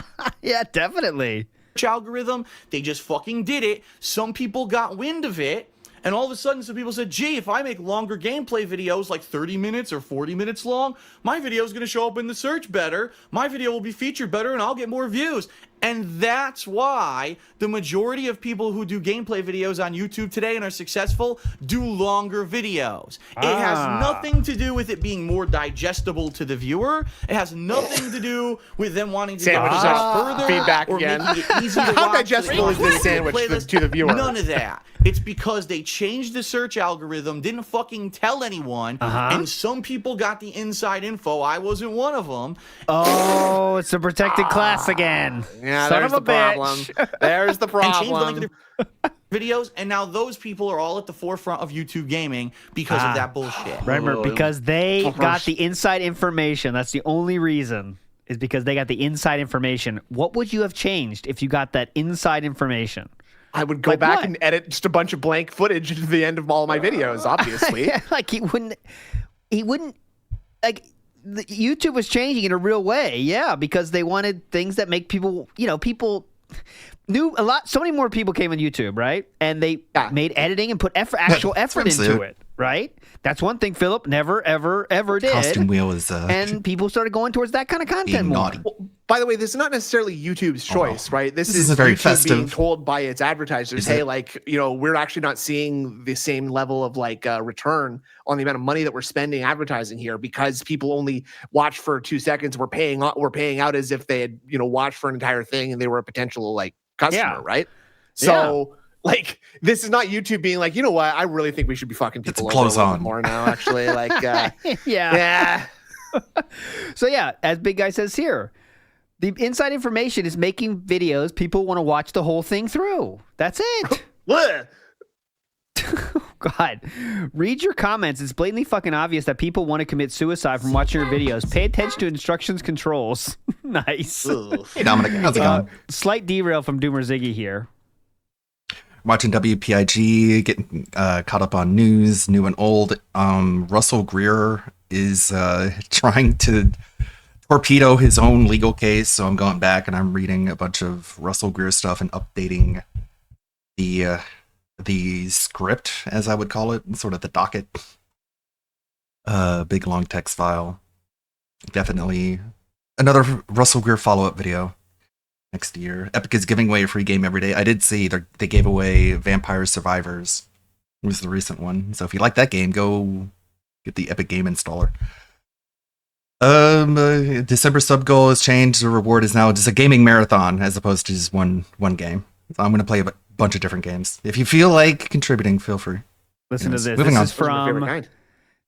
Yeah, definitely. Algorithm, they just fucking did it. Some people got wind of it, And all of a sudden, some people said, gee, if I make longer gameplay videos, like 30 minutes or 40 minutes long, my video is going to show up in the search better. My video will be featured better, and I'll get more views. And that's why the majority of people who do gameplay videos on YouTube today and are successful do longer videos. It has nothing to do with it being more digestible to the viewer. It has nothing to do with them wanting to get further feedback or again. making it easy to How watch digestible is this sandwich to the viewer? None of that. It's because they changed the search algorithm, didn't fucking tell anyone, and some people got the inside info. I wasn't one of them. Oh, it's a protected class again. Yeah, Son there's of a the problem. bitch. There's the And changed the problem. link to their videos, and now those people are all at the forefront of YouTube gaming because of that bullshit. Remember, because they got the inside information. That's the only reason, is because they got the inside information. What would you have changed if you got that inside information? I would go back and edit just a bunch of blank footage to the end of all my videos, obviously. Like he wouldn't like YouTube was changing in a real way. Yeah, because they wanted things that make people, people knew a lot. So many more people came on YouTube, right? And they made editing and put actual effort into it, right? That's one thing Philip never, ever did. Costume wheel is and people started going towards that kind of content more. By the way, this is not necessarily YouTube's choice, right? This is very YouTube festive. being told by its advertisers, hey, we're actually not seeing the same level of return on the amount of money that we're spending advertising here because people only watch for 2 seconds. We're paying out as if they had, watched for an entire thing and they were a potential customer, right? So this is not YouTube being like, you know what? I really think we should be fucking people over a little bit more now, actually. Yeah. So yeah, as Big Guy says here, the inside information is making videos people want to watch the whole thing through. That's it. God, read your comments. It's blatantly fucking obvious that people want to commit suicide from watching your videos. Pay attention to instructions controls. Nice. Hey, Dominic, how's it going? Slight derail from Doomer Ziggy here. Watching WPIG, getting caught up on news, new and old. Russell Greer is trying to torpedo his own legal case, so I'm going back and I'm reading a bunch of Russell Greer stuff and updating the script, as I would call it, sort of the docket. Big long text file. Definitely another Russell Greer follow-up video next year. Epic is giving away a free game every day. I did see they gave away Vampire Survivors. It was the recent one. So if you like that game, go get the Epic Game Installer. December sub goal has changed. The reward is now just a gaming marathon as opposed to just one game. So I'm going to play a bunch of different games. If you feel like contributing, feel free. Listen to this. Moving on. Is from.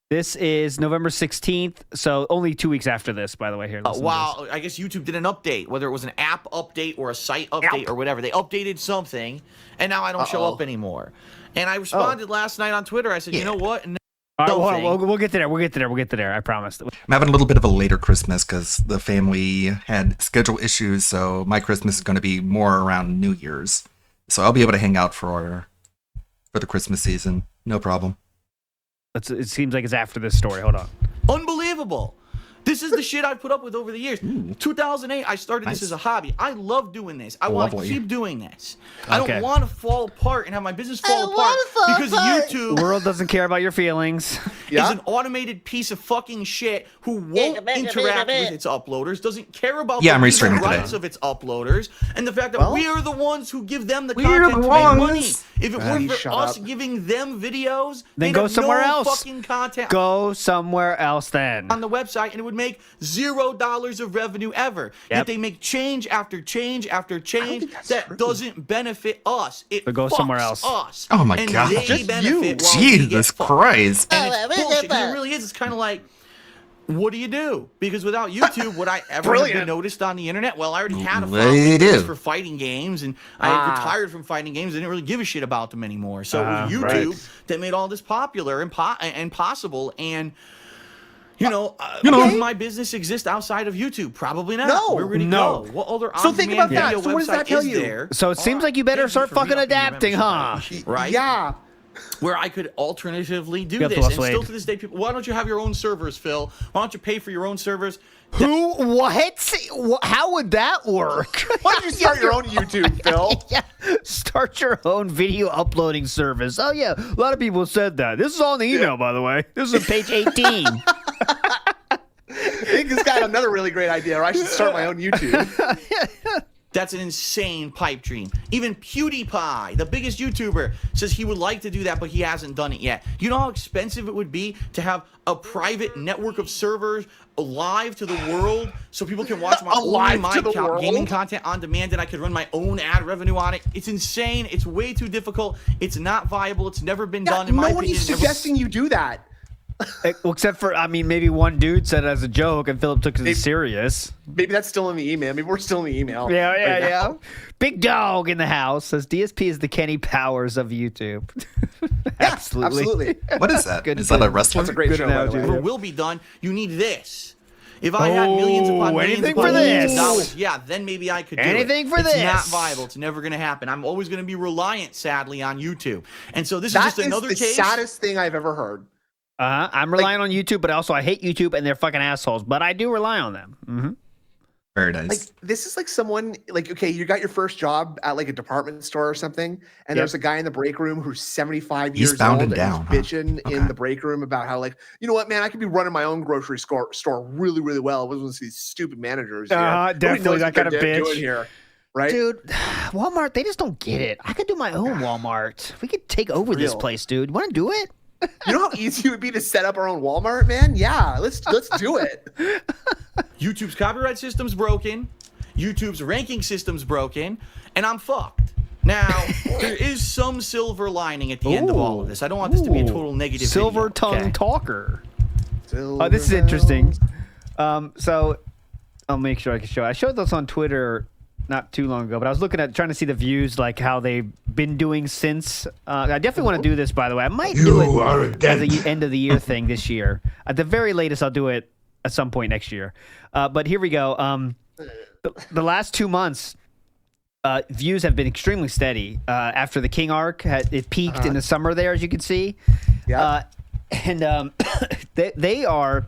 This is November 16th, so only 2 weeks after this, by the way. Here. Wow, I guess YouTube did an update, whether it was an app update or a site update or whatever. They updated something, and now I don't show up anymore. And I responded last night on Twitter. I said, you know what? All right, we'll get to there. We'll get to there. I promise. I'm having a little bit of a later Christmas because the family had schedule issues, so my Christmas is going to be more around New Year's. So I'll be able to hang out for the Christmas season. No problem. It seems like it's after this story. Hold on. Unbelievable. This is the shit I've put up with over the years. 2008, I started this as a hobby. I love doing this. I want to keep doing this. I don't want to fall apart and have my business fall apart because YouTube... The world doesn't care about your feelings. Is an automated piece of fucking shit who won't interact with its uploaders, doesn't care about the rights of its uploaders, and the fact that we are the ones who give them the content to make money. If it weren't for us giving them videos, then go somewhere else. Fucking content. Go somewhere else then. On the website, and it would make $0 of revenue ever. Yet they make change after change after change that doesn't benefit us. It go somewhere else. Us. Oh my god! Just you. Jesus Christ! And it's bullshit. It really is. It's kind of like, what do you do? Because without YouTube, would I ever have been noticed on the internet? Well, I already had a following for fighting games, and I retired from fighting games. I didn't really give a shit about them anymore. So it was YouTube that made all this popular and possible. And does my business exist outside of YouTube? Probably not. No. Where would it go? What other so think about that. video So what does that website tell is you? there? So it seems like you better start fucking adapting, huh? Right? Yeah. where I could alternatively do Get this. to us, And Wade. still to this day, people, why don't you have your own servers, Phil? Why don't you pay for your own servers? What? How would that work? Why don't you start your own YouTube, Phil? Yeah, start your own video uploading service. Oh yeah, a lot of people said that. This is on the email, by the way. This is on page 18. I think this guy had another really great idea, or I should start my own YouTube. That's an insane pipe dream. Even PewDiePie, the biggest YouTuber, says he would like to do that, but he hasn't done it yet. You know how expensive it would be to have a private network of servers live to the world so people can watch my gaming content on demand and I could run my own ad revenue on it? It's insane. It's way too difficult. It's not viable. It's never been done in my opinion. Nobody's suggesting you do that. Well, except for, I mean, maybe one dude said it as a joke and Philip took it serious. Maybe that's still in the email. Maybe we're still in the email. Yeah. Big dog in the house says DSP is the Kenny Powers of YouTube. Absolutely. What is that? Is that a wrestler? That's a great show, by the way. Whatever will be done, you need this. If I had millions upon millions anything upon for millions of this. dollars, yeah, then maybe I could do Anything it. for this. It's not viable. It's never going to happen. I'm always going to be reliant, sadly, on YouTube. And so this is just another That is the case. saddest thing I've ever heard. I'm relying on YouTube, but also I hate YouTube and they're fucking assholes. But I do rely on them. Mm-hmm. Very nice. Like, this is like someone, like, okay, you got your first job at like a department store or something, and there's a guy in the break room who's 75 years bound old and down, he's bitching in the break room about how, like, you know what, man, I could be running my own grocery store really, really well. I wasn't one of these stupid managers. Definitely that kind of doing bitch. here, right? Dude, Walmart, they just don't get it. I could do my own Walmart. We could take over this place, dude. Want to do it? You know how easy it would be to set up our own Walmart, man? Yeah, let's do it. YouTube's copyright system's broken. YouTube's ranking system's broken. And I'm fucked. Now, there is some silver lining at the end of all of this. I don't want this to be a total negative Silver video, tongue okay? talker. Oh, this is interesting. So I'll make sure I can show. I showed this on Twitter not too long ago, but I was trying to see the views, like how they've been doing since. I definitely want to do this, by the way. I might do it as the end of the year thing this year. At the very latest, I'll do it at some point next year. But here we go. The last 2 months, views have been extremely steady. After the King arc, it peaked in the summer there, as you can see. Yeah. And they are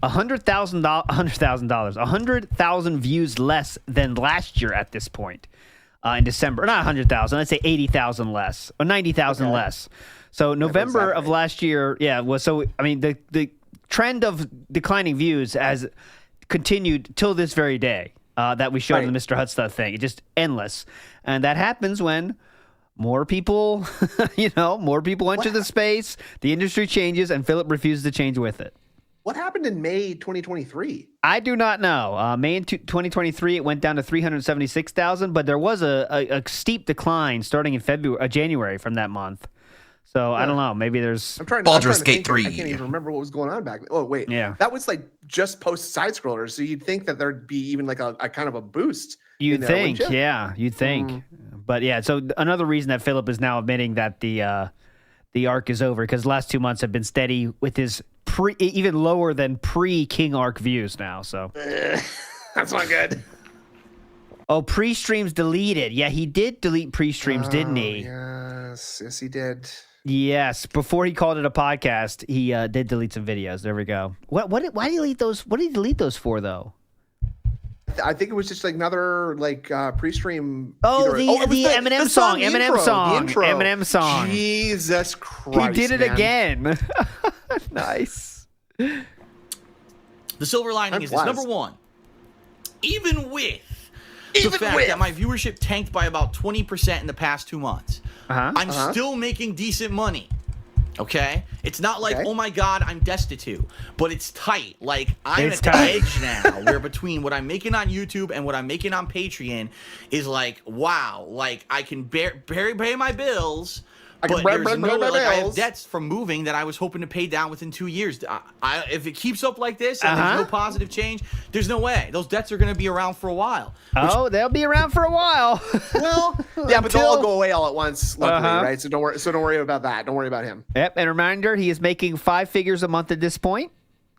$100,000 views less than last year at this point in December. Not 100,000. Let's say 80,000 less or 90,000 less. So November of last year, the trend of declining views has continued till this very day that we showed in the Mr. Hutstad thing. It's just endless, and that happens when more people, more people enter the space, the industry changes, and Philip refuses to change with it. What happened in May 2023? I do not know. May in 2023, it went down to 376,000, but there was a steep decline starting in January from that month. So I don't know. Maybe there's Baldur's Gate 3. I can't even remember what was going on back then. Oh wait, yeah, that was like just post side scrollers. So you'd think that there'd be even like a kind of a boost. You'd think, you'd think. But yeah, so another reason that Philip is now admitting that the arc is over, because the last 2 months have been steady with his even lower than pre-King arc views now. So that's not good. Oh, pre-streams deleted. Yeah, he did delete pre-streams, didn't he? Yes, he did. Yes, before he called it a podcast, he did delete some videos. There we go. Why did he delete those? What did he delete those for, though? I think it was just like another pre-stream. Oh, the Eminem song. The intro. Eminem song. Jesus Christ! He did it again. Nice. The silver lining is this. Number one, even with the fact that my viewership tanked by about 20% in the past 2 months, I'm still making decent money. Okay? It's not like, oh my God, I'm destitute, but it's tight. Like, I'm at the edge now where between what I'm making on YouTube and what I'm making on Patreon is like, wow, like I can barely pay my bills. But there's no, like, I have debts from moving that I was hoping to pay down within 2 years. If it keeps up like this and there's no positive change, there's no way. Those debts are going to be around for a while. They'll be around for a while. Well, yeah, but they'll all go away all at once, luckily, right? So don't worry about that. Don't worry about him. Yep, and a reminder, he is making 5 figures a month at this point.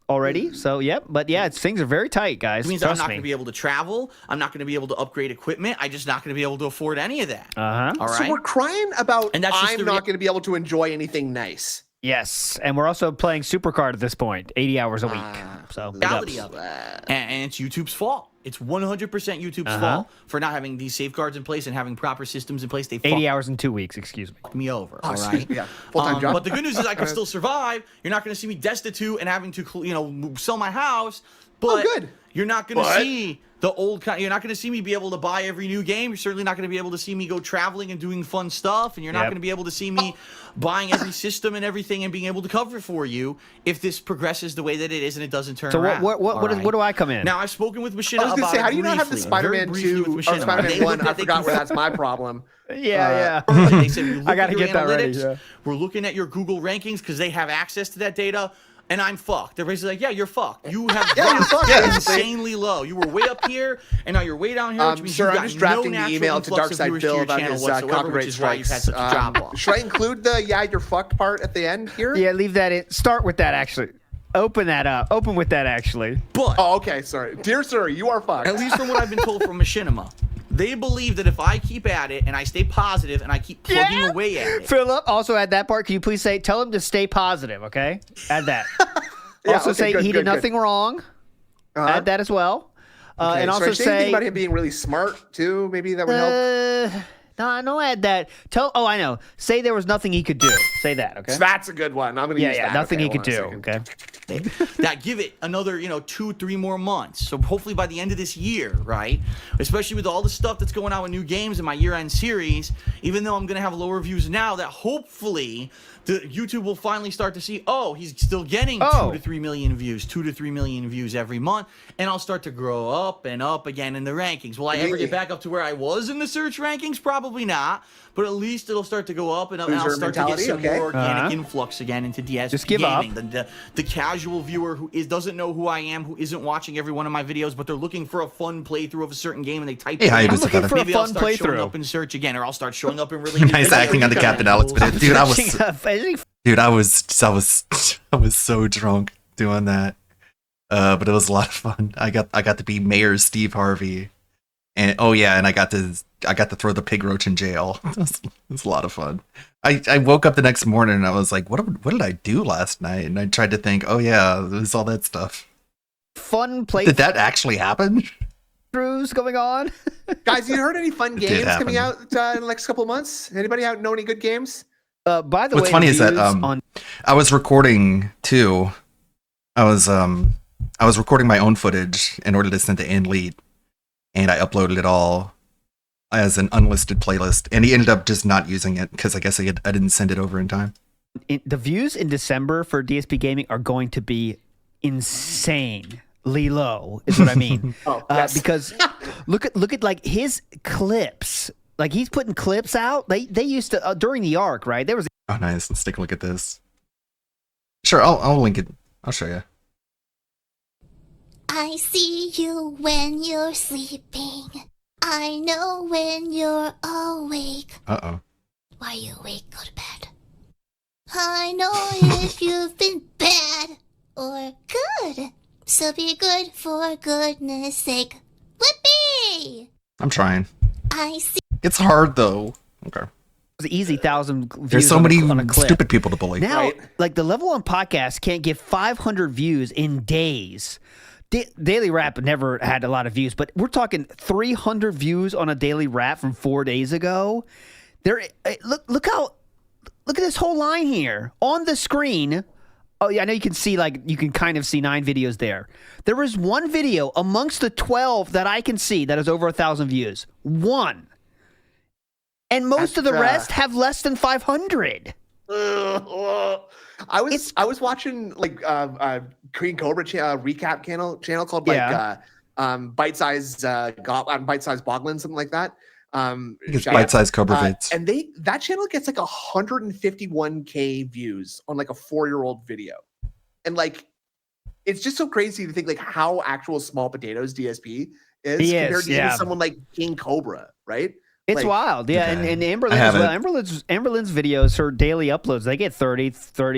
already. So, yep. But yeah, things are very tight, guys. It means Trust I'm not me. going to be able to travel. I'm not going to be able to upgrade equipment. I'm just not going to be able to afford any of that. All right. So we're crying about And that's just I'm the not going to be able to enjoy anything nice. Yes, and we're also playing Supercard at this point, 80 hours a week. So, big reality ups. of it. And it's YouTube's fault. It's 100% YouTube's fault for not having these safeguards in place and having proper systems in place. They 80 hours in 2 weeks, excuse me. fucked me over, all right? Yeah, full-time job. But the good news is I can still survive. You're not going to see me destitute and having to, sell my house. But good. You're not going to see the old kind. You're not going to see me be able to buy every new game. You're certainly not going to be able to see me go traveling and doing fun stuff. And you're not going to be able to see me buying every system and everything and being able to cover for you if this progresses the way that it is and it doesn't turn So around. what do I come in? Now I've spoken with Machinima I was going to about say, it how do you not have the briefly, Spider-Man very briefly 2 or with Machinima. Spider-Man They 1? looked I at- they forgot where that's my problem. Yeah. They said, I got to get that ready. analytics. Yeah. We're looking at your Google rankings because they have access to that data. And I'm fucked. Everybody's like, yeah, you're fucked. You have dropped insanely low. You were way up here, and now you're way down here, which means Sir, you've I'm got just drafting no the natural email to influx of Darkside viewers Bill to your about channel his whatsoever, copyright which is why you've had strikes. such a drop-off. Should I include the "yeah, you're fucked" part at the end here? Yeah, leave that in. Start with that, actually. Open that up. Open with that, actually. But okay, sorry. Dear sir, you are fucked. At least from what I've been told from Machinima, they believe that if I keep at it and I stay positive and I keep plugging away at it. Philip, also add that part. Can you please tell him to stay positive, okay? Add that. Also say he did nothing wrong. Add that as well. Okay, and also should I say anything say about him being really smart too. Maybe that would help. No, add that. I know. Say there was nothing he could do. Say that, okay? That's a good one. I'm gonna use that. Nothing Okay, he could hold on do. a Okay. That give it another 2-3 more months, so hopefully by the end of this year, right, especially with all the stuff that's going on with new games in my year-end series, even though I'm gonna have lower views now, that hopefully the YouTube will finally start to see, he's still getting 2 to 3 million views, 2 to 3 million views every month, and I'll start to grow up and up again in the rankings. Will I ever get back up to where I was in the search rankings? Probably not, but at least it'll start to go up, and I'll start to get some more organic influx again into DSP Just give up. gaming. The casual viewer who doesn't know who I am, who isn't watching every one of my videos, but they're looking for a fun playthrough of a certain game, and they type Hey, how you in, doing, Sakata? maybe I'll start showing playthrough. up in search again, or I'll start showing up in related Nice acting on the Captain Alex video. Dude, I was so drunk doing that. But it was a lot of fun. I got to be Mayor Steve Harvey. And and I got to throw the pig roach in jail. It was a lot of fun. I woke up the next morning and I was like, what did I do last night? And I tried to think, it was all that stuff. Fun play. Did that actually happen? Throughs going on? Guys, you heard any fun did games happen. coming out in the next couple of months? Anybody know any good games? By the What's way, funny is that reviews I was recording too. I was recording my own footage in order to send to Anleet, and I uploaded it all as an unlisted playlist, and he ended up just not using it because I guess I didn't send it over in time. The views in December for DSP Gaming are going to be insanely low, is what I mean. Because look at like his clips. Like he's putting clips out. They used to during the arc, right? There was. Oh, nice. Let's take a look at this. Sure, I'll link it. I'll show you. I see you when you're sleeping. I know when you're awake. Uh-oh. Why are you awake? Go to bed. I know if you've been bad or good. So be good for goodness sake. Whippy! I'm trying. I see. It's hard though. Okay. It was easy 1,000 views. There's so on many a clip. stupid people to bully. Now, like the Level 1 podcast can't get 500 views in days. Daily Rap never had a lot of views, but we're talking 300 views on a Daily Rap from 4 days ago. Look at this whole line here on the screen. Oh yeah, I know you can see you can kind of see 9 videos there. There is one video amongst the 12 that I can see that has over 1,000 views. One. And most of the rest have less than 500. I was watching Green Cobra recap channel called Bite Size Boglin, something like that. It's Bite Size Cobra Vids. And that channel gets like 151K views on like a 4-year-old video. And like it's just so crazy to think like how actual small potatoes DSP is compared to even someone like King Cobra, right? It's Like, wild, yeah, and Amberlynn I as well. haven't. Amberlynn's videos, her daily uploads, they get 30,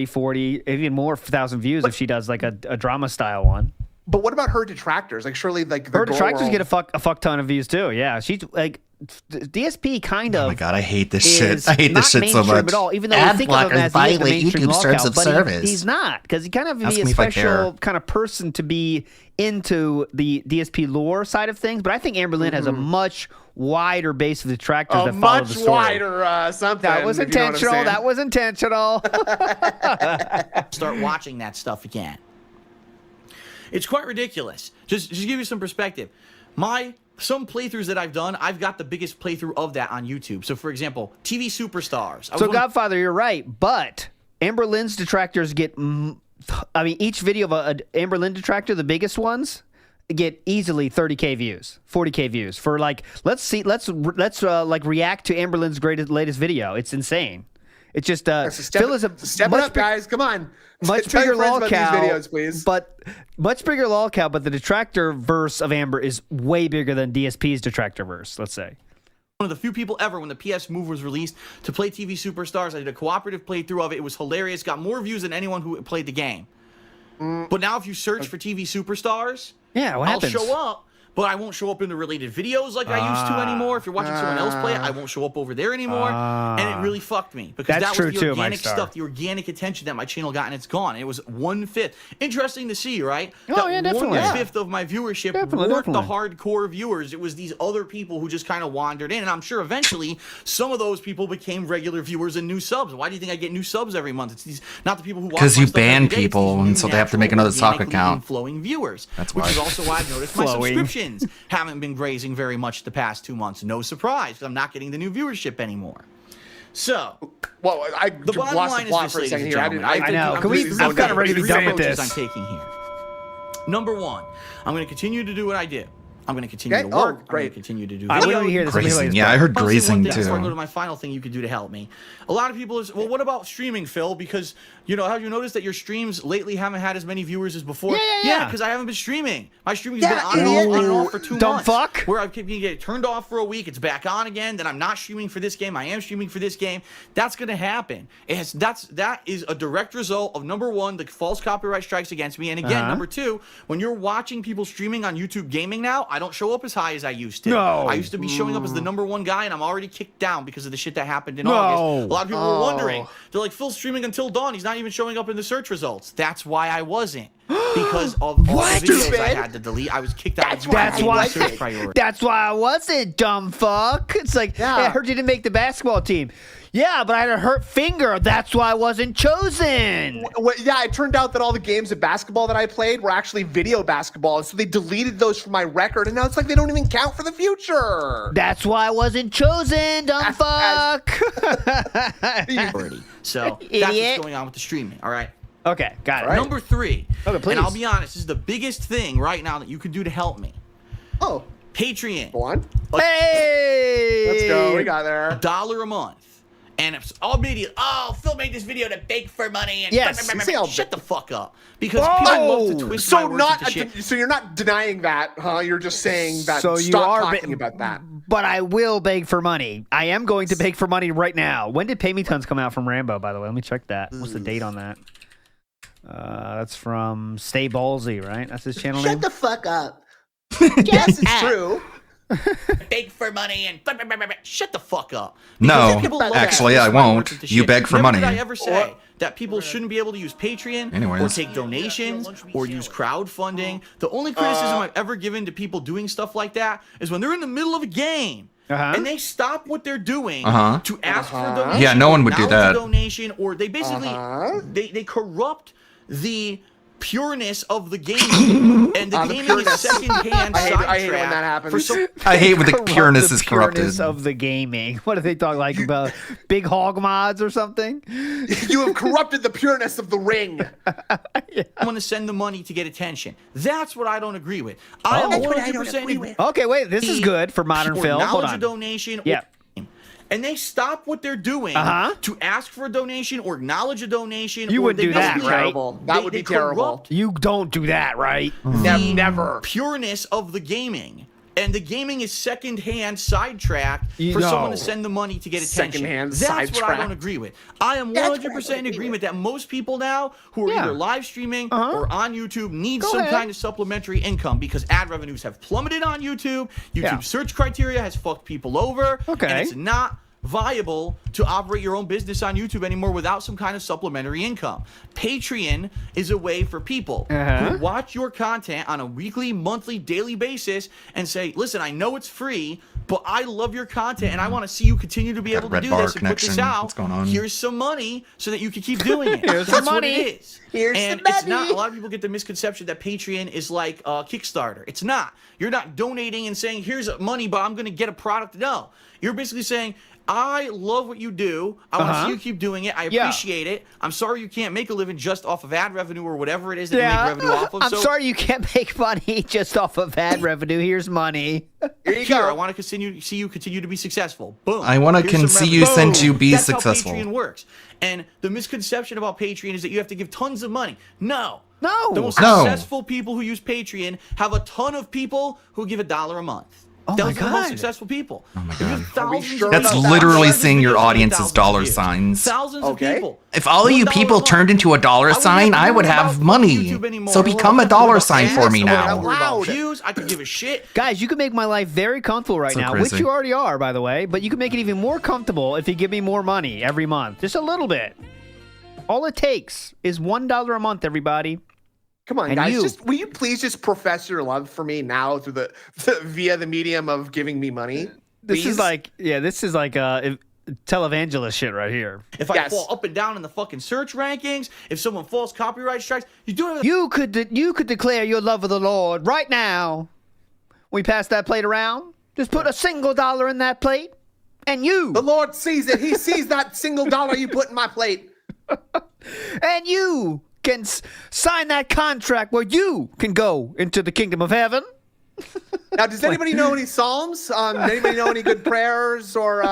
40, even more 1,000 views if she does like a drama style one. But what about her detractors? Like surely like Her detractors get a fuck ton of views too. Yeah, she's like DSP kind of. Oh my god, I hate this is shit. I hate this not shit so mainstream much. At all, even though Ad we think of him blockers as he is the violate mainstream YouTube's terms lolcow, of but service. he's not, because he kind of Ask be a me if I special care. kind of person to be into the DSP lore side of things. But I think Amberlynn has a much wider base of detractors that follow the much story. wider something. That was if you know what I'm intentional. saying. That was intentional. Start watching that stuff again. It's quite ridiculous. Just give you some perspective. Some playthroughs that I've done, I've got the biggest playthrough of that on YouTube. So, for example, TV Superstars. So, Godfather, you're right, but Amberlynn's detractors get. I mean, each video of an Amberlynn detractor, the biggest ones, get easily 30K views, 40K views for like. Let's like react to Amberlynn's latest video. It's insane. It's just Phil is a step it up, guys. Come on. Much Tell bigger your friends about lolcow, these videos, please. but much bigger lolcow. But the detractor verse of Amber is way bigger than DSP's detractor verse. Let's say. One of the few people ever when the PS Move was released to play TV Superstars. I did a cooperative playthrough of it. It was hilarious. Got more views than anyone who played the game. But now if you search for TV Superstars, what I'll happens? show up. But I won't show up in the related videos like I used to anymore. If you're watching someone else play it, I won't show up over there anymore. And it really fucked me. Because That's that was true the too, organic Mike Star. stuff, the organic attention that my channel got, and it's gone. It was 1/5. Interesting to see, right? Oh, yeah, definitely. 1/5 of my viewership weren't the hardcore viewers. It was these other people who just kind of wandered in. And I'm sure eventually some of those people became regular viewers and new subs. Why do you think I get new subs every month? It's these not the people who watch Because my you stuff every ban day, it's these people, new, and so they have to make natural, another stock organically account. Flowing viewers. That's which why. is also why I've noticed my Flowing. subscriptions haven't been grazing very much the past 2 months. No surprise, because I'm not getting the new viewership anymore. So, well, I the bottom lost line the is plot this, for a ladies second and here. gentlemen. I know. think Can we- this is I'm kinda ready to be done with approaches this. I'm taking here. Number one, I'm going to continue to do what I do. I'm going to continue Okay. to Oh, work. I'm going great. to continue to do I video. want to hear this. Grazing. Yeah, I heard I'll say one grazing thing before I go too. to my final thing you could do to help me. A lot of people is, well, what about streaming, Phil? Because, have you noticed that your streams lately haven't had as many viewers as before? Yeah. because I haven't been streaming. My streaming's been on and off for 2 Dumb months. fuck. Where I can get it turned off for a week, it's back on again, then I'm not streaming for this game, I am streaming for this game. That's going to happen. That is a direct result of, number one, the false copyright strikes against me. And again, number two, when you're watching people streaming on YouTube Gaming now, I don't show up as high as I used to. No. I used to be showing up as the number one guy, and I'm already kicked down because of the shit that happened in August. A lot of people were wondering. They're like, Phil's streaming until dawn. He's not even showing up in the search results. That's why I wasn't. Because of all the videos I had to delete. I was kicked out of the search priority. That's why I wasn't, dumb fuck. It's like, hey, I heard you didn't make the basketball team. Yeah, but I had a hurt finger. That's why I wasn't chosen. Yeah, it turned out that all the games of basketball that I played were actually video basketball, and so they deleted those from my record, and now it's like they don't even count for the future. That's why I wasn't chosen, dumb fuck. So that's what's going on with the streaming, all right? Okay, got it. Number three, Okay, please. and I'll be honest, this is the biggest thing right now that you can do to help me. Oh. Patreon. Go on. Hey! Let's go. We got there. $1 a month. And it's all media. Oh, Phil made this video to beg for money. And Yes. shut the fuck up. Because people love to twist my words into shit. So you're not denying that, huh? You're just saying that. So you stop are talking about that. But I will beg for money. I am going to beg for money right now. When did Pay Me Tons come out from Rambo, by the way? Let me check that. What's the date on that? That's from Stay Ballsy, right? That's his channel name? Shut the fuck up. Yes, it's true. Beg for money and shut the fuck up. No, Because people love to actually, twist I my won't. words into You shit. beg for Never money. Did I ever say that people shouldn't be able to use Patreon or Anyways. take donations or use crowdfunding? The only criticism I've ever given to people doing stuff like that is when they're in the middle of a game. And they stop what they're doing to ask for a donation. Yeah, no one would do acknowledge that. a donation, or they basically they corrupt the pureness of the game, and the gaming is secondhand sidetrack. I hate when that happens. For some, I hate when the Corrupt pureness the is corrupted. pureness of the gaming. What are they talking like about? Big hog mods or something? You have corrupted the pureness of the ring. I want to send the money to get attention. That's what I don't agree with. I am 100% Okay, wait. This is good for modern film. Hold Acknowledge a on. donation. Yeah. And they stop what they're doing to ask for a donation or acknowledge a donation. You or wouldn't they do that, basically- right? That would be terrible. corrupt You don't do that, right? the Never. pureness of the gaming. And the gaming is secondhand sidetracked for someone to send the money to get attention. That's what I don't agree with. I am 100% in agreement that most people now who are either live streaming or on YouTube need some kind of supplementary income because ad revenues have plummeted on YouTube. YouTube search criteria has fucked people over. And it's not viable to operate your own business on YouTube anymore without some kind of supplementary income. Patreon is a way for people who watch your content on a weekly, monthly, daily basis and say, listen, I know it's free, but I love your content and I want to see you continue to be able to do this and put this out. Here's some money so that you can keep doing it. Here's That's some what money. it is. Here's and the it's not, money. a lot of people get the misconception that Patreon is like Kickstarter. It's not. You're not donating and saying, here's money, but I'm going to get a product. No. You're basically saying, I love what you do. I want to see you keep doing it. I appreciate it. I'm sorry you can't make a living just off of ad revenue or whatever it is that you make revenue off of. I'm sorry you can't make money just off of ad revenue. Here's money. Here you go. I want to see you continue to be successful. Boom. I want to see you be That's successful. How Patreon works. And the misconception about Patreon is that you have to give tons of money. No. The most No. successful people who use Patreon have a ton of people who give $1 a month. Those are the most successful people. Oh my God. That's literally saying your audience is dollar signs. Thousands of people. If all you people turned into a dollar sign, I would have money. So become a dollar sign for me now. Views, I could give a shit. Guys, you can make my life very comfortable right So now, crazy. which you already are, by the way, but you can make it even more comfortable if you give me more money every month. Just a little bit. All it takes is $1 a month, everybody. Come on, And guys. you. Will you please just profess your love for me now through via the medium of giving me money? This is Please? like televangelist shit right here. If I fall up and down in the fucking search rankings, if someone falls copyright strikes, you do it. You could declare your love of the Lord right now. We pass that plate around. Just put a single dollar in that plate, and The Lord sees it. He sees that single dollar you put in my plate. and you can sign that contract where you can go into the kingdom of heaven. Now, does anybody know any psalms? Anybody know any good prayers or,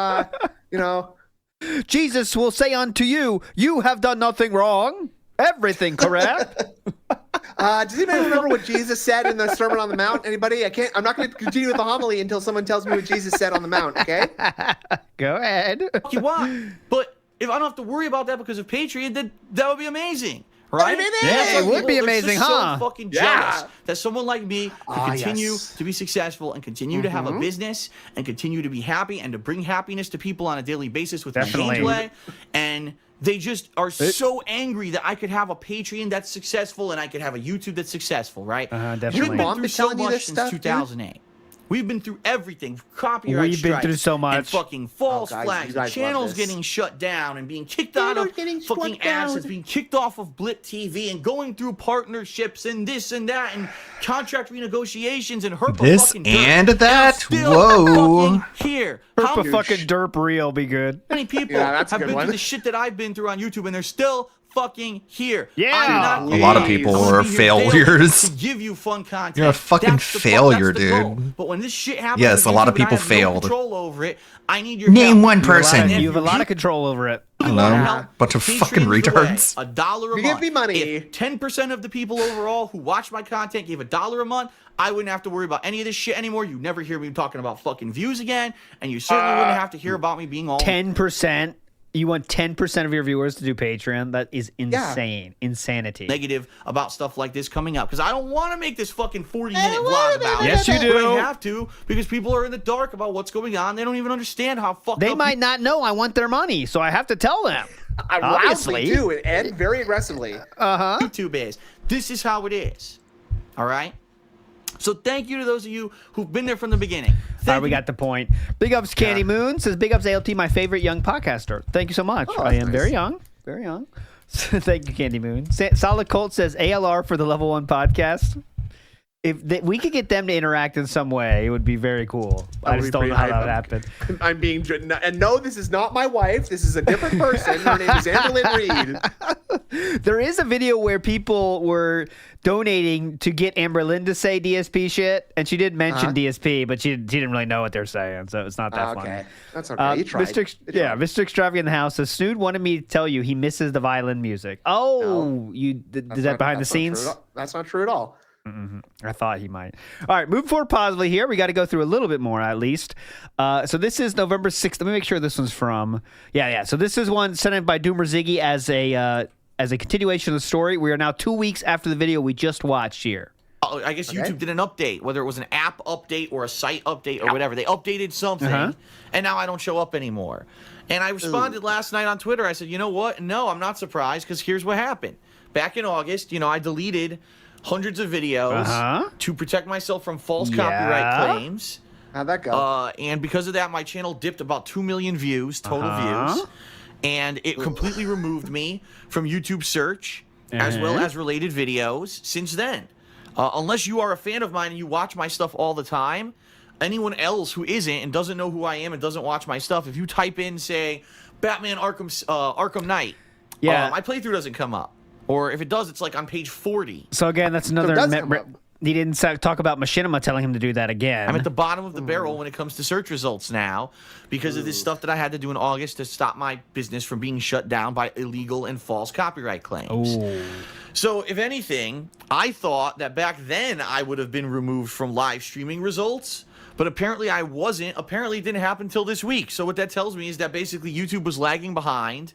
Jesus will say unto you, you have done nothing wrong. Everything correct. Does anybody remember what Jesus said in the Sermon on the Mount? Anybody? I'm not going to continue with the homily until someone tells me what Jesus said on the Mount, okay? Go ahead. You want. But if I don't have to worry about that because of Patreon, then that would be amazing. Right? Yeah, it would be amazing, so fucking jealous that someone like me can continue to be successful and continue to have a business and continue to be happy and to bring happiness to people on a daily basis with my gameplay. And they just are so angry that I could have a Patreon that's successful and I could have a YouTube that's successful, right? Definitely. We've been through so much since 2008. We've been through everything. Copyright We've been strikes through so much. And fucking false guys, flags. you guys Channels love this. getting shut down and being kicked out of fucking assets, being kicked off of Blip TV and going through partnerships and this and that and contract renegotiations and Herpa This fucking dirt. and that? Still Whoa. fucking here. Herpa fucking derp reel be good. How many people Yeah, that's a have good been one. through the shit that I've been through on YouTube and they're still fucking here? Yeah. I'm not A lot of here. people I'm gonna are be here daily failures. to give you fun content. You're a fucking That's the failure, that's the goal. dude. But when this shit happens, Yes, with a lot of YouTube and I people have failed. No control over it. I need your Name help. one person. You have a lot of control over it. I don't know. Bunch of fucking retards. $1 a You month. give me money. If 10% of the people overall who watch my content gave $1 a month, I wouldn't have to worry about any of this shit anymore. You never hear me talking about fucking views again, and you certainly wouldn't have to hear about me being all 10%. You want 10% of your viewers to do Patreon? That is insane. Insanity. negative about stuff like this coming up because I don't want to make this fucking 40-minute vlog about it. Yes, you do. But I have to because people are in the dark about what's going on. They don't even understand how fucked They up might not know I want their money, so I have to tell them. I Obviously. loudly do, and very aggressively. YouTube is. This is how it is. All right? So thank you to those of you who've been there from the beginning. All right, we got the point. Big ups Candy Moon says, big ups ALT, my favorite young podcaster. Thank you so much. I am very young. Very young. Thank you, Candy Moon. Solid Colt says, ALR for the Level 1 podcast. If we could get them to interact in some way, it would be very cool. I just don't know how that would happen. I'm being, and no, this is not my wife. This is a different person. Her name is Amberlynn Reed. There is a video where people were donating to get Amberlynn to say DSP shit, and she did mention DSP, but she didn't really know what they're saying, so it's not that funny. Okay, that's okay. You tried. Mr. Extravagant in the house says, Snood wanted me to tell you he misses the violin music. Oh, you did that behind the scenes? That's not true at all. I thought he might. All right, moving forward positively here. We got to go through a little bit more at least. So this is November 6th. Let me make sure this one's from. Yeah. So this is one sent in by Doomer Ziggy as a continuation of the story. We are now 2 weeks after the video we just watched here. I guess YouTube did an update, whether it was an app update or a site update or whatever. They updated something, and now I don't show up anymore. And I responded last night on Twitter. I said, you know what? No, I'm not surprised because here's what happened. Back in August, I deleted hundreds of videos to protect myself from false copyright claims. How'd that go? And because of that, my channel dipped about 2 million views, total views. And it completely removed me from YouTube search as well as related videos since then. Unless you are a fan of mine and you watch my stuff all the time, anyone else who isn't and doesn't know who I am and doesn't watch my stuff, if you type in, say, Batman Arkham Knight, my playthrough doesn't come up. Or if it does, it's like on page 40. So again, that's another... He didn't talk about Machinima telling him to do that again. I'm at the bottom of the barrel when it comes to search results now because of this stuff that I had to do in August to stop my business from being shut down by illegal and false copyright claims. So if anything, I thought that back then I would have been removed from live streaming results, but apparently I wasn't. Apparently it didn't happen until this week. So what that tells me is that basically YouTube was lagging behind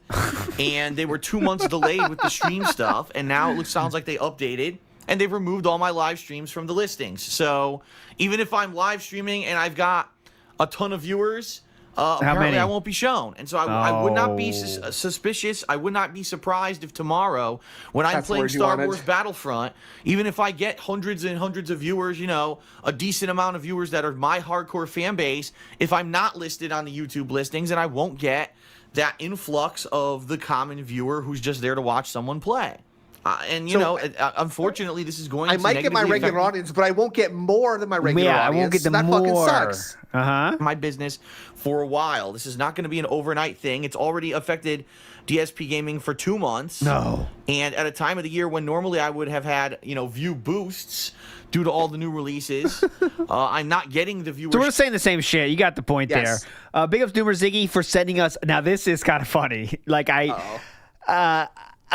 and they were 2 months delayed with the stream stuff, and now it sounds like they updated. And they've removed all my live streams from the listings. So even if I'm live streaming and I've got a ton of viewers, apparently I won't be shown. And so I would not be suspicious. I would not be surprised if tomorrow, when I'm playing Star Wars Battlefront, even if I get hundreds and hundreds of viewers, a decent amount of viewers that are my hardcore fan base, if I'm not listed on the YouTube listings, then I won't get that influx of the common viewer who's just there to watch someone play. Unfortunately, this is going to I might get my regular audience, but I won't get more than my regular audience. I won't get the that more. Fucking sucks. My business for a while. This is not going to be an overnight thing. It's already affected DSP Gaming for 2 months. No. And at a time of the year when normally I would have had, view boosts due to all the new releases, I'm not getting the viewers. So we're saying the same shit. You got the point there. Big ups Doomer Ziggy for sending us. Now this is kind of funny.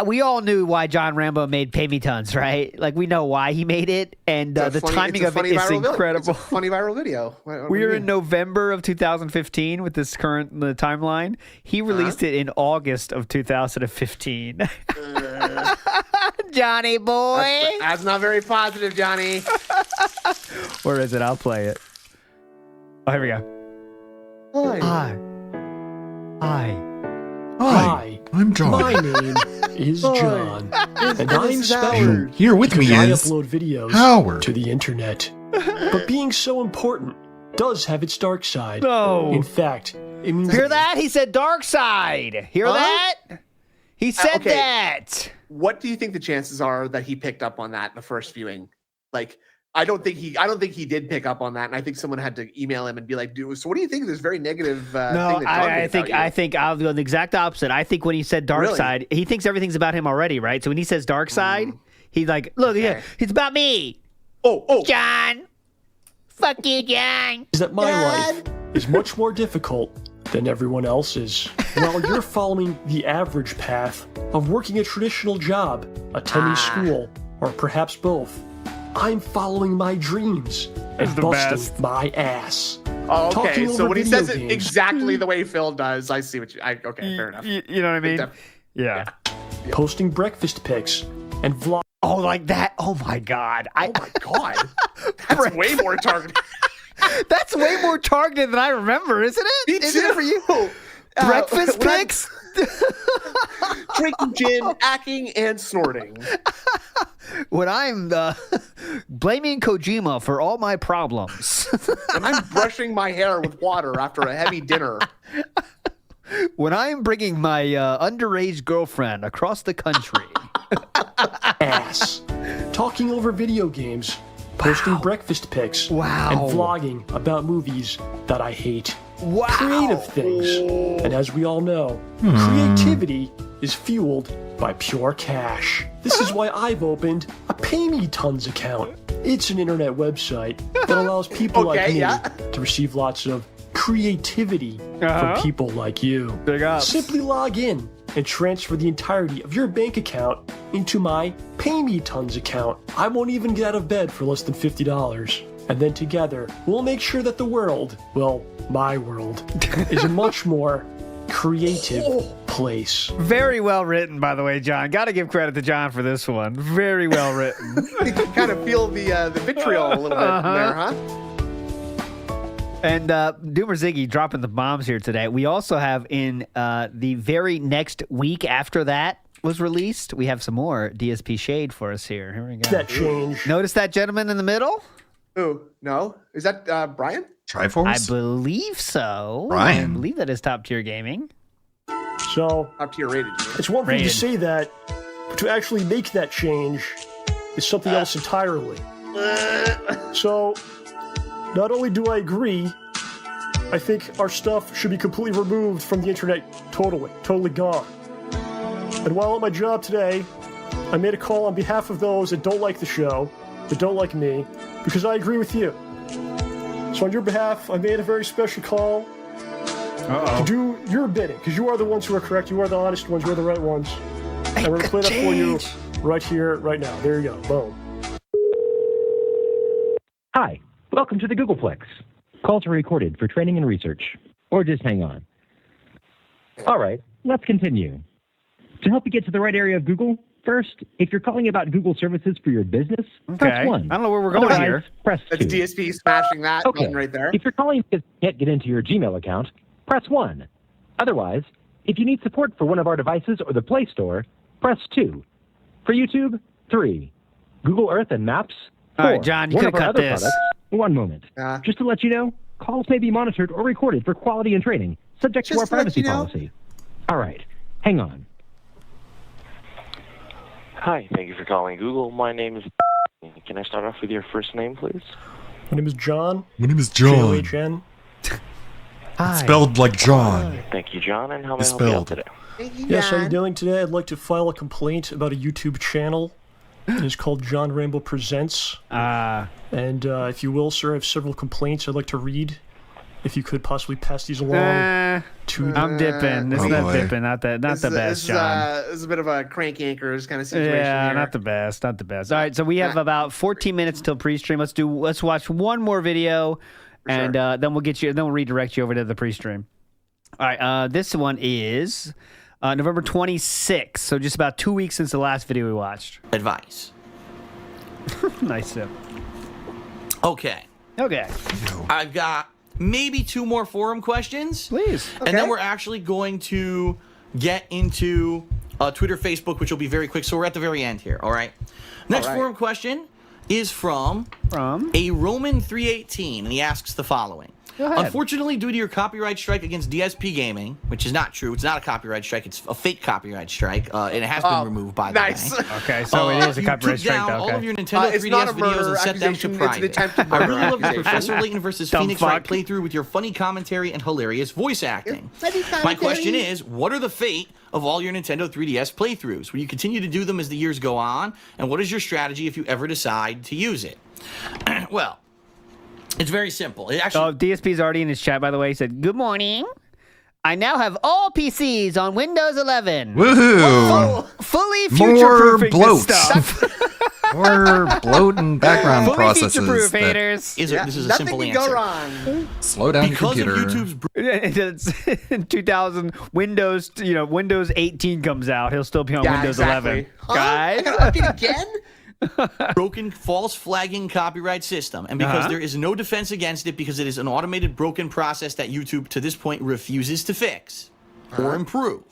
We all knew why John Rambo made Pay Me Tons, right? Like, we know why he made it, and the timing of it is incredible. It's a funny viral video. We were in November of 2015 with this current timeline. He released it in August of 2015. Johnny boy. That's not very positive, Johnny. Where is it? I'll play it. Oh, here we go. Hi, I'm John. My name is John, and I'm special. Here with me I is upload videos Howard to the internet. But being so important does have its dark side. No. In fact, it means... Hear that? He said dark side. Hear that? He said that. What do you think the chances are that he picked up on that in the first viewing? Like, I don't think he did pick up on that, and I think someone had to email him and be like, "Dude, so what do you think of this very negative thing that I think I'll go the exact opposite. I think when he said dark side, he thinks everything's about him already, right? So when he says dark side, he's like, look, it's about me. Oh, John. Fuck you, John. Is that my life is much more difficult than everyone else's. While you're following the average path of working a traditional job, attending school, or perhaps both, I'm following my dreams and busting my ass. Oh, okay, so when he says it exactly the way Phil does, I see what you... okay, fair enough. You know what I mean? Yeah. Posting breakfast pics and vlog. Oh, like that? Oh, my God. Oh, my God. That's way more targeted. That's way more targeted than I remember, isn't it? Me too. Isn't it for you? Breakfast pics? Drinking gin, acting, and snorting. When I'm blaming Kojima for all my problems. When I'm brushing my hair with water after a heavy dinner. When I'm bringing my underage girlfriend across the country. Ass. Talking over video games. Posting breakfast pics. Wow. And vlogging about movies that I hate. Wow. Creative things. And as we all know, creativity is fueled by pure cash. This is why I've opened a Pay Me Tons account. It's an internet website that allows people like me to receive lots of creativity from people like you. Big ups. Simply log in and transfer the entirety of your bank account into my Pay Me Tons account. I won't even get out of bed for less than $50. And then together, we'll make sure that the world, well, my world, is a much more creative place. Very well written, by the way, John. Got to give credit to John for this one. Very well written. You can kind of feel the vitriol a little bit there, huh? And Doomer Ziggy dropping the bombs here today. We also have in the very next week after that was released, we have some more DSP shade for us here. Here we go. That change. Notice that gentleman in the middle? Ooh, no. Is that Brian? Triforce? I believe so. Brian. I believe that is Top Tier Gaming. So, Top Tier rated. It's one thing Rated. to say that, but to actually make that change is something else entirely. So, not only do I agree, I think our stuff should be completely removed from the internet totally gone. And while at my job today, I made a call on behalf of those that don't like the show, that don't like me, because I agree with you. So on your behalf, I made a very special call to do your bidding, because you are the ones who are correct, you are the honest ones, you are the right ones. And we're going to play that for you right here, right now. There you go. Boom. Hi, welcome to the Googleplex. Calls are recorded for training and research. Or just hang on. All right, let's continue. To help you get to the right area of Google, first, if you're calling about Google services for your business, press 1. I don't know where we're going here. Press 2. That's DSP smashing that button right there. If you're calling because you can't get into your Gmail account, press 1. Otherwise, if you need support for one of our devices or the Play Store, press 2. For YouTube, 3. Google Earth and Maps, 4. All right, John, you one could of our cut other this. products, 1 moment. Just to let you know, calls may be monitored or recorded for quality and training, subject to our privacy policy. All right, hang on. Hi, thank you for calling Google. My name is... Can I start off with your first name, please? My name is John. My name is John. J-O-H-N. It's spelled like John. Thank you, John, and how may I help you out today? Yes, how are you doing today? I'd like to file a complaint about a YouTube channel. It is called John Rambo Presents. And if you will, sir, I have several complaints I'd like to read. If you could possibly pass these along to... I'm dipping. It's not dipping. Not the best, John. This is a bit of a crank anchors kind of situation. Yeah, here. not the best. Not the best. All right, so we have about 14 minutes till pre-stream. Let's watch one more video, and then we'll get you. Then we'll redirect you over to the pre-stream. All right, this one is November 26th, so just about 2 weeks since the last video we watched. Advice. Nice tip. Okay. I've got maybe 2 more forum questions. Please. And then we're actually going to get into Twitter, Facebook, which will be very quick. So we're at the very end here. All right. Next forum question is from a Roman 318, and he asks the following. Go ahead. Unfortunately, due to your copyright strike against DSP Gaming, which is not true, it's not a copyright strike, it's a fake copyright strike, and it has been removed by the way. Okay, so it is a copyright strike. You took down all of your It's Nintendo 3DS not a videos murder and set them to accusation, it's an private. attempted I murder really love the accusation. Professor Layton versus Dumb Phoenix Wright fuck. playthrough with your funny commentary and hilarious voice acting. My question is, what are the fate of all your Nintendo 3DS playthroughs? Will you continue to do them as the years go on? And what is your strategy if you ever decide to use it? Well, it's very simple. It actually... DSP's already in his chat, by the way. He said, "Good morning. I now have all PCs on Windows 11. Woohoo! Fully More future-proofing bloat. this stuff." More bloat and background Fully processes. future-proof, that haters. This is a Nothing simple can answer. go wrong. Slow down Because your of computer. YouTube's In 2000, Windows 18 comes out. He'll still be on Windows 11. I Guys, gotta update again? broken false flagging copyright system, and because there is no defense against it, because it is an automated broken process that YouTube to this point refuses to fix or improve,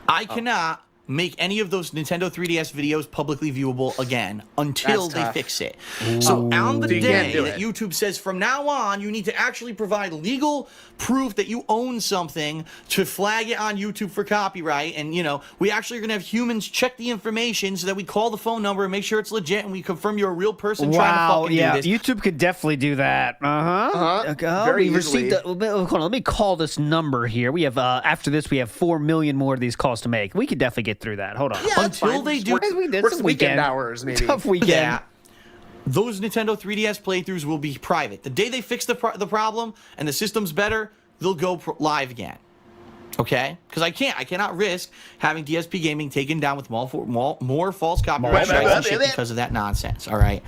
I cannot make any of those Nintendo 3DS videos publicly viewable again until That's they tough. fix it. So on the So you can't day do that it. YouTube says from now on you need to actually provide legal proof that you own something to flag it on YouTube for copyright, and we actually are going to have humans check the information so that we call the phone number and make sure it's legit and we confirm you're a real person trying to fucking yeah, do this. YouTube could definitely do that. Very we easily. received. Hold on, let me call this number here. We have after this, we have 4 million more of these calls to make. We could definitely get through that. Hold on. Yeah, that's Until fine. they Just do- work- We did work some some weekend weekend. hours, maybe. Tough weekend. Yeah. Those Nintendo 3DS playthroughs will be private. The day they fix the problem and the system's better, they'll go live again. Okay, because I cannot risk having DSP Gaming taken down with more false copyright strikes and shit because of that nonsense. All right.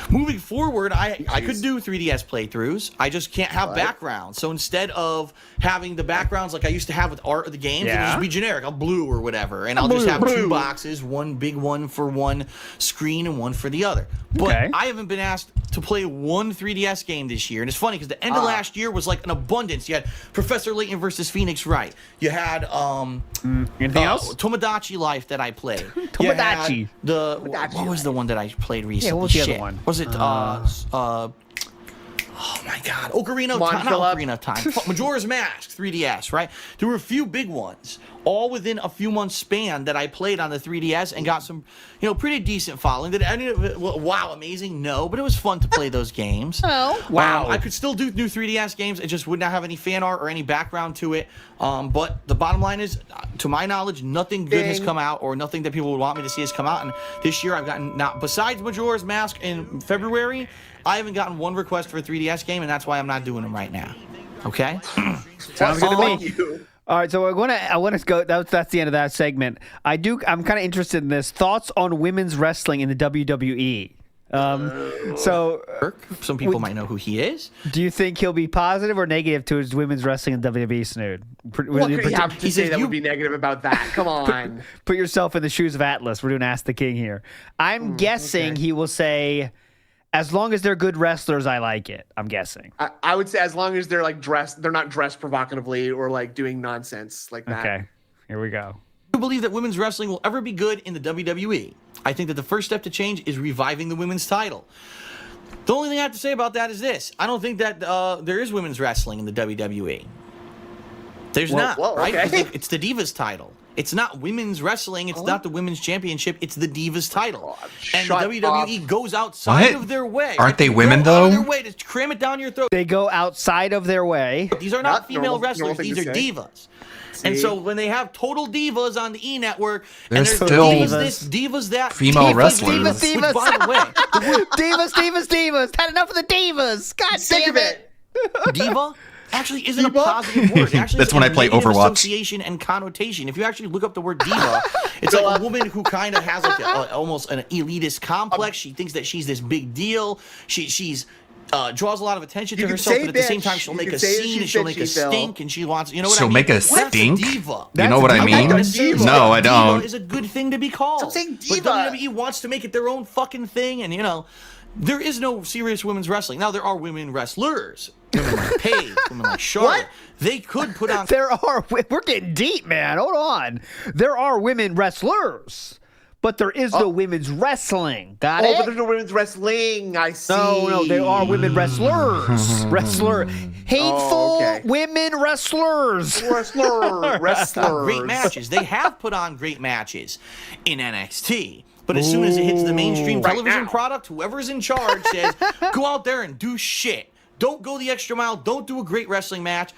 Moving forward, I could do 3DS playthroughs. I just can't have backgrounds. So instead of having the backgrounds like I used to have with art of the games, it'll just be generic. I'll blue or whatever, and I'll just have 2 boxes, one big one for one screen and one for the other. But I haven't been asked to play one 3DS game this year, and it's funny because the end of last year was like an abundance. You had Professor Layton versus Phoenix Wright. You had anything else? Tomodachi Life that I played. Tomodachi. What was the one that I played recently? Yeah, what was the other one? Was it oh my God, Ocarina of Time, not Ocarina of Time, Majora's Mask, 3DS, right? There were a few big ones, all within a few months span that I played on the 3DS and got some, pretty decent following. Did any of it, wow, amazing? No, but it was fun to play those games. Oh, wow. I could still do new 3DS games. It just would not have any fan art or any background to it. But the bottom line is, to my knowledge, nothing good has come out, or nothing that people would want me to see has come out. And this year I've gotten, now, besides Majora's Mask in February, I haven't gotten one request for a 3DS game, and that's why I'm not doing them right now. Okay? Sounds good to me. All right, so I want to go. That's the end of that segment. I'm kind of interested in this. Thoughts on women's wrestling in the WWE. Some people might know who he is. Do you think he'll be positive or negative towards women's wrestling in WWE, Snood? What could he have to say that would be negative about that? Come on. Put yourself in the shoes of Atlas. We're doing Ask the King here. I'm guessing he will say, as long as they're good wrestlers, I like it. I'm guessing. I would say as long as they're like they're not dressed provocatively or like doing nonsense like that. Okay, here we go. I believe that women's wrestling will ever be good in the WWE. I think that the first step to change is reviving the women's title. The only thing I have to say about that is this. I don't think that there is women's wrestling in the WWE. There's not, right? Okay. It's the Divas title. It's not women's wrestling. It's not the women's championship. It's the Divas title. And the WWE goes outside of their way. Aren't they women, though? Out of their way to cram it down your throat. They go outside of their way. These are not female wrestlers. These are divas. And so when they have Total Divas on the E Network, and there's still divas this, divas that, female wrestlers. Divas. By the way, divas. Had enough of the divas. God damn it. Diva actually isn't a positive word. Actually, that's when I play Overwatch. Association and connotation. If you actually look up the word diva, it's like a woman who kind of has like almost an elitist complex. She thinks that she's this big deal. She's draws a lot of attention to herself, but at the same time she'll make a scene and she'll make a stink, and she wants, you know what I mean? She'll make a stink? Diva. You know what I mean? No, I don't. Diva is a good thing to be called. Stop saying diva. But WWE wants to make it their own fucking thing, and there is no serious women's wrestling. Now, there are women wrestlers. Women like Paige, women like Charlotte. They could put on... We're getting deep, man. Hold on. There are women wrestlers, but there is no women's wrestling. Got it? But there's no women's wrestling. I see. No, there are women wrestlers. Hateful women wrestlers. Wrestlers. Great matches. They have put on great matches in NXT. But as soon as it hits the mainstream television product, whoever's in charge says, go out there and do shit. Don't go the extra mile. Don't do a great wrestling match.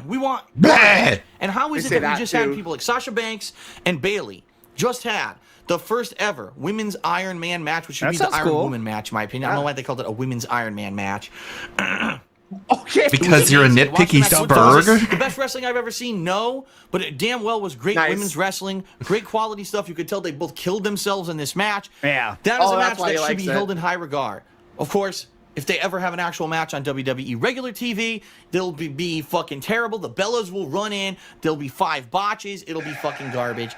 We want... And how is it that we just had people like Sasha Banks and Bayley just had the first ever women's Iron Man match, which should be the Iron Woman match, in my opinion. I don't know why they called it a women's Iron Man match. Because you're a nitpicky Spurg? The best wrestling I've ever seen, no. But it damn well was great women's wrestling. Great quality stuff. You could tell they both killed themselves in this match. Yeah. That is a match that should be held in high regard. Of course, if they ever have an actual match on WWE regular TV, they'll be fucking terrible. The Bellas will run in. There'll be 5 botches. It'll be fucking garbage.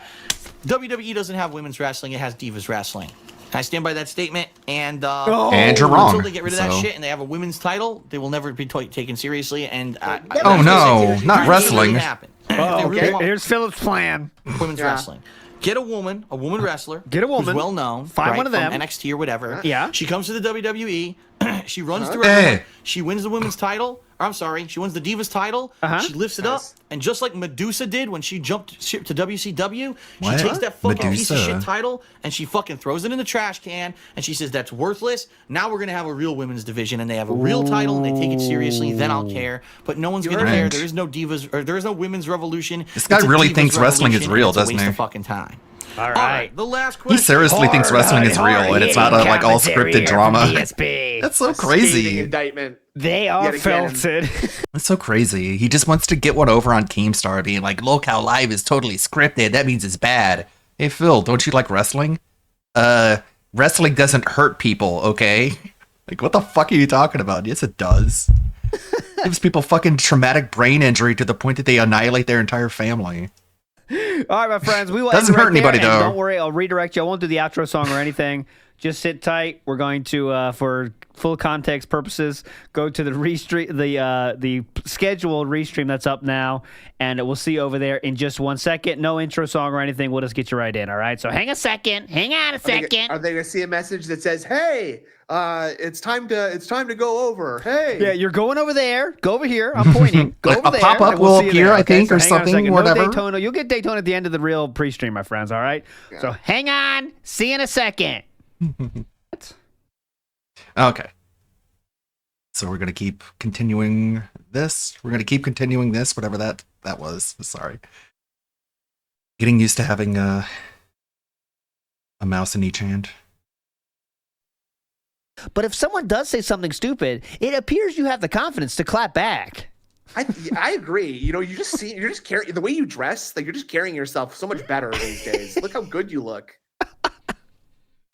WWE doesn't have women's wrestling. It has divas wrestling. I stand by that statement, and and you're wrong. Until they get rid of that shit and they have a women's title, they will never be taken seriously. And not wrestling. Here's Philip's plan. Women's wrestling. Get a woman wrestler. Get a woman who's well known. Find one of them. From NXT or whatever. Yeah. She comes to the WWE. She runs through everyone. She wins the women's title. I'm sorry. She wins the Divas title. She lifts it up. And just like Medusa did when she jumped ship to WCW, she takes that fucking piece of shit title and she fucking throws it in the trash can and she says, that's worthless. Now we're going to have a real women's division and they have a real title and they take it seriously. Then I'll care. But no one's going to care. There is no divas, or there is no women's revolution. This guy really thinks wrestling is real, doesn't he? It's a waste of fucking time. All right. The last question. He seriously thinks wrestling is real and it's not like all scripted drama. DSP. That's so crazy. Indictment. They are felted. That's so crazy. He just wants to get one over on Keemstar, being like, look how live is totally scripted. That means it's bad. Hey, Phil, don't you like wrestling? Wrestling doesn't hurt people, okay? Like, what the fuck are you talking about? Yes, it does. It gives people fucking traumatic brain injury to the point that they annihilate their entire family. All right, my friends. We will doesn't hurt anybody, though. Don't worry. I'll redirect you. I won't do the outro song or anything. Just sit tight. We're going to, for full context purposes, go to the restream, the scheduled restream that's up now, and we'll see you over there in just 1 second. No intro song or anything. We'll just get you right in. All right. So hang a second. Hang on a second. Are they gonna see a message that says, "Hey, it's time to go over"? Hey. Yeah, you're going over there. Go over here. I'm pointing. Go over a there. pop-up will appear, I think, or something. Whatever. No Daytona. You'll get Daytona at the end of the real pre-stream, my friends. All right. Yeah. So hang on. See you in a second. Okay. So we're gonna keep continuing this. Whatever that was. Sorry. Getting used to having a mouse in each hand. But if someone does say something stupid, it appears you have the confidence to clap back. I agree. You know, you're just carrying the way you dress. Like, you're just carrying yourself so much better these days. Look how good you look.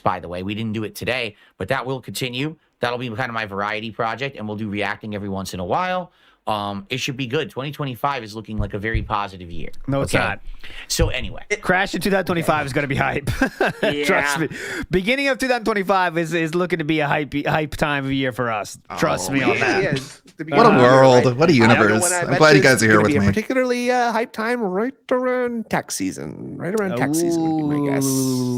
By the way, we didn't do it today, but that will continue. That'll be kind of my variety project, and we'll do reacting every once in a while. It should be good. 2025 is looking like a very positive year. No, it's not. So anyway, Crash in 2025 is going to be hype. Yeah. Trust me. Beginning of 2025 is looking to be a hype time of year for us. Trust me on that. What a world! What a universe! I'm glad you guys are here with me. Particularly hype time right around tax season. Right around tax season would be my guess.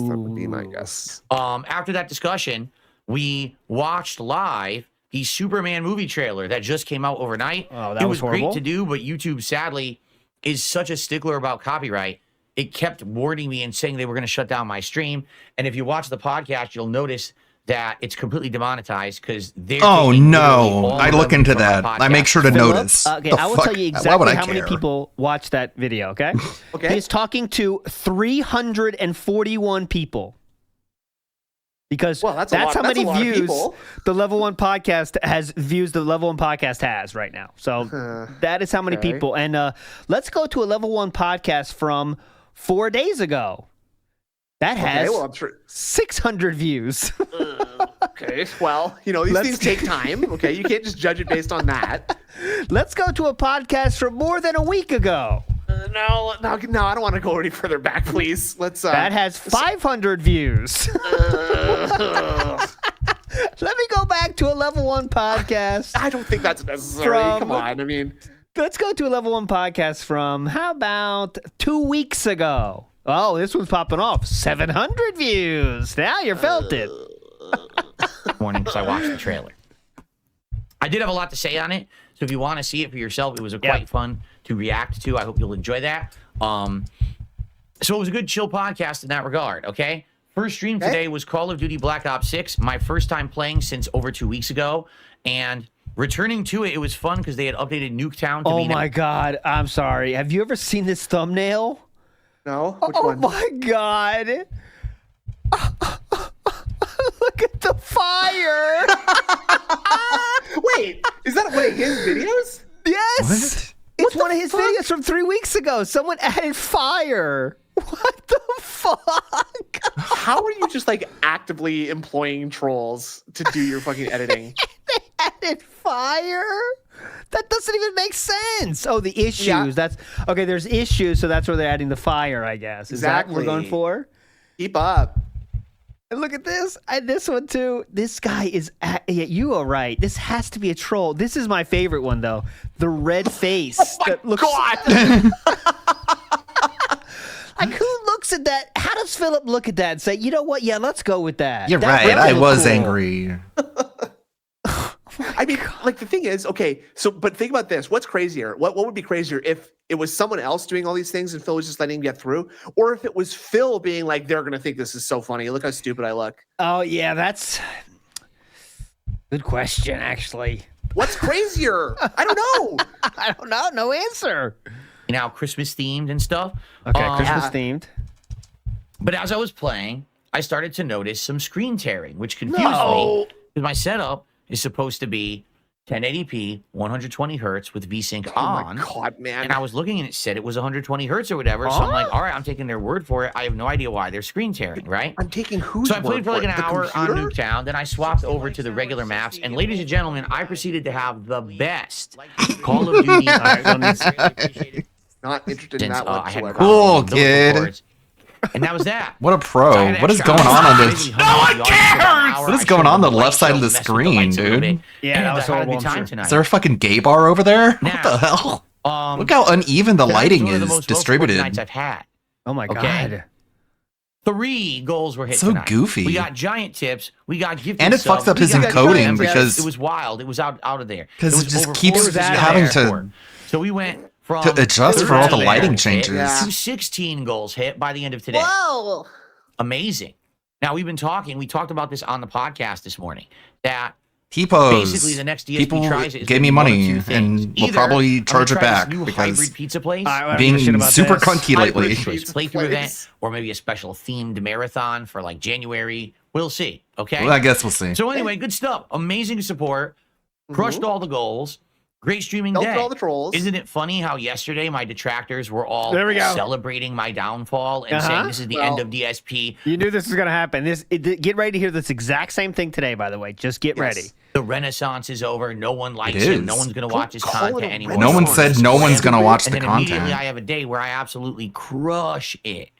That would be my guess. After that discussion, we watched live the Superman movie trailer that just came out overnight. Oh, that was horrible. Great to do, but YouTube sadly is such a stickler about copyright. It kept warning me and saying they were going to shut down my stream. And if you watch the podcast, you'll notice that it's completely demonetized because they're. Oh no! I look into that. I make sure to notice. Okay, I will tell you exactly how many people watched that video. Okay. Okay. He's talking to 341 people. Because that's how many views the Level 1 podcast has right now. So that is how many people. And let's go to a Level 1 podcast from 4 days ago. That has 600 views. Okay, well, you know, these things take time. Okay, you can't just judge it based on that. Let's go to a podcast from more than a week ago. No, I don't want to go any further back, please. That has 500 views. Let me go back to a Level 1 podcast. I don't think that's necessary. Come on, I mean. Let's go to a Level 1 podcast from, how about 2 weeks ago? Oh, this one's popping off. 700 views. Now you felt it. Morning, because I watched the trailer. I did have a lot to say on it, so if you want to see it for yourself, it was quite fun to react to. I hope you'll enjoy that. So it was a good chill podcast in that regard, okay? First stream today was Call of Duty Black Ops 6, my first time playing since over 2 weeks ago, and returning to it, it was fun because they had updated Nuketown to be... Oh my God, I'm sorry. Have you ever seen this thumbnail? No? Which one? Oh my God. Look at the fire. Wait, is that one of his videos? Yes. It's one of his videos from 3 weeks ago. Someone added fire. What the fuck? How are you just like actively employing trolls to do your fucking editing? They added fire? That doesn't even make sense. Oh, the issues. Yeah. That's okay. There's issues, so that's where they're adding the fire, I guess. Is that what we're going for? Keep up. And look at this. This one too. This guy is. Yeah, you are right. This has to be a troll. This is my favorite one though. The red face. Oh my God. Like, who looks at that? How does Philip look at that and say, you know what? Yeah, let's go with that. You're right. I was angry. I mean, like, the thing is, okay, so, but think about this. What's crazier? What would be crazier if it was someone else doing all these things and Phil was just letting him get through? Or if it was Phil being like, they're going to think this is so funny. Look how stupid I look. Oh, yeah, that's good question, actually. What's crazier? I don't know. I don't know. No answer. You know, Christmas themed and stuff. Okay, Christmas themed. But as I was playing, I started to notice some screen tearing, which confused me because my setup is supposed to be 1080p, 120 hertz with VSync on. Oh my God, man. And I was looking and it said it was 120 hertz or whatever. So I'm like, all right, I'm taking their word for it. I have no idea why they're screen tearing, right? I'm taking whose So I played for like an The hour on computer? Nuketown. Then I swapped over to the regular maps. And ladies and gentlemen, I proceeded to have the best Call of Duty. Not interested in since, that I had whatsoever. Cool, umbilical kid. cords. And that was that. What a pro. So I had What is extra going on hours. this? No one cares! What is going on the left side of the screen, dude? Yeah, that was I had a horrible. good time Is tonight. there a fucking gay bar over there? What Now, the hell? Look how uneven the tonight's lighting one of the is most distributed. nights I've had. Oh my God. Okay. 3 goals were hit So tonight. goofy. We got giant tips. We got gifted And it subs, fucks up we his got encoding giant because- it was wild. It was out of there. 'Cause was it just over keeps 4 having goals to- hit. So we went from to adjust for all the 13 lighting goals hit changes. to 16 goals hit by the end of today. Whoa! Amazing. Now we talked about this on the podcast this morning, that T-pose. basically the next DSP People tries it is gave me gonna be one of money two things. and will Either probably I'm charge gonna it try this back new because hybrid pizza place, being super cunty lately. playthrough event, or maybe a special themed marathon for like January. We'll see. Okay. Well, I guess we'll see. So anyway, good stuff. Amazing support. Crushed all the goals. Great streaming Dealt day. with all the trolls. Isn't it funny how yesterday my detractors were all There we go. celebrating my downfall and saying this is the end of DSP? You knew this was going to happen. Get ready to hear this exact same thing today, by the way. Just get ready. The renaissance is over. No one likes It him. is. No one's going to watch his call it content a anymore. No one said no one's going to watch And the then immediately content. I have a day where I absolutely crush it.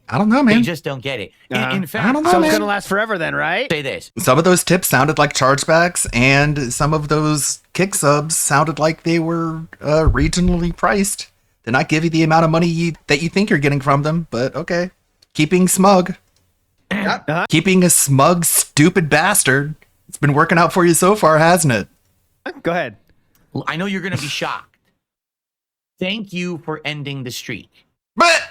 I don't know, They man. just don't get it. Uh-huh. In fact, I don't know, So it's man. going to last forever then, right? say this. Some of those tips sounded like chargebacks, and some of those kick subs sounded like they were regionally priced. They're not giving you the amount of money that you think you're getting from them, but okay. Keeping smug. Keeping a smug, stupid bastard. It's been working out for you so far, hasn't it? Go ahead. I know you're going to be shocked. Thank you for ending the streak. But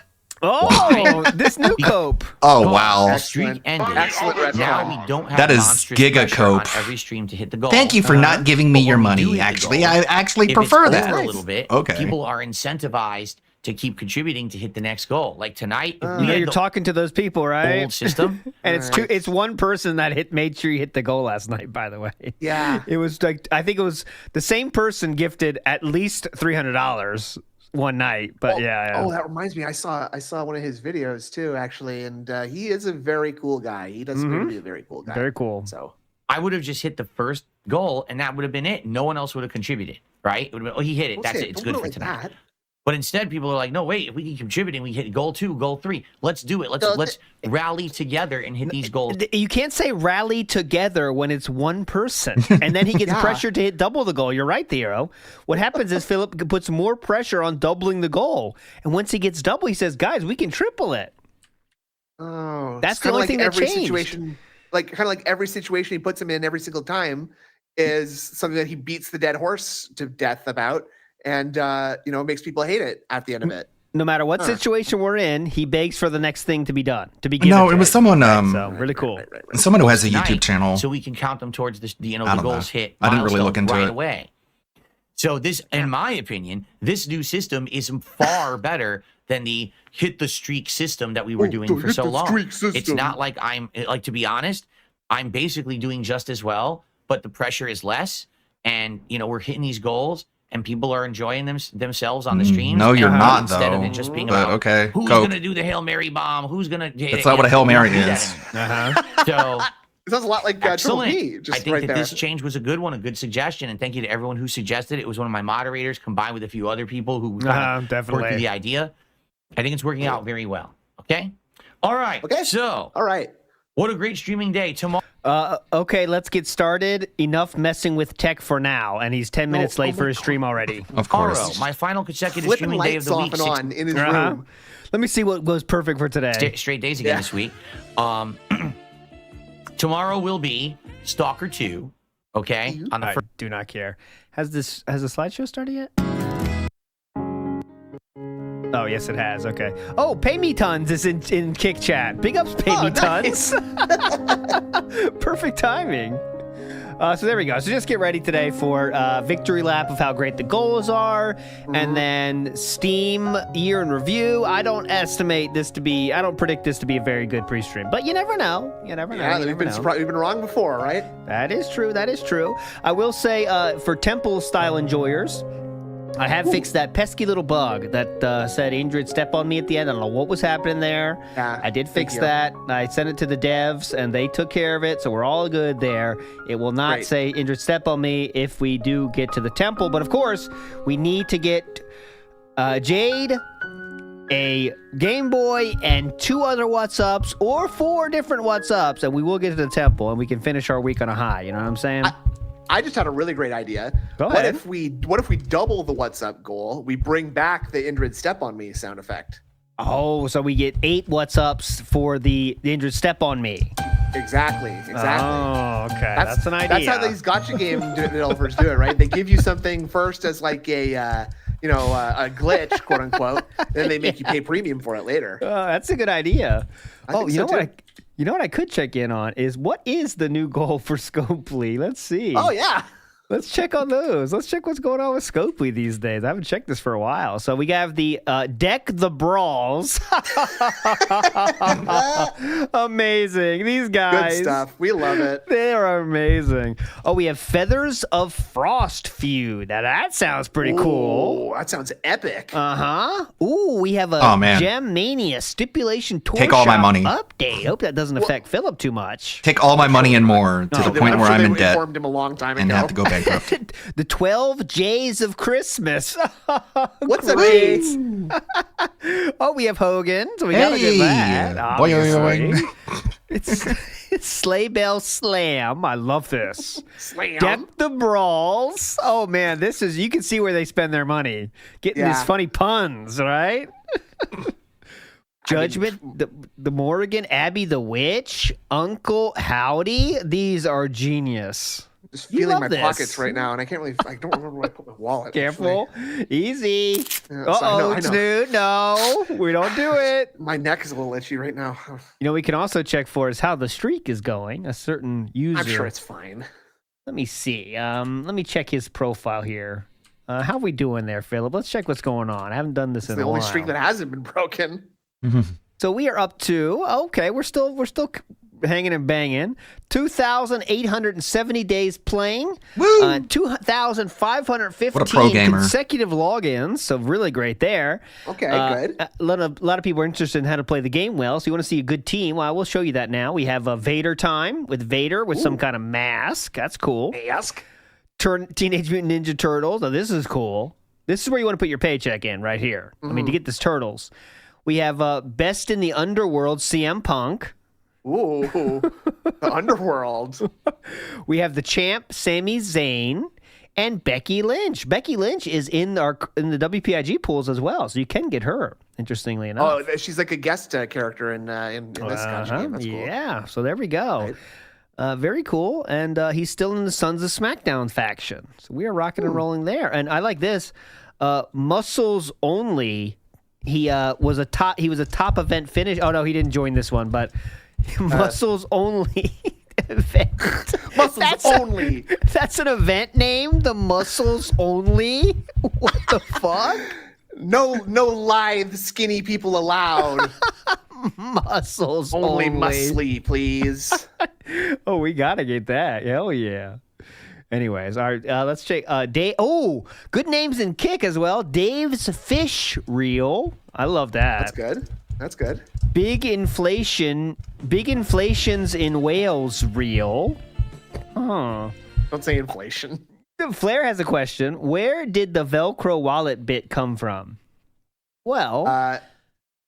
Oh, this new cope. oh That wow. streak ended. Excellent red Now flag. we don't have That is monstrous giga pressure on cope. every stream to hit the goal. Thank you for not giving me But your when we do money. hit the Actually, goal, I actually if prefer it's that. over a little bit, Okay. people are incentivized to keep contributing to hit the next goal. Like tonight, if we Yeah, had you're the talking to those people, right? old system, And it's one person that made sure you hit the goal last night, by the way. Yeah. It was like, I think it was the same person gifted at least $300 one night. But yeah. Oh, that reminds me. I saw one of his videos too, actually, and he is a very cool guy. He does appear to be a very cool guy. Very cool. So I would have just hit the first goal, and that would have been it. No one else would have contributed, right? It would have been, oh, he hit it. Don't That's say it. It's don't good do for it like tonight. that. But instead, people are like, no, wait, if we keep contributing, we hit goal 2, goal 3. Let's do it. Let's rally together and hit these goals. You can't say rally together when it's one person, and then he gets Yeah. pressured to hit double the goal. You're right, Theo. What happens is Philip puts more pressure on doubling the goal, and once he gets double, he says, "Guys, we can triple it." Oh, That's it's the kinda only like thing that every changed. situation, kind of like every situation he puts him in every single time is something that he beats the dead horse to death about, and makes people hate it at the end of it. No matter what Huh. situation we're in, he begs for the next thing to be done, to be given. No, to it was him. someone So really cool. someone who has a Tonight, YouTube channel. so we can count them towards the I the don't goals know. hit. I didn't really look milestone into right it. away. So this, in my opinion, this new system is far better than the hit the streak system that we were doing for so long. It's not like to be honest, I'm basically doing just as well, but the pressure is less, and we're hitting these goals. And people are enjoying themselves on the streams. No, you're and not, instead of though. it just being But about okay, who's Cope. going to do the Hail Mary bomb, who's going to. That's not what a Hail Mary is. So It sounds a lot like Triple excellent. P, I just think right that there. this change was a good one, a good suggestion, and thank you to everyone who suggested it. It was one of my moderators combined with a few other people who kind of definitely. worked through the idea. I think it's working out very well. Okay. All right. Okay. So, all right. What a great streaming day tomorrow. Okay, let's get started. Enough messing with tech for now, and he's 10 minutes late for his stream already. Of Tomorrow, my final consecutive Flipping streaming day of lights the off week. and on in his Uh-huh. room. Let me see what goes perfect for today. Straight days again this week. Tomorrow will be Stalker 2. Okay. On the I do not care. Has the slideshow started yet? Oh, yes, it has. Okay. Oh, Pay Me Tons is in Kick Chat. Big ups, Pay Me Tons. Perfect timing. So there we go. So just get ready today for victory lap of how great the goals are, and then Steam year in review. I don't predict this to be a very good pre-stream, but you never know. Yeah, we've been wrong before, right? That is true. I will say for temple style enjoyers, I have fixed that pesky little bug that said Ingrid step on me at the end. I don't know what was happening there. Yeah, I did fix that. I sent it to the devs, and they took care of it, so we're all good there. It will not say Ingrid step on me if we do get to the temple. But, of course, we need to get Jade, a Game Boy, and 2 other What's-Ups, or 4 different What's-Ups, and we will get to the temple, and we can finish our week on a high. You know what I'm saying? I just had a really great idea. Go ahead. What if we double the What's Up goal? We bring back the Indrid Step on Me sound effect. Oh, so we get 8 What's-Ups for the Indrid Step on Me. Exactly. Oh, okay. That's an idea. That's how these gotcha game developers do it, right? They give you something first as like a glitch, quote unquote, then they make you pay premium for it later. That's a good idea. You know what I could check in on is what is the new goal for Scopely? Let's see. Oh, yeah. Let's check on those. Let's check what's going on with Scopely these days. I haven't checked this for a while. So we have the Deck the Brawls. Amazing. These guys. Good stuff. We love it. They are amazing. Oh, we have Feathers of Frost feud. Now that sounds pretty cool. That sounds epic. Uh-huh. Ooh, we have a Gem Mania Stipulation Tour Take all my Shop money. update. Hope that doesn't affect Philip too much. Take all my money and more to the point where I'm in debt informed him a long time and ago. have to go bankrupt. The 12 J's of Christmas. What's a J? Oh, we have Hogan, so we gotta get that. Obviously. It's Sleigh Bell Slam. I love this. Slam. Deck the Brawls. Oh man, you can see where they spend their money. Getting these funny puns, right? Judgment, the Morrigan, Abby the Witch, Uncle Howdy. These are genius. Just feeling my pockets right now, and I don't remember where I put my wallet. Careful. Easy. Yes, I know. Snoot. No, we don't do it. My neck is a little itchy right now. You know, we can also check for is how the streak is going. A certain user. I'm sure it's fine. Let me see. Let me check his profile here. How are we doing there, Philip? Let's check what's going on. I haven't done this in a while. The only streak that hasn't been broken. So we are up to, we're still hanging and banging. 2,870 days playing. Woo! 2,515 consecutive logins. So really great there. Okay, good. A lot of people are interested in how to play the game well. So you want to see a good team? Well, I will show you that now. We have a Vader time with Vader with some kind of mask. That's cool. Mask. Teenage Mutant Ninja Turtles. Now this is cool. This is where you want to put your paycheck in right here. I mean, to get this Turtles. We have Best in the Underworld, CM Punk. Ooh, the Underworld. We have the champ, Sami Zayn, and Becky Lynch. Becky Lynch is in the WPIG pools as well, so you can get her, interestingly enough. Oh, she's like a guest character in this game. That's cool. Yeah, so there we go. Right. Very cool, and he's still in the Sons of SmackDown faction. So we are rocking and rolling there. And I like this. Muscles Only. He was a top event finish. Oh no, he didn't join this one, but Muscles Only event. Muscles Only. That's an event name. The Muscles Only. What the fuck? No lithe, skinny people allowed. Muscles only muscly, please. Oh, we gotta get that. Hell yeah. Anyways, all right, let's check. Dave. Oh, good names in Kick as well. Dave's Fish Reel. I love that. That's good. Big Inflations in Wales Reel. Huh. Don't say inflation. Flair has a question. Where did the Velcro wallet bit come from? Well,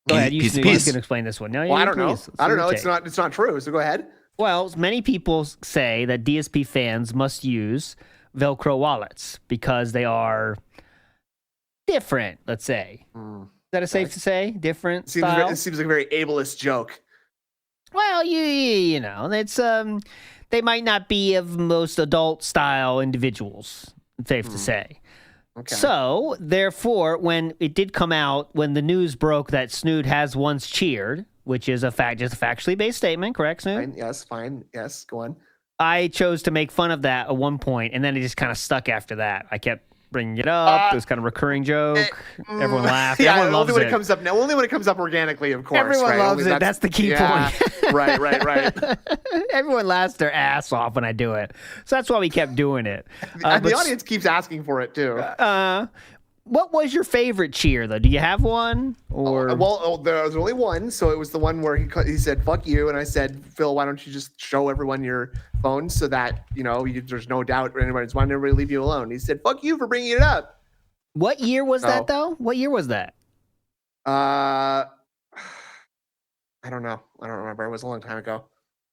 go ahead. You can explain this one. No, I don't know. I don't know. It's not true. So go ahead. Well, many people say that DSP fans must use Velcro wallets because they are different, let's say. Is that safe to say? Different style? It seems like a very ableist joke. Well, you know, it's they might not be of most adult style individuals, it's safe to say. Okay. So, therefore, when it did come out, when the news broke that Snood has once cheered, which is just a factually based statement, correct, Snood? Fine. Yes, go on. I chose to make fun of that at one point, and then it just kind of stuck after that. I kept bringing it up. It was kind of a recurring joke. Everyone laughed. Yeah, Everyone loves only when it. it comes up now. Only when it comes up organically, of course. Everyone right? loves Only it. That's the key point. right. Everyone laughs their ass off when I do it. So that's why we kept doing it. And the audience keeps asking for it, too. What was your favorite cheer, though? Do you have one? Or there was only one. So it was the one where he said, fuck you. And I said, Phil, why don't you just show everyone your phone so that, there's no doubt anybody's wanting to leave you alone. He said, fuck you for bringing it up. What year was that, though? What year was that? I don't know. I don't remember. It was a long time ago.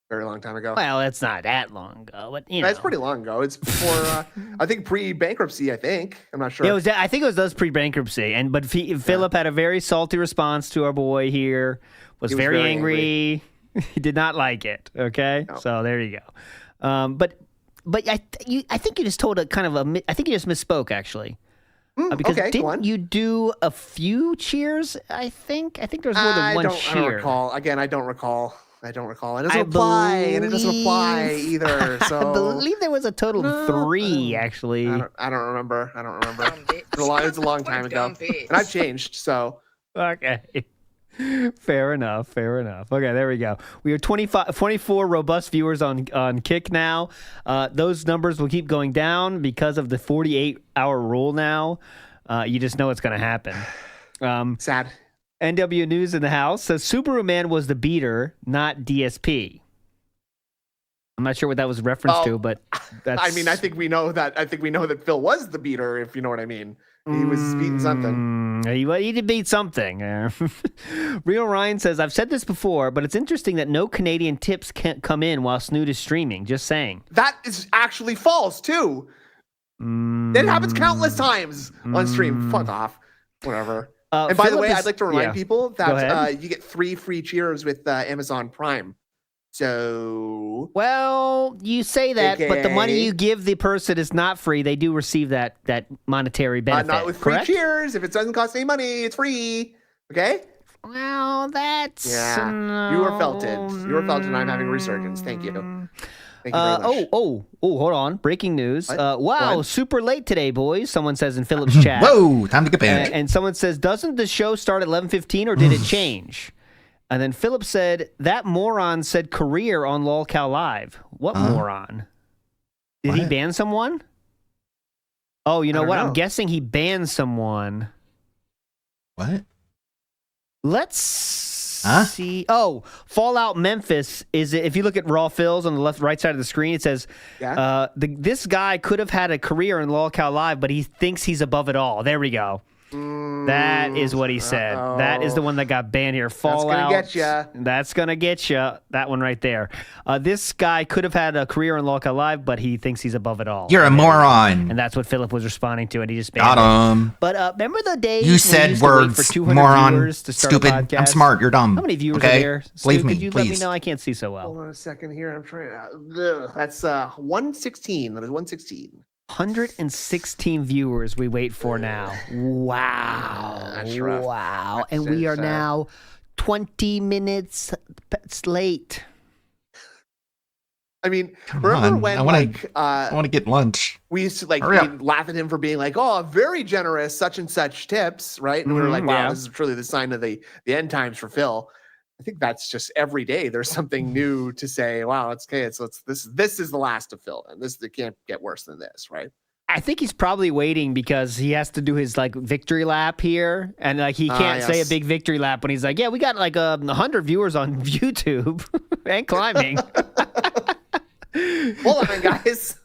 Very long time ago. Well, it's not that long ago, but That's pretty long ago. It's before, I think pre-bankruptcy. I think I'm not sure. It was. I think it was pre-bankruptcy, but Philip had a very salty response to our boy here. Was very angry. He did not like it. Okay, so there you go. But I think you just told I think you just misspoke actually. Because didn't you do a few cheers? I think there's more than one cheer. I don't recall. Again, I don't recall. It doesn't apply, and it doesn't apply either. So I believe there was a total of 3, actually. I don't remember. It's a long time ago, and I've changed. So okay, fair enough. Okay, there we go. We have 24 robust viewers on Kick now. Those numbers will keep going down because of the 48-hour rule now. You just know it's going to happen. Sad. NW News in the house says Subaru Man was the beater, not DSP. I'm not sure what that was a reference to, but that's... I mean, I think we know that Phil was the beater, if you know what I mean. He was beating something. He did beat something. Real Ryan says, I've said this before, but it's interesting that no Canadian tips can't come in while Snoot is streaming. Just saying. That is actually false, too. It happens countless times on stream. Fuck off. Whatever. And by the way, I'd like to remind people that you get 3 free cheers with Amazon Prime. So, well, you say that, but the money you give the person is not free. They do receive that monetary benefit. Not with correct? Free cheers. If it doesn't cost any money, it's free. Okay. Well, that's you were felted. And I'm having a resurgence. Thank you. Thank you very much. Hold on. Breaking news. Wow, super late today, boys. Someone says in Philip's chat. Whoa, time to get back. And someone says, doesn't the show start at 11:15 or did it change? And then Philip said, that moron said career on LOLCal Live. What moron? Did he ban someone? Oh, you know what? I'm guessing he banned someone. What? Let's see. Oh, Fallout Memphis is, if you look at Raw Phils on the right side of the screen, it says, this guy could have had a career in LOLCal Live, but he thinks he's above it all. There we go. That is what he said. That is the one that got banned here. Fallout. That's gonna get you. That one right there. This guy could have had a career in LOLCal Live, but he thinks he's above it all. You're a moron. And that's what Philip was responding to, and he just banned got him. But remember the days you said words, for 200 moron, viewers to start stupid. A podcast? I'm smart. You're dumb. How many viewers okay? are there? Believe me, could you please. let me know? I can't see so well. Hold on a second here. I'm trying. That's 116. That is 116. 116 viewers we wait for now. Wow. That's rough. Wow. And we are now 20 minutes late. I mean, remember when I want to get lunch. We used to laugh at him for being like, "Oh, very generous, such and such tips," right? And we were like, "Wow, this is truly the sign of the end times for Phil." I think that's just every day there's something new to say. Wow, it's okay. This is the last of Phil, and it can't get worse than this, right? I think he's probably waiting because he has to do his victory lap here, and he can't say a big victory lap when he's like, "Yeah, we got 100 viewers on YouTube and climbing." Hold on, guys.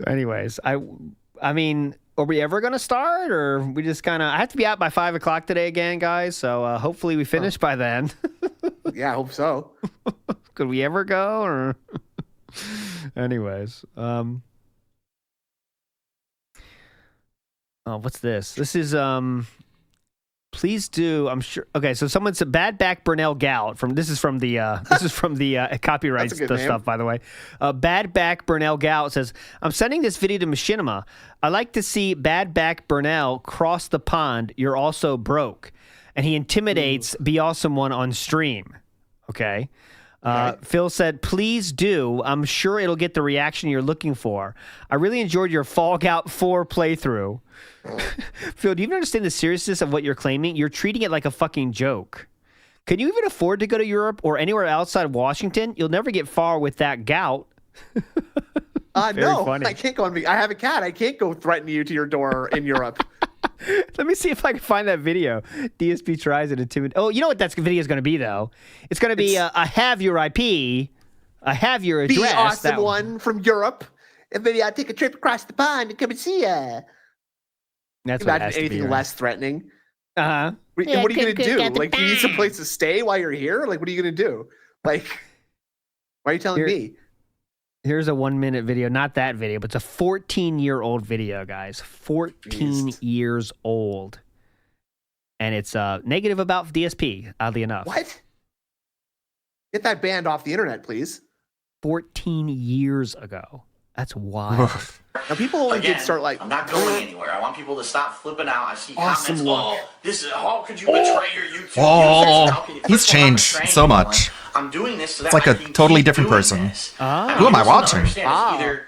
Anyways, I mean, are we ever going to start, or we just kind of... I have to be out by 5 o'clock today again, guys, so hopefully we finish by then. Yeah, I hope so. Could we ever go, or... Anyways, what's this? This is, please do, I'm sure... Okay, so someone said Bad Back Burnell Gout. This is from the copyright stuff, by the way. Bad Back Burnell Gout says, I'm sending this video to Machinima. I like to see Bad Back Burnell cross the pond. You're also broke. And he intimidates Be Awesome One on stream. Okay. Phil said, please do. I'm sure it'll get the reaction you're looking for. I really enjoyed your Fallout 4 playthrough. Phil, do you even understand the seriousness of what you're claiming? You're treating it like a fucking joke. Can you even afford to go to Europe or anywhere outside Washington? You'll never get far with that gout. No, funny. I can't go on. I have a cat. I can't go threaten you to your door in Europe. Let me see if I can find that video. DSP tries it intimidate. Oh, you know what that video is going to be, though? It's going to be I have your IP, I have your address. The awesome one from Europe. And maybe I'll take a trip across the pond and come and see ya. That's what imagine anything less threatening. Uh-huh. What are you going to do? Like, do you need some place to stay while you're here? Like, what are you going to do? Like, why are you telling me? Here's a 1-minute video. Not that video, but it's a 14-year-old video, guys. 14 years old. And it's negative about DSP, oddly enough. What? Get that band off the internet, please. 14 years ago. That's wild. Now, people only did start like... I'm not going anywhere. I want people to stop flipping out. I see awesome comments. Look. Oh, this is... How could you betray your YouTube? Oh, he's changed so much. I'm doing this so that it's like a totally different person. Who am I watching? Either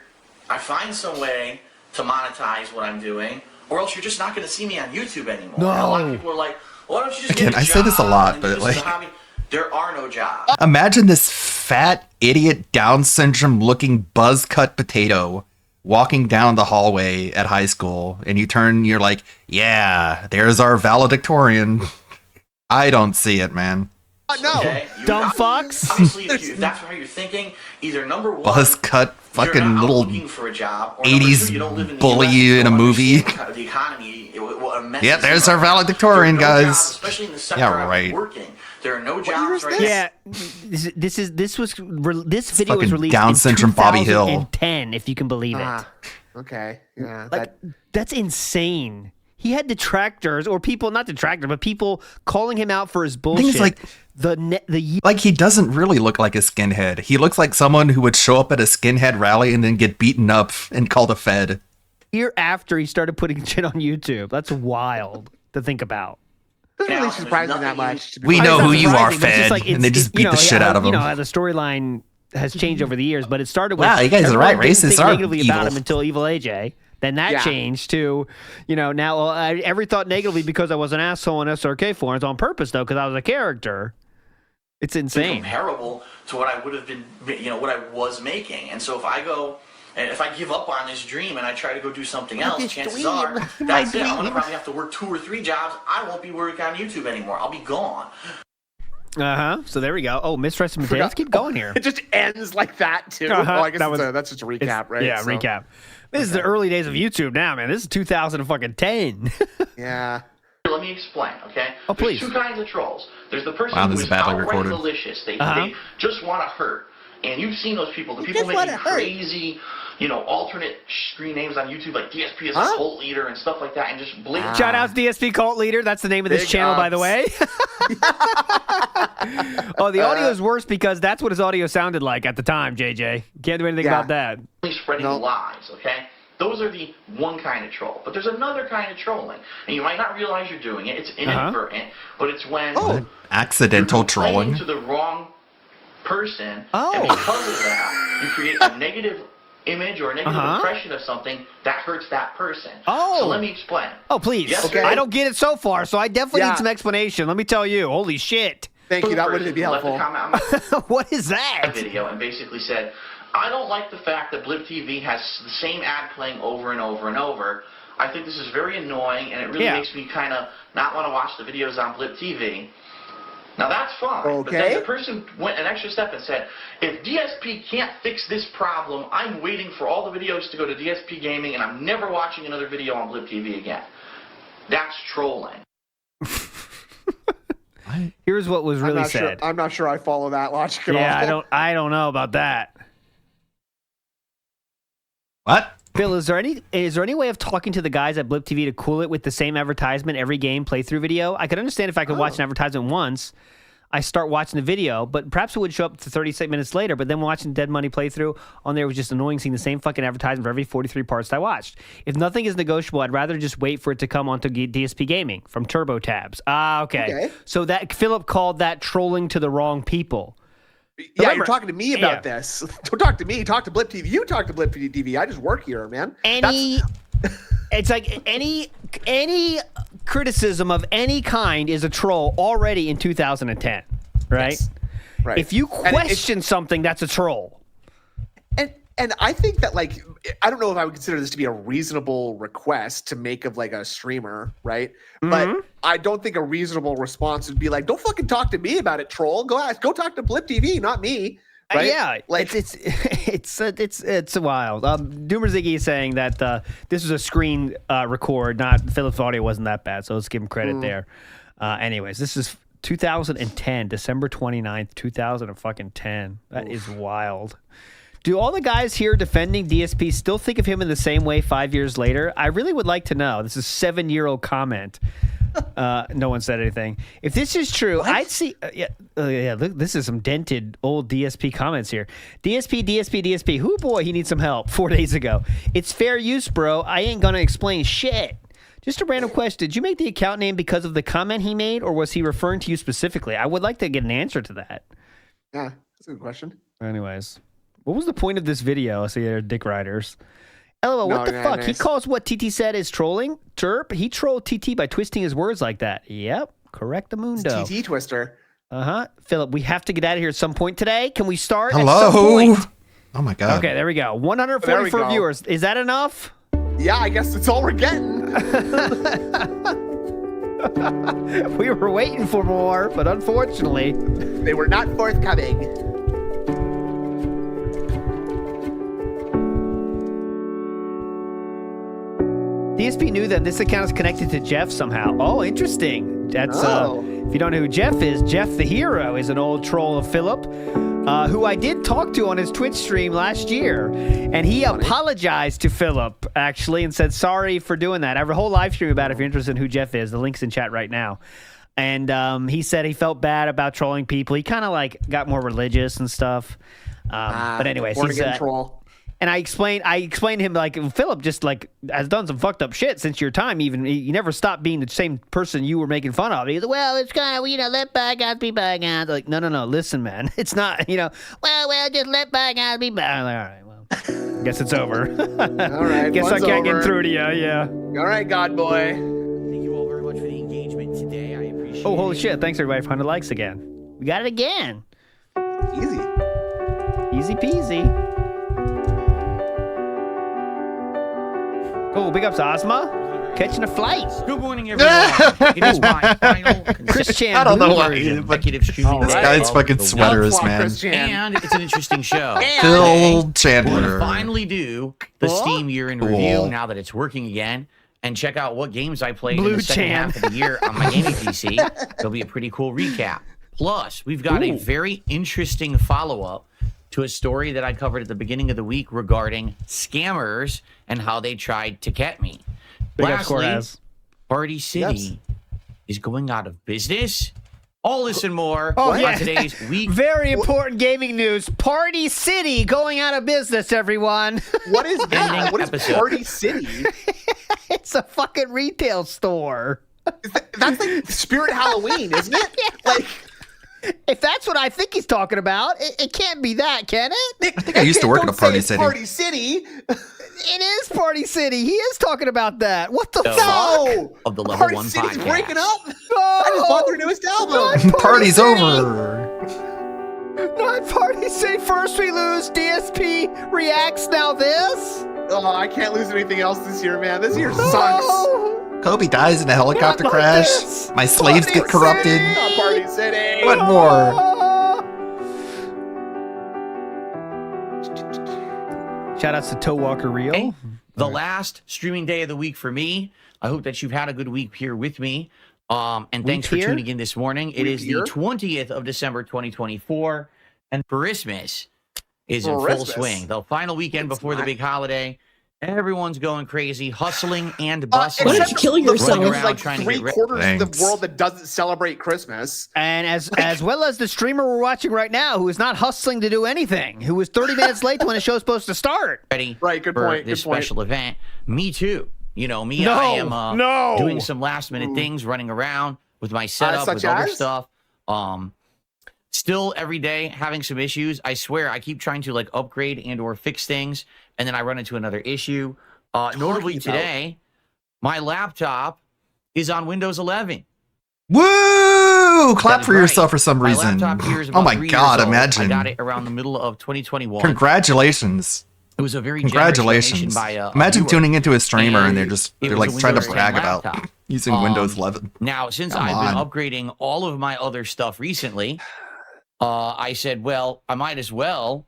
I find some way to monetize what I'm doing, or else you're just not going to see me on YouTube anymore. No. And a lot of people are like, why don't you just Again, get a I say this a job lot, and but this like... is a hobby? There are no jobs. Imagine this fat, idiot, Down syndrome-looking buzz-cut potato walking down the hallway at high school, and you're like, yeah, there's our valedictorian. I don't see it, man. No. Okay? Dumb fucks. Obviously, if that's how you're thinking, either number one, Buzz-cut, fucking you're not little looking for a job, or number 80s two, you don't live in the bully US, you in a don't movie. understand the economy. Yeah, there's our valedictorian, There are no guys. jobs, especially in the sector Yeah, I'm right. working. There are no jobs right now. Yeah, this video was fucking released Down in syndrome Bobby Hill. 2010, if you can believe it. Okay. Yeah. Like, that's insane. He had detractors, or people, not detractors, but people calling him out for his bullshit. Thing is, like, like he doesn't really look like a skinhead. He looks like someone who would show up at a skinhead rally and then get beaten up and called a fed. Year after he started putting shit on YouTube. That's wild to think about. Doesn't really surprise me that much. We know who you are, But it's Fed, like, and they just beat the shit out of him. You know how the storyline has changed over the years, but it started with Wow, you guys are right. everyone didn't Racists think are negatively about evil. him until Evil AJ. Then that Yeah. changed to, now I ever thought negatively because I was an asshole in SRK forums on purpose though, because I was a character. It's insane. Comparable to what I would have been, what I was making. And so if I go, and if I give up on this dream and I try to go do something else, chances are that's it. I'm going to probably have to work 2 or 3 jobs. I won't be working on YouTube anymore. I'll be gone. So there we go. Oh, Mistress and Let's keep going here. It just ends like that too. Uh-huh. Well, I guess That that's just a recap, right? Yeah, So- recap. This is the early days of YouTube now, man. This is 2010. Yeah. Let me explain, okay? Oh, please. There's 2 kinds of trolls. There's the person Wow, who this is is badly outright recorded. malicious. They Uh-huh. just want to hurt. And you've seen those people. The people just wanna making hurt. crazy, alternate screen names on YouTube, like DSP is a cult leader and stuff like that, and just blatant. Shout out to DSP Cult Leader. That's the name of this Big channel, by the ups. way. Oh, the audio is worse because that's what his audio sounded like at the time, JJ. Can't do anything about that. Spreading lies, okay? Those are the one kind of troll. But there's another kind of trolling. And you might not realize you're doing it. It's inadvertent, but it's when Accidental you're complaining trolling. to the wrong person, and because of that, you create a negative image or a negative impression of something that hurts that person. So let me explain. Oh, please. Yesterday- I don't get it so far, so I definitely Yeah. need some explanation. Let me tell you. Holy shit. Thank you. That would Person be left a helpful. comment on my What is that? video and basically said, I don't like the fact that Blip TV has the same ad playing over and over and over. I think this is very annoying, and it really makes me kind of not want to watch the videos on Blip TV. Now that's fine, but then the person went an extra step and said, if DSP can't fix this problem, I'm waiting for all the videos to go to DSP Gaming, and I'm never watching another video on Blip TV again. That's trolling. Here's what was really said. I'm not sure I follow that logic at Yeah, all. I don't know about that. What? Bill, is there any way of talking to the guys at Blip TV to cool it with the same advertisement every game playthrough video? I could understand if I could watch an advertisement once, I start watching the video, but perhaps it would show up to 36 minutes later, but then watching Dead Money playthrough on there was just annoying seeing the same fucking advertisement for every 43 parts I watched. If nothing is negotiable, I'd rather just wait for it to come onto DSP Gaming from Turbo Tabs. Okay. So that Philip called that trolling to the wrong people. Yeah, you're talking to me about this. Don't talk to me. Talk to Blip TV. You talk to Blip TV. I just work here, man. It's like any criticism of any kind is a troll already in 2010, right? Yes. Right. If you question something, that's a troll. And I think that, like, I don't know if I would consider this to be a reasonable request to make of like a streamer, right? But I don't think a reasonable response would be like, "Don't fucking talk to me about it, troll. Go talk to Blip TV, not me." Right? Yeah, like it's wild. Doomer Ziggy is saying that this was a screen record, not Philip's audio wasn't that bad, so let's give him credit there. Anyways, this is 2010, December 29th, 2010. That is wild. Do all the guys here defending DSP still think of him in the same way 5 years later? I really would like to know. This is a 7-year-old comment. No one said anything. If this is true, I'd see. Look, this is some dented old DSP comments here. DSP. Hoo boy, he needs some help. 4 days ago. It's fair use, bro. I ain't gonna explain shit. Just a random question. Did you make the account name because of the comment he made, or was he referring to you specifically? I would like to get an answer to that. Yeah, that's a good question. Anyways. What was the point of this video? I see there, Dick Riders. LOL, what the fuck? Nice. He calls what TT said is trolling? Terp? He trolled TT by twisting his words like that. Yep. Correctamundo. It's TT twister. Philip, we have to get out of here at some point today. Can we start Hello? at some point? Oh my God. Okay, there we go. 144 viewers. Is that enough? Yeah, I guess that's all we're getting. We were waiting for more, but unfortunately, they were not forthcoming. DSP knew that this account is connected to Jeff somehow. Oh, interesting. That's if you don't know who Jeff is, Jeff the Hero is an old troll of Philip, who I did talk to on his Twitch stream last year, and he apologized to Philip actually and said sorry for doing that. I have a whole live stream about it if you're interested in who Jeff is. The link's in chat right now. And he said he felt bad about trolling people. He kind of like got more religious and stuff. But anyways, he's a troll. And I explained to him, like, Philip just, like, has done some fucked up shit since your time. Even you never stopped being the same person you were making fun of. He's like, well, it's kind of, let bygones be bygones. Like, no, listen, man. It's not, well, just let bygones be bygones. All right, well, guess it's over. All right, guess I can't get through to you, yeah. All right, God boy. Thank you all very much for the engagement today. I appreciate it. Oh, holy shit. Thanks, everybody, for 100 likes again. We got it again. Easy peasy. Oh, big ups to Ozma. Catching a flight. Good morning, everyone. It is my final Christian. I don't know why. Executive streaming. This guy's fucking sweater is, man. And it's an interesting show. Phil Chandler. We're going to finally do the Steam year in review now that it's working again. And check out what games I played in the second half of the year on my gaming PC. There'll be a pretty cool recap. Plus, we've got a very interesting follow-up to a story that I covered at the beginning of the week regarding scammers and how they tried to get me. Lastly, Party City is going out of business. All this and more on today's week. Very important gaming news. Party City going out of business, everyone. What is that? What is Party City? It's a fucking retail store. That's like Spirit Halloween, isn't it? Like, if that's what I think he's talking about, it can't be that, can it? I think I used to work at a Party City. Party City. It is Party City. He is talking about that. What the fuck? No! Of the Level Party 1 City's podcast. breaking up? I just bought their newest album. Party's over. Not Party City. First we lose. DSP reacts. Now this. Oh, I can't lose anything else this year, man. This year sucks. Kobe dies in a helicopter crash. My slaves get corrupted. Party City. What more? Shout outs to Toe Walker Real. The last streaming day of the week for me. I hope that you've had a good week here with me. And thanks for tuning in this morning. It is the 20th of December, 2024. And Christmas is in full swing. The final weekend before the big holiday. Everyone's going crazy, hustling and bustling. Why don't you kill yourself? There's like 3/4 of the world that doesn't celebrate Christmas. And as well as the streamer we're watching right now, who is not hustling to do anything, who was 30 minutes late to when the show's supposed to start. Ready right, good for point. This good point. special event. Me too. You know, me, No, I am no. doing some last minute things, running around with my setup, with other stuff. Still every day having some issues. I swear I keep trying to like upgrade and or fix things, and then I run into another issue. Notably today, my laptop is on Windows 11. Woo! Clap for yourself for some reason. My laptop here is Oh about my 3 God, years old. imagine. I got it around the middle of 2021. Congratulations. It was a very generous donation Congratulations. by a Imagine viewer. tuning into a streamer and It they're was like a trying to Windows 10 brag about laptop. using Windows 11. Now, since Come I've been on. upgrading all of my other stuff recently, I said, well, I might as well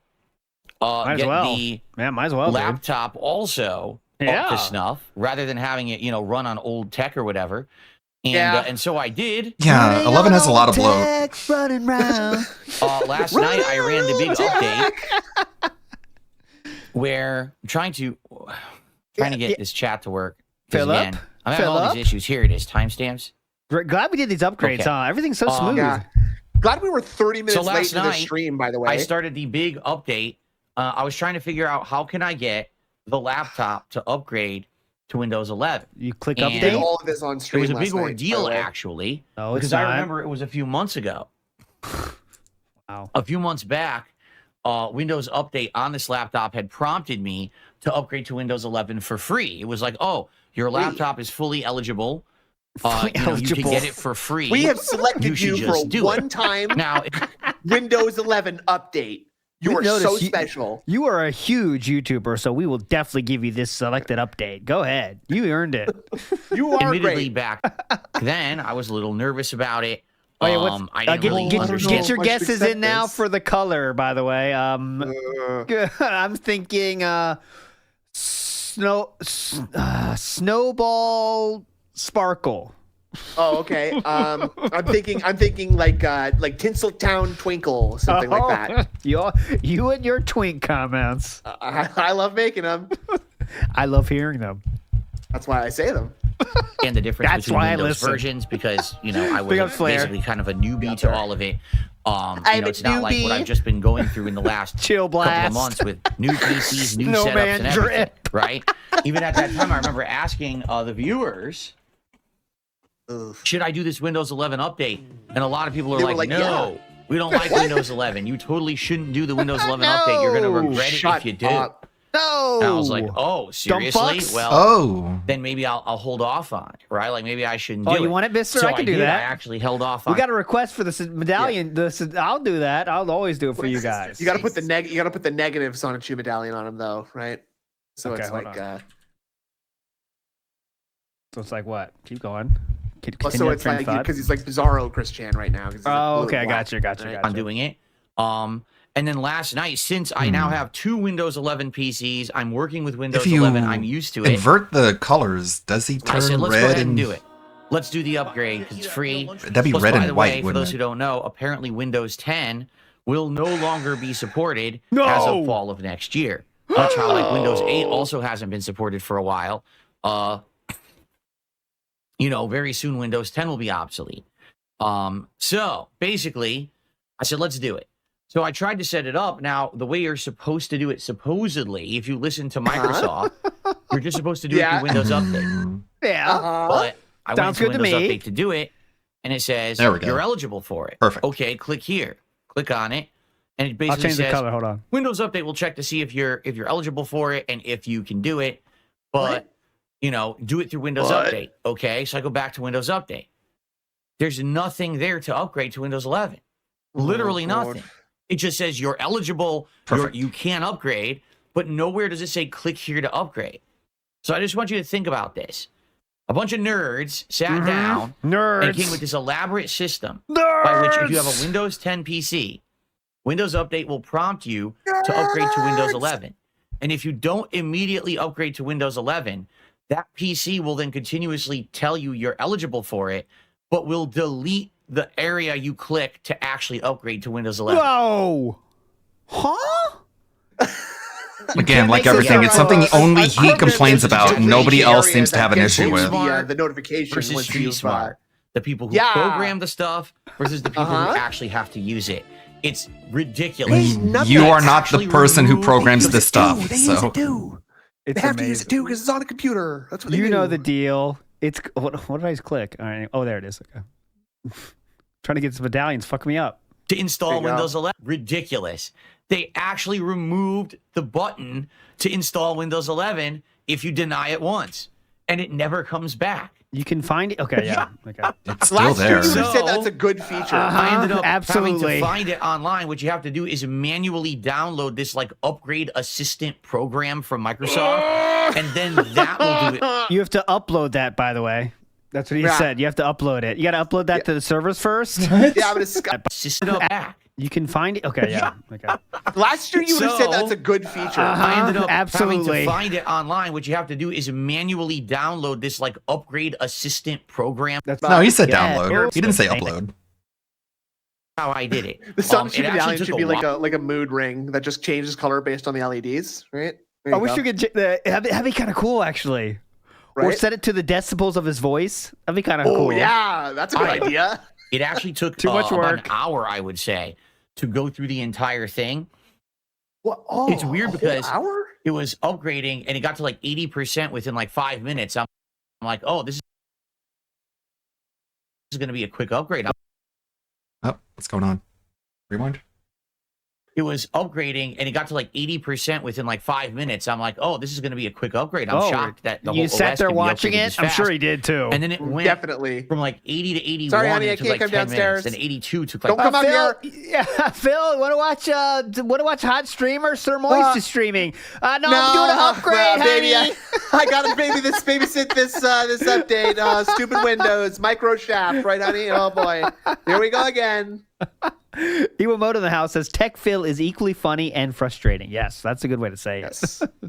get the might as well, dude. laptop also up to snuff rather than having it, run on old tech or whatever. And so I did. Yeah, 11 has a lot of bloat. Last night I ran the big update where I'm trying to get this chat to work. 'Cause Philip? again, I'm having all these issues. Here it is. Timestamps. Glad we did these upgrades, Okay. huh? Everything's so smooth. Yeah. Glad we were 30 minutes So late last to the night, stream, by the way. I started the big update. I was trying to figure out how can I get the laptop to upgrade to Windows 11. You click And We did all of this on It stream was a last big night, ordeal, by the way. actually, No, it's because I not. remember it was a few months ago. Wow. A few months back, Windows Update on this laptop had prompted me to upgrade to Windows 11 for free. It was like, oh, your laptop is fully eligible. You can get it for free. We have selected should you for just a do it. one-time Now, Windows 11 update. You We've are so noticed special. You are a huge YouTuber, so we will definitely give you this selected update. Go ahead. You earned it. You are admittedly, great. back then, I was a little nervous about it. Oh, yeah, I didn't really understand. get your guesses in now for the color, by the way. I'm thinking snowball sparkle. Oh, okay. I'm thinking like Tinseltown Twinkle, something like that. You and your twink comments. I love making them. I love hearing them. That's why I say them. And the difference That's between why I Windows listen. versions, because I Big up was Flair. basically kind of a newbie to all of it. I'm It's a not like what newbie. I've just been going through in the last Chill couple blast. of months with new PCs, new Snowman setups, and everything. drip. Right? Even at that time, I remember asking the viewers, should I do this Windows 11 update? And a lot of people are They were like, like, no, yeah. we don't like Windows 11. You totally shouldn't do the Windows 11 update. You're going to regret it Shut if you do. up. No. And I was like, oh, seriously? fucks. Well, then maybe I'll hold off on it, right? Like maybe I shouldn't do it. Oh, you want it, mister? So I can do did. that. I actually held off on We got a request for the medallion. I'll do that. I'll always do it for you guys. You gotta put the negatives on a Chew medallion on him though, right? So Okay, it's hold like on. So it's like what? Keep going. so Continue it's train like of thought. because he's like Bizarro Chris Chan right now. 'cause he's, like, Oh, blue okay. and black, Gotcha. I'm doing it. And then last night, since I now have 2 Windows 11 PCs, I'm working with Windows If you 11. I'm used to it. invert the colors, does he turn I said, let's red go ahead and and do it. Let's do the upgrade because it's free. That'd be Plus, red by and the white, way, for wouldn't those it? who don't know, apparently Windows 10 will no longer be supported No! as of fall of next year. Much how like Windows 8 also hasn't been supported for a while. Very soon Windows 10 will be obsolete. So basically, I said, let's do it. So I tried to set it up. Now, the way you're supposed to do it, supposedly, if you listen to Microsoft, you're just supposed to do it through Windows Update. Yeah. But I Sounds went good to to Windows me. Update to do it, and it says There we go. you're eligible for it. Perfect. Okay, click here. Click on it, and it basically I'll change says the color. Hold on. Windows Update will check to see if you're eligible for it and if you can do it. But do it through Windows Update. Okay, so I go back to Windows Update. There's nothing there to upgrade to Windows 11. Literally nothing. It just says you're eligible. You can upgrade, but nowhere does it say click here to upgrade. So I just want you to think about this. A bunch of nerds sat down and came with this elaborate system by which if you have a Windows 10 PC, Windows Update will prompt you to upgrade to Windows 11. And if you don't immediately upgrade to Windows 11, that PC will then continuously tell you you're eligible for it, but will delete the area you click to actually upgrade to Windows 11. Whoa. Huh? Again, like everything, it's something only he complains about and nobody else seems to have an issue with. The notification versus once Street you, Smart, the people who Yeah. program the stuff versus the people who actually have to use it. It's ridiculous. You are not the Actually person who remove- programs the stuff. They use So it too. It's They have to use amazing. it too because it's on a computer. That's what they You do. know the deal. It's what did I just click? All right. Oh, there it is. Okay. Trying to get some medallions. Fuck me up. to install Windows 11. Ridiculous. They actually removed the button to install Windows 11 if you deny it once, and it never comes back. You can find it. Okay, yeah. Okay. It's still there. You said that's a good feature. I ended up having absolutely. to find it online. What you have to do is manually download this like upgrade assistant program from Microsoft, and then that will do it. You have to upload that, by the way. That's what he said. You have to upload it. You got to upload that to the servers first. Yeah, I'm System back. You can find it. Okay, yeah. Okay. Last year you would have said that's a good feature. I ended up having absolutely. to find it online. What you have to do is manually download this like upgrade assistant program. No, he said download. He didn't say upload. How I did it. The sun It actually should took be a like while. a mood ring that just changes color based on the LEDs, right? There I you wish go. you could. That'd be kind of cool, actually. Or Right? set it to the decibels of his voice. That'd be kind of Oh cool. yeah, that's a good idea. It actually took Too much about work. an hour, I would say, to go through the entire thing. What? Oh, It's weird a whole because hour? it was upgrading and it got to like 80% within like 5 minutes. I'm like, oh, this is going to be a quick upgrade. Oh, what's going on? Rewind. It was upgrading and it got to like 80% within like 5 minutes. I'm like, oh, this is going to be a quick upgrade. I'm shocked that the whole You sat OS there can be watching upgraded it. this I'm sure fast. he did too. And then it went Definitely from like 80 to 81. Sorry, honey, and I it took can't like come 10 minutes. downstairs. Then 82 took like Don't come up Phil, here. yeah, Phil, want to watch Hot Streamer? Sir Moist is streaming. No, I'm doing an upgrade, baby. honey. I gotta babysit this update. Stupid Windows, micro shaft, right, honey? Oh boy, here we go again. Iwamoto in the house says Tech Phil is equally funny and frustrating. Yes, that's a good way to say it.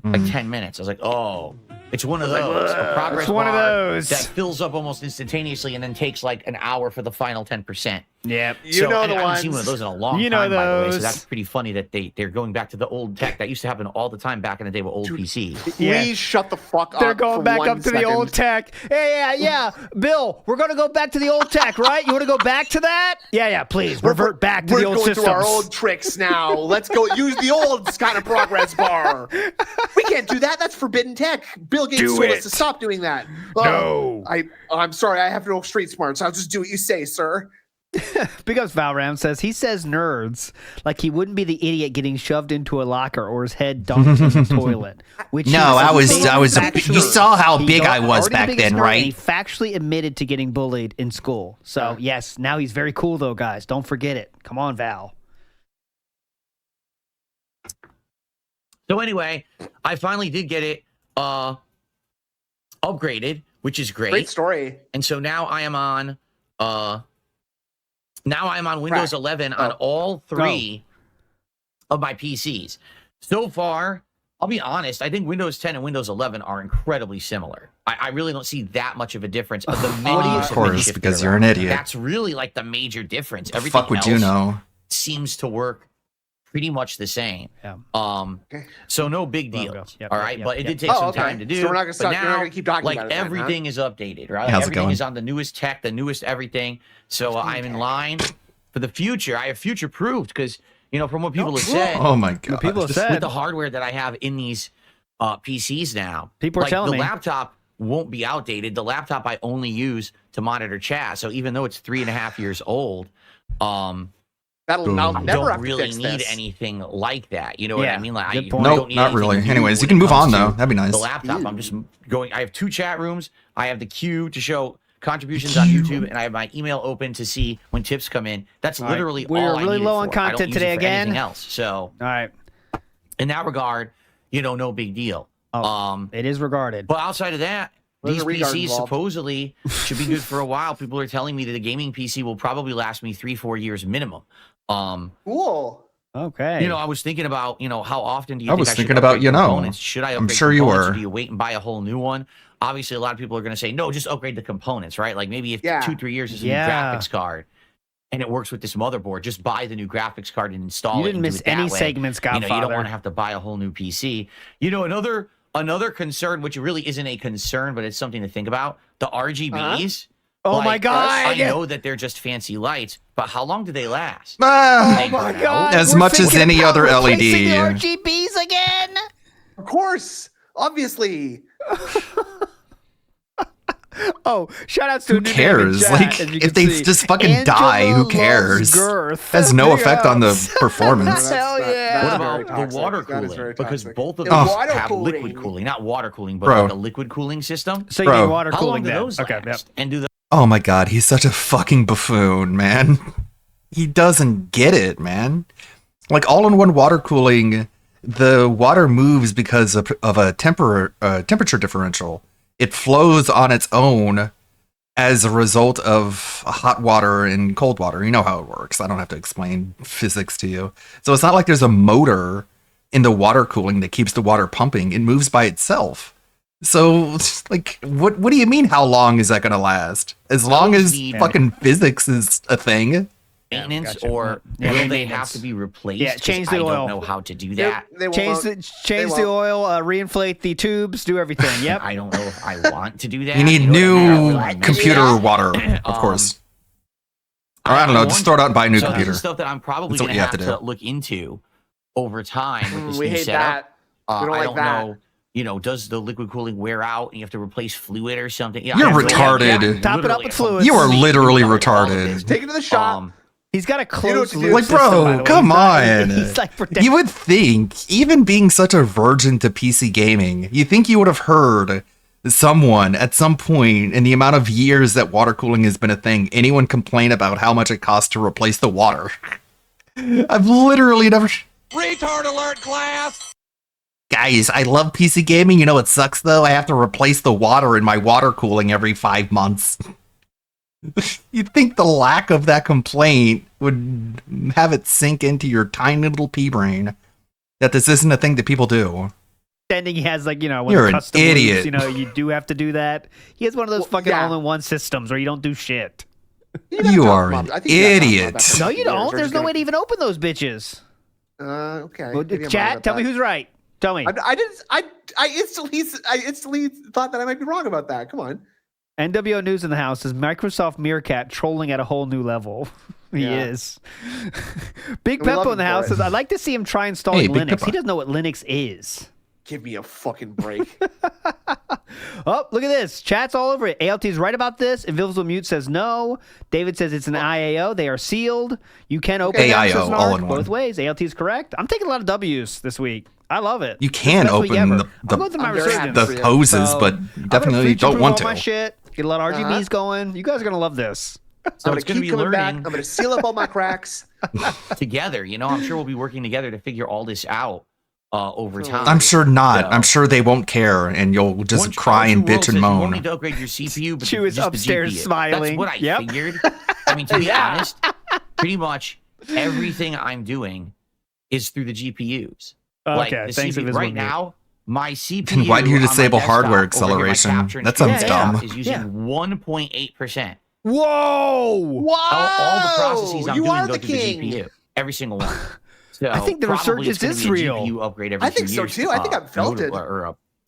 like 10 minutes. I was like, oh, it's one of those. A progress It's one of bar those. that fills up almost instantaneously and then takes like an hour for the final 10%. Yep. You know and the I haven't ones. seen one of those in a long You know time, by the way. So those. that's pretty funny that they're going back to the old tech. That used to happen all the time back in the day with old PCs. Please shut the fuck up. They're going for back 1 up to the old second. tech. Hey, yeah. Bill, we're going to go back to the old tech, right? You want to go back to that? Yeah, please. Revert back to We're the old going systems. through our old tricks now. Let's go use the old kind of progress bar. We can't do that. That's forbidden tech. Bill Gates Do told it. us to stop doing that. No. I'm sorry. I have no street smarts. I'll just do what you say, sir. Big Ups Valram says he says nerds like he wouldn't be the idiot getting shoved into a locker or his head dunked in the toilet. Which No, he I was factually- you saw how He's big I was already the back biggest then, nerd, and he right? factually admitted to getting bullied in school. So yes, now he's very cool though, guys. Don't forget it. Come on, Val. So anyway, I finally did get it upgraded, which is great. Great story. And so now I am on Windows 11 on all three of my PCs. So far, I'll be honest, I think Windows 10 and Windows 11 are incredibly similar. I really don't see that much of a difference. The menus Of course, shifted because you're around. an idiot. That's really like the major difference. The Everything fuck would else you know? seems to work pretty much the same. Yeah. So no big Well, deal. go. Yep, All yep, right, yep, but it yep. did take Oh, some okay. time to do. So we're not gonna but stop- we're not now, gonna keep talking like about it then, huh? everything is updated, right? How's it Everything going? is on the newest tech, the newest everything. So I'm in line for the future. I have future proofed because from what people have said. Oh my god. People have said With the hardware that I have in these PCs now, People are like, telling the me. laptop won't be outdated. The laptop I only use to monitor chat. So even though it's 3.5 years old, I'll I never don't have to really fix need this. anything like that. You know what Yeah, I mean? Like, good I point. don't Nope, need not anything really. new Anyways, you when can it move comes on to though. That'd be nice. The laptop, I'm just going. I have 2 chat rooms. I have the queue to show contributions on YouTube, and I have my email open to see when tips come in. That's All right. literally We're all I really need it low on for. I don't content use today it for again. anything else. So All right. in that regard, no big deal. It is regarded. But outside of that, There's these a regard PCs involved. supposedly should be good for a while. People are telling me that the gaming PC will probably last me 3-4 years minimum. Cool. Okay. I was thinking about, how often do you I think was I should thinking about, upgrade components? Should I I'm upgrade sure you components, or were. do you wait and buy a whole new one? Obviously, a lot of people are going to say, no, just upgrade the components, right? Like maybe if Yeah. 2-3 years is a Yeah. new graphics card and it works with this motherboard, just buy the new graphics card and install You it. didn't and do miss it that any way. segments, You don't Godfather. want to have to buy a whole new PC. Another concern, which really isn't a concern, but it's something to think about, the RGBs. Oh my God. I know that they're just fancy lights, but how long do they last? Ah, They Oh my burn God. out. As We're much as thinking any about other replacing the LED. RGBs again. Of course. Obviously. Oh, shout outs to Who cares? Like, if they just fucking die, who cares? Has no effect on the performance. Hell yeah. What about the water cooling? Because both of Oh. those Water have cooling. liquid cooling, not water cooling, but Bro. like a liquid cooling system. So you Bro. need water How cooling long do then. those Okay, last? And do the Oh my god, he's such a fucking buffoon, man. He doesn't get it, man. Like all-in-one water cooling, the water moves because of a temperature differential. It flows on its own as a result of hot water and cold water. You know how it works. I don't have to explain physics to you. So it's not like there's a motor in the water cooling that keeps the water pumping. It moves by itself. So, like, what do you mean? How long is that going to last? As long as fucking physics is a thing. maintenance, gotcha. or Yeah, will they maintenance. have to be replaced? Yeah, 'Cause change the I oil. don't know how to do that. Change the oil, reinflate the tubes, do everything. Yep. I don't know if I want to do that. You need know what I mean? new I don't really computer mess with water, that. of course. Or I don't know, just throw it out and buy a new So computer. This is stuff that I'm probably That's going what to you have have to to do. look into over time with this We new hate setup. that. We don't I like don't that. know. You know, does the liquid cooling wear out and you have to replace fluid or something? Yeah, You're I have no retarded. idea. Yeah, top it up with fluids. You are Completely literally ignorant about all of retarded. this. Take it to the shop. He's got a You know what closed to do. loop Like, system, by bro, the way. come He's not- on. He's like protect- You would think, even being such a virgin to PC gaming, you think you would have heard someone at some point in the amount of years that water cooling has been a thing, anyone complain about how much it costs to replace the water. I've literally never... Retard alert, class! Guys, I love PC gaming. You know what sucks, though? I have to replace the water in my water cooling every 5 months. You'd think the lack of that complaint would have it sink into your tiny little pea brain that this isn't a thing that people do. Pretending he has like, you know, when You're the an custom idiot. loops, you know, you do have to do that. He has one of those fucking yeah. all-in-one systems where you don't do shit. You are an idiot. No, you don't. There's no way to even open those bitches. Okay. Well, maybe I'm wrong chat, about tell me that. who's right. Tell me. I instantly thought that I might be wrong about that. Come on. NWO News in the house is Microsoft Meerkat trolling at a whole new level. He Yeah. is. Big We love Peppo him in the for house it. says, I'd like to see him try installing Hey, Big Linux. Peppo. He doesn't know what Linux is. Give me a fucking break. Oh, look at this. Chat's all over it. ALT's right about this. Invisible Mute says no. David says it's an IAO. They are sealed. You can open them, AIO, says Narc, all in one. both ways. ALT is correct. I'm taking a lot of W's this week. I love it. You This is can best week open ever. the- I'm going through my I'm very happy resurgence. The for you. poses, So, but I'm gonna definitely future-proof don't want all my to. shit. Get a lot of RGBs going. You guys are going to love this. So I'm it's gonna going to keep be coming back. learning I'm gonna seal up all my cracks. together. You know, I'm sure we'll be working together to figure all this out over time. I'm sure not. So- I'm sure they won't care, and you'll just Once cry and True World bitch says, and You want me moan. to upgrade your CPU, but Chew is just the upstairs GPU. smiling. That's what I Yep. figured. I mean, to be honest, pretty much everything I'm doing is through the GPUs. Like Okay, the thanks, CPU, Invisible right Mute. now, my CPU. Then why do you on my disable desktop hardware over here, my acceleration? capture and That sounds stream dumb. Is using 1.8%. Whoa! Whoa! All the processes I'm you doing are go the through the king. GPU. Every single one. So I think the probably it's resurgence gonna is be a real. GPU upgrade every I think 2 so years, too. I think I've felt it.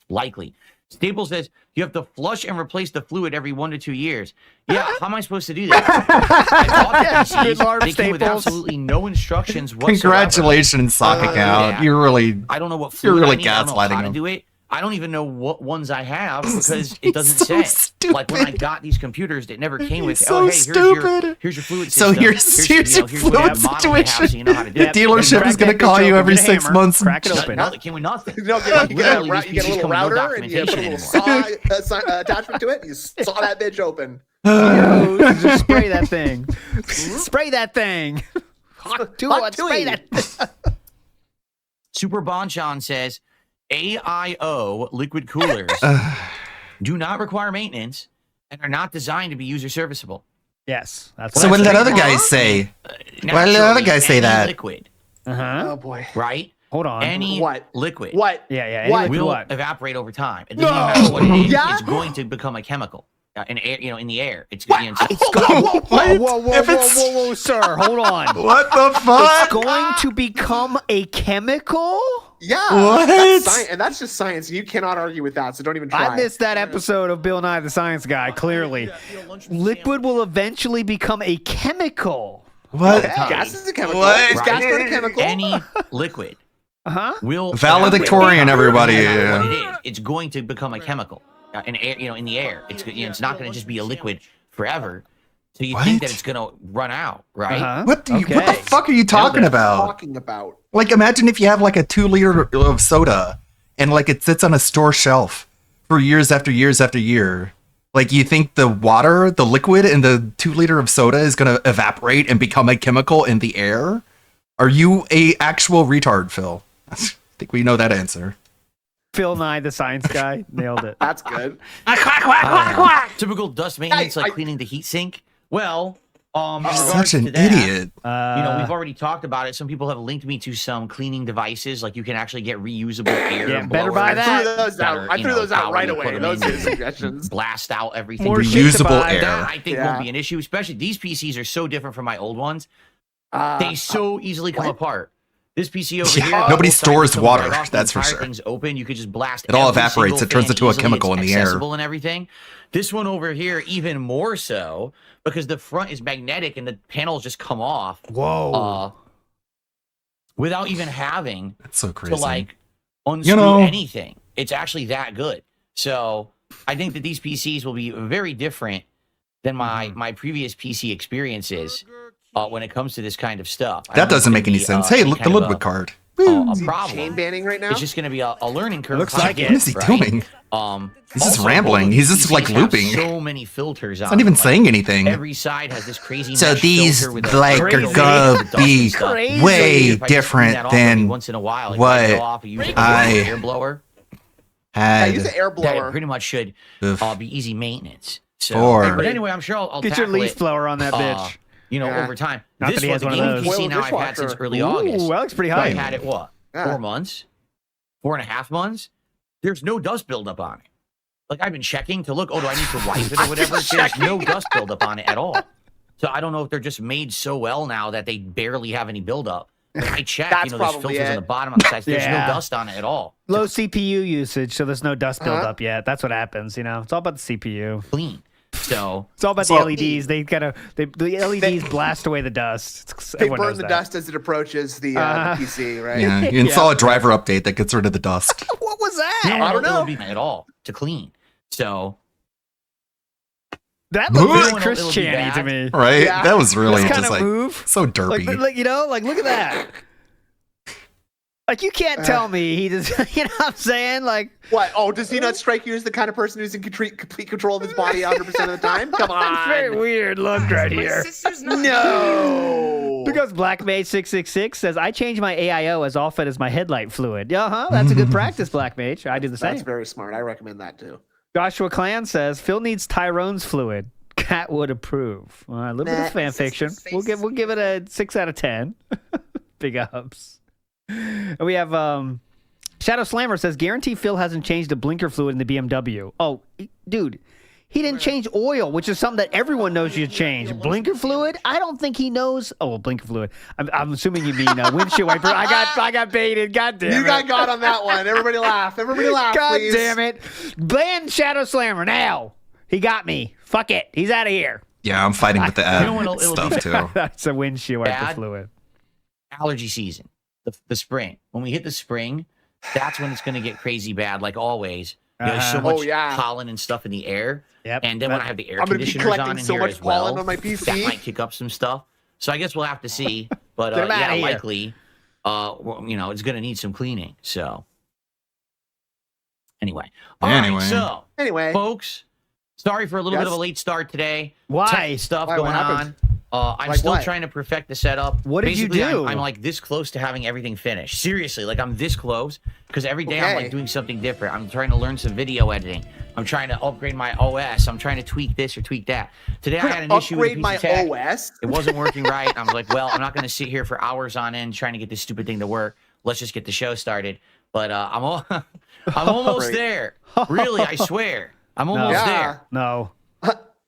Likely. Staples says you have to flush and replace the fluid every 1 to 2 years. Yeah, how am I supposed to do that? I bought the PCs. Good Lord, They came with Staples. absolutely no instructions whatsoever. Congratulations, socking out. Yeah. You're really, I don't know what you're fluid really I need. I don't know how gaslighting to them. do it. I don't even know what ones I have because it doesn't so say. Like when I stupid. got these computers, it never came with. so Oh, hey, stupid. here's your fluid So system. here's your what fluid model you have, situation. so you know how to do The it. dealership is going to call you every 6 months. Crack it open. No, it came with nothing. No, Like, you get a, literally, you get a these little PCs come with no router and you put a little documentation saw attachment to it. And you saw that bitch open. Just spray that thing. Spray that thing. Hot to Hot it. Spray tui. that. Super Bonchon says AIO liquid coolers do not require maintenance and are not designed to be user serviceable. Yes. That's So what did that Well, other guy say? Why did that other guy say Any that? liquid, Uh-huh. Oh boy. right? Hold on. Any What? liquid What? Yeah, yeah. What? Anyway, will what? evaporate over time. It doesn't No. even matter what it is. Yeah? It's going to become a chemical in air, in the air. It's What? going Whoa, whoa, whoa, whoa, If whoa, it's- whoa, whoa, sir. Hold on. What the It's fuck? going to become a chemical? Yeah. What? That's science, and that's just science. You cannot argue with that. So don't even try. I missed that episode of Bill Nye the Science Guy, clearly. Liquid will eventually become a chemical. What? Gas is a chemical. What? Is gas not a chemical? Any liquid Uh-huh. will Valedictorian, evaporate. everybody. No matter what it is, it's going to become a chemical. in air, in the air. It's not going to just be a liquid forever. So you think that it's going to run out, right? What the fuck are you talking about? Like, imagine if you have like a 2 liter of soda and like it sits on a store shelf for years after years after year. Like, you think the water, the liquid in the 2 liter of soda is going to evaporate and become a chemical in the air? Are you a actual retard, Phil? I think we know that answer. Phil Nye, the science guy, nailed it. That's good. Typical dust maintenance, like cleaning the heat sink. Well, such an idiot. We've already talked about it. Some people have linked me to some cleaning devices, like you can actually get reusable air. Yeah, better buy that. I threw those out right away. Those are suggestions. Blast out everything. More reusable air. That I think won't be an issue, especially these PCs are so different from my old ones. They so easily come apart. This PC over here, nobody stores water. That's for sure. sure. Thing's open. You could just blast. It all evaporates. It turns into a chemical in the air. And everything. This one over here, even more so, because the front is magnetic and the panels just come off. Whoa! Without even having so crazy. To like unscrew anything. It's actually that good. So I think that these PCs will be very different than my previous PC experiences. When it comes to this kind of stuff. That doesn't make any sense. Hey, look, the Ludwig card. A problem. Chain banning right now? It's just going to be a learning curve. Looks like it. What is he doing? He's just rambling. He's just like looping. So many filters on. He's not even saying anything. Every side has this crazy. So these like are gonna be way different than once in a while. What I air blower. Had. Use an air blower. That pretty much should be easy maintenance. So, but anyway, I'm sure I'll get your leaf blower on that bitch. Over time. Not this that he has one, one of those. PC now I've had since early August. That looks pretty high. I've had it, 4 months? 4.5 months? There's no dust buildup on it. Like, I've been checking to look, do I need to wipe it or whatever? There's no dust buildup on it at all. So I don't know if they're just made so well now that they barely have any buildup. I checked, there's filters on the bottom on the sides. There's no dust on it at all. Low CPU usage, so there's no dust buildup yet. That's what happens, It's all about the CPU. Clean. So it's all about the LEDs. The LEDs blast away the dust. They burn the dust as it approaches the PC, right? Yeah, you install a driver update that gets rid of the dust. What was that? I don't know at all to clean. So that looked really Chris Chaney to me, right? Yeah. That was really just kind of move. So derpy. Like look at that. Like, you can't tell me he just, you know what I'm saying? Like, what? Oh, does he not strike you as the kind of person who's in complete control of his body 100% of the time? Come on. That's very weird look right here. No. Because BlackMage666 says, I change my AIO as often as my headlight fluid. That's a good practice, BlackMage. I do the same. That's very smart. I recommend that too. Joshua Clan says, Phil needs Tyrone's fluid. Cat would approve. A little bit of fan fiction. We'll give it a 6 out of 10. Big ups. We have Shadow Slammer says, guarantee Phil hasn't changed the blinker fluid in the BMW. Oh, dude, he didn't change oil, which is something that everyone knows you change. Blinker fluid? I don't think he knows. Oh, well, blinker fluid. I'm assuming you mean windshield wiper. I got baited. God damn it. You got on that one. Everybody laugh. God please. Damn it. Ban Shadow Slammer now. He got me. Fuck it. He's out of here. Yeah, I'm fighting with the ad stuff too. That's a windshield wiper fluid. Allergy season. The spring. When we hit the spring, that's when it's going to get crazy bad, like always. There's so much pollen and stuff in the air. Yep. And then when I have the air conditioners on in here as well, on my PC. That might kick up some stuff. So I guess we'll have to see. But likely, it's going to need some cleaning. So anyway. Anyway, folks, sorry for a little bit of a late start today. Why? Stuff going on. I'm still trying to perfect the setup. What did you do? I'm like this close to having everything finished. Seriously, like I'm this close because every day I'm like doing something different. I'm trying to learn some video editing. I'm trying to upgrade my OS. I'm trying to tweak this or tweak that. Today I had an issue with my OS. It wasn't working right. I was like, well, I'm not going to sit here for hours on end trying to get this stupid thing to work. Let's just get the show started. But I'm almost there. Really, I swear. I'm almost there. No.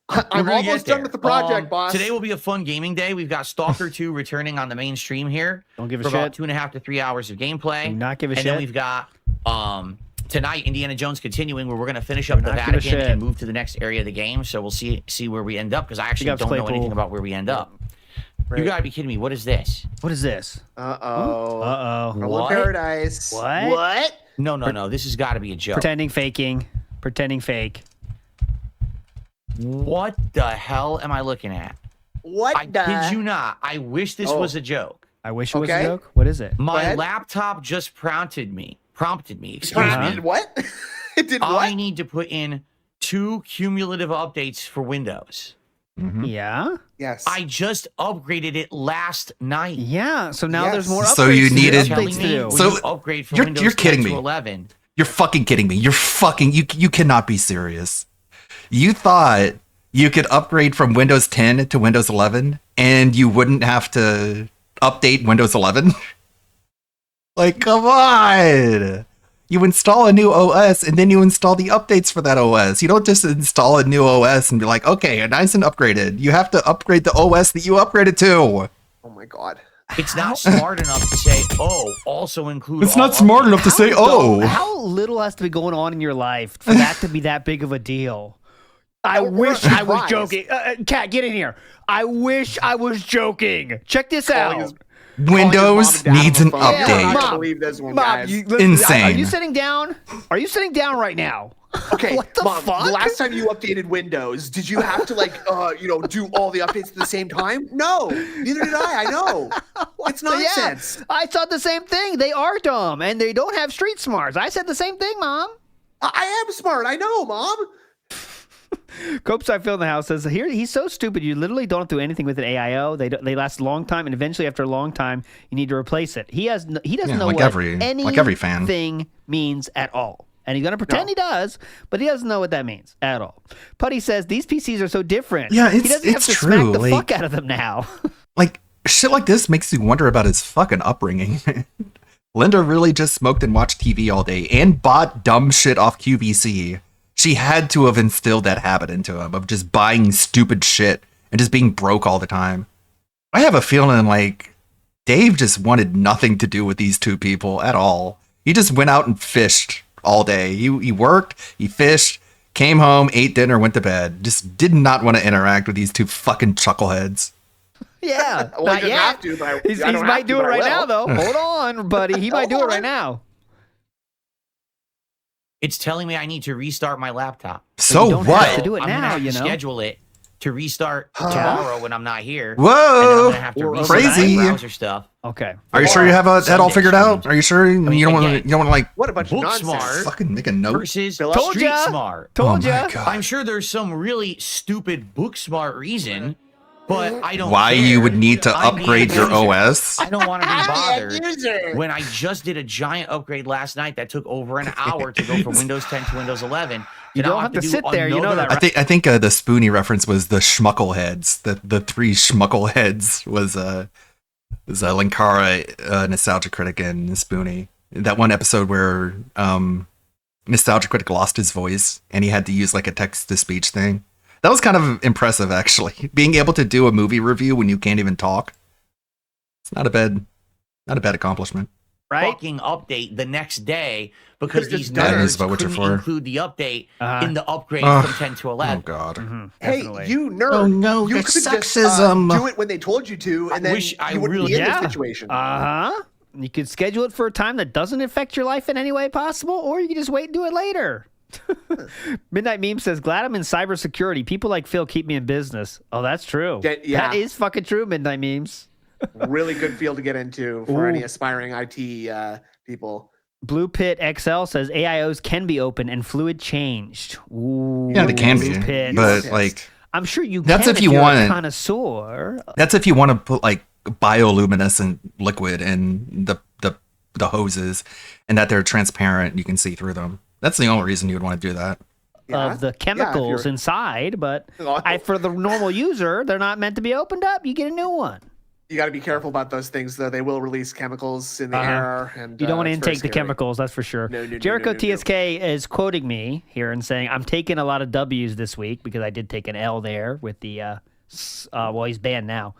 I'm almost done with the project, boss. Today will be a fun gaming day. We've got Stalker 2 returning on the main stream here. Don't give a for shit. About 2.5 to 3 hours of gameplay. Do not give a shit. And then we've got tonight Indiana Jones continuing, where we're going to finish up the Vatican and move to the next area of the game. So we'll see where we end up, because I actually don't know anything about where we end up. Right. You gotta be kidding me. What is this? What is this? Rolling Paradise. What? No. This has got to be a joke. Pretending, faking. Pretending fake. What the hell am I looking at? What I kid you not. I wish this was a joke. I wish it was a joke. What is it? My laptop just prompted me. Excuse me. What? It did what? I need to put in 2 cumulative updates for Windows. Yeah. Yes. I just upgraded it last night. Yeah. So now there's more upgrades. So you needed. updates to do. So you upgrade from you're Windows kidding 10 me. to 11. You're fucking kidding me. You cannot be serious. You thought you could upgrade from Windows 10 to Windows 11 and you wouldn't have to update Windows 11? Like, come on. You install a new OS and then you install the updates for that OS. You don't just install a new OS and be like, okay, nice and upgraded. You have to upgrade the OS that you upgraded to. Oh my God. It's not smart enough to say, oh, also include. It's not smart enough to say, oh. How little has to be going on in your life for that to be that big of a deal? I wish I was joking. Kat, get in here. I wish I was joking. Check this out. Windows needs an update. I can't believe this one, guys. Insane. Are you sitting down? Are you sitting down right now? Okay, what the Mom, fuck? the last time you updated Windows, did you have to do all the updates at the same time? No, neither did I. I know. It's nonsense. Yeah, I thought the same thing. They are dumb and they don't have street smarts. I said the same thing, Mom. I am smart. I know, Mom. Copes I Feel in the House says, here he's so stupid you literally don't do anything with an AIO. They last a long time and eventually after a long time you need to replace it. He doesn't know like what every fan anything means at all. And he's gonna pretend he does, but he doesn't know what that means at all. Putty says these PCs are so different. Yeah, he doesn't have to true. smack the fuck out of them now. Like shit like this makes you wonder about his fucking upbringing. Linda really just smoked and watched TV all day and bought dumb shit off QVC. She had to have instilled that habit into him of just buying stupid shit and just being broke all the time. I have a feeling like Dave just wanted nothing to do with these two people at all. He just went out and fished all day. He worked, he fished, came home, ate dinner, went to bed. Just did not want to interact with these two fucking chuckleheads. Yeah, Well, not he doesn't yet. have to, but He I don't might have do to, it but I right now, will. though. Hold on, buddy. He might do it right now. It's telling me I need to restart my laptop. So you don't what? have to do it I'm now, gonna have you to know. schedule it to restart tomorrow when I'm not here. Whoa! And then I'm gonna have to restart Crazy. my browser stuff. Okay. Are you sure you have that all Sunday figured out? streams. Are you sure you don't want to like What a bunch of Book nonsense. smart fucking make a note? versus Told street ya. smart. Told Oh ya. my God. I'm sure there's some really stupid book smart reason, but I don't. Why care. you would need to I'm the upgrade your user. OS? I don't want to be bothered user. when I just did a giant upgrade last night that took over an hour to go from Windows 10 to Windows 11. You Now don't I have to do sit there, you know another- that, right? I think the Spoonie reference was the Schmuckleheads. The three Schmuckleheads was Linkara, Nostalgia Critic, and Spoonie. That one episode where Nostalgia Critic lost his voice and he had to use like a text to speech thing. That was kind of impressive, actually. Being able to do a movie review when you can't even talk. It's not a bad accomplishment. Right? Fucking update the next day because Could've these just done it. nerds Is that what you're couldn't for? include the update Uh-huh. in the upgrade Ugh. from 10 to 11. Oh God. Hey, Definitely. you nerd. Oh, no, you that's could just sexism. do it when they told you to, and I then wish I you wouldn't really- be in Yeah. this situation. Uh-huh. You could schedule it for a time that doesn't affect your life in any way possible, or you can just wait and do it later. Midnight Meme says, glad I'm in cybersecurity. People like Phil keep me in business. Oh, that's true. Yeah. That is fucking true, Midnight Memes. Really good field to get into for Ooh. any aspiring IT people. Blue Pit XL says AIOs can be open and fluid changed. Ooh, Yeah, they can Blue be, Pit. but like I'm sure you That's can if you you're want a it. connoisseur. that's if you want to put like bioluminescent liquid in the hoses, and that they're transparent. You can see through them. That's the only reason you would want to do that. Of the chemicals you're- inside, but Oh. for the normal user, they're not meant to be opened up. You get a new one. You got to be careful about those things, though. They will release chemicals in the Uh-huh. air, and You don't want to it's very intake the scary. chemicals, that's for sure. No, Jericho no. TSK is quoting me here and saying, I'm taking a lot of W's this week because I did take an L there with the, well, he's banned now.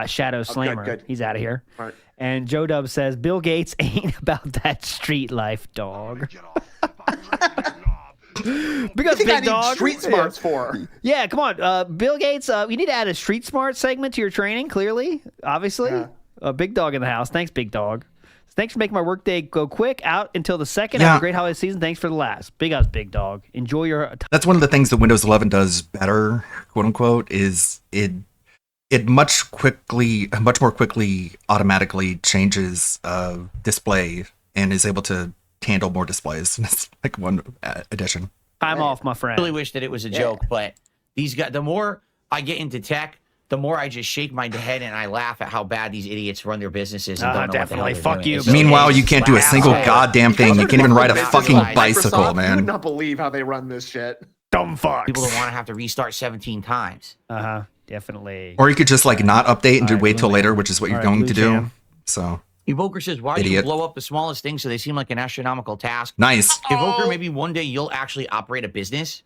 Shadow Slammer. good. He's out of here. Right. And Joe Dub says, Bill Gates ain't about that street life, dog. Big You up, think I Big need Dog. street smarts for? Yeah, come on. Bill Gates, you need to add a street smart segment to your training, clearly, obviously. Yeah. Big Dog in the house. Thanks, Big Dog. Thanks for making my workday go quick. Out until the 2nd. Have a great holiday season. Thanks for the last. Big ups, big dog. Enjoy your. That's one of the things that Windows 11 does better, quote unquote, is it much more quickly automatically changes display and is able to handle more displays. That's like one addition. I'm off, my friend. I really wish that it was a joke, but these guys, the more I get into tech, the more I just shake my head and I laugh at how bad these idiots run their businesses and don't know definitely. what the hell Fuck they're you. doing. Meanwhile, you can't do a single goddamn thing. You can't even ride a fucking bicycle, Microsoft, You man. would not believe how they run this shit. Dumb fucks. People don't want to have to restart 17 times. Definitely. Or you could just like not update and wait till later, which is what you're going to do. So. Evoker says, why do you Idiot. blow up the smallest things so they seem like an astronomical task? Nice. Evoker, maybe one day you'll actually operate a business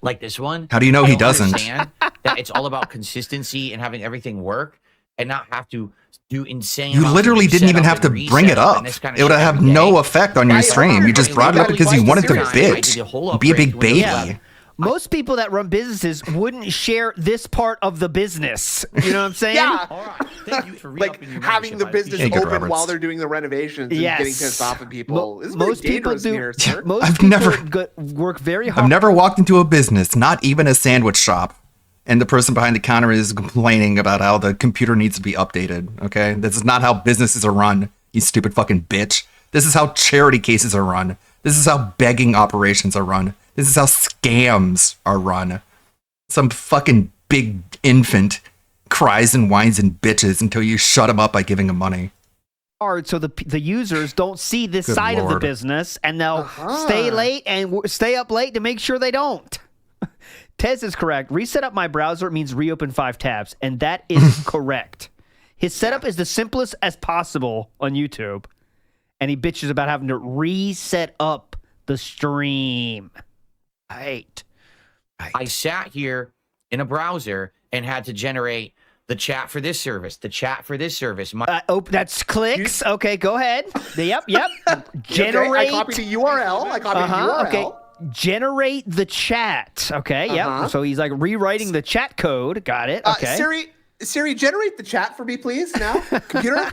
like this one. How do you know he doesn't? Understand that it's all about consistency and having everything work and not have to do insane. You amounts literally of didn't even setup have to and bring it reset up. and this kind of It would shit have every no day. effect on your stream. You just brought it up because you wanted to bitch. Be a big baby. Most people that run businesses wouldn't share this part of the business. You know what I'm saying? Yeah. All right. Thank you for Like having the business Hey, good open Roberts. while they're doing the renovations and getting pissed off at people. This is most people dangerous do. here, sir. Most I've people never- work very hard. I've never walked into a business, not even a sandwich shop, and the person behind the counter is complaining about how the computer needs to be updated. Okay? This is not how businesses are run, you stupid fucking bitch. This is how charity cases are run. This is how begging operations are run. This is how scams are run. Some fucking big infant cries and whines and bitches until you shut him up by giving him money. hard so the users don't see this Good side of the Lord. business, and they'll stay late and stay up late to make sure they don't. Tez is correct. Reset up my browser means reopen 5 tabs, and that is correct. His setup is the simplest as possible on YouTube, and he bitches about having to reset up the stream. Right. I sat here in a browser and had to generate the chat for this service, the chat for this service. That's clicks. Okay, go ahead. Yep. Generate. Okay, I copied the URL. I copied the URL. Okay. Generate the chat. Okay, yep. So he's like rewriting the chat code. Got it. Okay. Siri, generate the chat for me, please. Now, computer.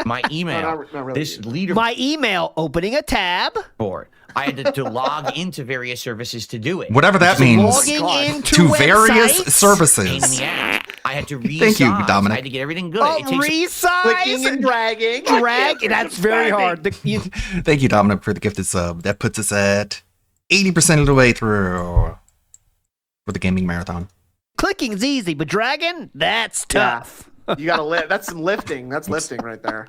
My email. not really. This leader. My email. Opening a tab. Board. I had to log into various services to do it. Whatever that means. Logging into to various websites? services. Pain in the ass. I had to resize. Thank you, Dominic. I had to get everything good. Oh, It takes resize. Clicking and dragging. Drag. That's very hard. Thank you, Dominic, for the gifted sub. That puts us at 80% of the way through for the gaming marathon. Clicking's easy, but dragging, that's tough. You gotta lift. That's some lifting. That's lifting right there.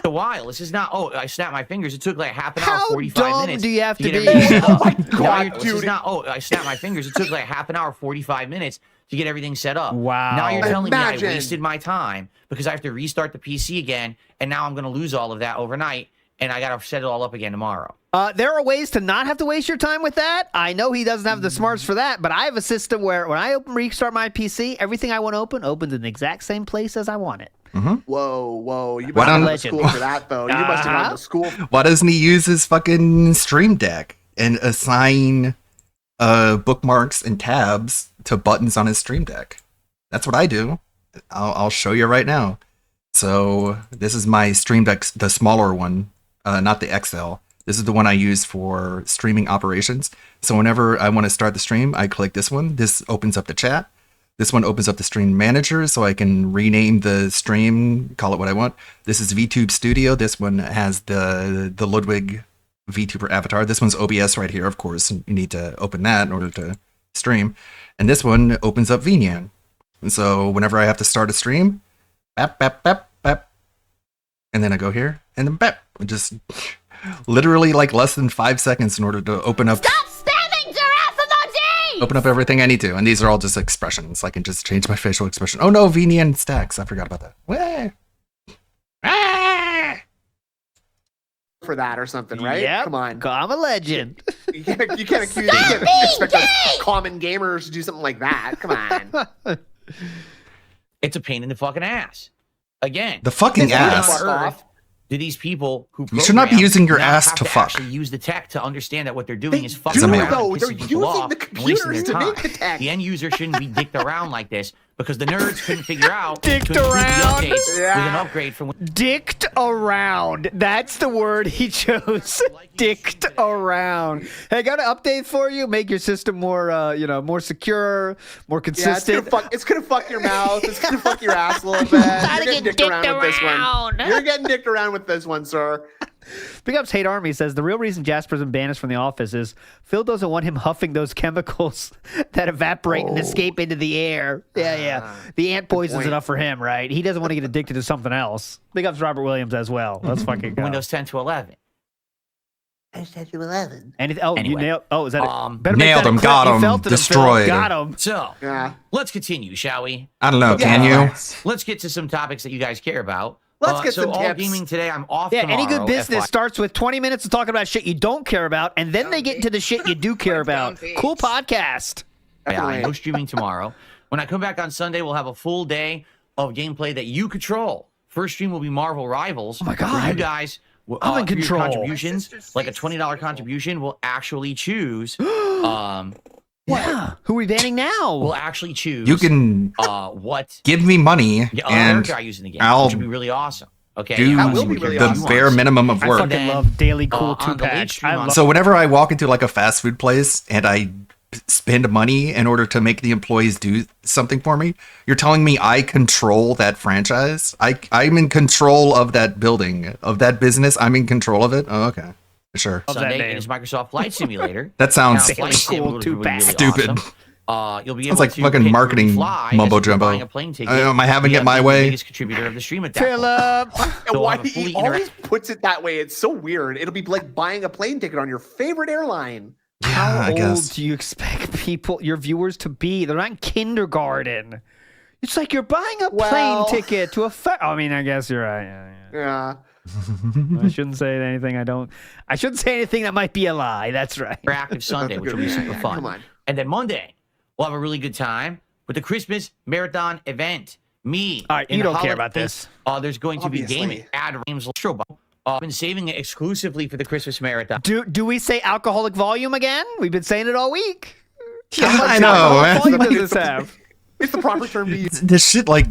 a while. This is not, I snapped my fingers. It took like half an How hour, 45 dumb minutes. do you have to get be? everything set Oh up. my Now God, this is dude. not, I snapped my fingers. It took like half an hour, 45 minutes to get everything set up. Wow. Now you're telling me Imagine. I wasted my time because I have to restart the PC again, and now I'm going to lose all of that overnight, and I got to set it all up again tomorrow. There are ways to not have to waste your time with that. I know he doesn't have the smarts for that, but I have a system where when I restart my PC, everything I want to open opens in the exact same place as I want it. Whoa. You Why must have don't- gone to school for that, though. You must have gone to school. Why doesn't he use his fucking Stream Deck and assign bookmarks and tabs to buttons on his Stream Deck? That's what I do. I'll show you right now. So this is my Stream Deck, the smaller one, not the XL. This is the one I use for streaming operations. So whenever I want to start the stream, I click this one. This opens up the chat. This one opens up the stream manager, so I can rename the stream, call it what I want. This is VTube Studio. This one has the Ludwig VTuber avatar. This one's OBS right here, of course. You need to open that in order to stream. And this one opens up VNyan. And so whenever I have to start a stream, bap, bap, bap, bap. And then I go here, and then bap. It just literally like less than 5 seconds in order to open up. Stop spamming giraffe emoji! Open up everything I need to, and these are all just expressions. I can just change my facial expression. Oh no, VNyan stacks. I forgot about that. Wah. For that or something, right? Yep. Come on. I'm a legend. You can't expect us common gamers to do something like that. Come on. It's a pain in the fucking ass. Again. The fucking why ass. on earth do these people who You should not be program using your now ass have to fuck. actually use the tech to understand that what they're doing is They fucking do, around though. and They're pissing people using off the and wasting computers their to make time. the tech. The end user shouldn't be dicked around like this, because the nerds couldn't figure out Dicked to include around. the updates with an upgrade from Dicked around. That's the word he chose. Dicked around. Hey, I got an update for you. Make your system more, more secure, more consistent. It's gonna fuck your mouth. It's gonna fuck your ass a little bit. You're getting dicked around with this one. You're getting dicked around with this one, sir. Big Ups Hate Army says the real reason Jasper's been banished from the office is Phil doesn't want him huffing those chemicals that evaporate and escape into the air. Yeah. The ant poison's enough for him, right? He doesn't want to get addicted to something else. Big Ups Robert Williams as well. Let's fucking go. Windows 10 to 11. And you nailed. Oh, is that it? Better Nailed him, got him, destroyed. Got him. So, let's continue, shall we? I don't know. Can you? Let's get to some topics that you guys care about. Let's get so some all tips. gaming today. I'm off. Yeah, tomorrow, any good business FYI. starts with 20 minutes of talking about shit you don't care about, and then they get into the shit you do care about. Cool podcast. Yeah, I no streaming tomorrow. When I come back on Sunday, we'll have a full day of gameplay that you control. First stream will be Marvel Rivals. Oh my God. Where you guys, I'm in for your control. contributions, like a $20 contribution, will actually choose. Yeah. Who are we banning now? We'll actually choose. You can what give me money and and character I use in the game, I'll which would be really awesome. Okay, do yeah, the bare minimum of I work. fucking love daily cool on the late 2-packs. stream I on love So whenever I walk into like a fast food place and I spend money in order to make the employees do something for me, you're telling me I control that franchise? I'm in control of that building, of that business. I'm in control of it. Oh, okay, sure. Sunday is Microsoft Flight Simulator. That sounds Now, Flight Sim will be really stupid. awesome. You'll be Sounds able like to fucking pick where marketing you fly mumbo as you're jumbo. buying a plane ticket. Am I having You it have my the way? biggest contributor of the stream at that point. And We'll why have a fully he always puts it that way? It's so weird. It'll be like buying a plane ticket on your favorite airline. How I old guess. do you expect your viewers to be? They're not in kindergarten. It's like you're buying a plane ticket to a I mean, I guess you're right. Yeah. I shouldn't say anything. I shouldn't say anything that might be a lie. That's right. Interactive Sunday, which will be super fun. Come on. And then Monday, we'll have a really good time with the Christmas Marathon event. Me. All right, you don't care about this. There's going to be Obviously. gaming. Ad Rames Strobo. I've been saving it exclusively for the Christmas Marathon. Do we say alcoholic volume again? We've been saying it all week. Yeah, How much I know, alcoholic man. volume does this have? It's the proper term to use. This shit like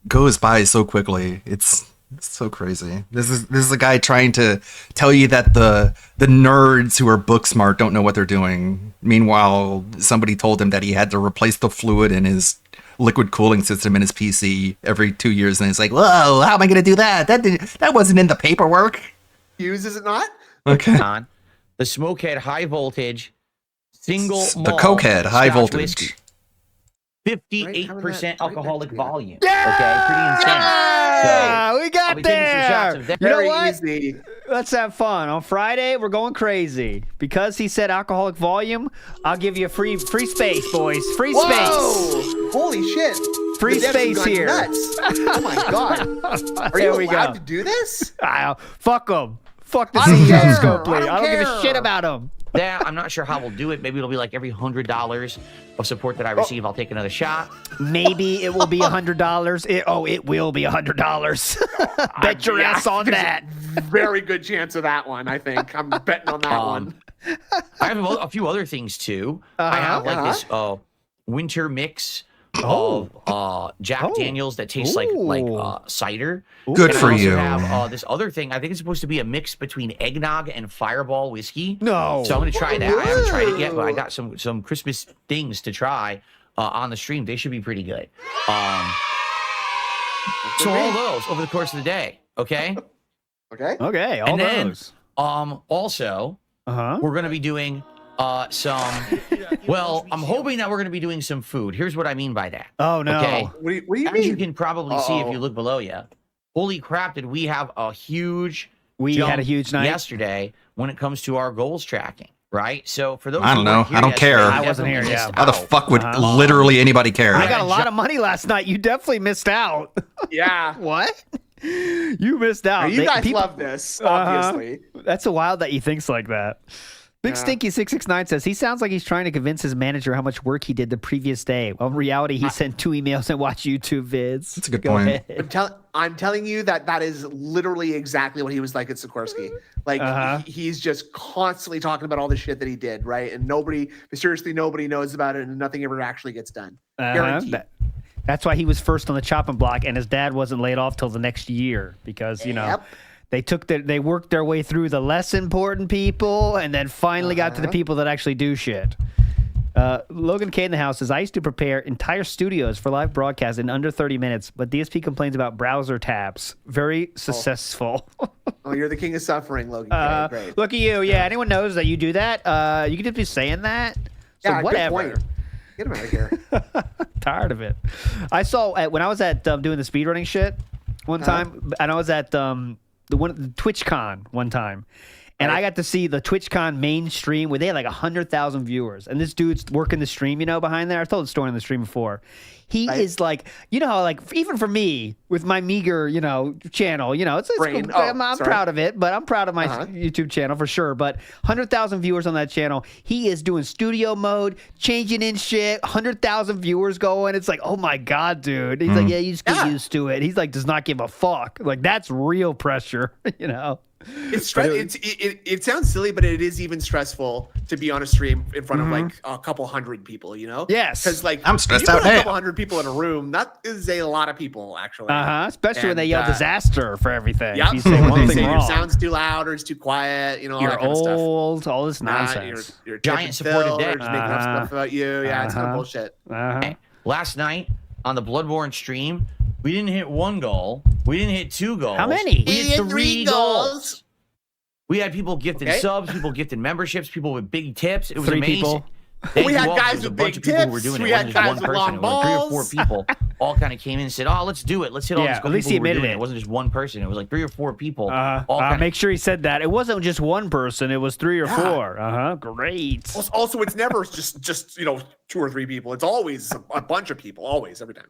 goes by so quickly. It's so crazy. This is a guy trying to tell you that the nerds who are book smart don't know what they're doing. Meanwhile, somebody told him that he had to replace the fluid in his liquid cooling system in his PC every 2 years, and it's like, whoa, how am I going to do that? That wasn't in the paperwork. Use, is it not? Okay. On the Smokehead High Voltage single The malt Cokehead High Scotch Voltage. whiskey. 58% alcoholic volume. Yeah! Okay, pretty insane. So, We I'll got be taking some shots there. of that. You know Very what? easy. Let's have fun. On Friday, we're going crazy. Because he said alcoholic volume, I'll give you free space, boys. Free space. Whoa! Holy shit. Free The devs have space gone here. Nuts. Oh my god. Are There you we allowed go. to do this? Fuck them. Fuck the I don't CEO care. Scopely. I don't I don't give a care. shit about them. Yeah, I'm not sure how we'll do it. Maybe it'll be like every $100 of support that I receive, I'll take another shot. Maybe it will be $100. It will be $100. Bet your ass on there's that. a very good chance of that one, I think. I'm betting on that one. I have a few other things too. I have like this winter mix of Jack Daniels that tastes like cider. Good And for I also you. have this other thing. I think it's supposed to be a mix between eggnog and Fireball whiskey. No. So I'm gonna try that. I haven't tried it yet, but I got some Christmas things to try on the stream. They should be pretty good. So all those over the course of the day. Okay. Okay. Okay, all And then, those. Also, we're going to be doing well, I'm hoping that we're going to be doing some food. Here's what I mean by that. Oh, no. Okay. What do you As mean? you can probably see if Uh-oh. you look below you. Holy crap, did we have a huge We jump had a huge night. yesterday when it comes to our goals tracking, right? So for those I don't who weren't know. I don't yesterday, care. you I wasn't here, definitely yeah. missed How the out. fuck would literally anybody care? I got a lot of money last night. You definitely missed out. Yeah. What? You missed out. Now, you guys People- love this, Uh-huh. obviously. That's so wild that he thinks like that. Big Yeah. Stinky 669 says he sounds like he's trying to convince his manager how much work he did the previous day. Well, in reality, he sent 2 emails and watched YouTube vids. That's a good Go point. ahead. I'm telling you that is literally exactly what he was like at Sikorsky. Like he's just constantly talking about all the shit that he did, right? And mysteriously nobody knows about it, and nothing ever actually gets done. Guaranteed. That's why he was first on the chopping block, and his dad wasn't laid off till the next year because they worked their way through the less important people, and then finally got to the people that actually do shit. Logan K in the house says, I used to prepare entire studios for live broadcast in under 30 minutes, but DSP complains about browser tabs. Very successful. Oh, you're the king of suffering, Logan K. Great. Look at you. Yeah, anyone knows that you do that? You can just be saying that. So Yeah, whatever. good point. Get him out of here. Tired of it. I saw when I was at doing the speedrunning shit one time, and I was at the TwitchCon one time. And I got to see the TwitchCon main stream where they had like 100,000 viewers. And this dude's working the stream, behind there. I've told the story on the stream before. He is like, how like, even for me, with my meager, channel, I'm proud of it, but I'm proud of my YouTube channel for sure. But 100,000 viewers on that channel. He is doing studio mode, changing in shit, 100,000 viewers going. It's like, oh my God, dude. He's like, yeah, you just get used to it. He's like, does not give a fuck. Like, that's real pressure, It sounds silly, but it is even stressful to be on a stream in front of like a couple hundred people, Yes. Because like I'm stressed you out put a now. couple hundred people in a room, that is a lot of people actually. Especially when they yell disaster for everything. Yeah. If you say one thing Your wrong. sound's too loud or it's too quiet, all You're that kind of stuff. old, all this nonsense. You're Giant supported deck. Just making up stuff about you. Yeah, it's kind of bullshit. Hey, last night on the Bloodborne stream, we didn't hit 1 goal. We didn't hit 2 goals. How many? We hit 3 goals. We had people gifting Okay. subs, people gifting memberships, people with big tips. It was 3 amazing. people. Thank We you had all. guys There was a with bunch big of people who were tips. doing We it. It had wasn't just guys one with person. long It was like 3 or 4 balls. people all kind of came in and said, "Oh, let's do it. Let's hit all Yeah, these at people least he who were admitted doing it. It wasn't just one person. It was like 3 or 4 people. all kind Make sure he said that. It wasn't just one person. It was 3 or 4. Great. Also, it's never just 2 or 3 people. It's always a bunch of people. Always, every time.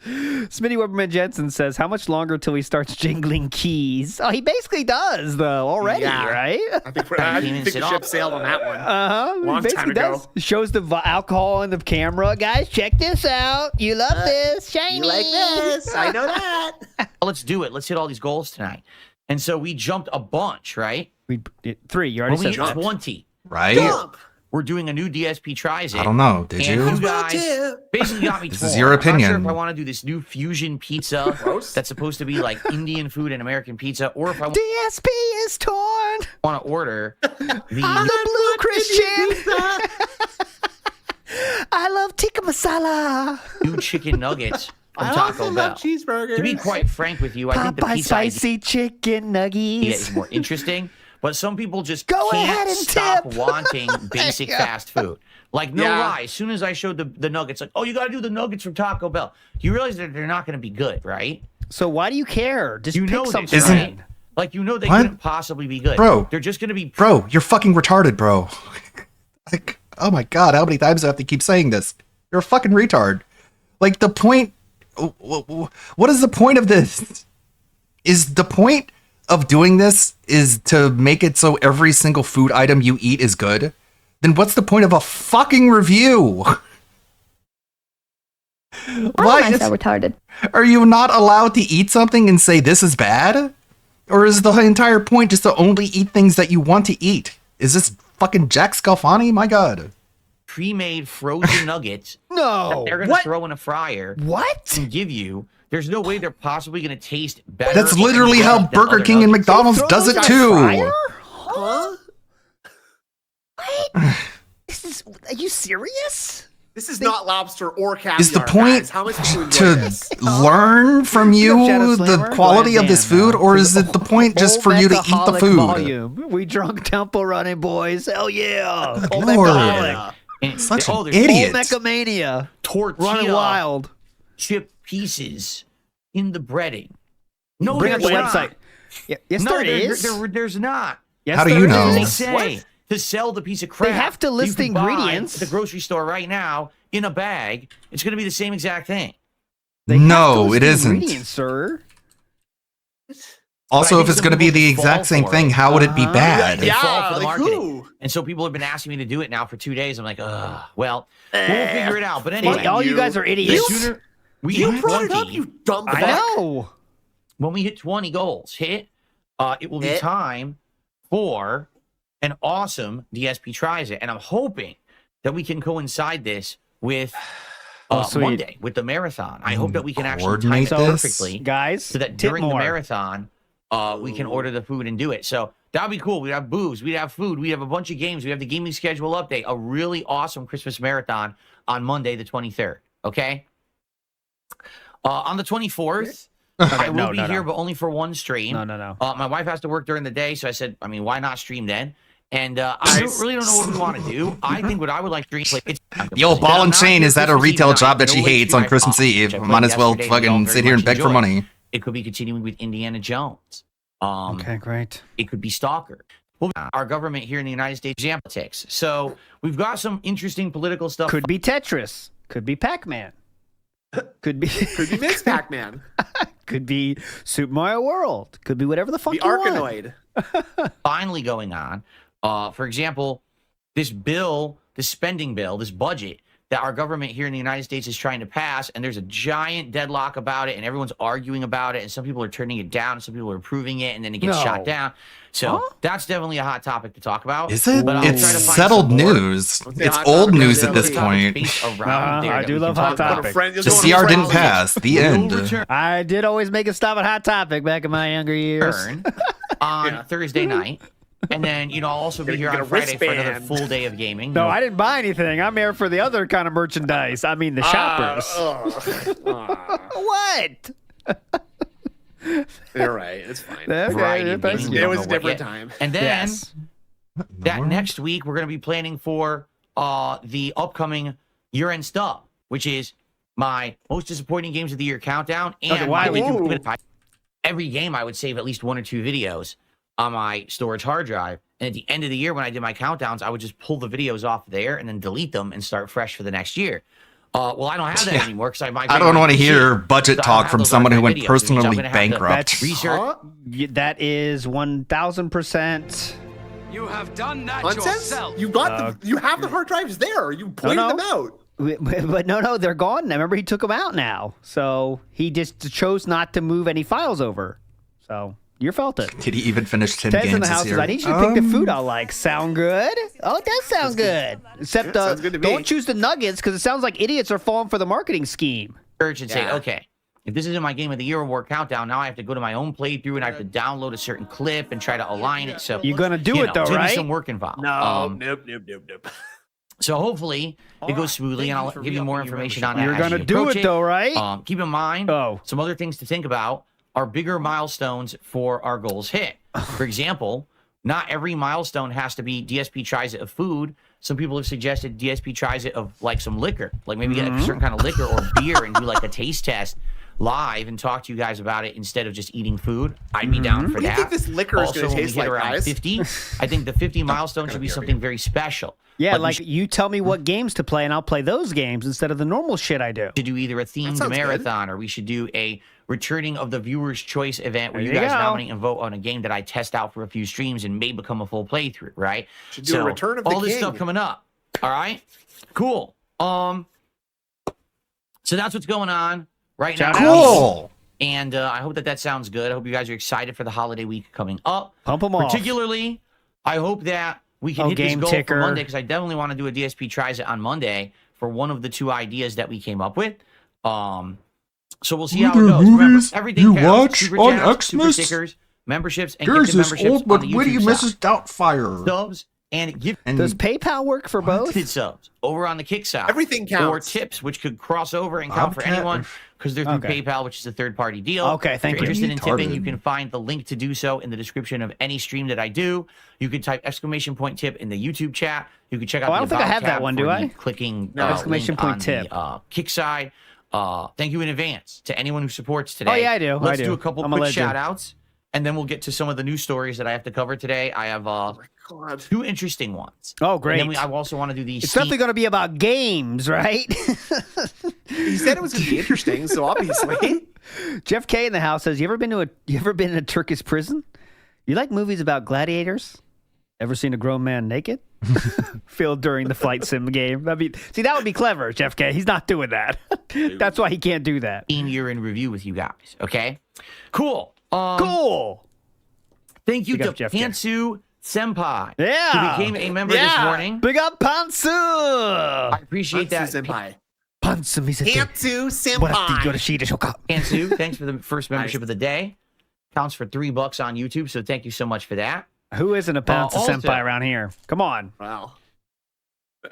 Smitty Weberman Jensen says, how much longer till he starts jingling keys? Oh, he basically does, though, already, right? I think the ship sailed on that one. He Long basically time ago. does. Shows the alcohol in the camera. Guys, check this out. You love this. Shiny. You like this? I know that. Let's do it. Let's hit all these goals tonight. And so we jumped a bunch, right? We did 3. You already When we said hit that. 20. Right? Jump. We're doing a new DSP tries it. I don't know. Did and you? You guys basically got me This torn. is your I'm not sure opinion. if I want to do this new fusion pizza that's supposed to be like Indian food and American pizza, or if I DSP is torn. want to order I'm the the blue Christian. I love tikka masala. new chicken nuggets from I Taco also Bell. love cheeseburgers. To be quite frank with you, I think the Popeye pizza idea spicy chicken nuggies. is more interesting. But some people just Go can't ahead and stop tip. wanting basic Yeah. fast food. Like, no Yeah. lie. As soon as I showed the nuggets, like, oh, you got to do the nuggets from Taco Bell. You realize that they're not going to be good, right? So why do you care? Just You pick know something. this, Isn't- right? Like, you know they What? couldn't possibly be good. Bro. They're just going to be... Bro, you're fucking retarded, bro. Like, oh my God, how many times do I have to keep saying this? You're a fucking retard. Like, the point... What is the point of this? Is the point of doing this is to make it so every single food item you eat is good? Then what's the point of a fucking review? Why I'm so retarded. are you not allowed to eat something and say this is bad? Or is the entire point just to only eat things that you want to eat? Is this fucking Jack Scalfani? My God. pre-made frozen nuggets No. that they're going to What? throw in a fryer What? and give you. There's no way they're possibly going to taste better. That's or literally better how than Burger other King and nuggets. McDonald's Throw does those it in a too. fryer? Huh? Are you serious? This is not lobster or caviar. Is the point guys. How much do you enjoy to this? learn from Shadow you Slammer? the Go quality ahead, of this man, food, now. or is it the point just for you to eat the Olmecaholic food? Volume. We drunk temple running, boys. Hell yeah. Lord. Olmecaholic. And Such an there's idiot. Olmecamania. tortilla Running wild. chip pieces in the breading. No, Bring up there's the not. website. Yeah, yes, No, there is. there's not. Yes, How do there you know? They is. say to sell the piece of crap. They have to list you can buy ingredients. at the grocery store right now in a bag. It's going to be the same exact thing. They have to No, list it the isn't. ingredients, sir. Also, But I if think it's some going to be people the just exact fall same for thing, it. how would it be bad? They fall for the like marketing. who? And so people have been asking me to do it now for 2 days. I'm like, ugh. Well, we'll figure it out. But anyway, All you guys are the idiots. sooner we You hit brought it 20, up, you dumb fuck. I know. when we hit 20 goals, it will be Hit. time for an awesome DSP tries it. And I'm hoping that we can coincide this with Monday with the marathon. I hope that we can actually time it Coordinate this? perfectly, Guys, so that tip during the more. marathon, we can order the food and do it. So that would be cool. We'd have booze, we'd have food, we'd have a bunch of games, we have the gaming schedule update, a really awesome Christmas marathon on Monday the 23rd. Okay. On the 24th, I will be here, but only for one stream. No. My wife has to work during the day, so I said, I mean, why not stream then? And I really don't know what we want to do. I think what I would like to stream. The old ball and chain, is that a retail job that she hates on Christmas Eve? Might as well fucking sit here and beg for money. It could be continuing with Indiana Jones. Okay, great. It could be Stalker. Well, our government here in the United States is politics. So we've got some interesting political stuff. Could be Tetris. Could be Pac-Man. Could be Miss Pac-Man. Could be Super Mario World. Could be whatever the fuck The you want. Arkanoid. Finally going on. For example, this bill, this spending bill, this budget that our government here in the United States is trying to pass, and there's a giant deadlock about it, and everyone's arguing about it, and some people are turning it down, and some people are approving it, and then it gets shot down. So that's definitely a hot topic to talk about. Is it? But I'll It's try to find settled some more. news. It's old news at this point. I do love Hot Topic. The CR didn't pass. The end. I did always make a stop at Hot Topic back in my younger years. On Thursday night. And then, I'll also be here on Friday for another full day of gaming. No, I didn't buy anything. I'm here for the other kind of merchandise. I mean, the shoppers. What? You're right. It's fine. Variety of gaming, It was a different time. And then that next week, we're going to be planning for the upcoming year-end stuff, which is my most disappointing games of the year countdown. And every game, I would save at least 1 or 2 videos on my storage hard drive. And at the end of the year, when I did my countdowns, I would just pull the videos off there and then delete them and start fresh for the next year. Well, I don't have that anymore because I don't want to hear budget talk from someone who went personally bankrupt. That is 1,000%. You have done that Nonsense? yourself. You got you have the hard drives there. You pointed them out. But no, they're gone now. Remember, he took them out now. So he just chose not to move any files over. So you felt it. Did he even finish 10 Ted's games in the house this year? I need you to pick the food I like. Sound good? Oh, it does sound good. Except sounds good to me. don't choose the nuggets because it sounds like idiots are falling for the marketing scheme. And say, okay, if this isn't my Game of the Year award countdown, now I have to go to my own playthrough and I have to download a certain clip and try to align it. So you're gonna do it though, there's right? Some work involved. No, nope. So hopefully it goes smoothly, and I'll give you more information on that. You're as gonna you do approach it though, right? Keep in mind some other things to think about are bigger milestones for our goals hit. For example, not every milestone has to be DSP tries it of food. Some people have suggested DSP tries it of like some liquor, like maybe get a certain kind of liquor or beer and do like a taste test live and talk to you guys about it instead of just eating food. I'd be down for You that. think this liquor is Also, going to when we taste hit like around guys? 50, I think the 50 milestone should be something very special. Yeah, Like, we like you tell me what games to play and I'll play those games instead of the normal shit I do. should do either a themed sounds marathon or we should do a returning of the viewer's choice event where There you you guys go. nominate and vote on a game that I test out for a few streams and may become a full playthrough, right? Should do a return of the all this king. stuff coming up. All right, cool. So that's what's going on right now. Cool. And I hope that sounds good. I hope you guys are excited for the holiday week coming up. Pump them off. Particularly, I hope that we can hit this Game goal Ticker. for Monday because I definitely want to do a DSP tries it on Monday for one of the 2 ideas that we came up with. So we'll see how it goes. Remember, everything you counts. watch Super on chats, super Xmas? stickers, memberships, and Yours gifted is memberships old on but the witty YouTube Mrs. side. Doubtfire. Subs and gift. Does PayPal work for both? Gifted subs over on the Kick side. Everything counts. Or tips, which could cross over and count for anyone because they're through Okay. PayPal, which is a third-party deal. Okay, thank If you're you. interested in tipping, Retarded. you can find the link to do so in the description of any stream that I do. You can type !tip in the YouTube chat. You can check out Oh, I the don't think I About have that tab one, for do the I? Clicking No, exclamation link point on tip. the Kick side. Thank you in advance to anyone who supports today. Oh, yeah, I do. Let's I do do. a couple I'm a quick legend. shout outs, and then we'll get to some of the news stories that I have to cover today. I have God. 2 interesting ones. Oh, And great. then I also want to do these. It's definitely going to be about games, right? He said it was going to be interesting, so obviously. Jeff K in the house says, "You ever been in a Turkish prison? You like movies about gladiators? Ever seen a grown man naked? Filmed during the flight sim game? That would be clever, Jeff K. He's not doing that. That's why he can't do that. Year in review with you guys. Okay, cool. Cool. Thank you Big to up, Jeff K. Pantsu Senpai, Yeah. who became a member this morning. Big up Pantsu. I appreciate that. Senpai. Pantsu senpai. Pantsu, thanks for the first membership of the day. Counts for $3 on YouTube, so thank you so much for that. Who isn't a Pantsu also- senpai around here? Come on. Wow. There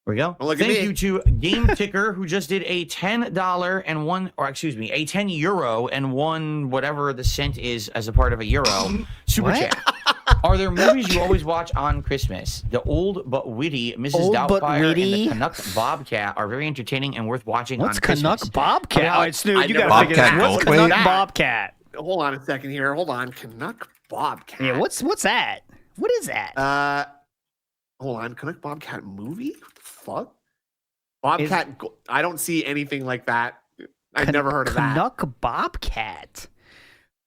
we go. Well, look at Thank me. you to Game Ticker, who just did a $10 and one, or excuse me, a 10 euro and one whatever the cent is as a part of a euro super What? chat. Are there movies you always watch on Christmas? The Old But Witty Mrs. Old But Doubtfire and Witty? the Canuck Bobcat are very entertaining and worth watching What's on Christmas. Canuck Bobcat? I All mean, right, Snoop, you never- gotta figure this out. Bobcat What's Goldthwait? Canuck Bobcat? Hold on a second here. Hold on. Canuck Bobcat. Yeah, what's that? What is that? Hold on. Canuck Bobcat movie? What the fuck? Bobcat. I don't see anything like that. I've never heard of that. Canuck Bobcat.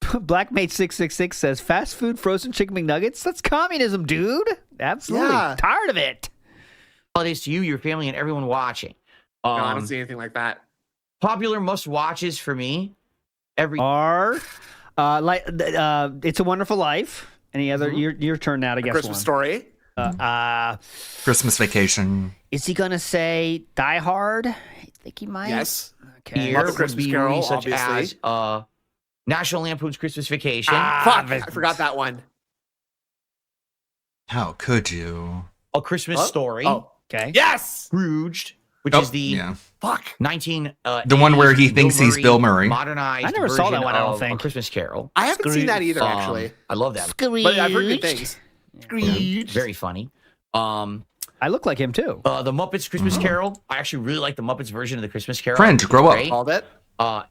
Blackmate 666 says fast food frozen chicken McNuggets. That's communism, dude. Absolutely Yeah. tired of it. Holidays to you, your family, and everyone watching. No, I don't see anything like that. Popular must-watches for me. Every Are It's a Wonderful Life. Any other? Your turn now to guess Christmas one. Story. Christmas Vacation. Is he gonna say Die Hard? I think he might. Yes. Okay. Here Muppet would Christmas be Carol, movies such obviously. as National Lampoon's Christmas Vacation. Fuck. I forgot that one. How could you? A Christmas Story. Oh. Okay. Yes. Scrooged, which Oh, is the yeah. Fuck. 19 The one where he thinks he's Bill Murray. modernized I never saw that version one, I don't of think. A Christmas Carol. I haven't seen that either, Um, actually. I love that. But I've heard good things. Very funny. I look like him too. The Muppets Christmas Carol. I actually really like the Muppets version of the Christmas Carol. Friend, grow up. Great. Called it.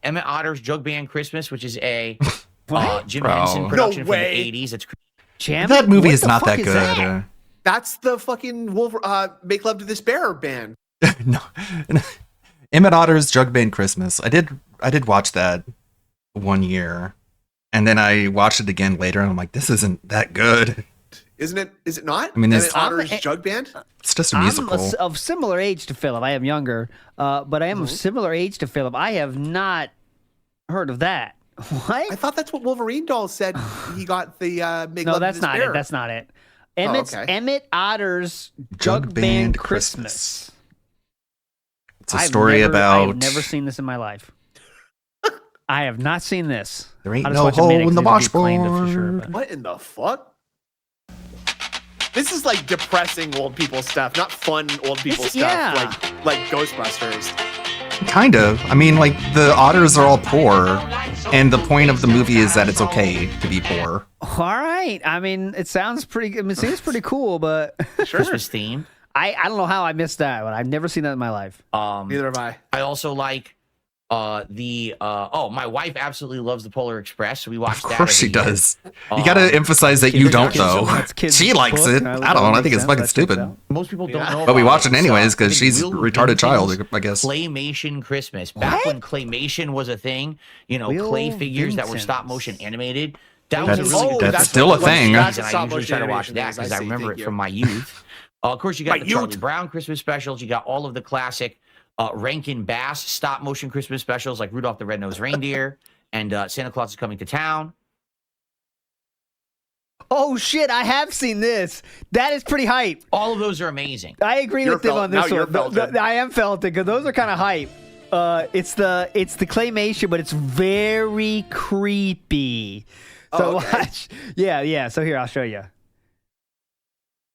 Emmett Otter's Jug Band Christmas, which is a Jim Bro. Henson production No from way. the 80s. It's Jam? That movie What is the not fuck that is good. That's the fucking Make Love to This Bear band. No. Emmett Otter's Jug Band Christmas. I did watch that one year, and then I watched it again later, and I'm like, this isn't that good. Isn't it? Is it not? I mean, Emmett it's- Otter's Jug Band? It's just a musical. I'm of similar age to Philip. I am younger, but I am of similar age to Philip. I have not heard of that. What? I thought that's what Wolverine doll said. He got the Make No, Love that's to This not Bear. it. That's not it. okay. Emmett Otter's Jug Jug Band Band Christmas. Christmas. It's a story about. I've never seen this in my life. I have not seen this. There ain't I'll just no watch a hole minute in the 'cause it'll be plain for sure, washboard. but- What in the fuck? This is like depressing old people stuff, not fun old people It's- stuff yeah. like Ghostbusters. Kind of. I mean, like, the otters are all poor, and the point of the movie is that it's okay to be poor. All right. I mean, it sounds pretty. I mean, it seems pretty cool, but Christmas theme. I don't know how I missed that one. I've never seen that in my life. Neither have I. I also like my wife absolutely loves the Polar Express, so we watch that. Of course she every year. does. You gotta emphasize that you don't, though. She likes it. I don't. I think it's fucking stupid. Most people don't know. But we about watch it anyways so I because think she's a Will retarded child, Vinton's I guess. Claymation Christmas. Back when claymation was a thing, Will clay figures that were Vinton's. stop motion animated. That was That's- a really good. that's still a thing. And That's a I stop usually try to motion watch that animation because is, I I see, remember thank it you. from my youth. Of course, you got My the Charlie youth. Brown Christmas specials. You got all of the classic Rankin Bass stop motion Christmas specials like Rudolph the Red-Nosed Reindeer and Santa Claus is Coming to Town. Oh shit! I have seen this. That is pretty hype. All of those are amazing. I agree You're with them on this now you're one. felted. I am felted because those are kind of hype. It's the claymation, but it's very creepy. So okay. watch. Yeah. So here, I'll show you.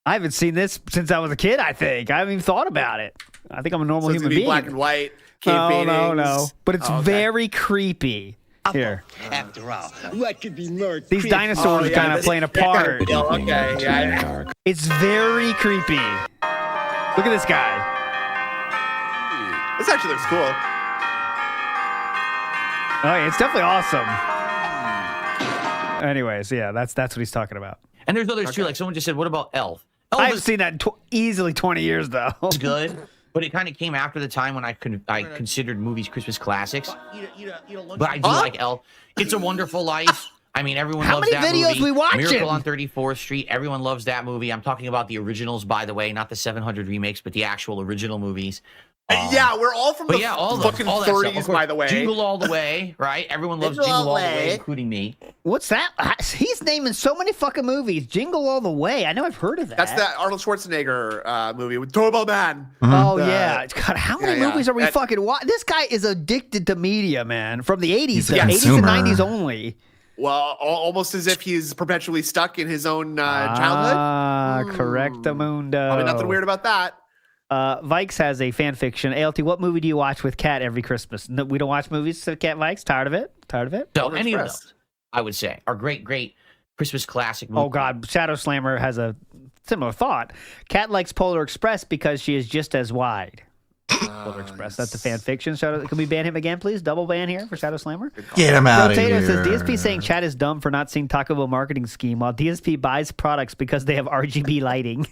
I haven't seen this since I was a kid. I think I haven't even thought about it. I think I'm a normal So it's human gonna be being. black and white. Cave No. paintings. But it's Oh, okay. very creepy. Here, After all, what could be more these dinosaurs Oh, yeah, kind of this- playing a part. Yeah, okay, yeah. It's very creepy. Look at this guy. This actually looks cool. Oh, yeah, it's definitely awesome. Anyways, yeah, that's what he's talking about. And there's others too. Like someone just said, what about Elf? Elf I've is seen that easily 20 years though. good, but it kind of came after the time when I considered movies Christmas classics. But I do like Elf. It's a Wonderful Life. I mean, everyone How loves many that videos movie. we watching? Miracle on 34th Street. Everyone loves that movie. I'm talking about the originals, by the way, not the 700 remakes, but the actual original movies. Yeah, we're all from the fucking all that stuff. 30s, Of course, by the way. Jingle All the Way, right? Everyone loves Jingle All the Way, including me. What's that? He's naming so many fucking movies. Jingle All the Way. I know I've heard of that. That's that Arnold Schwarzenegger movie with Turbo Man. Oh, yeah. God, how many movies are we fucking watching? This guy is addicted to media, man. From the 80s, the 80s and 90s only. Well, almost as if he's perpetually stuck in his own childhood. Correctamundo. Probably nothing weird about that. Vikes has a fan fiction. ALT, what movie do you watch with Kat every Christmas? No, we don't watch movies with Kat Vikes? Tired of it? So any of those, I would say, are great Christmas classic movies. Oh, God. Shadow Slammer has a similar thought. Kat likes Polar Express because she is just as wide. Polar Express. That's a fan fiction. Can we ban him again, please? Double ban here for Shadow Slammer? Get him out of Tater here. says DSP saying Chad is dumb for not seeing Taco Bell marketing scheme while DSP buys products because they have RGB lighting.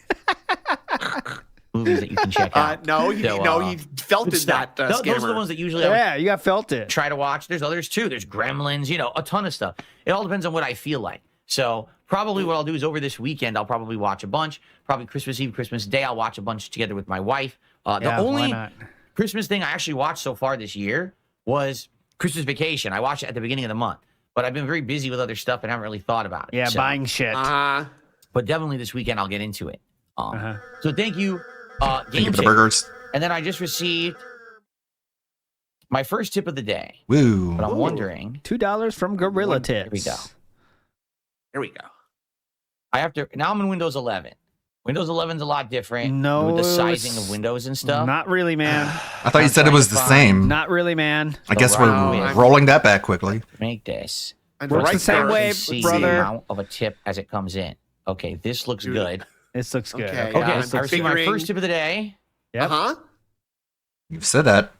Movies that you can check out. He felt that Those are the ones that usually you got felt it. Try to watch. There's others too. There's Gremlins, a ton of stuff. It all depends on what I feel like. So probably what I'll do is over this weekend, I'll probably watch a bunch. Probably Christmas Eve, Christmas Day, I'll watch a bunch together with my wife. The only Christmas thing I actually watched so far this year was Christmas Vacation. I watched it at the beginning of the month, but I've been very busy with other stuff and haven't really thought about it. Yeah, buying shit. But definitely this weekend I'll get into it. So thank you. Thank you for the burgers. And then I just received my first tip of the day. Woo. But I'm wondering. $2 from Gorilla Tips. Here we go. Now I'm in Windows 11. Windows 11's a lot different. No. With the sizing of Windows and stuff. Not really, man. I thought you said it was the same. Not really, man. I guess we're rolling that back quickly. Make this. Works the same way, brother. The amount of a tip as it comes in. Okay, this looks good. This looks good. Okay, I received my first tip of the day. Yep. You've said that.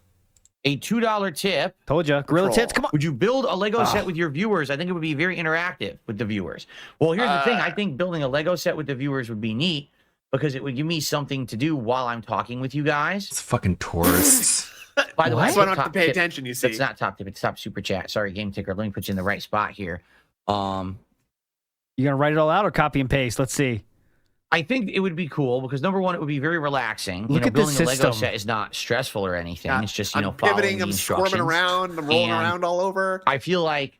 A $2 tip. Told you. Gorilla Tits, come on. Would you build a Lego set with your viewers? I think it would be very interactive with the viewers. Well, here's the thing. I think building a Lego set with the viewers would be neat because it would give me something to do while I'm talking with you guys. It's fucking tourists. By the way, I don't have to pay attention, you see. It's not top tip. It's top super chat. Sorry, Game Ticker. Let me put you in the right spot here. You going to write it all out or copy and paste? Let's see. I think it would be cool because number one, it would be very relaxing. Look at building this a Lego system. set is not stressful or anything. Yeah. It's just, I'm following pivoting, the I'm instructions. squirming around, I'm rolling And around all over. I feel like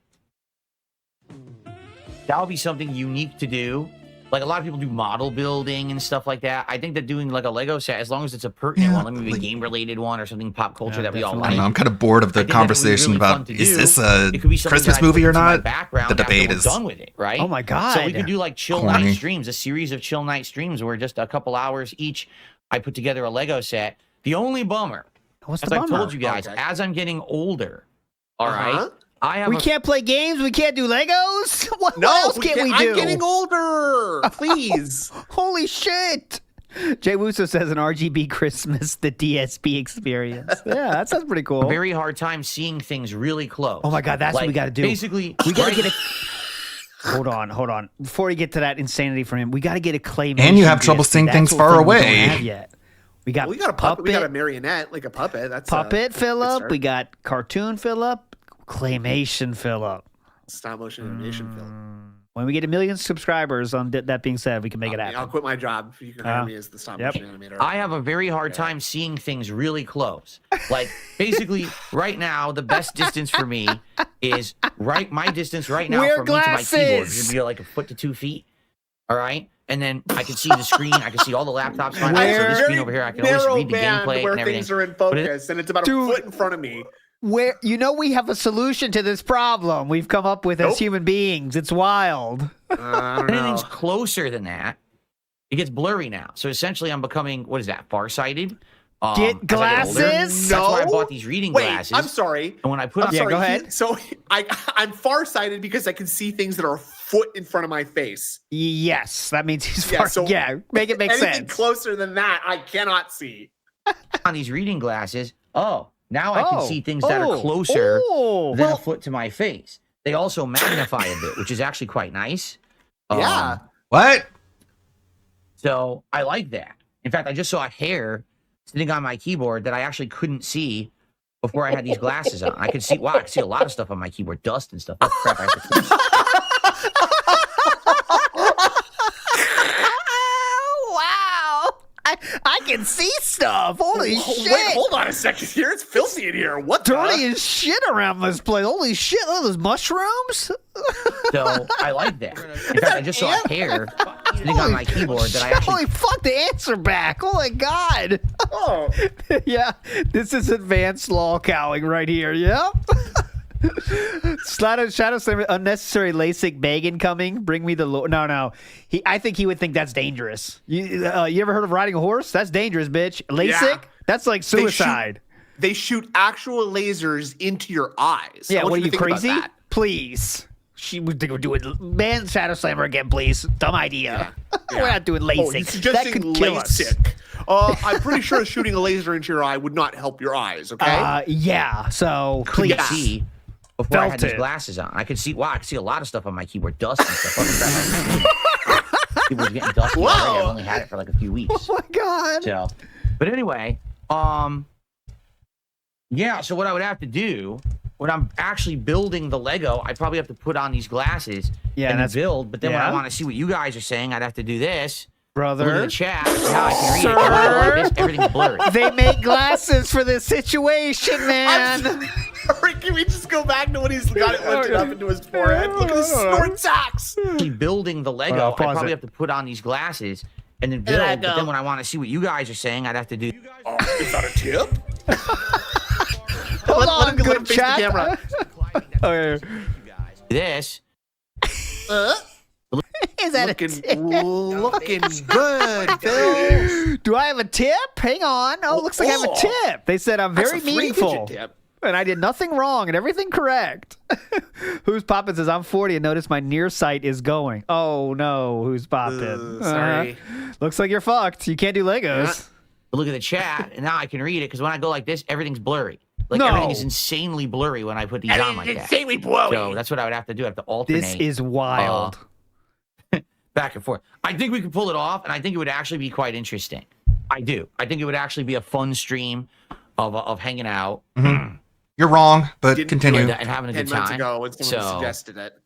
that would be something unique to do. Like a lot of people do model building and stuff like that. I think that doing like a Lego set, as long as it's a pertinent one, like maybe a game related one or something pop culture that we all I like. don't know, I'm kind of bored of the conversation about is this a Christmas movie or not? The debate is done with it, right? Oh my God. So we could do like chill Corny. night streams, a series of chill night streams where just a couple hours each, I put together a Lego set. The only bummer, What's as the I bummer? told you guys, as I'm getting older, all right, We can't play games. We can't do Legos. What else can't we do? I'm getting older. Please. Holy shit. Jay Wusso says an RGB Christmas, the DSP experience. Yeah, that sounds pretty cool. Very hard time seeing things really close. Oh my God, that's what we got to do. Basically, we got to get a. Hold on. Before we get to that insanity from him, we got to get a claymation. And you have trouble seeing things far away. We don't have yet. We got a puppet. We got a marionette, like a puppet. That's puppet Philip. We got cartoon Philip. Claymation Philip. Stop motion animation film. When we get 1 million subscribers, on that being said, we can make it happen. I'll quit my job if you can hire me as the stop motion animator. I have a very hard time seeing things really close. Like basically, right now, the best distance for me is my distance right now from me to my keyboard should be like a foot to 2 feet. All right. And then I can see the screen. I can see all the laptops. Fine. I can see the screen over here. I can always read the gameplay where and everything. Things are in focus, and it's about a foot in front of me. Where we have a solution to this problem we've come up with as human beings. It's wild. Anything's closer than that, it gets blurry now. So essentially, I'm becoming farsighted. Get glasses? That's why I bought these reading glasses. I'm sorry. And when I put go ahead. So I'm farsighted because I can see things that are a foot in front of my face. Yes, that means he's far. Make it make anything sense. Closer than that, I cannot see. On these reading glasses, now I can see things that are closer than a foot to my face. They also magnify a bit, which is actually quite nice. Yeah. What? So I like that. In fact, I just saw a hair sitting on my keyboard that I actually couldn't see before I had these glasses on. I could see a lot of stuff on my keyboard, dust and stuff. Oh, crap, I have to close. Wow. I I can see stuff. Holy shit. Wait, hold on a second here. It's filthy in here. What Dirty as shit around this place. Holy shit. Look at those mushrooms. So I like that. In fact, I just saw a hair sitting on my keyboard that I actually. Holy fuck, the ants are back. Oh my god. Oh. Yeah, this is advanced law cowing right here. Yep. Shadow Slammer, unnecessary LASIK bag incoming. Bring me the no. I think he would think that's dangerous. You ever heard of riding a horse? That's dangerous, bitch. LASIK? Yeah. That's like suicide. They shoot actual lasers into your eyes. Yeah, what are you think about crazy? that? Please. She would do it. Ban Shadow Slammer again, please. Dumb idea. We're not doing LASIK. Oh, you're suggesting that could kill us. LASIK. I'm pretty sure shooting a laser into your eye would not help your eyes, okay? Yeah, so please. See before I had these glasses on. I could see, wow, I could see a lot of stuff on my keyboard, dust and stuff. Keyboard's getting dusty already. I've only had it for like a few weeks. Oh my god. So, but anyway, yeah, so what I would have to do when I'm actually building the Lego, I probably have to put on these glasses and build. But then when I want to see what you guys are saying, I'd have to do this. Brother. Look at the chat. Now I can read it. When I go like this, everything's blurry. They make glasses for this situation, man. Sorry, can we just go back to when he's got it lifted up into his forehead? Look at the snort sacks. Building the Lego, I probably have to put on these glasses and then build. But then when I want to see what you guys are saying, I'd have to do. Oh, is that a tip? Hold on, let him good face the chat. camera. Okay. This. Is that looking good, Phil? Do I have a tip? Hang on. Oh, looks like I have a tip. They said I'm very meaningful. Tip. And I did nothing wrong and everything correct. Who's Poppin' says, I'm 40 and notice my near sight is going. Oh, no. Who's Poppin'? Sorry. Looks like you're fucked. You can't do Legos. But look at the chat, and now I can read it, because when I go like this, everything's blurry. Like, everything is insanely blurry when I put these on like that. Insanely blurry. So that's what I would have to do. I have to alternate. This is wild. Back and forth. I think we could pull it off, and I think it would actually be quite interesting. I do. I think it would actually be a fun stream of hanging out. Mm-hmm. You're wrong, but continue. And having a good 10 months time. ago when someone suggested it.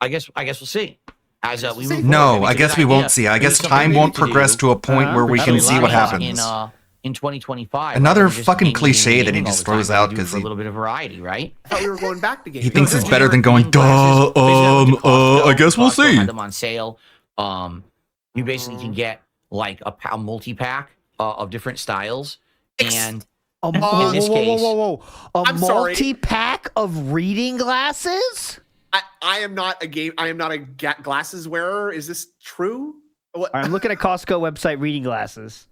I guess we'll see. As we move No, forward, I guess we won't see. I guess time won't progress to a point where we can see what happens. In 2025. Another fucking cliche that he just throws out because a little bit of variety, right? I thought we were going back to games. He thinks it's better than going, I guess we'll see. Had them on sale. You basically can get like a multi-pack of different styles. And in this case, a multi-pack of reading glasses? I am not a glasses wearer. Is this true? What? I'm looking at Costco website reading glasses.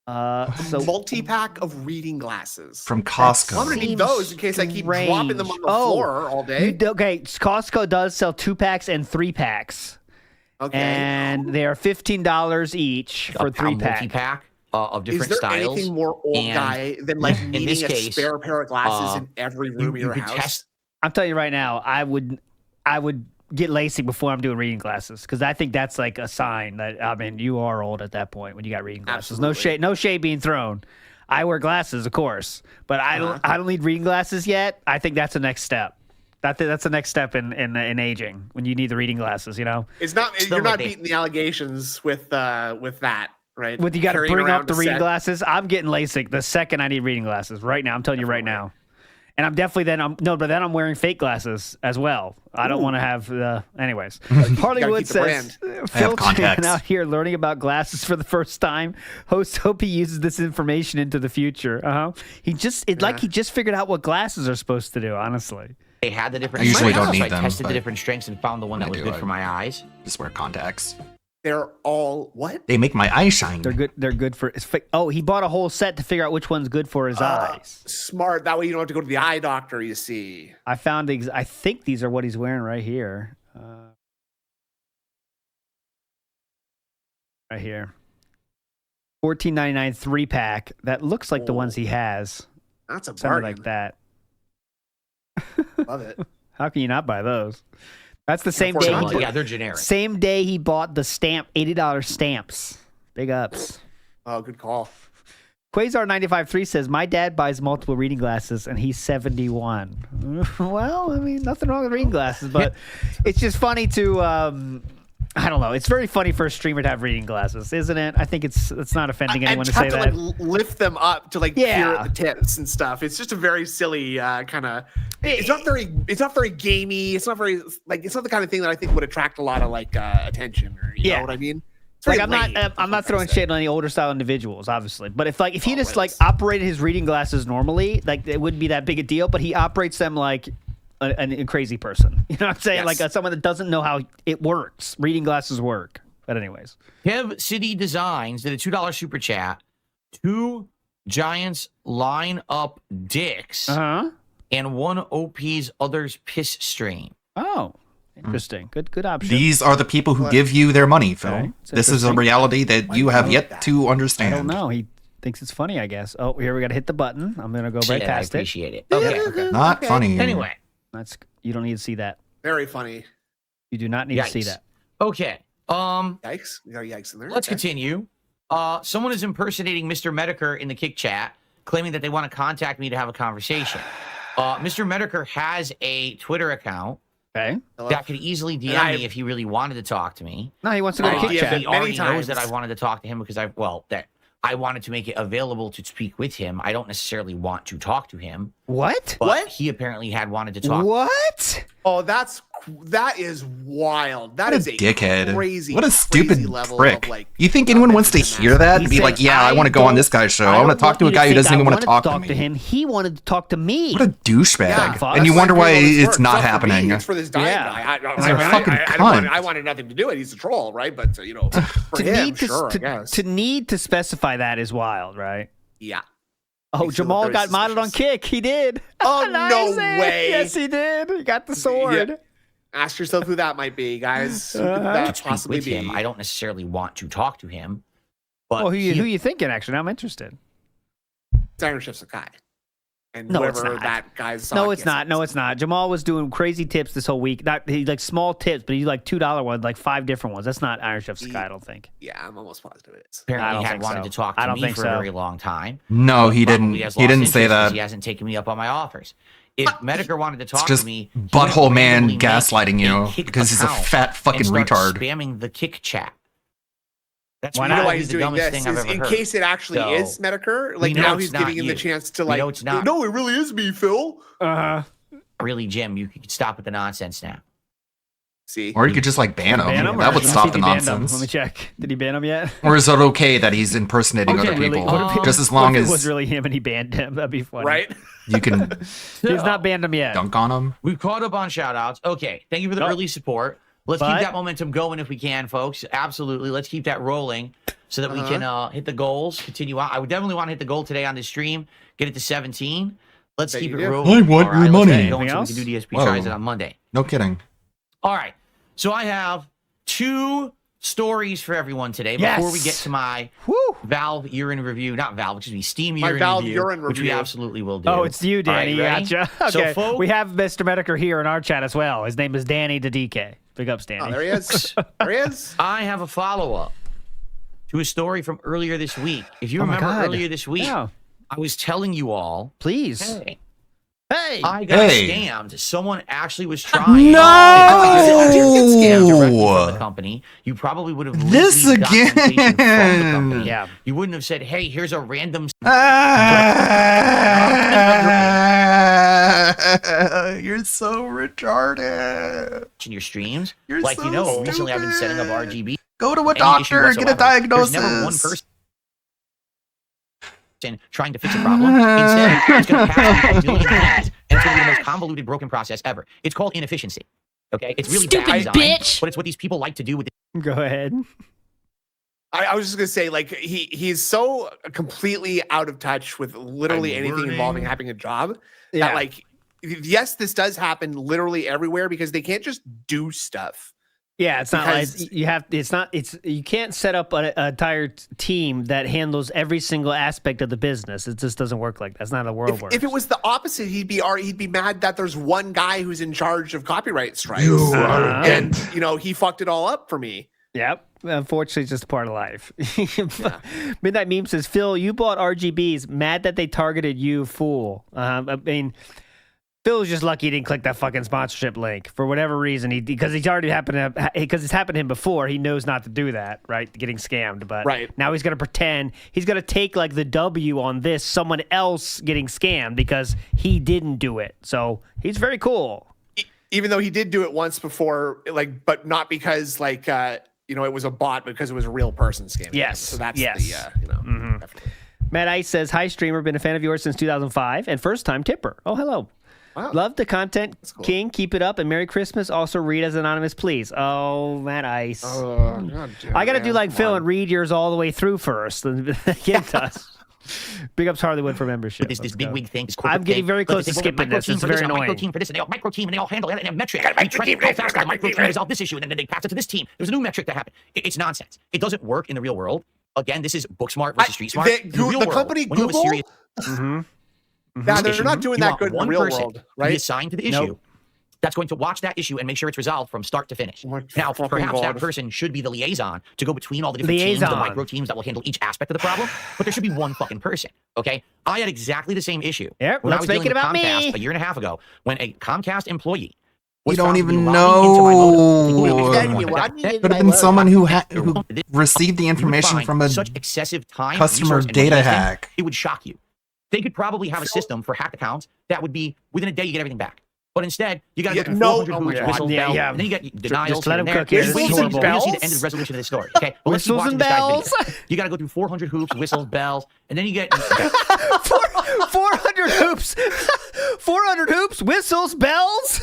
So multi-pack of reading glasses from Costco. I'm gonna need those in case I keep dropping them on the floor all day. Okay, Costco does sell 2-packs and 3-packs. Okay, and they are $15 each for 3-pack. Multi-pack of different styles. Is there anything more old guy than like needing a spare pair of glasses in every room in your house? I'm telling you right now, I would get LASIK before I'm doing reading glasses because I think that's like a sign that you are old at that point when you got reading glasses. Absolutely. No shade being thrown. I wear glasses, of course, but I don't need reading glasses yet. I think that's the next step. That's the next step in aging when you need the reading glasses. You know, it's not you're not beating the allegations with that. Right. With you got to bring up the reading glasses. I'm getting LASIK the second I need reading glasses right now. I'm telling you right now. And I'm definitely but I'm wearing fake glasses as well. I don't want to have anyways. Harleywood says, Phil Chan out here learning about glasses for the first time. Host hope he uses this information into the future. He just figured out what glasses are supposed to do, honestly. They had the different I usually don't need them. I tested the different strengths and found the one that was good for my eyes. Just wear contacts. They're all what? They make my eyes shine. They're good for. He bought a whole set to figure out which one's good for his eyes. Smart. That way you don't have to go to the eye doctor. You see. I found. I think these are what he's wearing right here. Right here. $14.99 3-pack. That looks like the ones he has. That's a something bargain. like that. Love it. How can you not buy those? That's the same day. Yeah, they're generic. Same day he bought the $80 stamps. Big ups. Oh, good call. Quasar 95.3 says, my dad buys multiple reading glasses and he's 71. Well, I mean, nothing wrong with reading glasses, but it's just funny to I don't know. It's very funny for a streamer to have reading glasses, isn't it? I think it's not offending anyone to say to, that. like, lift them up to like peer at the tips and stuff. It's just a very silly kind of. It's not very gamey. It's not very like. It's not the kind of thing that I think would attract a lot of like attention. Or you know what I mean? Like I'm not throwing shade on any older style individuals, obviously. But if he just like operated his reading glasses normally, like it wouldn't be that big a deal. But he operates them like a crazy person. You know what I'm saying? Like someone that doesn't know how it works. Reading glasses work. But anyways. Kev City Designs did a $2 super chat. 2 Giants line up dicks. And 1 OP's others piss stream. Oh, interesting. Good option. These are the people who give you their money, Phil. Okay. This is a reality that you have yet to understand. I don't know. He thinks it's funny, I guess. Oh, here we got to hit the button. I'm going to go right past it. I appreciate it. Okay. Not funny. Anyway. You don't need to see that. Very funny. You do not need to see that. Okay. Yikes. We got yikes in there. Let's continue. Someone is impersonating Mr. Medicare in the Kick chat, claiming that they want to contact me to have a conversation. Mr. Medicare has a Twitter account. Okay. That could easily DM me if he really wanted to talk to me. No, he wants to go to Kick chat. He already knows that I wanted to talk to him because I wanted to make it available to speak with him. I don't necessarily want to talk to him. What? But he apparently had wanted to talk. What? Oh, that is wild. That is a dickhead. Crazy, what a stupid prick. Of, like, you think anyone wants to hear that and be like, yeah, I want to go on this guy's show. I want to talk to a guy who doesn't even want to talk to me. Him. He wanted to talk to me. What a douchebag. And you wonder why it's not happening. It's for this dying guy. I wanted nothing to do with it. He's a troll, right? But, for him, sure, I guess. To need to specify that is wild, right? Yeah. Oh, Jamal got modded on Kick. He did. Oh, no way. Yes, he did. He got the sword. Yeah. Ask yourself who that might be, guys. Who could that possibly be? Him. I don't necessarily want to talk to him. But who you thinking, actually? I'm interested. It's Iron Chef Sakai. And whoever that guy's No, it's not. No, it's not. Jamal was doing crazy tips this whole week. He like small tips, but he like $2 ones, like 5 different ones. That's not Iron Chef Sakai, I don't think. Yeah, I'm almost positive it is. Apparently, he had wanted to talk to me for a very long time. No, he didn't. He didn't say that. He hasn't taken me up on my offers. If Medicare wanted to talk to me, butthole man gaslighting you because he's a fat fucking retard. Spamming the Kick chat. That's why he's doing this. In case it actually is Medicare, like now he's giving him the chance to like. No, it's not. No, it really is me, Phil. Really, Jim, you could stop with the nonsense now. See, or you could just like ban him. That would stop the nonsense. Let me check. Did he ban him yet? Or is it okay that he's impersonating other people? Just as long as it was really him and he banned him, that'd be funny. Right? You can. He's not banned him yet. Dunk on him. We've caught up on shout outs. Okay, thank you for the early support. Let's keep that momentum going if we can, folks. Absolutely. Let's keep that rolling so that we can hit the goals, continue on. I would definitely want to hit the goal today on this stream, get it to 17. Let's keep it rolling. I want your money. Anything else? So we can do DSP tries it on Monday. No kidding. All right. So I have 2 stories for everyone today before we get to my Valve urine review. Not Valve, excuse me, Steam urine review, which we absolutely will do. Oh, it's you, Danny. Right, gotcha. Okay. So, folks, we have Mr. Medicare here in our chat as well. His name is Danny the DK. Big ups, Danny. Oh, there he is. There he is. I have a follow-up to a story from earlier this week. If you remember earlier this week, I was telling you all. Please. Hey, I got scammed. Someone actually was trying. No! If you get scammed directly from the company, you probably would have this again. From the company. Yeah. You wouldn't have said, "Hey, here's a random." You're so retarded. In your streams, You're like so recently stupid. I've been setting up RGB. Go to a doctor, get a diagnosis. There's never one person trying to fix a problem. Instead, it's going to pass a million hands, and it's going to be the most convoluted, broken process ever. It's called inefficiency. Okay, it's really stupid, bad design, bitch. But it's what these people like to do with it. Go ahead. I was just gonna say, like he's so completely out of touch with literally anything involving having a job. Yeah. That, like, yes, this does happen literally everywhere because they can't just do stuff. Yeah, it's not like you have. It's not. It's you can't set up an entire team that handles every single aspect of the business. It just doesn't work like that. That's not how the world works. If it was the opposite, he'd be mad that there's one guy who's in charge of copyright strikes, and he fucked it all up for me. Yep. Unfortunately, it's just part of life. Midnight Meme says, Phil, you bought RGBs. Mad that they targeted you, fool. I mean, Phil's just lucky he didn't click that fucking sponsorship link for whatever reason. Because it's happened to him before. He knows not to do that, right? Getting scammed, but now he's gonna pretend he's gonna take like the W on this someone else getting scammed because he didn't do it. So he's very cool. Even though he did do it once before, like, but not because like it was a bot, but because it was a real person scamming. Yes. So that's the Matt Ice says, "Hi streamer, been a fan of yours since 2005 and first time tipper. Oh hello." Wow. Love the content, cool. King. Keep it up, and Merry Christmas. Also, read as anonymous, please. Oh, Matt Ice. I got to do like Phil and read yours all the way through first. And get to us. Big ups Harleywood for membership. This big wig thing. I'm getting very close to skipping this. It's very annoying. Micro team for this, and they all micro team, and they all handle it, and they have metrics. The micro team resolve this issue, and then they pass it to this team. There's a new metric that happened. It's nonsense. It doesn't work in the real world. Again, this is book smart versus street smart. The company Google. Now, they're not doing that good in the real world, right? Assigned to the issue that's going to watch that issue and make sure it's resolved from start to finish. Now, perhaps that person should be the liaison to go between all the different teams, the micro teams that will handle each aspect of the problem, but there should be one fucking person, okay? I had exactly the same issue when I was dealing with Comcast a year and a half ago when a Comcast employee you don't even know. Could have been someone who received the information from a such excessive time, customer data hack. It would shock you. They could probably have a system for hacked accounts that would be within a day you get everything back. But instead, you got to go through 400 hoops, whistles, bells, and then you got denials. Just let him cook here. Wait till you see the end of the resolution of this story. Okay, but let's keep watching this guy's video. You got to go through 400 hoops, whistles, bells, and then you get 400 hoops, 400 hoops, whistles, bells.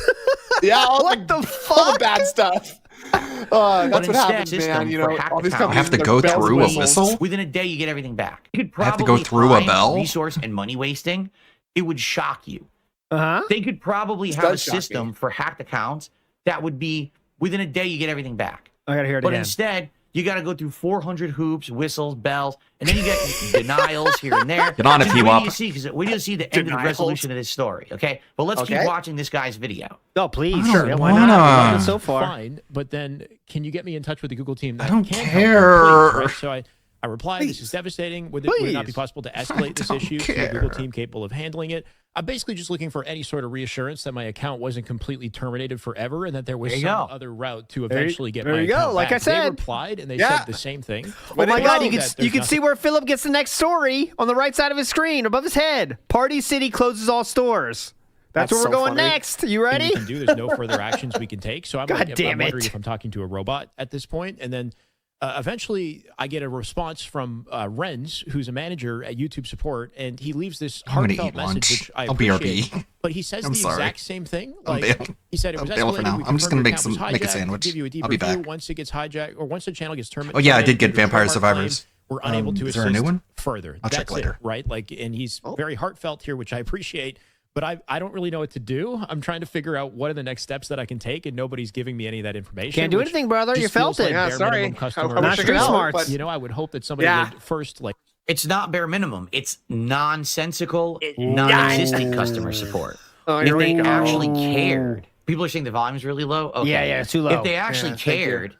Yeah, all what the fuck? All the bad stuff. That's what happens, man. All these companies have to go through a whistle. Within a day, you get everything back. You could probably have to go through a bell. Resource and money wasting. It would shock you. They could probably have a system for hacked accounts that would be within a day you get everything back. I gotta hear it but again. Instead, you got to go through 400 hoops, whistles, bells, and then you get denials here and there. Get on it, P-Wop. Wait till you see the end of the resolution of this story, okay? But let's keep watching this guy's video. Oh, please. Sure. Why not? So far. Fine, but then can you get me in touch with the Google team? I don't care. Please, right? So I replied, this is devastating. Would it not be possible to escalate this issue to a Google team capable of handling it? I'm basically just looking for any sort of reassurance that my account wasn't completely terminated forever and that there was some other route to eventually get my account like back. I said. They replied and they said the same thing. Oh my God, you can see where Philip gets the next story on the right side of his screen above his head. Party City closes all stores. That's where we're going next. You ready? There's no further actions we can take. So I'm wondering if I'm talking to a robot at this point. And then eventually, I get a response from Renz, who's a manager at YouTube support, and he leaves this heartfelt message, which I appreciate. But he says the exact same thing. Like he said, it was escalated. I'm just gonna make a sandwich. Give you a deeper I'll be back. Once it gets hijacked, or once the channel gets terminated. Oh yeah, I did get Vampire Survivors. We're unable to assist. Is there a new one? Further. I'll check later. Right? Like, and he's very heartfelt here, which I appreciate. But I don't really know what to do. I'm trying to figure out what are the next steps that I can take, and nobody's giving me any of that information. Can't do anything, brother. You felt it. Yeah, sorry. Not street smarts. You know, I would hope that somebody would first like. It's not bare minimum. It's nonsensical, non-existent customer support. If they actually cared, people are saying the volume's really low. Okay. Yeah, it's too low. If they actually cared,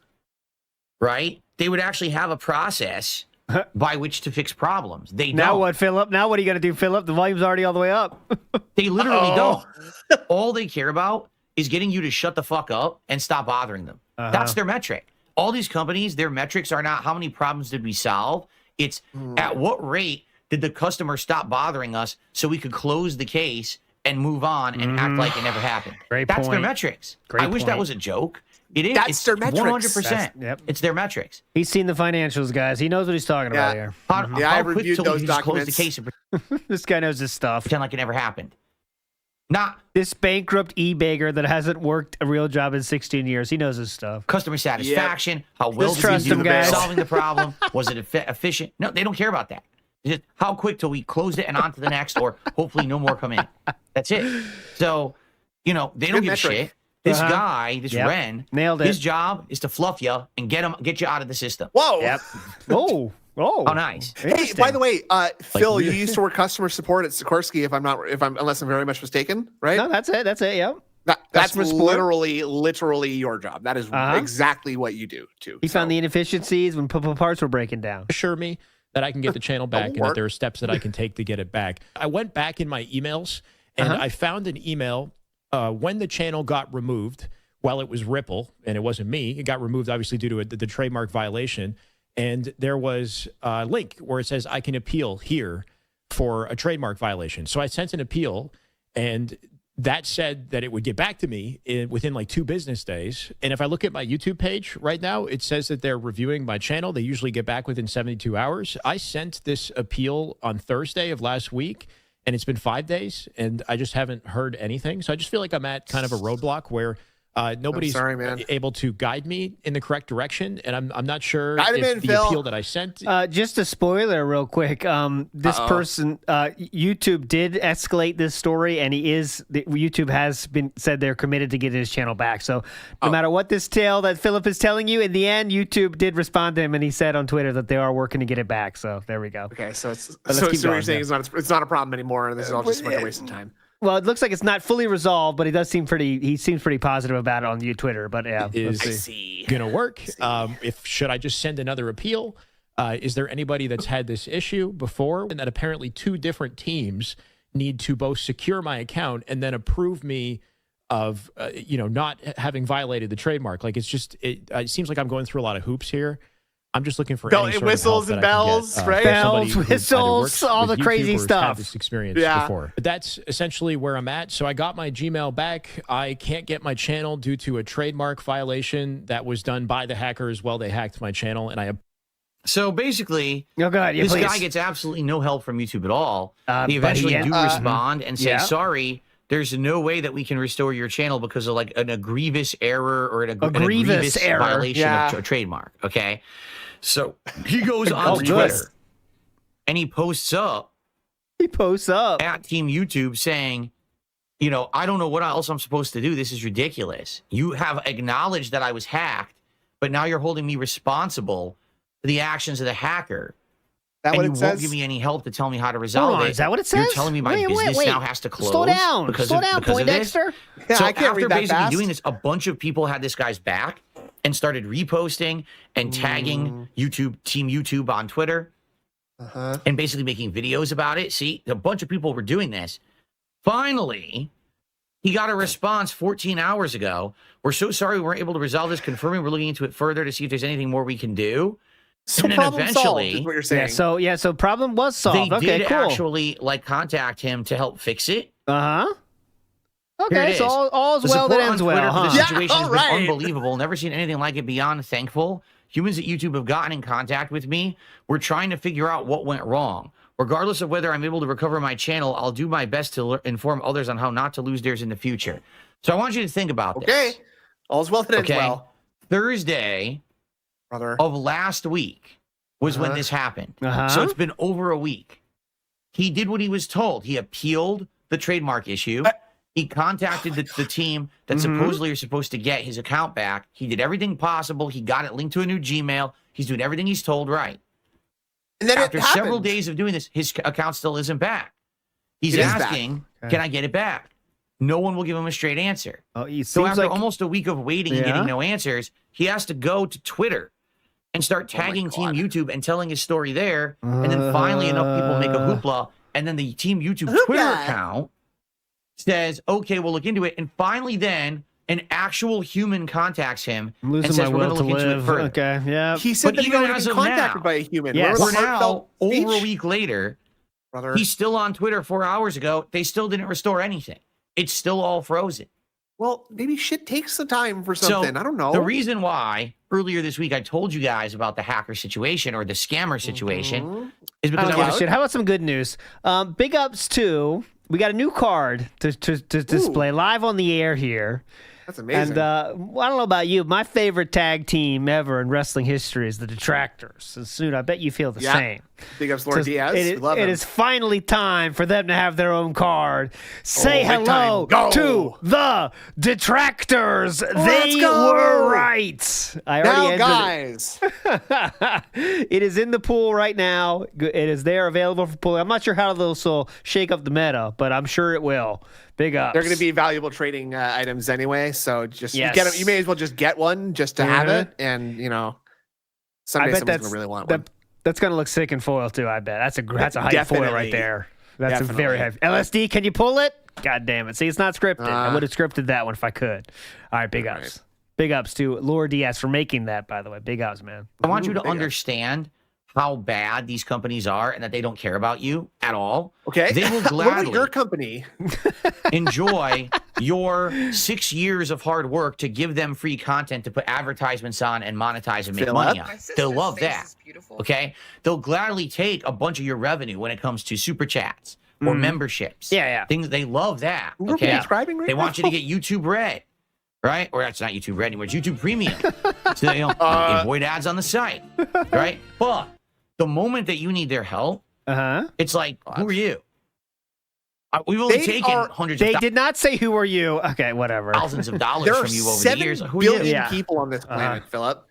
right, they would actually have a process by which to fix problems. They don't. Now what, Philip? Now what are you going to do, Philip? The volume's already all the way up. They literally don't. All they care about is getting you to shut the fuck up and stop bothering them. That's their metric. All these companies, their metrics are not how many problems did we solve. It's at what rate did the customer stop bothering us so we could close the case and move on and act like it never happened. That's their metrics. I wish that was a joke. It is. That's their metrics. 100%. It's their metrics. He's seen the financials, guys. He knows what he's talking about here. I reviewed those documents. Close the case this guy knows his stuff. Pretend like it never happened. Not this bankrupt e-bagger that hasn't worked a real job in 16 years. He knows his stuff. Customer satisfaction. How well did he do solving the problem? Was it efficient? No, they don't care about that. Just how quick till we closed it and on to the next, or hopefully no more come in. That's it. So, they don't give a shit. This guy, this Ren, nailed it. His job is to fluff you and get you out of the system. Whoa. Yep. Oh. How nice. Hey, by the way, Phil, you used to work customer support at Sikorsky, unless I'm very much mistaken, right? No, that's it. That's it. Yeah. That's literally your job. That is exactly what you do too. He found the inefficiencies when parts were breaking down. Assure me that I can get the channel back and that there are steps that I can take to get it back. I went back in my emails And I found an email when the channel got removed. Well, it was Ripple, and it wasn't me. It got removed, obviously, due to the trademark violation. And there was a link where it says, I can appeal here for a trademark violation. So I sent an appeal, and that said that it would get back to me within like 2 business days. And if I look at my YouTube page right now, it says that they're reviewing my channel. They usually get back within 72 hours. I sent this appeal on Thursday of last week, and it's been 5 days, and I just haven't heard anything. So I just feel like I'm at kind of a roadblock where nobody's able to guide me in the correct direction, and I'm not sure if the appeal that I sent. Just a spoiler, real quick. This person, YouTube did escalate this story, and YouTube has said they're committed to getting his channel back. So no matter what this tale that Philip is telling you, in the end, YouTube did respond to him, and he said on Twitter that they are working to get it back. So there we go. Okay, so what you're saying is it's not a problem anymore, and this is all just like a waste of time. Well, it looks like it's not fully resolved, but he seems pretty positive about it on Twitter. But yeah, is gonna work. Should I just send another appeal? Is there anybody that's had this issue before? And that apparently 2 different teams need to both secure my account and then approve me of not having violated the trademark. Like it seems like I'm going through a lot of hoops here. I'm just looking for any sort whistles of help and bells, get, right? Bells, whistles, all the crazy stuff. Had this experience before, but that's essentially where I'm at. So I got my Gmail back. I can't get my channel due to a trademark violation that was done by the hackers. Well, they hacked my channel, and So basically, this guy gets absolutely no help from YouTube at all. They eventually do respond and say, sorry, there's no way that we can restore your channel because of like an egregious error or an egregious violation of a trademark. Okay. So he goes on Twitter and he posts up at Team YouTube saying, I don't know what else I'm supposed to do. This is ridiculous. You have acknowledged that I was hacked, but now you're holding me responsible for the actions of the hacker. And you won't give me any help to tell me how to resolve it. Is that what it says? You're telling me my business now has to close. Slow down, Poindexter. So after basically doing this, a bunch of people had this guy's back and started reposting and tagging Team YouTube on Twitter and basically making videos about it. See, a bunch of people were doing this. Finally, he got a response 14 hours ago. We're so sorry we weren't able to resolve this, confirming we're looking into it further to see if there's anything more we can do. So and then problem solved is what you're saying. Yeah, so problem was solved. They did actually contact him to help fix it. Okay, so all's well that ends well, huh? The situation has been unbelievable. Never seen anything like it. Beyond thankful. Humans at YouTube have gotten in contact with me. We're trying to figure out what went wrong. Regardless of whether I'm able to recover my channel, I'll do my best to inform others on how not to lose theirs in the future. So I want you to think about this. Okay, all's well that ends well. Thursday of last week was when this happened. So it's been over a week. He did what he was told. He appealed the trademark issue. He contacted the team that supposedly are supposed to get his account back. He did everything possible. He got it linked to a new Gmail. He's doing everything he's told right. And then after several days of doing this, his account still isn't back. He's asking, can I get it back? No one will give him a straight answer. So after almost a week of waiting and getting no answers, he has to go to Twitter and start tagging Team YouTube and telling his story there. And then finally enough people make a hoopla. And then the Team YouTube Twitter account says, okay, we'll look into it. And finally then an actual human contacts him and says, we're going to look into it further. Okay, yeah. He said that he was contacted by a human. Yes. We're now over a week later. He's still on Twitter 4 hours ago. They still didn't restore anything. It's still all frozen. Well, maybe shit takes the time for something. I don't know. The reason why earlier this week I told you guys about the hacker situation or the scammer situation is because How about some good news? Big ups to, we got a new card to display live on the air here. That's amazing. And I don't know about you, my favorite tag team ever in wrestling history is the Detractors. And soon, I bet you feel the same. Big ups, Lord Diaz. It is finally time for them to have their own card. Say hello to the Detractors. They were right. I already guys. It is in the pool right now. It is there available for pulling. I'm not sure how this will shake up the meta, but I'm sure it will. Big ups. They're going to be valuable trading items anyway, so just get them. You may as well just get one just to have it, and someday someone's going to really want one. That's going to look sick in foil too. I bet that's a high foil right there. That's a very high. LSD, can you pull it? God damn it. See, it's not scripted. I would have scripted that one if I could. All right, big ups. Right. Big ups to Laura Diaz for making that, by the way. Big ups, man. I want you to understand how bad these companies are and that they don't care about you at all. Okay. They will What gladly about your company? enjoy your 6 years of hard work to give them free content to put advertisements on and monetize and make money on. They'll love that. Okay. They'll gladly take a bunch of your revenue when it comes to super chats or memberships. Yeah. Things they love that. We're Okay. subscribing right They now? want you to get YouTube Red. Right? Or that's not YouTube Red anymore. It's YouTube Premium. So you avoid ads on the site. Right? But the moment that you need their help, it's like, who are you? We've only taken hundreds They of did not say who are you. Okay, whatever. thousands of dollars from you over the years. Who are billion you? people on this planet, Philip.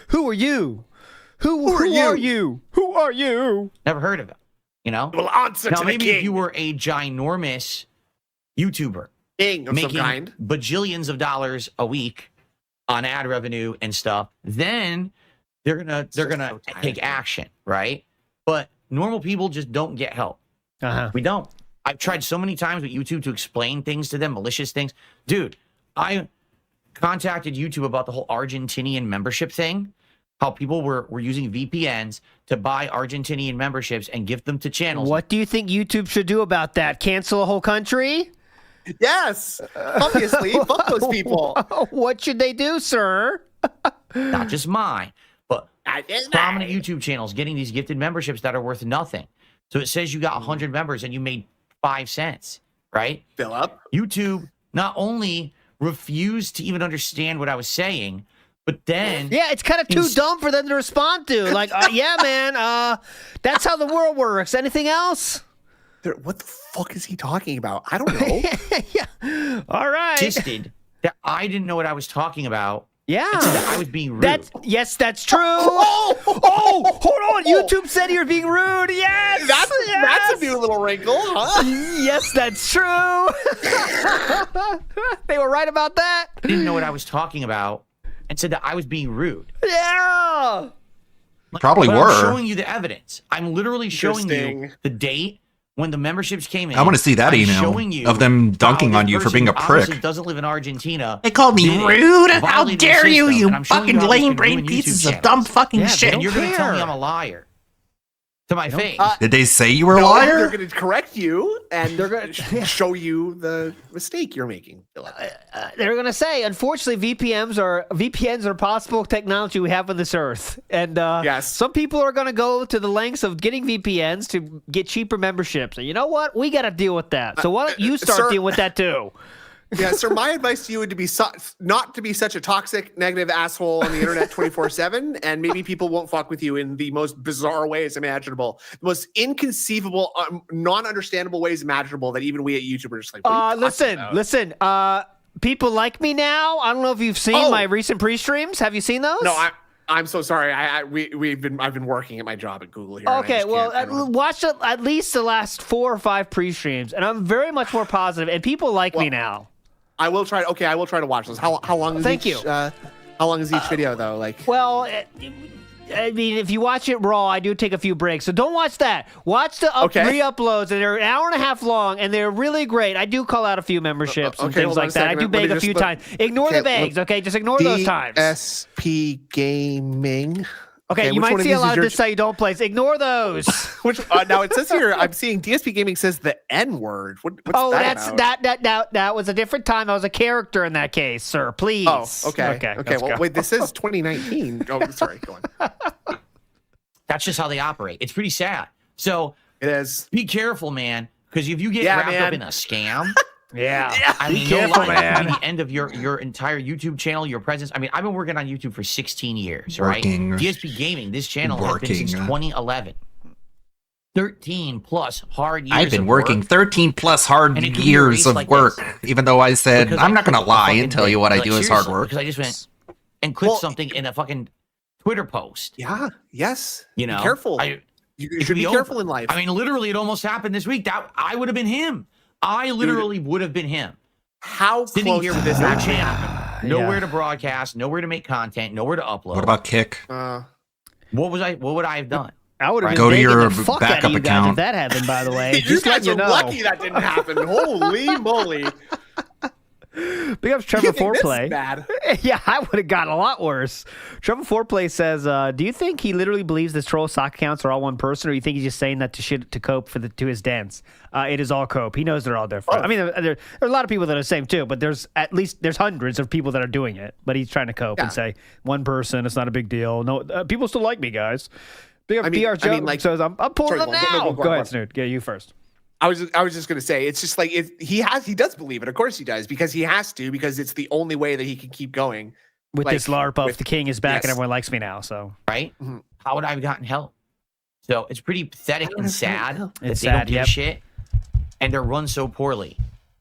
Who are you? Who are you? Who are you? Never heard of it. You know? Well, answer now, to the maybe king. if you were a ginormous YouTuber King of some kind. making bajillions of dollars a week on ad revenue and stuff, then they're gonna take action, right? But normal people just don't get help. We don't. I've tried so many times with YouTube to explain things to them, malicious things. Dude, I contacted YouTube about the whole Argentinian membership thing, how people were using VPNs to buy Argentinian memberships and gift them to channels. What do you think YouTube should do about that? Cancel a whole country? Yes, obviously. Fuck those people. What should they do, sir? Not just mine, but prominent YouTube channels getting these gifted memberships that are worth nothing. So it says you got 100 members and you made 5 cents, right? Philip. YouTube not only refused to even understand what I was saying, but then Yeah, it's kind of too dumb for them to respond to. Like, yeah, man, that's how the world works. Anything else? What the fuck is he talking about? I don't know. All right. insisted that I didn't know what I was talking about. Yeah. And said that I was being rude. That's true. Hold on. YouTube said you're being rude. Yes. That's a new little wrinkle, huh? Yes, that's true. They were right about that. I didn't know what I was talking about and said that I was being rude. Yeah. Probably but were. I'm showing you the evidence. I'm literally showing you the date when the memberships came in. I want to see that I'm email showing you of them dunking how on this you for person being a who obviously prick. doesn't live in Argentina. They called me did it, rude. How violated the dare you, system, you and I'm showing fucking you how this lame can brain ruin pieces YouTube of dumb channels. fucking shit. And you're going to tell me I'm a liar to my face. Did they say you were a No, liar? They're going to correct you and they're going to show you the mistake you're making, Philip. They're gonna say, unfortunately, VPNs are possible technology we have on this earth, and some people are gonna go to the lengths of getting VPNs to get cheaper memberships. And you know what? We got to deal with that. So why don't you start sir- dealing with that too? Yeah, sir, my advice to you would be not to be such a toxic, negative asshole on the internet 24/7, and maybe people won't fuck with you in the most bizarre ways imaginable, the most inconceivable, non-understandable ways imaginable that even we at YouTube are just like, what are you talking about? Listen. People like me now. I don't know if you've seen my recent pre-streams. Have you seen those? No, I'm so sorry. I've been working at my job at Google here. Okay, well, watch at least the last 4 or 5 pre-streams, and I'm very much more positive, and people like me now. I will try. Okay, I will try to watch those. How long is Thank each? you. How long is each video though? Like, well, I mean, if you watch it raw, I do take a few breaks. So don't watch that. Watch the re-uploads, and they're an hour and a half long, and they're really great. I do call out a few memberships and things like that. I do beg a few times. Ignore the begs, okay? Just ignore those times. DSP Gaming. Okay, you might see a lot of this site you don't place. Ignore those. Which now it says here, I'm seeing DSP Gaming says the N word. What's that was a different time. I was a character in that case, sir. Please. Oh, okay. Well, wait, this is 2019. Oh, sorry. Go on. That's just how they operate. It's pretty sad. So it is. Be careful, man, because if you get wrapped up in a scam. Yeah. I mean, careful, man. The end of your entire YouTube channel, your presence. I mean, I've been working on YouTube for 16 years, right? DSP Gaming, this channel has been since 2011. 13 plus hard years. I've been working 13 plus hard years of work, even though I said I'm not going to lie and tell you what I do is hard work. Because I just went and clicked something in a fucking Twitter post. Yeah. Yes. You know, be careful. You should be careful in life. I mean, literally, it almost happened this week. That I would have been him. I literally would have been him. How sitting close here did with this no actually channel, happen? nowhere to broadcast, nowhere to make content, nowhere to upload. What about Kick? What would I have done? I would have Go to been your the fuck out backup of you guys account. if that happened, by the way. You Just guys letting are you know. lucky that didn't happen. Holy moly. Big ups Trevor You think this is Foreplay. bad? Yeah, I would have gotten a lot worse. Trevor Foreplay says, do you think he literally believes this troll sock accounts are all one person, or you think he's just saying that to cope to his dance? It is all cope. He knows they're all different. I mean, there are a lot of people that are the same too, but there's hundreds of people that are doing it. But he's trying to cope and say one person, it's not a big deal. No, people still like me, guys. Big up DR Joe says, I'm pulling them now. Go ahead, Snoot. Get you first. I was just gonna say, it's just like he does believe it. Of course he does, because he has to, because it's the only way that he can keep going. With this LARP of the king is back and everyone likes me now. So right, how would I have gotten help? So it's pretty pathetic and sad that It's they sad, don't give a shit, and they're run so poorly.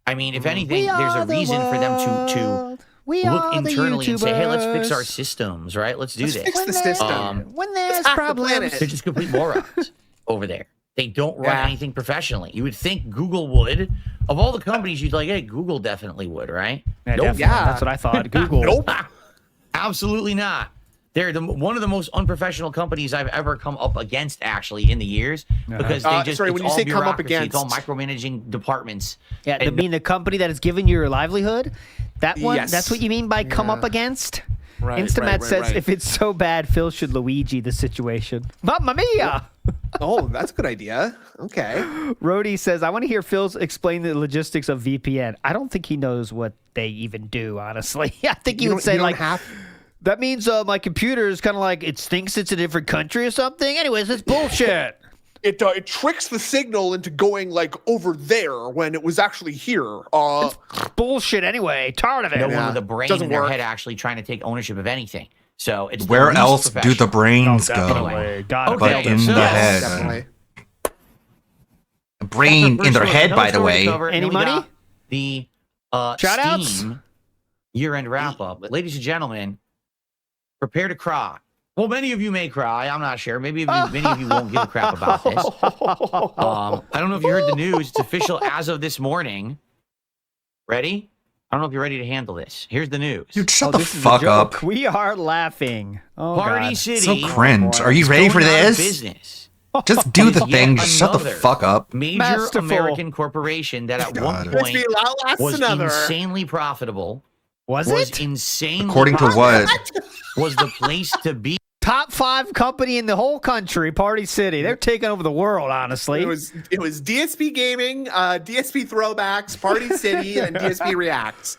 I mean, if anything, there's a reason for them to look internally and say, "Hey, let's fix our systems." Right? Let's do this. Fix the system. When there's They're just complete morons over there. They don't run anything professionally. You would think Google would. Of all the companies, you'd like, hey, Google definitely would, right? Nope. That's what I thought. Google. Nope. Absolutely not. They're one of the most unprofessional companies I've ever come up against, actually, in the years, because they just sorry, when you all say come up bureaucracy, it's all against- micromanaging departments. Yeah, And mean the company that is giving you your livelihood? That one? Yes. That's what you mean by come up against? Right, Instamat says, right. if it's so bad, Phil should Luigi the situation. Mamma mia! Oh, that's a good idea. Okay. Rhodey says, I want to hear Phil's explain the logistics of VPN. I don't think he knows what they even do, honestly. I think he would say, like, that means my computer is kind of like, it thinks it's a different country or something. Anyways, it's bullshit. It tricks the signal into going like over there when it was actually here. It's bullshit anyway. Tired of it. no one with a brain Doesn't in their work. head actually trying to take ownership of anything. So it's the Where least else do the professional. brains go? Definitely. Got But in the head. Definitely. A brain in their head, by the way. Any money? The Shout-outs? Steam year-end wrap-up. Ladies and gentlemen, prepare to cry. Well, many of you may cry. I'm not sure. Many of you won't give a crap about this. I don't know if you heard the news. It's official as of this morning. Ready? I don't know if you're ready to handle this. Here's the news. Dude, shut the This is a fuck joke. up. We are laughing. Oh, Party God. City. So cringe. Are you is ready for going out of this? Business. Just do the Yet thing. Shut the another fuck up. Major Masterful. American corporation that at one God. point That's was another. insanely profitable. Was it? Insanely According to profitable, what? was the place to be. Top 5 company in the whole country, Party City. They're taking over the world, honestly. It was DSP Gaming, DSP Throwbacks, Party City, and DSP Reacts.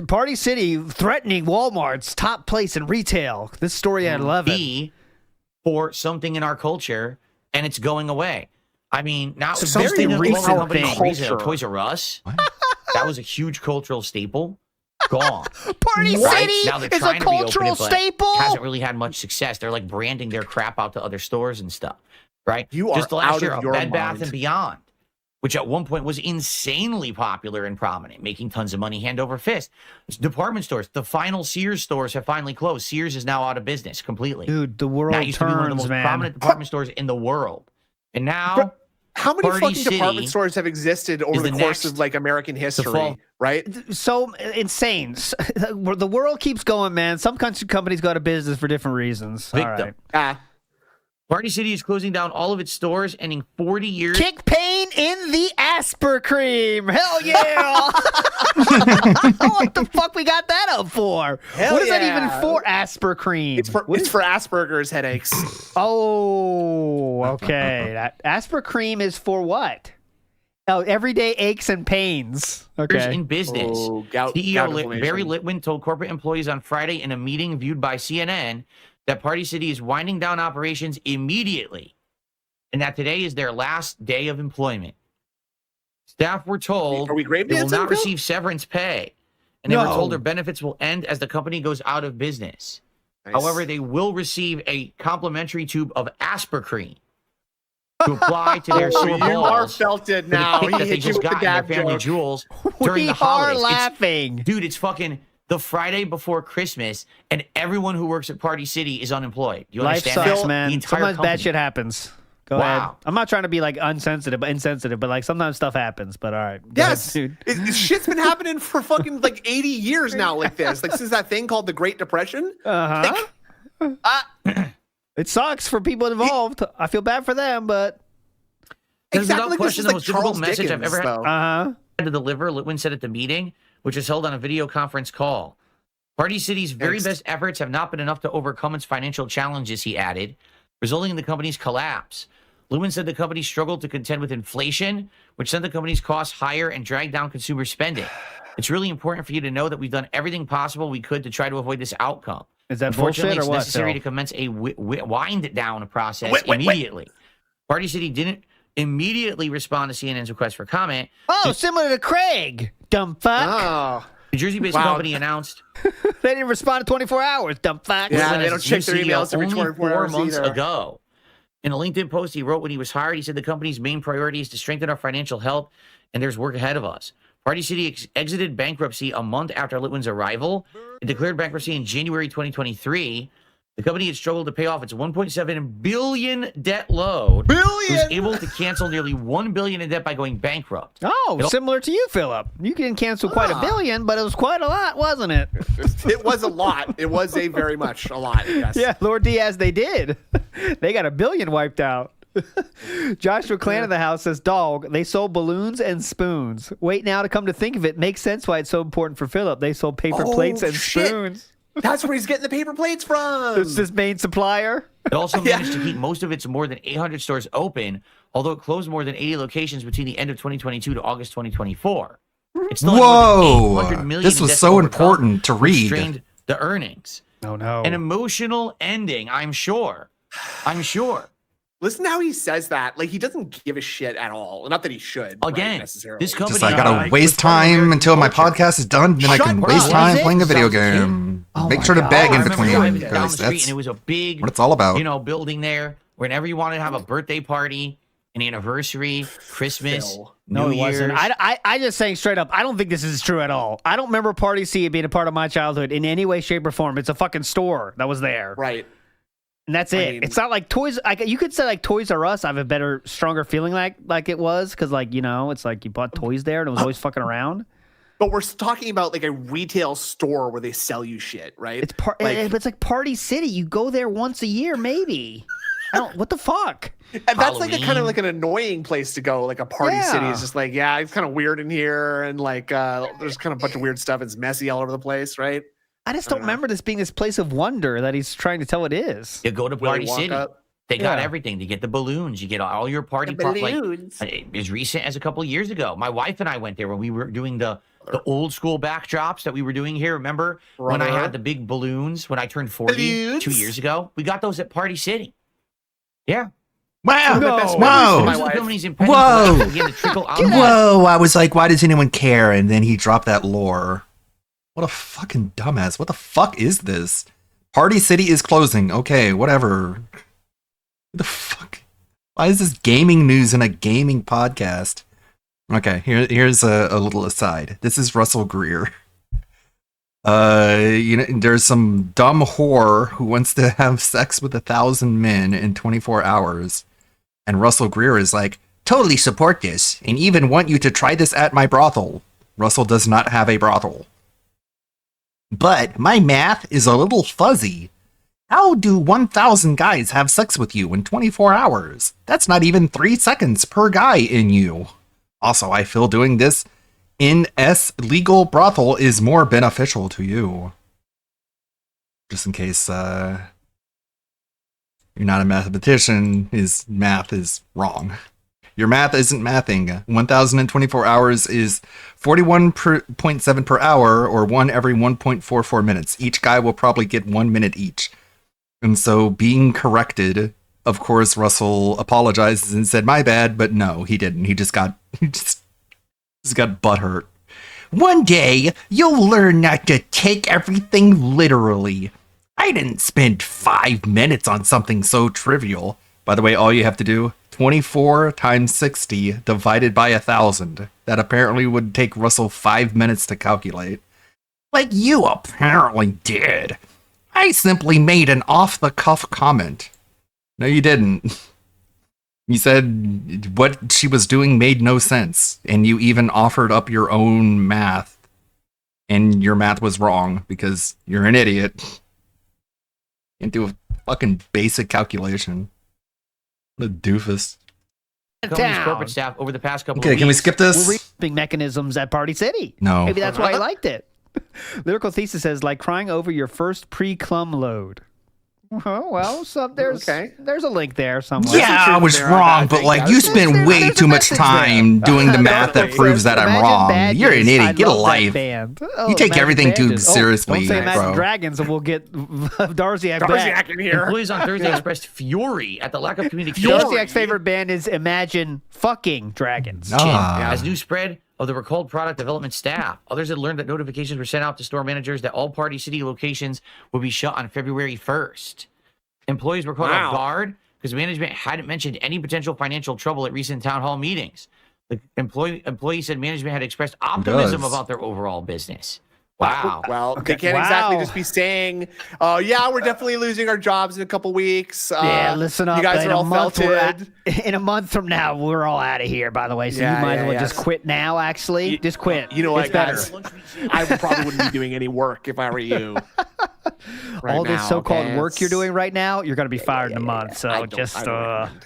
Party City threatening Walmart's top place in retail. This story at 11. Be for something in our culture, and it's going away. I mean, now It's a very something recent company thing. retail, Toys R Us. That was a huge cultural staple. Gone. Party Right? City Now they're is a trying to reopen cultural it, but staple. hasn't really had much success. They're like branding their crap out to other stores and stuff. Right? You are Just last out year, of your Bed Bath mind. and Beyond, which at one point was insanely popular and prominent, making tons of money hand over fist. Department stores, the final Sears stores have finally closed. Sears is now out of business completely. Dude, the world That used to be one of the turns, most man. prominent department stores in the world. And now, How many Party fucking department City stores have existed over is the the course next of like American history, fall. right? So insane. The world keeps going, man. Some companies go out of business for different reasons. All Victim. right. Party City is closing down all of its stores, ending 40 years. Kick pain in the Asper cream. Hell yeah. What the fuck we got that up for? Hell what is that yeah. even for, Asper cream? It's for Asperger's headaches. Oh, okay. That Asper cream is for what? Oh, everyday aches and pains. Okay. In business. Oh, gout CEO inflammation. Barry Litwin told corporate employees on Friday in a meeting viewed by CNN that Party City is winding down operations immediately and that today is their last day of employment. Staff were told Are we grave they will dancing, not Phil? receive severance pay, and they were No. told their benefits will end as the company goes out of business. Nice. However, they will receive a complimentary tube of Aspercreme to apply to their Oh, sore you are balls. felted for the now. kick He that they hit you just with the got in their dab family joke. jewels during We the are holidays. laughing. Dude, it's fucking the Friday before Christmas, and everyone who works at Party City is unemployed. You Life understand sucks, that? man. The entire Sometimes company. bad shit happens. Go Wow. ahead. I'm not trying to be like insensitive, but like sometimes stuff happens. But all right. Go Yes, ahead, dude. shit's been happening for fucking like 80 years now, like this. Like since that thing called the Great Depression. Uh-huh. It sucks for people involved. I feel bad for them, but This Exactly, is without question the most difficult Charles message I've Dickens, ever though. had to deliver. Litwin said at the meeting, which was held on a video conference call. Party City's very best efforts have not been enough to overcome its financial challenges, he added, resulting in the company's collapse. Lewin said the company struggled to contend with inflation, which sent the company's costs higher and dragged down consumer spending. It's really important for you to know that we've done everything possible we could to try to avoid this outcome. Is that Unfortunately, bullshit or it's what, necessary Phil? to commence a wind down process immediately. Party City didn't immediately respond to CNN's request for comment. Oh, similar to Craig, dumb fuck. Oh. The Jersey-based company announced they didn't respond in 24 hours, dumb fuck. Yeah, they don't check their emails every only 24 4 hours months either. ago. In a LinkedIn post he wrote when he was hired, he said the company's main priority is to strengthen our financial health, and there's work ahead of us. Party City exited bankruptcy a month after Litwin's arrival. It declared bankruptcy in January 2023. The company had struggled to pay off its $1.7 billion debt load. It was able to cancel nearly $1 billion in debt by going bankrupt. Oh, similar to you, Philip. You can cancel quite a billion, but it was quite a lot, wasn't it? It was a lot. It was a very much a lot, yes. Yeah, Lord Diaz, they did. They got $1 billion wiped out. Joshua Clan in the house says, dog, they sold balloons and spoons. Wait, now to come to think of it, makes sense why it's so important for Philip. They sold paper plates and spoons. That's where he's getting the paper plates from. It's his main supplier. It also managed to keep most of its more than 800 stores open, although it closed more than 80 locations between the end of 2022 to August 2024. It's still Whoa! $800 million This in was debt so to overcome, important to which read. strained the earnings. Oh no! An emotional ending, I'm sure. I'm sure. Listen to how he says that. Like, he doesn't give a shit at all. Not that he should. Again, necessarily. this company. Just I gotta waste time until my podcast is done, then I can waste time playing a video game. Make sure to beg in between, down because the street, that's and it was a big, what it's all about. building there. Whenever you wanted to have a birthday party, an anniversary, Christmas, No, New it wasn't. Year's. I just saying straight up, I don't think this is true at all. I don't remember Party City being a part of my childhood in any way, shape, or form. It's a fucking store that was there. Right. And that's it. It's not like Toys. You could say like Toys R Us. I have a better, stronger feeling like it was because it's like you bought toys there and it was always fucking around. But we're talking about like a retail store where they sell you shit, right? But it's like Party City. You go there once a year, maybe. What the fuck? And that's like a kind of like an annoying place to go. Like a Party City is just like, yeah, it's kind of weird in here, and like there's kind of a bunch of weird stuff. It's messy all over the place, right? I just don't remember this being this place of wonder that he's trying to tell it is. You go to Party City. They got everything. You get the balloons. You get all your party balloons. As recent as a couple of years ago. My wife and I went there when we were doing the old school backdrops that we were doing here. Remember when I had the big balloons when I turned 40 2 years ago? We got those at Party City. Yeah. Wow! Whoa! Whoa! I was like, why does anyone care? And then he dropped that lore. What a fucking dumbass. What the fuck is this? Party City is closing. Okay, whatever. What the fuck? Why is this gaming news in a gaming podcast? Okay, here's a little aside. This is Russell Greer. There's some dumb whore who wants to have sex with 1,000 men in 24 hours. And Russell Greer is like, totally support this and even want you to try this at my brothel. Russell does not have a brothel. But my math is a little fuzzy. How do 1,000 guys have sex with you in 24 hours? That's not even 3 seconds per guy in you. Also, I feel doing this in legal brothel is more beneficial to you. Just in case you're not a mathematician, his math is wrong. Your math isn't mathing. 1,024 hours is 41.7 per hour, or 1 every 1.44 minutes. Each guy will probably get 1 minute each. And so being corrected, of course, Russell apologizes and said, my bad, but no, he didn't. He just got butthurt. One day, you'll learn not to take everything literally. I didn't spend 5 minutes on something so trivial. By the way, all you have to do, 24 times 60 divided by 1,000. That apparently would take Russell 5 minutes to calculate. Like you apparently did. I simply made an off-the-cuff comment. No, you didn't. You said what she was doing made no sense, and you even offered up your own math, and your math was wrong because you're an idiot. Can't do a Fucking basic calculation. What a doofus. Company's corporate staff over the past couple of Okay, weeks. can we skip this? We're reaping mechanisms at Party City. No. Maybe that's why I liked it. Lyrical Thesis says, like crying over your first pre-clum load. Well, there's a link there somewhere. Yeah, I was wrong, but like you spend way too much time doing the math that proves that I'm wrong. You're an idiot. Get a life. You take everything too seriously, Don't say Imagine bro. Dragons, and we'll get Darziak back. Darziak in here. Employees on Thursday expressed fury at the lack of communication. Darziak's favorite band is Imagine Fucking Dragons. As news spread of the recalled product development staff, others had learned that notifications were sent out to store managers that all Party City locations would be shut on February 1st. Employees were caught off guard because management hadn't mentioned any potential financial trouble at recent town hall meetings. The employee said management had expressed optimism about their overall business. Wow. Well, they can't exactly just be saying, yeah, we're definitely losing our jobs in a couple weeks. Yeah, listen up. You guys are all felted. In a month from now, we're all out of here, by the way. So you might as well just quit now, actually. Just quit. You know what, it's better. guys? I probably wouldn't be doing any work if I were you. All this so-called work you're doing right now, you're going to be fired in a month. So it's pretty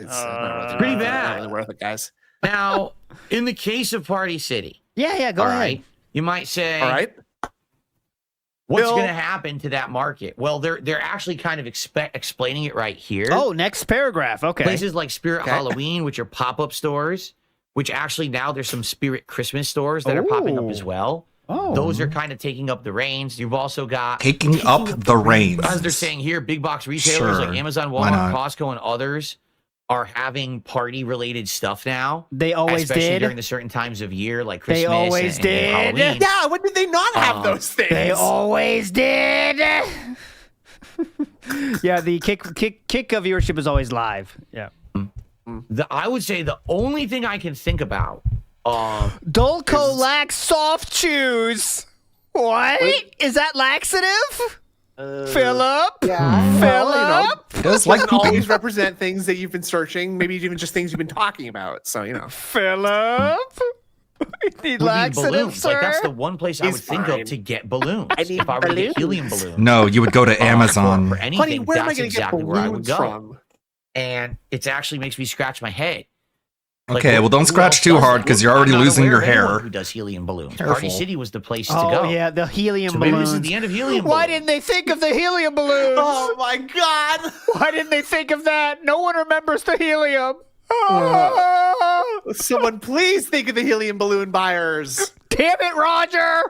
Not bad. really worth it, guys. Now, in the case of Party City, go ahead. Right, you might say, all right, what's going to happen to that market? Well, they're actually kind of explaining it right here. Oh, next paragraph. Okay. Places like Spirit Halloween, which are pop-up stores, which actually now there's some Spirit Christmas stores that are popping up as well. Oh. Those are kind of taking up the reins. You've also got Taking up the reins. as they're saying here, big box retailers like Amazon, Walmart, Costco, and others are having party-related stuff now. They always especially did. during the certain times of year, like Christmas. They always and did. Halloween. Yeah, when did they not have those things? They always did. Yeah, the kick of viewership is always live. Yeah. I would say the only thing I can think about. Dulco Lax soft chews. What? Is that laxative? Philip? Yeah. Philip? Does like always represent things that you've been searching, maybe even just things you've been talking about. So, Philip? Need laxative, balloons. sir? Like that's the one place I would think of to get balloons. I need if I were to get helium balloons. No, you would go to Amazon. For anything, Honey, where am I that's going to get exactly where I would balloons go. from? And it actually makes me scratch my head. Okay, well, don't scratch too hard because you're already losing your hair. Who does helium balloons? Careful. Party City was the place to Oh, go. yeah, the helium So maybe balloons. this is the end of helium Why balloons. didn't they think of the helium balloons? Oh, my God. Why didn't they think of that? No one remembers the helium. Someone please think of the helium balloon buyers. Damn it, Roger.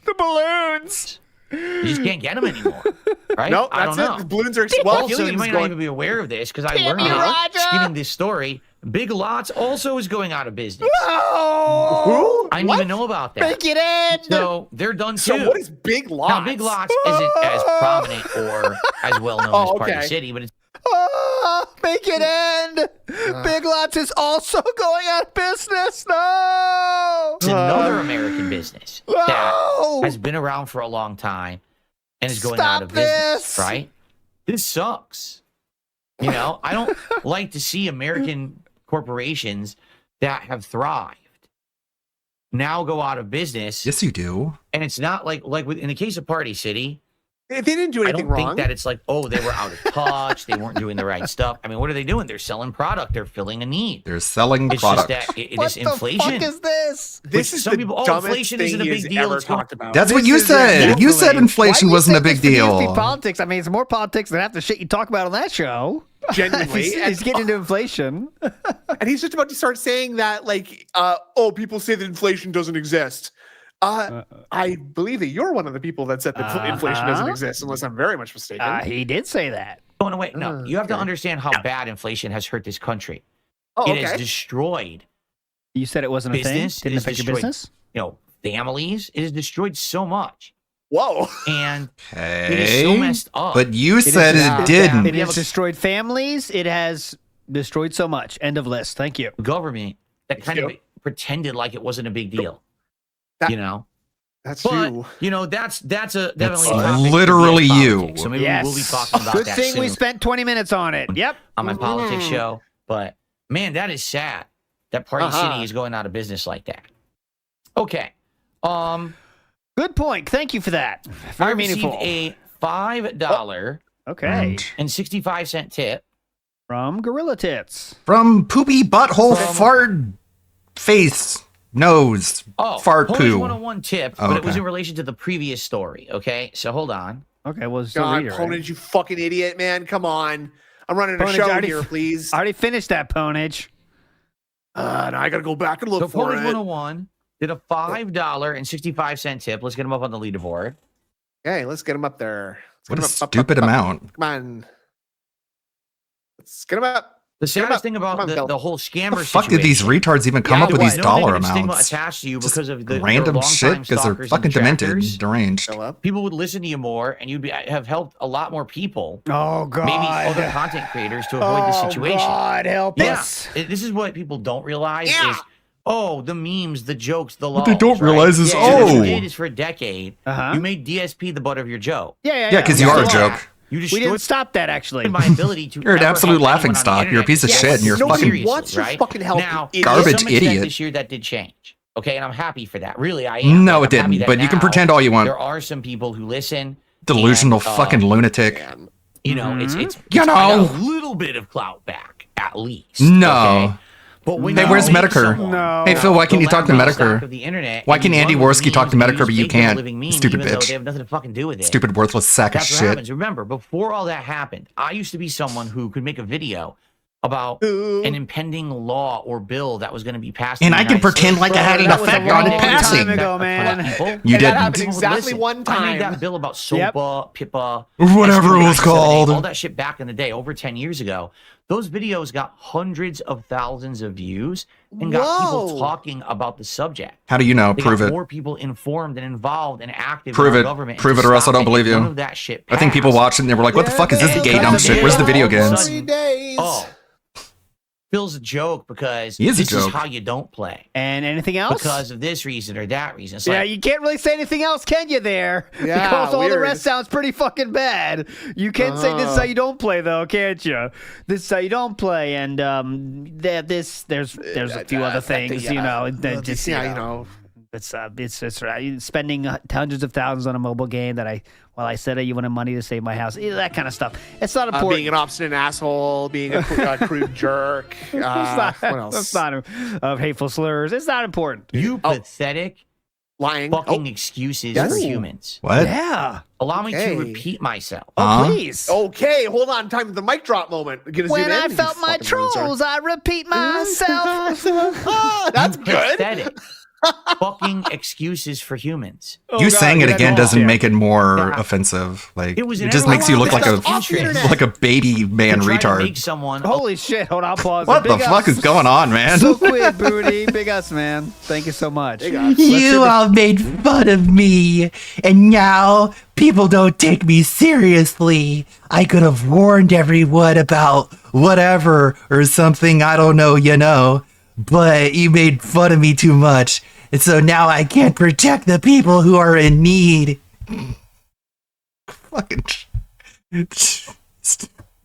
The balloons. You just can't get them anymore, right? No, I that's don't know. it. The balloons are Also, helium's you might not even be aware of this because I learned it skimming this story. Big Lots also is going out of business. Oh, I didn't even know about that. Make it end. So they're done too. So what is Big Lots? Now, Big Lots isn't as prominent or as well known as Party City, but it's Make it end. Big Lots is also going out of business. No. It's another American business that has been around for a long time and is going out of business, right? This sucks. You know, I don't like to see American corporations that have thrived now go out of business. Yes, you do. And it's not like in the case of Party City, they didn't do anything wrong. I don't wrong. think that it's like, oh, they were out of touch. They weren't doing the right stuff. I mean, what are they doing? They're selling product. They're filling a need. They're selling It's product. just that it What is the inflation. fuck is this? This is some the people, dumbest inflation thing isn't a he big has deal. ever It's going- talked about. That's what This you is said. You said inflation Why do you wasn't a think big this continues to be deal. politics. I mean, it's more politics than half the shit you talk about on that show. Genuinely. he's getting into inflation. And he's just about to start saying that, like, people say that inflation doesn't exist. I believe that you're one of the people that said that inflation doesn't exist, unless I'm very much mistaken. He did say that. Oh, no, wait. No, you have to understand how bad inflation has hurt this country. Oh, It has okay. destroyed You said it wasn't a thing? business. Didn't It has affect your destroyed, business? you know, families. It has destroyed so much. Whoa. And it is so messed up. But you It said is- it didn't. It has destroyed families. It has destroyed so much. End of list. Thank you. Government that kind of pretended like it wasn't a big deal. You know? That's But, you know, that's definitely That's a topic for literally debate you. politics. So maybe Yes. we'll be talking about Good that thing soon we spent 20 minutes on it. Yep. on my politics show. But man, that is sad that Party City is going out of business like that. Okay. Good point. Thank you for that. Very I received meaningful. a $5 Okay. And 65-cent tip. From Gorilla Tits. From Poopy Butthole Fart Face Nose Fart Ponage Poo. 101 tip, but it was in relation to the previous story. Okay, so hold on. Okay, well, God, Ponage, you fucking idiot, man. Come on. I'm running a show here, please. I already finished that, Ponage. Now I got to go back and look for Ponage it. 101 did a $5.65 tip. Let's get him up on the leaderboard. Okay, let's get him up there. What a stupid amount. Come on. Let's get him up. The saddest thing about the whole scammer The fuck did these retards even come up with these dollar Stigma amounts? attached to you because of the Random your shit longtime because they're stalkers fucking and demented, trackers. deranged. People would listen to you more, and you'd have helped a lot more people. Oh God! Maybe other content creators to avoid this situation. God, help us! This is what people don't realize is. Oh, the memes, the jokes, the What laws. they don't realize is, What you did is for a decade, Uh-huh. you made DSP the butt of your joke. Yeah, Yeah, because you are a joke. You We destroyed didn't stop that, actually. my ability to. You're an ever absolute help laughing anyone on the stock. You're a piece of internet. shit and you're Nobody fucking wants your fucking help. Now, garbage to some extent idiot. This year that did change. Okay, and I'm happy for that. Really, I am. No, I'm it happy didn't, that but you can now pretend all you want. There are some people who listen. Delusional and, fucking lunatic. You know, it's You I got know. a little bit of clout back at least. No. Okay? But when Hey, you where's make Medicare? someone Hey, Phil, why can't the you talk to laughing stock Medicare? of the internet Why and can you Andy run with Worski talk to memes, Medicare, you but you just make them a can't? living meme, Stupid even though bitch. they have nothing to fucking do with it. Stupid, worthless sack of That's what shit. happens. Remember, before all that happened, I used to be someone who could make a video about an impending law or bill that was going to be passed. And in the I can United pretend States. like I had an That was a effect on it long passing. time ago, man. You didn't. happened People would exactly listen. one I made time. that bill about SOPA, PIPA, Whatever it was SB 978, called. all that shit back in the day, over 10 years ago. Those videos got hundreds of thousands of views and got people talking about the subject. How do you know? They Prove got it. more people informed and involved and active Prove in our it. government. Prove and it, or else I stop don't believe None you. of that shit I think people passed. watched it and they were like, what the fuck is this gay dumb shit? Where's the video games? Oh, Phil's a joke because He is a this is joke. how you don't play. And anything else? Because of this reason or that reason. It's Yeah, like, you can't really say anything else, can you? There, Yeah, because all the weird. rest sounds pretty fucking bad. You can't say this is how you don't play, though, can't you? This is how you don't play, and there's a few other things, you know. That just yeah, you know. It's right. Spending hundreds of thousands on a mobile game that I said you wanted money to save my house, that kind of stuff. It's not important. Being an obstinate asshole, being a crude jerk. What else? That's not hateful slurs. It's not important. you pathetic Lying. fucking excuses Yes. for humans. What? Yeah. Allow me Okay. to repeat myself. Huh? Please. Okay, hold on. Time for the mic drop moment. Get a When zoom I in, felt you my fucking loser. trolls, I repeat myself. That's You good. Pathetic fucking excuses for humans. You saying it again doesn't make it more Yeah. offensive. Like It was it in just makes you look like everyone's a best interest. like a baby man To try to make retard. someone Holy shit. Hold on, pause. What the Big fuck ups. is going on, man? So quick, Booty. Big us, man. Thank you so much. You all made fun of me, and now people don't take me seriously. I could have warned everyone about whatever or something, I don't know, you know, but you made fun of me too much, and so now I can't protect the people who are in need. Fucking.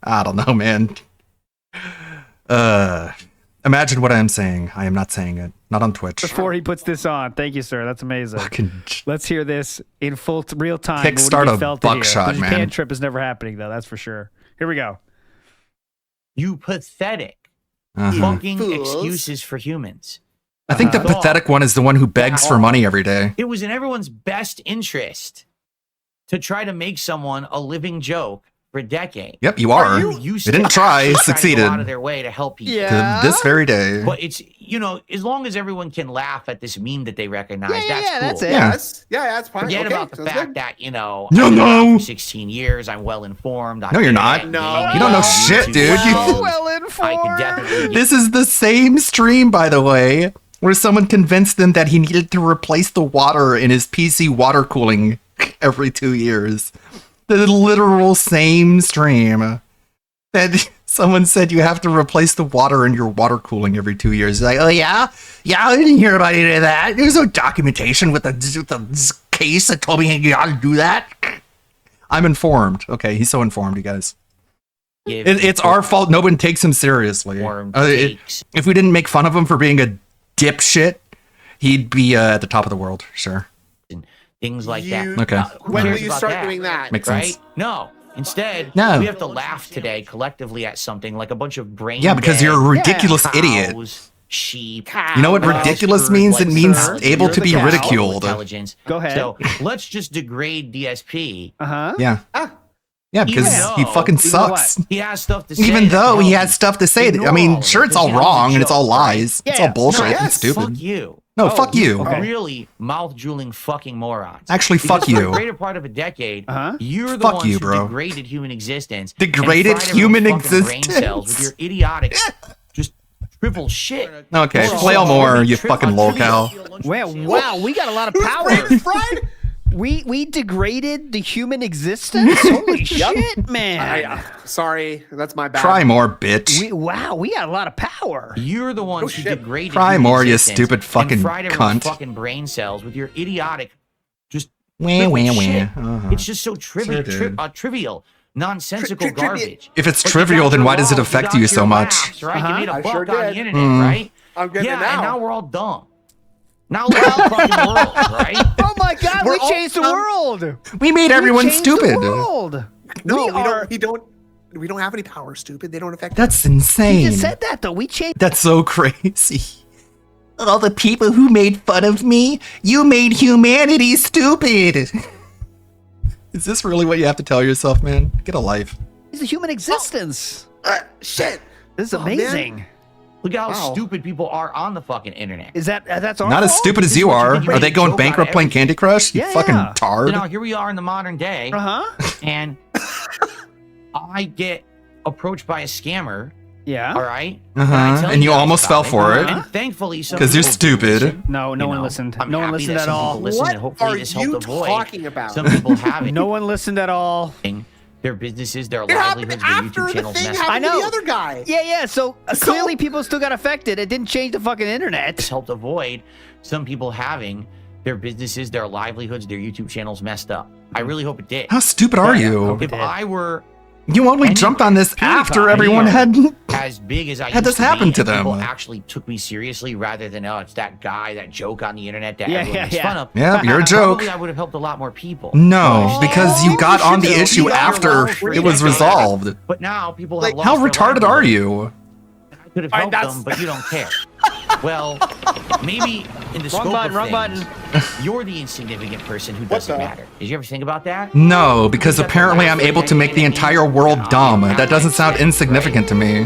I don't know, man. Imagine what I am saying. I am not saying it. Not on Twitch. Before he puts this on, thank you, sir. That's amazing. Fucking Let's hear this in full real time. Kickstart What a felt to hear. buckshot, The Japan man. trip is never happening, though. That's for sure. Here we go. you pathetic Uh-huh. fucking Fools. excuses for humans. I think the Uh-huh. pathetic one is the one who begs for money every day. It was in everyone's best interest to try to make someone a living joke for a decade. Yep, you are. You You used to didn't try, try to succeeded. go out of their way to help people. To this very day. But it's, you know, as long as everyone can laugh at this meme that they recognize, that's cool. That's it. Yeah. That's fine. Forget Okay, about the sounds fact good. that, you know, No, I've been around no. for 16 years, I'm well informed. No, you're not. No. You don't know shit, dude. I could definitely This is the same stream, by the way, where someone convinced them that he needed to replace the water in his PC water cooling every 2 years. The literal same stream. That someone said you have to replace the water in your water cooling every 2 years. Like, oh yeah? Yeah, I didn't hear about any of that. There's no documentation with the case that told me you ought to do that. I'm informed. Okay, he's so informed, you guys. It's our fault no one takes him seriously. If we didn't make fun of him for being a dipshit, he'd be at the top of the world, sure. things like that. Okay. When will cares you about start doing that? Makes right? sense. No. Instead, No. we have to laugh today collectively at something like a bunch of brain. Yeah, because you're a ridiculous idiot. Cows, sheep. You know what ridiculous means? It means able to be ridiculed. Intelligence. Go ahead. So let's just degrade DSP. Yeah. Yeah, because he fucking sucks. He has stuff to say. Even though he has has stuff to say. I mean, sure, it's all wrong and it's all lies. It's all bullshit and stupid. Fuck you. No, fuck you. Really mouth-drooling fucking morons. Actually, Because fuck for you. the greater part of a decade, you're the Fuck ones you, who bro. degraded human existence. and Degraded fried human everyone's fucking brain existence. cells with your idiotic, just triple shit. Okay, play all more, you fucking lolcow. Wow, we got a lot of power. We degraded the human existence. Holy shit, man! Sorry, that's my bad. Try more, bitch. We got a lot of power. You're the ones who degraded Try human more, you existence stupid fucking and fried everyone's cunt. fucking brain cells with your idiotic, just Wah, triple wah, wah. shit. Uh-huh. It's just so trivial, Sure did. trivial, nonsensical garbage. If it's But you trivial, got then your why does it laughs, affect got you so your much? laughs, right? You made a I buck sure on the did. internet, Mm. right? I'm getting Yeah, it now. and now we're all dumb. Now look at the fucking world, right? Oh my god, We're we all changed the dumb. world. We made everyone changed the stupid. world. No, we we don't have any power, stupid. They don't affect That's us. insane. You just said that though. We changed. That's so crazy. All the people who made fun of me, you made humanity stupid. Is this really what you have to tell yourself, man? Get a life. It's a human existence. Shit. This is Oh, man. amazing. Look at how Wow. stupid people are on the fucking internet. Is that's our Not as fault? stupid as This is you what you are. think Are you they make a going joke out bankrupt of playing everything. Candy Crush? You Yeah. fucking So tard. now here we are in the modern day, and I get approached by a scammer. Yeah. All right. Uh-huh. And you guys almost about fell for it. And thankfully, some 'Cause you're people stupid. listen, No, no you one know. listened. I'm No one happy listened that at some all. people listen, What and hopefully are this you helped avoid talking about? some people having No one listened at all. their businesses, their It happened livelihoods, their after YouTube the channels thing messed up. happened I to know. the other guy. Yeah. So clearly people still got affected. It didn't change the fucking internet. This helped avoid some people having their businesses, their livelihoods, their YouTube channels messed up. I really hope it did. How stupid are you? If I were You only jumped on this after everyone had as big as I had used this happen be, to and them. people actually took me seriously rather than it's that guy, that joke on the internet that Yeah, everyone yeah, makes yeah. fun of. Yeah, you're a joke. Probably I would have helped a lot more people. No, because you got on the though. issue You got after your it was freedom. resolved. But now people have lost How their retarded are livelihood. you? I could have All right, helped them, but you don't care. Well, maybe in the scope of things, you're the insignificant person who doesn't matter. Did you ever think about that? No, because apparently I'm able to make the entire world dumb. That doesn't sound insignificant to me.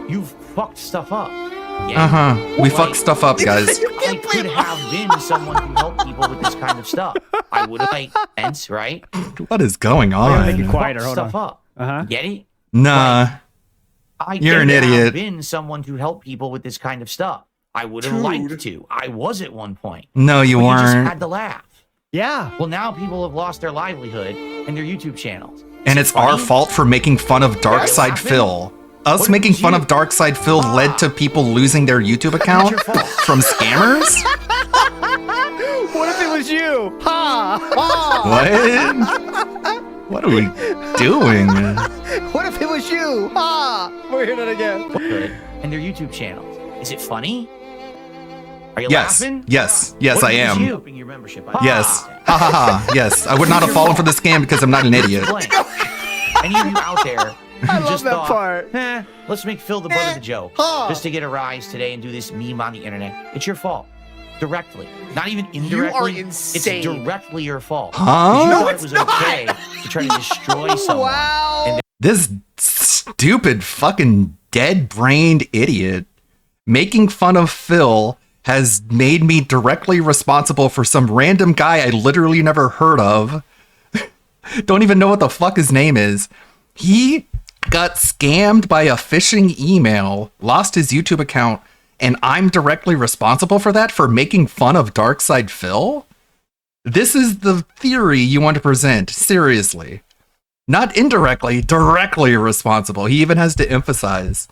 You've fucked stuff up. Uh-huh. We fuck stuff up, guys. I could have been someone who helped people with this kind of stuff. I would have made sense, right? What is going Make it on? quieter. Fucked Hold stuff on. up. Uh-huh. Get it? Nah. I You're an could have idiot. been someone to help people with this kind of stuff. I would have liked to. I was at one point. No, you But you just weren't. had to laugh. Yeah. Well, now people have lost their livelihood and their YouTube channals. And it's our fault for making fun of Darkside Phil. Us making fun of Darkside Phil led to people losing their YouTube account from scammers? What if it was you? Ha! What? What are we doing? What if it was you? Ha! We're hearing it again. Good. And their YouTube channels. Is it funny? Are you Yes, laughing? yes, What I if it's am. you? Your membership. Yes. Ha ha ha. Yes. I would not have fallen for the scam because I'm not an idiot. Any of you out there I love just that thought, part. Let's make Phil the butt of the joke just to get a rise today and do this meme on the internet. It's your fault. Directly. Not even indirectly. insane. It's directly your fault. Huh? 'Cause you No, thought it it's was not. okay to try to destroy someone. Wow. This stupid fucking dead-brained idiot making fun of Phil has made me directly responsible for some random guy I literally never heard of. Don't even know what the fuck his name is. He got scammed by a phishing email, lost his YouTube account, and I'm directly responsible for that for making fun of Darkside Phil? This is the theory you want to present, seriously. Not indirectly, directly responsible. He even has to emphasize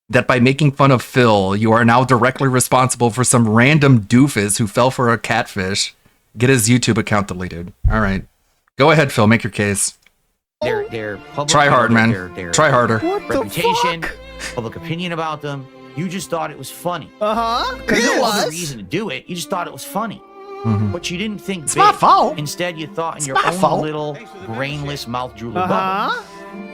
that by making fun of Phil, you are now directly responsible for some random doofus who fell for a catfish. Get his YouTube account deleted. All right. Go ahead, Phil. Make your case. Their public, Try hard, man. Their Try harder. reputation, public opinion about them. You just thought it was funny. Uh-huh. You Because it had no other was. reason to do it. You just thought it was funny. But you didn't think It's big. my fault. Instead, you thought in It's your my own fault. little brainless mouth drooler bubble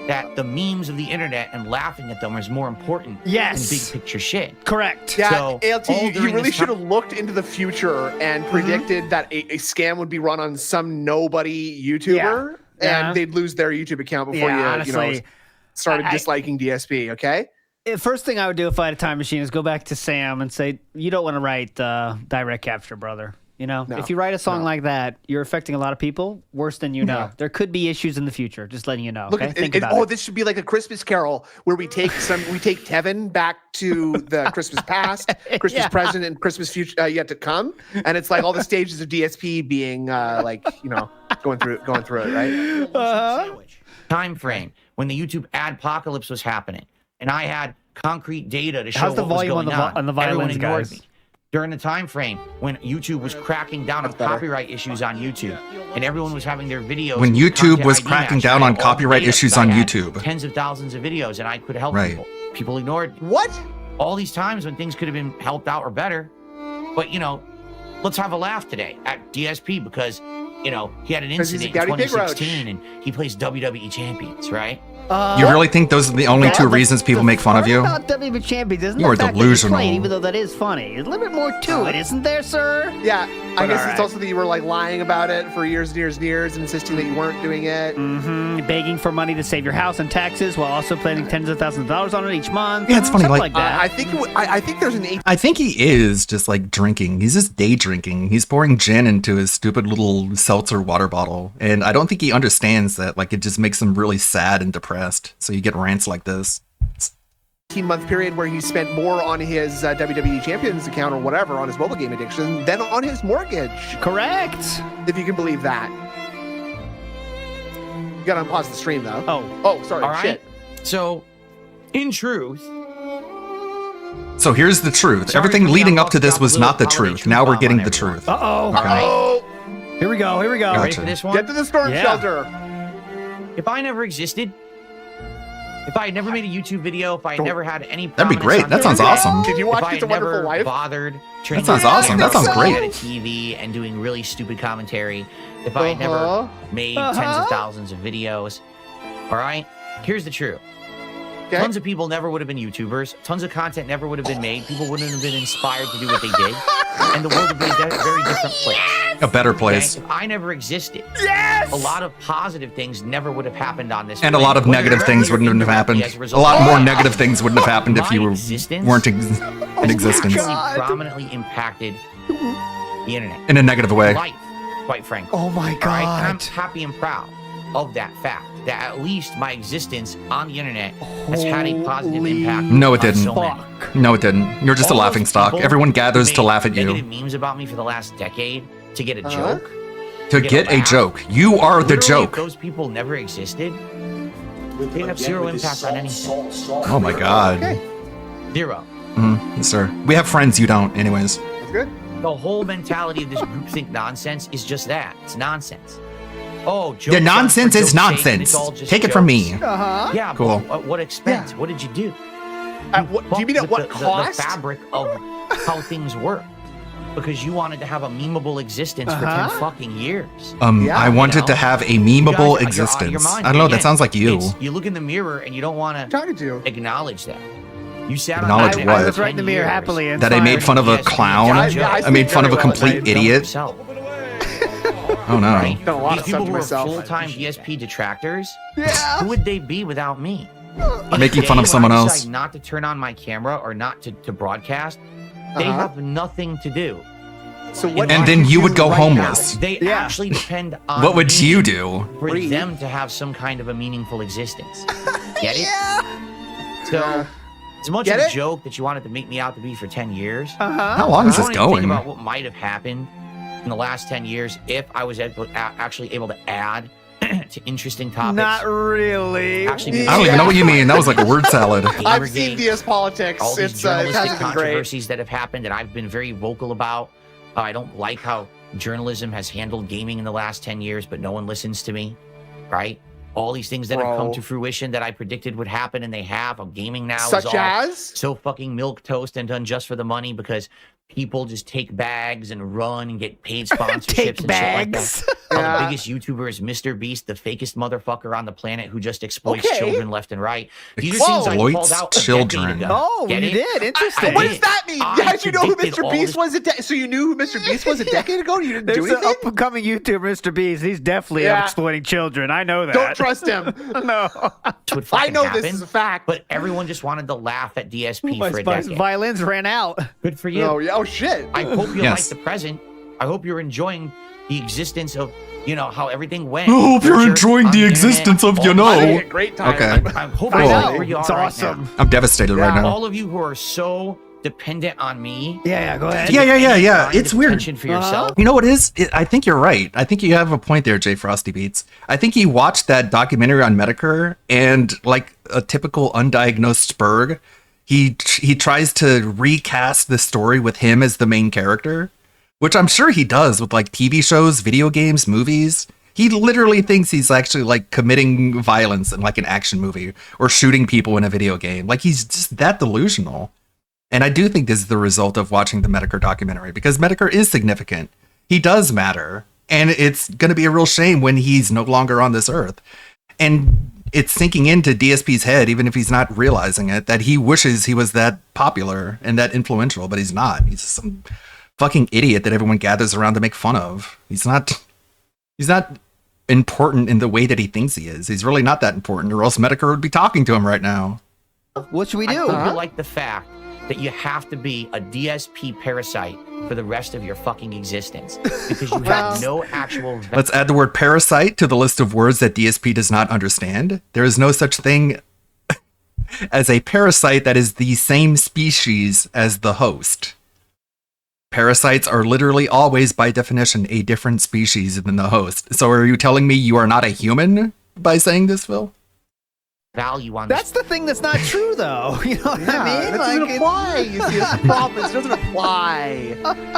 that the memes of the internet and laughing at them is more important than big picture shit. Correct. Yeah, So, ALT, all you during really this should have looked into the future and predicted that a scam would be run on some nobody YouTuber Yeah. and they'd lose their YouTube account before Yeah, you honestly, started disliking DSP, okay? First thing I would do if I had a time machine is go back to Sam and say, you don't want to write direct capture, brother. You know, No, if you write a song like that, you're affecting a lot of people worse than you know. Yeah. There could be issues in the future. Just letting you know. Look Okay, at think about it. this should be like a Christmas Carol where we take Tevin back to the Christmas past, Christmas present, and Christmas future yet to come, and it's like all the stages of DSP being going through it, right? Time frame when the YouTube adpocalypse was happening, and I had concrete data to show How's the what was volume going on the Everyone violins, ignored guys? me. During the time frame when YouTube was cracking down on copyright issues on YouTube, and everyone was having their videos. When YouTube content was ID cracking matched, down I on had all the copyright data issues because on I had YouTube. tens of thousands of videos, and I could help Right. people. People ignored me. What? All these times when things could have been helped out or better, but let's have a laugh today at DSP because he had an 'Cause he's a incident in Gowdy Big Roach. 2016 and he plays WWE champions, right? You really think those are the only two reasons people make fun of you? Not WWE champions, isn't You are the fact that delusional. played, even though that is funny. There's a little bit more to it, isn't there, sir? Yeah, I But guess all it's right. also that you were like lying about it for years and years and years and insisting that you weren't doing it. Begging for money to save your house and taxes while also planning tens of thousands of dollars on it each month. Yeah, it's funny, Something like- that. I think I think there's an I think he is just like drinking. He's just day drinking. He's pouring gin into his stupid little seltzer water bottle. And I don't think he understands that it just makes him really sad and depressed. So you get rants like this. 18-month period where he spent more on his WWE Champions account or whatever on his mobile game addiction than on his mortgage. Correct. If you can believe that. You gotta unpause the stream though. Oh, sorry. All right. Shit. So, in truth, So here's the truth. Sorry Everything for leading the up to this was little not the holiday truth. truth Now we're bomb getting on the everyone. truth. Uh-oh. Here we go. Here we go. Ready for this one? Get to the storm Yeah. shelter. If I never existed, if I had never made a YouTube video, if I had never had any That'd be prominence great. on That sounds the internet, awesome. Did you watch if I It's a had never Wonderful Life? bothered That sounds awesome. That sounds great. At a TV and doing really stupid commentary, if I had never made tens of thousands of videos, all right? Here's the truth. Okay. Tons of people never would have been YouTubers. Tons of content never would have been made. People wouldn't have been inspired to do what they did. And the world would be a very different place. A better Okay? place. If I never existed, a lot of positive things never would have happened on this And a planet. lot of Whether negative things directly or wouldn't have happened. indirectly as A result lot of more that. negative things wouldn't have happened if My you existence weren't in existence. Actually prominently impacted the internet. In a negative way. Life, quite frankly. Oh my All right? And I'm happy and proud of that fact that at least my existence on the internet has had a positive impact. No, it on didn't. so many. No, it didn't. You're just a All those laughing stock. people Everyone who gathers to made laugh at negative you. memes about me for the last decade to get a joke. To get a laugh. joke. You are the Literally, joke. If those people never existed, they have zero impact on anything. Oh my god. Zero. Yes, sir. We have friends you don't, anyways. That's good. The whole mentality of this groupthink nonsense is just that. It's nonsense. Oh, The jokes nonsense for is joke's sake, and it's nonsense. all just Take it from jokes. me. Uh-huh. Yeah, Cool. but at what expense? What did you do? Do you mean at what The cost? fabric of how things work. Because you wanted to have a memeable existence for 10 fucking years. I wanted to have a memeable You're out of your existence. mind. I don't know. That Again, sounds like you. You look in the mirror and you don't want to acknowledge that. You sat on Acknowledge the what? internet I was for right in the 10 mirror years. happily and That I made fun of a Yes, you clown. did. I made fun of a complete idiot. Oh no. Right? Done a lot These of people stuff to who are myself. full-time DSP detractors, who would they be without me? Making The fun day of someone when I else. decide not to turn on my camera or not to broadcast, they Uh-huh. have nothing to do. So what? And then you would go homeless. They actually depend on What would me you do? for them to have some kind of a meaningful existence. Get it? So, as much Get of a it? joke that you wanted to make me out to be for 10 years, How long is I this wanted to going? Think about what might have happened in the last 10 years if I was actually able to add to interesting topics. Not really. Actually, I don't even know what you mean. That was like a word salad. I've seen DS politics. all these It journalistic hasn't been great. controversies that have happened that I've been very vocal about. I don't like how journalism has handled gaming in the last 10 years, but no one listens to me, right? All these things that have come Bro. to fruition that I predicted would happen and they have. Gaming now Such is all as? so fucking milk toast and done just for the money because people just take bags and run and get paid sponsorships Take and bags. shit like that. The biggest YouTuber is Mr. Beast, the fakest motherfucker on the planet who just exploits children left and right. These are things I called out children. Oh, Get you it? did. Interesting. What does that mean? I How'd you know who predicted Mr. all Beast this- was? So you knew who Mr. Beast was a decade ago? You didn't do There's an anything? upcoming YouTuber, Mr. Beast. He's definitely exploiting children. I know that. Don't trust him. No. This would I fucking know happen, this is a fact. but everyone just wanted to laugh at DSP My for a decade. violins ran out. Good for you. Oh, yeah. Oh, shit. I hope you Yes. like the present. I hope you're enjoying the existence of, how everything went. I hope you're Richard, enjoying on the internet, existence of, all you the I know. had a great time. Okay. I'm hoping I that's know. where you It's are right awesome. now. I'm devastated right now. All of you who are so dependent on me. Yeah, go ahead. Yeah. It's weird. Attention for yourself. You know what it is? I think you're right. I think you have a point there, Jay Frosty Beats. I think he watched that documentary on Medicare, and like a typical undiagnosed spurg, he tries to recast the story with him as the main character, which I'm sure he does with like TV shows, video games, movies. He literally thinks he's actually like committing violence in like an action movie or shooting people in a video game. Like he's just that delusional. And I do think this is the result of watching the Medicare documentary, because Medicare is significant. He does matter. And it's going to be a real shame when he's no longer on this earth. And it's sinking into DSP's head, even if he's not realizing it, that he wishes he was that popular and that influential, but he's not. He's just some fucking idiot that everyone gathers around to make fun of. He's not important in the way that he thinks he is. He's really not that important, or else Medicare would be talking to him right now. What should we do? I hope you like the fact that you have to be a DSP parasite for the rest of your fucking existence, because you have no actual Let's add the word parasite to the list of words that DSP does not understand. There is no such thing as a parasite that is the same species as the host. Parasites are literally always, by definition, a different species than the host. So are you telling me you are not a human by saying this, Phil? value on That's the thing that's not true, though. You know what I mean? That doesn't apply. You see, that's the problem. It doesn't apply.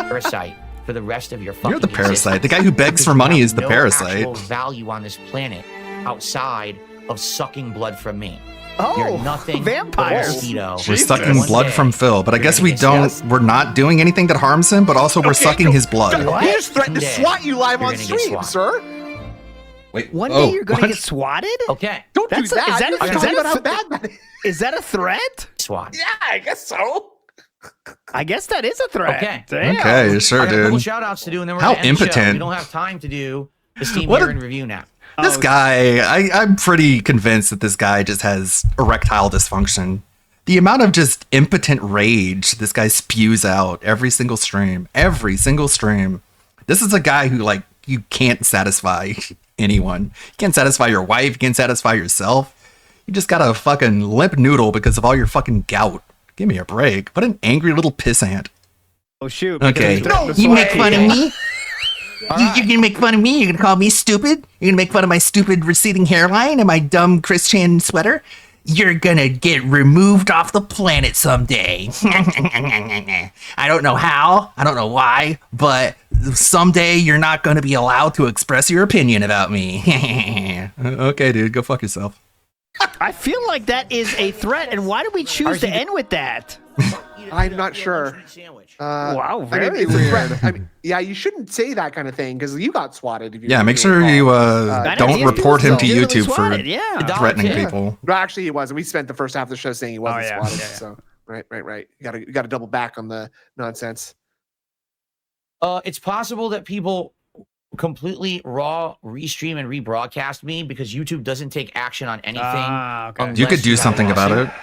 parasite for the rest of your fucking You're the parasite. existence. The guy who begs for Because you money have is the no parasite. actual value on this planet outside of sucking blood from me. Oh, You're nothing vampires. but a mosquito. We're sucking One blood day, from Phil, but I you're guess gonna we get don't. swat. We're not doing anything that harms him, but also we're sucking his blood. He just threatened to Someday, swat you live you're on gonna get stream, swat. sir. Wait, One day you're going to get swatted? Okay. Don't do That's a- that. is that You're a- is talking that a about how th- bad that is. Is that a threat? SWAT. Yeah, I guess so. I guess that is a threat. Okay. Damn. Okay, sure, I got a couple dude. shout outs to do, and then we're How gonna end the show. impotent. We don't have time to do the Steam What Year a- in Review now. This guy, I'm pretty convinced that this guy just has erectile dysfunction. The amount of just impotent rage this guy spews out every single stream. This is a guy who, like, you can't satisfy anyone. You can't satisfy your wife. You can't satisfy yourself. You just got a fucking limp noodle because of all your fucking gout. Give me a break. What an angry little pissant. Oh, shoot. Okay. because You make fun of me? me? You're gonna make fun of me? You're gonna call me stupid? You're gonna make fun of my stupid receding hairline and my dumb Christian sweater? You're gonna get removed off the planet someday. I don't know how, I don't know why, but someday you're not gonna be allowed to express your opinion about me. Okay, dude, go fuck yourself. I feel like that is a threat, and why did we choose to end with that? I'm not sure. Wow, I mean, very it's a weird. threat. I mean, yeah, you shouldn't say that kind of thing because you got swatted. If you Yeah, make sure you don't report him to YouTube for threatening people. Well, actually, he wasn't. We spent the first half of the show saying he wasn't yeah. swatted. Yeah, yeah. So right. You got to double back on the nonsense. It's possible that people completely raw restream and rebroadcast me because YouTube doesn't take action on anything. Okay. You could do unless have something a about lawsuit. it.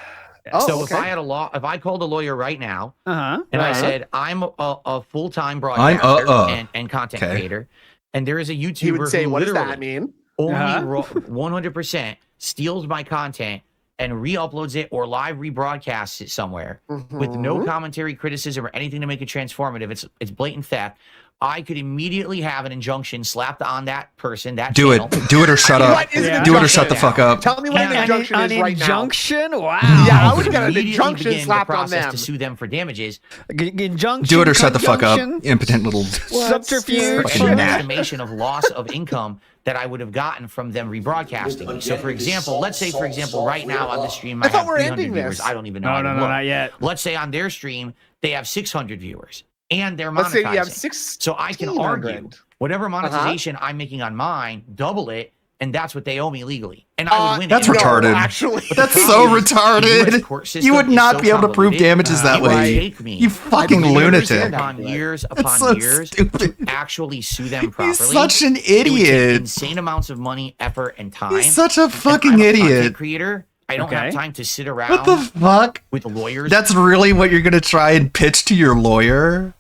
So if I had if I called a lawyer right now and I said I'm a full-time broadcaster and content creator, and there is a YouTuber He would say, who "What does literally that mean?" only 100% steals my content and re-uploads it or live rebroadcasts it somewhere with no commentary, criticism, or anything to make it transformative. It's blatant theft. I could immediately have an injunction slapped on that person, that Do channel. it. Do it or shut up. What is an Do it or injunction? shut the fuck up. Tell me what an injunction is right now. Injunction? Wow. Yeah, I would could get an immediately injunction begin the slapped on process them. to sue them for damages. Injunction. Do it or shut the fuck up. conjunction, Impotent little. Subterfuge. For an estimation of loss of income that I would have gotten from them rebroadcasting. So, for example, let's say, right now on the stream, I thought have we were 300 ending viewers. this. I don't even know. No, I didn't no, look. not yet. Let's say on their stream, they have 600 viewers. and they're Let's say you have monetizing. So I can argue 1,600. whatever monetization I'm making on mine, double it, and that's what they owe me legally. And I would win. That's it. retarded. Actually, That's so retarded. You would not be able to prove damages that way. You fucking lunatic. Upon years upon That's so years stupid. to actually sue them properly. He's such an It would take idiot. insane amounts of money, effort, and time. He's such a And fucking I'm a idiot. content creator. I don't have Okay. time to sit around What the fuck? with lawyers. That's really what you're gonna try and pitch to your lawyer?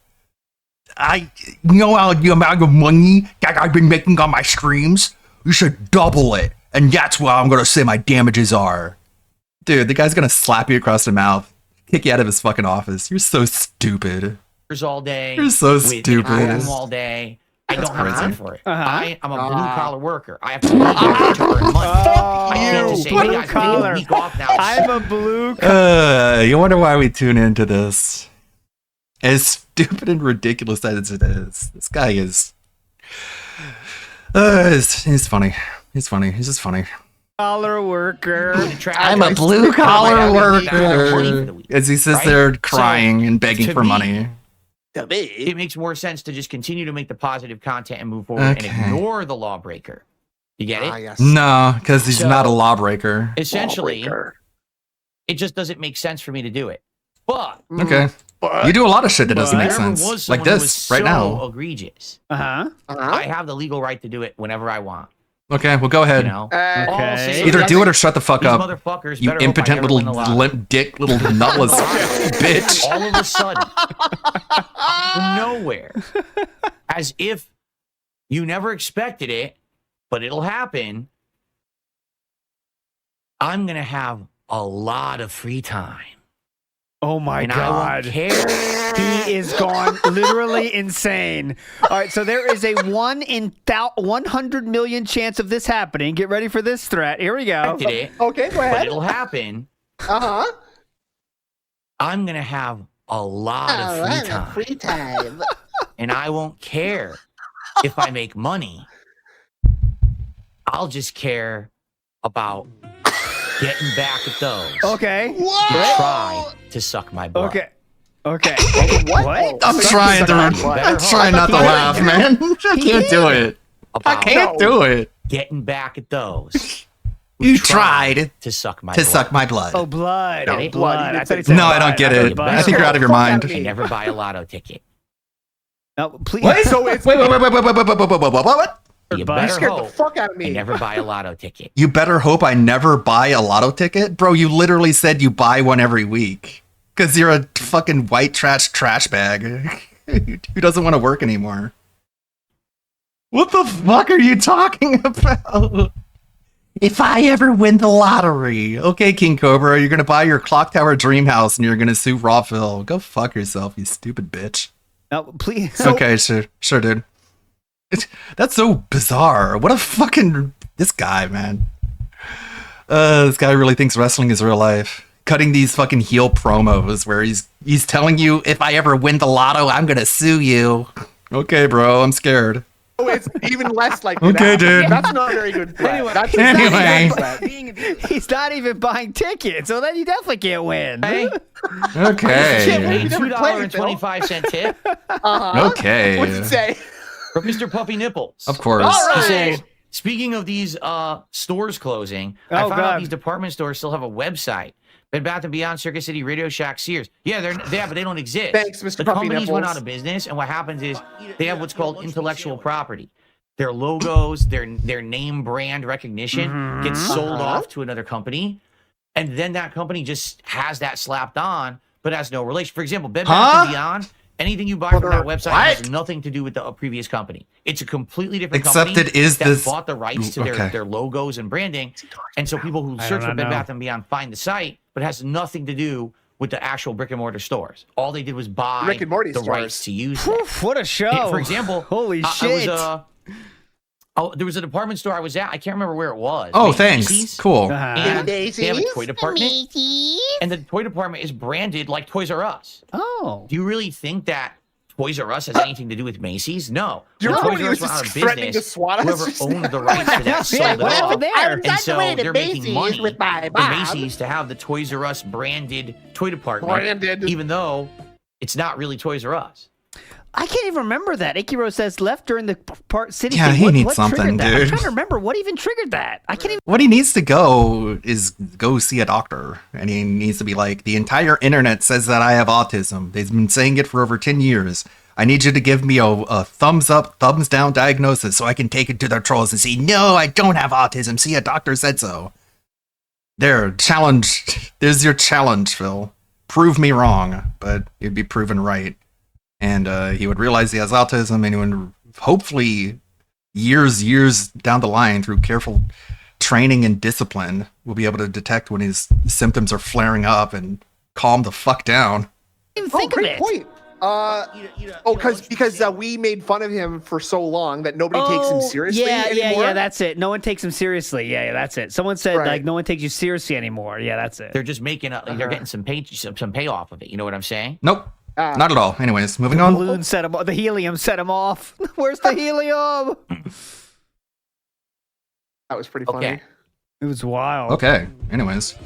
You know how the amount of money that I've been making on my streams? You should double it, and that's what I'm gonna say my damages are. Dude, the guy's gonna slap you across the mouth, kick you out of his fucking office. You're so stupid. all day. You're so with stupid. Zoom all day. I That's don't have time crazy. for it. Uh-huh. I'm a blue collar worker. I have to work to earn money. I can't just say, hey, guys, take a week off now. I'm a blue. You wonder why we tune into this. As stupid and ridiculous as it is, this guy is. He's funny. He's funny. He's just funny. Collar worker. I'm a blue collar worker. As he sits there crying and begging to for me, money. It makes more sense to just continue to make the positive content and move forward and ignore the lawbreaker. You get it? No, because he's So, not a lawbreaker. Essentially, it just doesn't make sense for me to do it. But Okay. You do a lot of shit that doesn't make there sense. was Like someone who this, was right so now. egregious. Uh-huh. I have the legal right to do it whenever I want. Okay, well, go ahead. You know? All I'll say is Either do it or shut the fuck these up. motherfuckers You better hope I impotent never little win the lottery. limp dick, little nutless bitch. All of a sudden, out of nowhere, as if you never expected it, but it'll happen. I'm gonna have a lot of free time. Oh my And I won't God. care. He is gone literally insane. All right, so there is a 1 in 100 million chance of this happening. Get ready for this threat. Here we go. Did it, Okay, go but ahead. it'll happen. Uh-huh. I'm gonna have a lot of free time. And I won't care if I make money. I'll just care about getting back at those Okay. who try to suck my blood. Okay. Okay. What? I'm trying not to laugh, man. I can't do it. I can't do it. Getting back at those You tried to suck my to blood. suck my blood. Oh, blood. No, Oh, blood. blood. I thought he said No, I blood. don't get thought it. blood. I think you're out of your mind. I never buy a lotto ticket. No, please. What? So it's Wait. What? You you better scared the hope fuck out of I me. never buy a lotto ticket. You better hope I never buy a lotto ticket? Bro, you literally said you buy one every week. Because you're a fucking white trash bag who doesn't want to work anymore. What the fuck are you talking about? If I ever win the lottery. Okay, King Cobra, you're going to buy your Clock Tower dream house and you're going to sue Rawville. Go fuck yourself, you stupid bitch. No, please. Okay, sure, dude. That's so bizarre. What a fucking this guy, man. This guy really thinks wrestling is real life. Cutting these fucking heel promos where he's telling you, if I ever win the lotto, I'm gonna sue you. Okay, bro, I'm scared. Oh, it's even less like Okay, that. dude. That's not a very good threat. Anyway, That's Anyway. He's not even buying tickets, so then you definitely can't win. Hey, Okay. a $2.25 tip Okay. What's it say? from Mr. Puppy Nipples. Of course. All He right. says, speaking of these stores closing, I Oh, found out God. these department stores still have a website. Bed Bath & Beyond, Circuit City, Radio Shack, Sears. Yeah, but they don't exist. Thanks, Mr. The Puppy companies went Nipples. out of business, and what happens is they have what's called intellectual property. Their logos, their name brand recognition gets sold off to another company, and then that company just has that slapped on, but has no relation. For example, Bed Bath & Beyond, anything you buy from that website has nothing to do with the previous company. It's a completely different Except company it is that this- bought the rights to Okay. their logos and branding. And so people who I search don't for Bed know. Bath & Beyond find the site, but it has nothing to do with the actual brick and mortar stores. All they did was buy Rick and Morty the stores. rights to use them. Oof, what a show. For example, holy I shit. there was a department store I was at. I can't remember where it was. Oh, Maybe thanks. Macy's. Cool. And they have a toy department. Macy's. And the toy department is branded like Toys R Us. Oh. Do you really think that Toys R Us has anything to do with Macy's? No. Do you When remember Toys when R he Us was went out of just threatening to business, swat us? whoever owned the rights to that sold it what off. happened there? And so they're making money for Macy's to have the Toys R Us branded toy department, Branded. even though it's not really Toys R Us. I can't even remember that. Ichiro says left during the city. Yeah, thing. he needs what something, triggered that? I'm dude. trying to remember what even triggered that. I can't even. What he needs to go is go see a doctor. And he needs to be like, the entire internet says that I have autism. They've been saying it for over 10 years. I need you to give me a thumbs up, thumbs down diagnosis so I can take it to their trolls and say, no, I don't have autism. See, a doctor said so. There, challenge. There's your challenge, Phil. Prove me wrong, but you'd be proven right. And he would realize he has autism, and he would hopefully years down the line, through careful training and discipline, will be able to detect when his symptoms are flaring up and calm the fuck down. Great point. Because we made fun of him for so long that nobody takes him seriously anymore. Yeah, that's it. No one takes him seriously. Yeah, that's it. Someone said like no one takes you seriously anymore. Yeah, that's it. They're just making they're getting some payoff of it. You know what I'm saying? Nope. Not at all. Anyways, moving on. Balloon set him. The helium set him off. Where's the helium? That was pretty funny. Okay. It was wild. Okay. Anyways.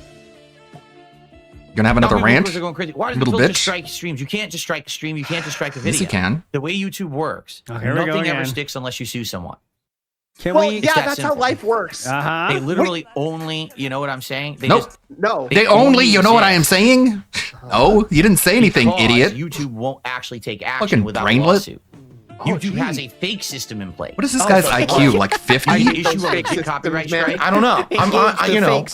Gonna have another rant? Are going crazy. Why does Little it bitch. just strike streams? You can't just strike a stream. You can't just strike a video. Yes, you can. The way YouTube works, here we go nothing ever again. sticks unless you sue someone. That's how life works. They literally only, you know what I'm saying? They Nope. They only, you know what I am saying? Oh, you didn't say anything, because idiot. YouTube won't actually take action Fucking without a brainlet. lawsuit. YouTube has a fake system in place. What is this guy's IQ? Like 50? I issue a legit copyright strike. I don't know. I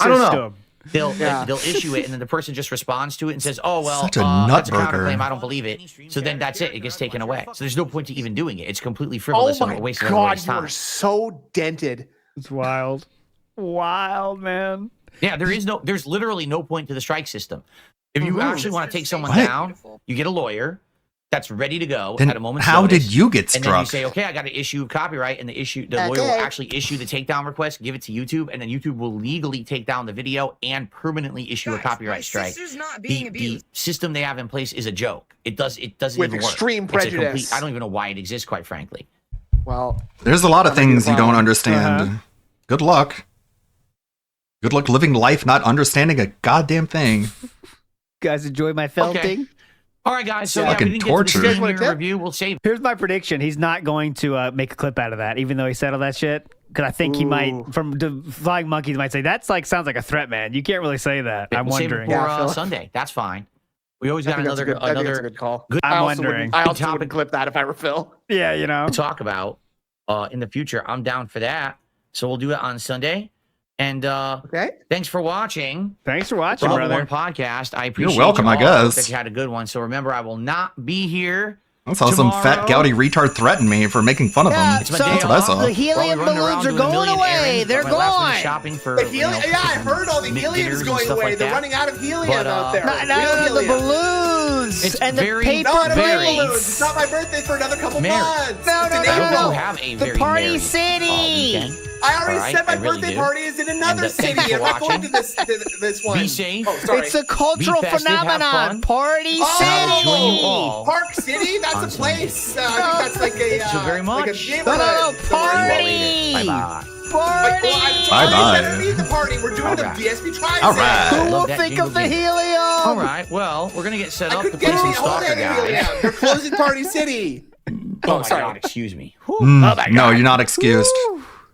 don't know. They'll issue it, and then the person just responds to it and says, "Oh well, Such a that's a nutburger. counterclaim. I don't believe it." So then that's it. It gets taken away. So there's no point to even doing it. It's completely frivolous and a waste of everybody's you time. are so dented. It's wild. Wild, man. Yeah, there's literally no point to the strike system. If you actually want to take someone What? down, you get a lawyer that's ready to go Then at a moment's how notice, did you get And then you struck? say, okay, I got to issue copyright, and the lawyer will actually issue the takedown request, give it to YouTube, and then YouTube will legally take down the video and permanently issue a copyright strike. The system they have in place is a joke. It doesn't With even work. extreme It's a prejudice. I don't even know why it exists, quite frankly. Well, There's a lot of that might be things the you don't problem. understand. Good luck. Good luck living life not understanding a goddamn thing. Guys, enjoy my felting. All right, guys. So Fucking we didn't torture. get to the Steam review. We'll save. Here's my prediction. He's not going to make a clip out of that, even though he said all that shit. Because I think he might, from the Flying Monkeys, might say, that's like, sounds like a threat, man. You can't really say that. I'm We'll save wondering. it for Sunday. That's fine. We always got I think that's another a good call. good I I'm also wondering. wouldn't clip that if I were Phil. Yeah, you know. to talk about in the future. I'm down for that. So we'll do it on Sunday. And thanks for watching. Thanks for watching, the brother. One Podcast. I appreciate welcome, you I all. guess. That you had a good one. So remember, I will not be here. I saw some fat tomorrow. gouty retard threaten me for making fun of him. It's my day That's what I off. saw. The helium While we run around balloons are doing a going million away. errands, They're my last gone. minute shopping for The helium, you know, I heard all the dinners helium's and going stuff away. like They're that. running out of helium But, out there. No, Real the helium. balloons It's and the very, paper No, no, very- no, balloons. It's not my birthday for another couple Mary. months. No, It's no, in no, I hope April. you have a The very Party merry, City. weekend. I already All right, said my I really birthday do. party is in another And, city. thanks for I'm not going to watching. this one. Be safe. Oh, sorry. It's a cultural Be festive, have phenomenon. fun. Party I'll City. join you all Park City? That's on a place. I think that's like a. Thank you very Like a much. neighborhood. No, See you all later. party. Bye-bye. Party. Bye-bye. Never need the party. We're doing All the right. DSP Tri. All right. Who Love will that think jingle of the jingle. helium? All right. Well, we're gonna get set I up to couldn't play get some any whole Stalker helium. guys. They're closing Party City. Oh my sorry. God! Excuse me. No, you're not excused.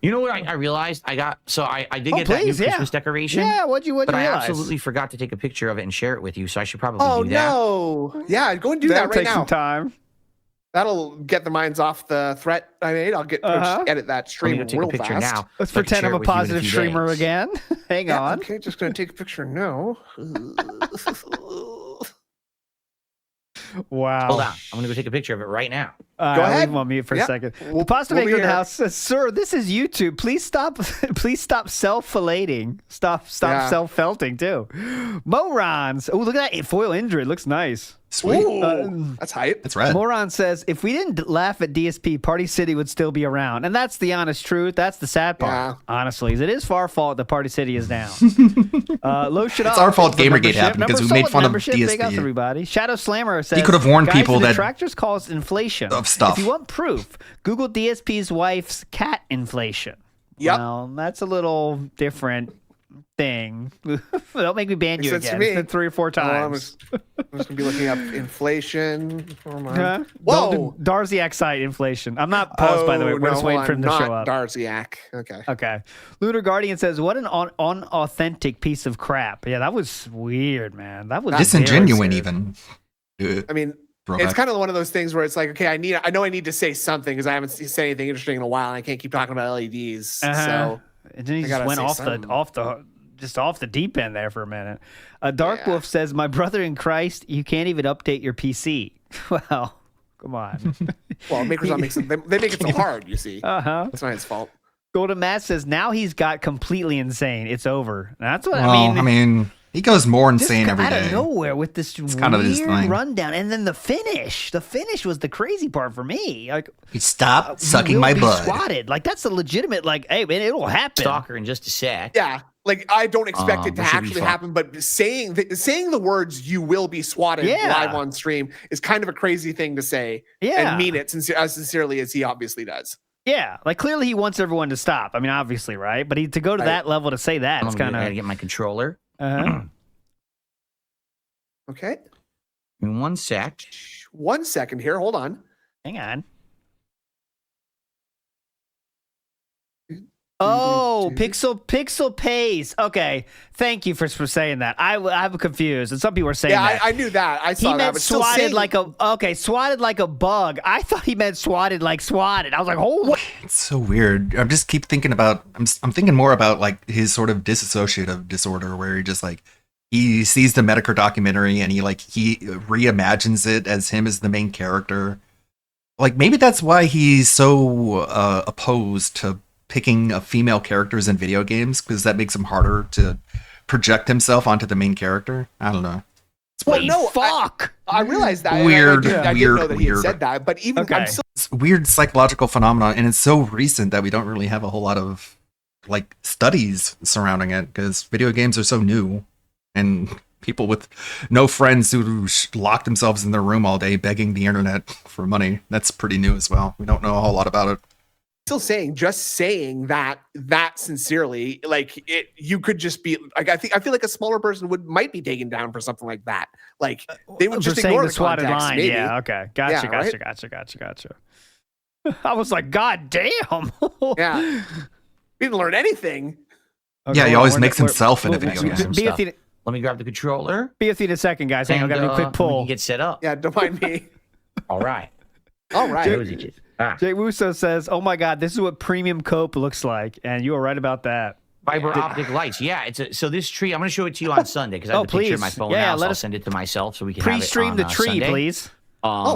You know what I realized? I did Oh, get that new please, yeah. Christmas decoration. Yeah, what'd you But I realize? absolutely forgot to take a picture of it and share it with you, so I should probably Oh do that. no! Yeah, go and do That'll that right take now. some time. That'll get the minds off the threat I made. I'll get edit that Let me stream go take a real picture fast. now. Let's so I can pretend share I'm it a with you in positive few streamer days. again. Hang Yeah, on. okay, just gonna take a picture now. Wow. Hold on. I'm going to go take a picture of it right now. Go I'll ahead. leave him on mute for a Yep. second. We'll- Pasta we'll Maker be in the here. house says, "Sir, this is YouTube. Please stop. Please stop self-fillating. Stop Yeah. self-felting too." Morons. Oh, look at that foil injury. It looks nice. Sweet. Ooh, that's hype. It's red. Moron says, "If we didn't laugh at DSP, Party City would still be around." And that's the honest truth. That's the sad part. Yeah. Honestly, it is our fault that Party City is down. Low shit It's up our fault for Gamergate membership. happened because we Number made sold fun of membership. Big up, DSP. everybody. Shadow Slammer says, He could have warned "Guys, people the that- detractors calls inflation of stuff. If you want proof, Google DSP's wife's cat inflation." Yep. Well, that's a little different. thing. Don't make me ban you Makes sense to again. me. It's been 3 or 4 times. I'm just gonna be looking up inflation. Huh? Whoa! Don't do Darziak site inflation. I'm not paused, by the way. We're just waiting for him to show up. Darziak. Okay. Okay. Lunar Guardian says, "What an unauthentic piece of crap." Yeah, that was weird, man. That was disingenuine, even. I mean, Throwback. it's kind of one of those things where it's like, okay, I know I need to say something because I haven't said anything interesting in a while, and I can't keep talking about LEDs. So and then he I just gotta went say off the deep end there for a minute. Dark Wolf says, "My brother in Christ, you can't even update your PC." Well, come on. Well, Microsoft makes it. They make it so hard. You see, It's not his fault. Golden Matt says, "Now he's got completely insane. It's over." That's what Well, I mean, he goes more insane every out day. of nowhere with this kind of his weird thing. rundown, and then the finish. The finish was the crazy part for me. Like, He stopped sucking will my be blood. Swatted. Like, that's a legitimate. Like, hey man, it'll happen. Stalker in just a sec. Yeah, like I don't expect it to That should be actually fun. happen, but saying the words "you will be swatted" live on stream is kind of a crazy thing to say. Yeah. and mean it as sincerely as he obviously does. Yeah, like clearly he wants everyone to stop. I mean, obviously, right? But to go to that level to say that, it's kind I gotta of. get my controller. Okay. In 1 sec. 1 second here. Hold on. Hang on. Oh, Pixel Pace. Okay, thank you for saying that. I'm confused, and some people are saying that. I knew that. I saw he that. meant But still swatted saying, swatted like a bug. I thought he meant swatted like swatted. I was like, oh, It's so weird. I just keep thinking about. I'm thinking more about like his sort of dissociative disorder, where he just like he sees the Medicare documentary and he reimagines it as him as the main character. Like maybe that's why he's so opposed to picking female characters in video games, because that makes him harder to project himself onto the main character. I don't know. well, no, fuck. I realized that. Weird, and I didn't weird, know that he had weird. said that. But even I'm still It's a weird psychological phenomenon, and it's so recent that we don't really have a whole lot of like studies surrounding it, because video games are so new, and people with no friends who lock themselves in their room all day begging the internet for money, that's pretty new as well. We don't know a whole lot about it. saying that sincerely, like you could just be like, I feel like a smaller person might be taken down for something like that. Like they would just ignore the swatted context, line. maybe. Yeah, okay, gotcha. I was like, God damn. Yeah, we didn't learn anything. Yeah, he always makes himself in a video game. Let me grab the controller. Be with you in a second, guys. Hang on, I gotta do a quick We pull. can get set up. Yeah, don't mind me. All right. All right. Jay Wuso says, "Oh my God, this is what premium cope looks like," and you were right about that. Fiber optic lights. Yeah, so this tree. I'm going to show it to you on Sunday because I have the picture in my phone now. So I'll send it to myself so we can pre-stream have it the tree, Sunday. please.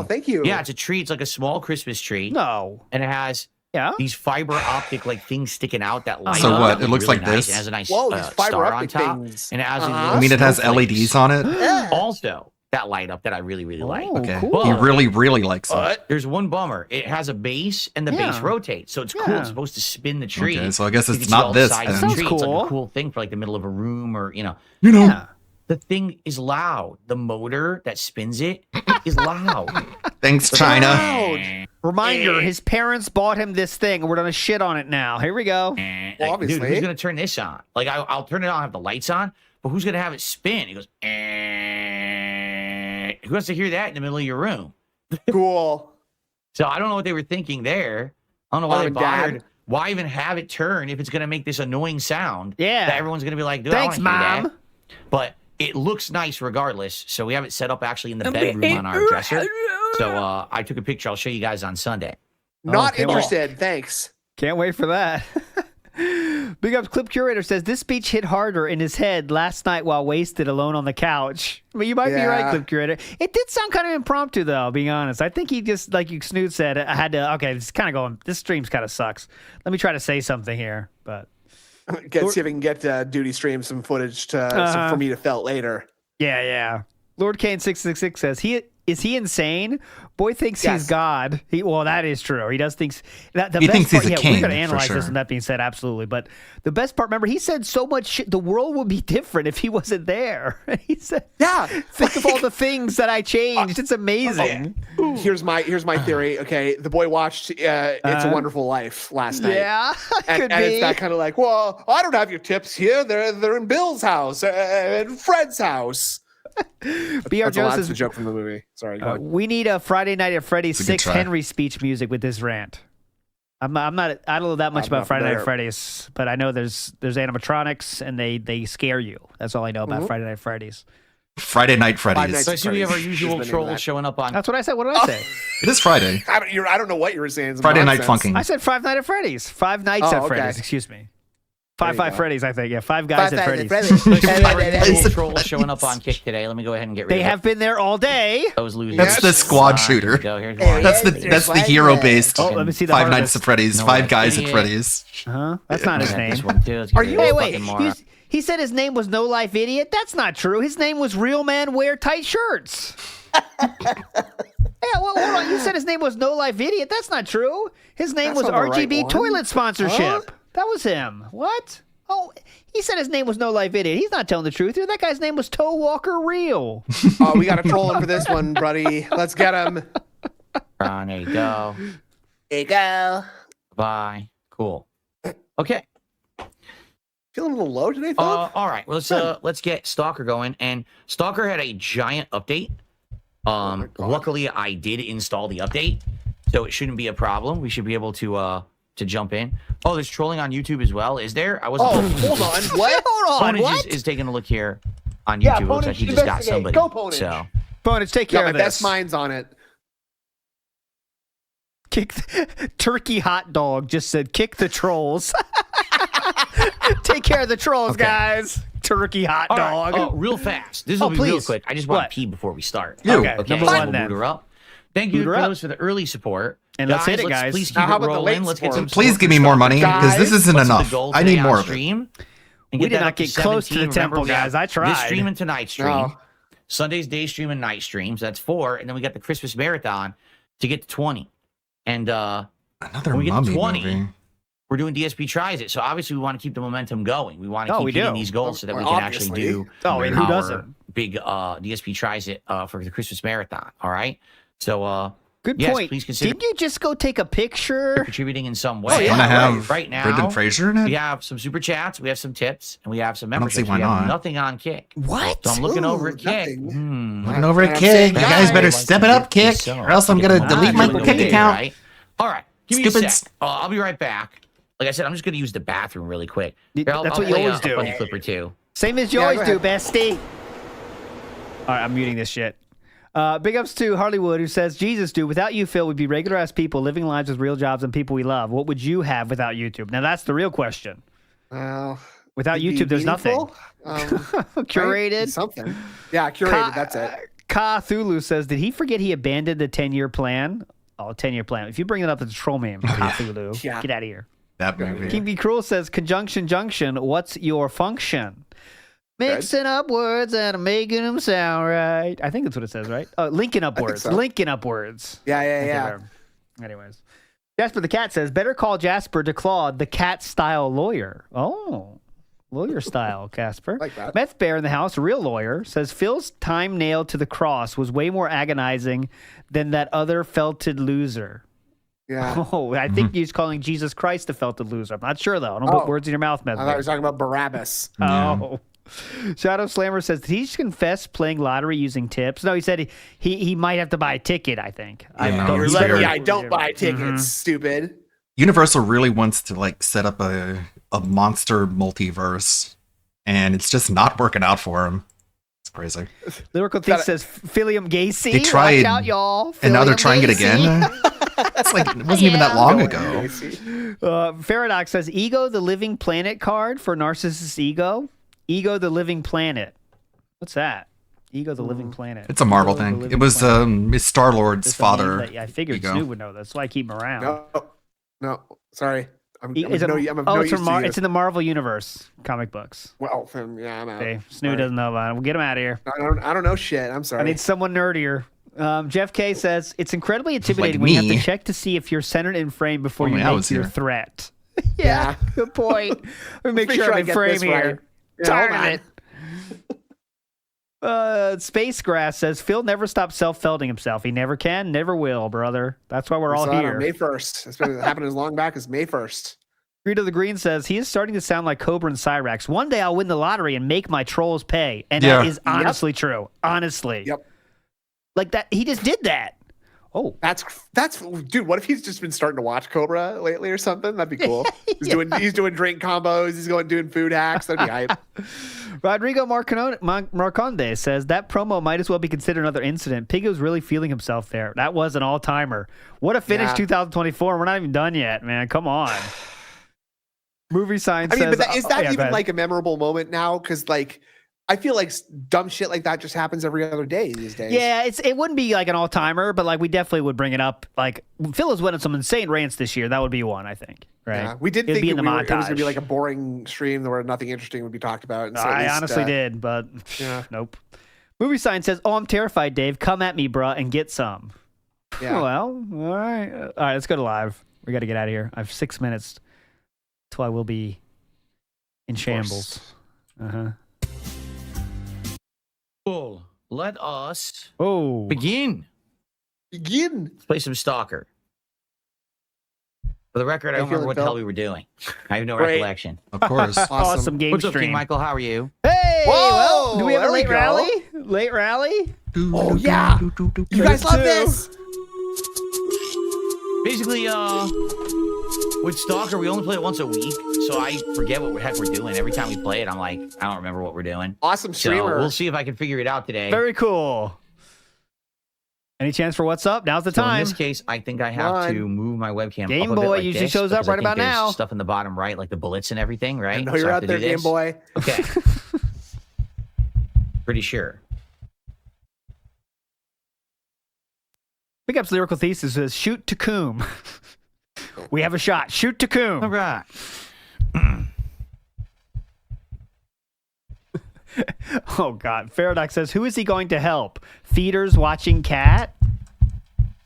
Thank you. Yeah, it's a tree. It's like a small Christmas tree. No, and it has these fiber optic like things sticking out that light. So up. what? It looks really like nice. this? It has a nice Whoa, these fiber star on optic top, things. and it has. I mean, it has LEDs on it. Also, that light up that I really, really like. Okay, Cool. he really, really likes it. But there's one bummer. It has a base, and the base rotates, so it's cool. It's supposed to spin the tree. Okay, so I guess You it's can see all not the this. sides of Then. the tree. It's like a cool thing for like the middle of a room, or The thing is loud. The motor that spins it is loud. Thanks, It's China. loud. Reminder: his parents bought him this thing, and we're gonna shit on it now. Here we go. Well, obviously. Dude, who's gonna turn this on? Like, I'll turn it on, have the lights on, but who's gonna have it spin? He goes, who wants to hear that in the middle of your room? Cool. So I don't know what they were thinking there. I don't know why they Mom and Dad. bothered. Why even have it turn if it's gonna make this annoying sound? Yeah. That everyone's gonna be like, dude, Thanks, I don't wanna hear Mom. that. But it looks nice regardless. So we have it set up actually in the bedroom on our dresser. So I took a picture. I'll show you guys on Sunday. Not Okay, well. interested. Thanks. Can't wait for that. Big Ups Clip Curator says this speech hit harder in his head last night while wasted alone on the couch. I mean, you might be right, Yeah. Clip Curator. It did sound kind of impromptu, though, being honest. I think he just, like you Snoot said, I had to, okay, it's kind of going, this stream's kind of sucks. Let me try to say something here, but. See if we can get Duty Stream some footage for me to felt later. Yeah. Lord Kane 666 says Is he insane? Boy thinks he's God. Well, that is true. He does think that. He thinks he's a king. We're going to analyze for this, sure. and that being said, absolutely. But the best part, remember, he said so much shit. The world would be different if he wasn't there. He said, "Yeah, think of all the things that I changed. It's amazing." Here's my theory. Okay, the boy watched "It's a Wonderful Life" last night. Yeah, and it's that kind of like, well, I don't have your tips here. They're in Bill's house and Fred's house. B.R. Jones That's says a joke from the movie. Sorry. Go on. We need a Friday Night at Freddy's It's a good 6 try. Henry speech music with this rant. I don't know that much I'm about not Friday Night familiar. at Freddy's, but I know there's animatronics and they scare you. That's all I know about Friday Night at Freddy's. Friday Night Freddy's. So I see we have our usual trolls showing up on. That's what I said. What did I say? It is Friday. I don't know what you were saying. Some Friday Night nonsense. Funking. I said Five Nights at Freddy's. 5 Nights Oh, at okay. Freddy's. Excuse me. There you Five go. Freddy's, I think. Yeah, Five Guys at Freddy's. So I see we have our usual trolls showing up on Kick today. Let me go ahead and get rid They of have been there all day. those losers. That's the squad shooter. Here we go. Here's one. That's the hero-based Oh, let me see the Five harvest. Nights at Freddy's. No, Five that's Guys at idiot. Freddy's. Huh? That's not his Yeah, name. this one too. Let's get rid of Hey, this wait. fucking moron. He said his name was No Life Idiot. That's not true. His name was Real Man Wear Tight Shirts. Yeah, well, hold on. You said his name was No Life Idiot. That's not true. His name That's was not the right RGB one. Toilet Sponsorship. Huh? That was him. What? Oh, he said his name was No Life Idiot. He's not telling the truth here. That guy's name was Toe Walker Real. Oh, we got to troll him for this one, buddy. Let's get him. There you go. There you go. Bye. Cool. Okay. Feeling a little low today, Philip? All right. Well, let's get Stalker going. And Stalker had a giant update. Luckily, I did install the update, so it shouldn't be a problem. We should be able to jump in. Oh, there's trolling on YouTube as well. Is there? I wasn't. Hold on. What? Hold on. Ponage What? is taking a look here on Yeah, YouTube. It looks like Ponage, he just got investigate. somebody. Go, Ponage. So Bonus, take Yeah, care my of this. best mind's on it. Turkey Hot Dog just said, kick the trolls. Take care of the trolls, guys. Turkey Hot All right. Dog. Oh, real fast. This will be real please. quick. I just want What? to pee before we start. You. Okay. Number so one, we'll then. boot her up. Thank you Boot her for up. those for the early support. And let's hit it, guys. Please keep Now, how it about the rolling. late Let's get some. support? Please support give for me more Stalker. money because this isn't What's the enough. goal I today need on more of it. stream? And We get did that not up to get close to the 17. Remember, temple, we have guys. I tried. This stream and tonight stream. No. Sunday's day stream and night streams. That's 4. And then we got the Christmas marathon to get to 20. And Another when we get to mummy 20, movie. we're doing DSP Tries It. So obviously we want to keep the momentum going. We want to keep we hitting do. these goals so that we Well, can actually obviously. do Oh, and who our doesn't? big DSP Tries It for the Christmas marathon. All right. So Good yes, point. please consider Didn't you just go take a picture? contributing in some way. You want to have right now, Brendan Fraser in it? we have some super chats, we have some tips, and we have some I don't see memberships. why We have not. nothing on Kick. What? So I'm looking over at Ooh, Kick. nothing. Looking over at I'm Kick. saying You guys better Like step to it up, get Kick, yourself- or else I'm get gonna the delete my momentum Kick going, account. right? All right, give me a Stupids. sec. I'll be right back. Like I said, I'm just going to use the bathroom really quick. Here, That's what you play always a do. funny clip or two. Same as you Yeah, always go do, ahead. bestie. All right, I'm muting this shit. Big ups to Harleywood, who says, Jesus, dude, without you, Phil, we'd be regular ass people living lives with real jobs and people we love. What would you have without YouTube? Now, that's the real question. Well, Without it'd be YouTube, there's nothing. meaningful. Curated. Right? Something. Yeah, curated. That's it. Ka Thulu says, did he forget he abandoned the 10-year plan? Oh, 10-year plan. If you bring it up, it's a troll meme. Ka Thulu. Yeah. Get out of here. That movie. King B. Cruel says, conjunction junction, what's your function? Mixing up words and making them sound right. I think that's what it says, right? Linking up words. so. Linking up words. Yeah, Okay, whatever. Anyways. Jasper the Cat says, better call Jasper to Claude the cat-style lawyer. Oh, lawyer style, Casper. Like that. Meth Bear in the house, a real lawyer, says Phil's time nailed to the cross was way more agonizing than that other felted loser. Yeah. Oh, I think he's calling Jesus Christ a felted loser. I'm not sure, though. Don't Oh. put words in your mouth, Meth I thought Bear. you were talking about Barabbas. Oh. Shadow Slammer says, did he just confess playing lottery using tips? No, he said he might have to buy a ticket, I think. Yeah, You're he's lucky very- I don't buy tickets, Mm-hmm. stupid. Universal really wants to like set up a monster multiverse, and it's just not working out for him. It's crazy. Lyrical Thief says, Philium Gacy. They tried, Watch out, y'all. and now they're Philium trying it Gacy. again. It's like it wasn't even that long ago. Faradox says, Ego the Living Planet card for Narcissist Ego. Ego the Living Planet. What's that? Ego the Living Planet. It's a Marvel Ego the thing. Living It was Planet. Star Lord's Just a name father. that- I figured Ego. Snoop would know this. That's why I keep him around. No, sorry. I'm Is it- no it's, use to you. it's in the Marvel Universe comic books. Well, yeah, I'm out. Okay, Snoop Sorry. doesn't know about it. We'll get him out of here. I don't know shit. I'm sorry. I need someone nerdier. Jeff K says it's incredibly intimidating when you have to check to see if you're centered in frame before you make your threat. Yeah, good point. Let me make sure I'm in frame here. Darn it. Space Grass says Phil never stops self-felding himself. He never can, never will, brother. That's why we're all here. May 1st. It's been happening as long back as May 1st. Greed of the Green says he is starting to sound like Cobra and Cyrax. One day I'll win the lottery and make my trolls pay, and that is honestly true. Honestly, like that. He just did that. Oh, that's dude. What if he's just been starting to watch Cobra lately or something? That'd be cool. He's doing drink combos. He's doing food hacks. That'd be hype. Rodrigo Marconde says that promo might as well be considered another incident. Piggy was really feeling himself there. That was an all-timer. What a finish 2024. We're not even done yet, man. Come on. Movie Sign says... but is that even like a memorable moment now? Because like, I feel like dumb shit like that just happens every other day these days. Yeah, it wouldn't be like an all-timer, but like we definitely would bring it up. Like Phil has went on some insane rants this year. That would be one, I think. Right? Yeah, we did think it was going to be like a boring stream where nothing interesting would be talked about. And so I honestly did, but nope. Movie Sign says, "Oh, I'm terrified, Dave. Come at me, bruh, and get some." Yeah. Well, all right. All right, let's go to live. We got to get out of here. I have 6 minutes till I will be in shambles. Cool. Let us begin. Let's play some Stalker. For the record, I don't remember what the hell we were doing. I have no recollection. Of course. Awesome game What's stream. up, King Michael? How are you? Hey! Whoa! Do we have a There we late go. rally? Late rally? Oh yeah! You guys love this. Basically, with Stalker, we only play it once a week, so I forget what the heck we're doing. Every time we play it, I'm like, I don't remember what we're doing. Awesome streamer. So we'll see if I can figure it out today. Very cool. Any chance for what's up? Now's the time. In this case, I think I have to move my webcam Game up a bit Boy like usually this, shows up because right I think about there's now. Stuff in the bottom right, like the bullets and everything, right? I know So you're I have out to there, do Game this. Boy. Okay. Pretty sure. Big Up's Lyrical Thesis says, shoot to Coom. We have a shot. Shoot to Coom. All right. Oh, God. Faradox says, who is he going to help? Feeders watching cat?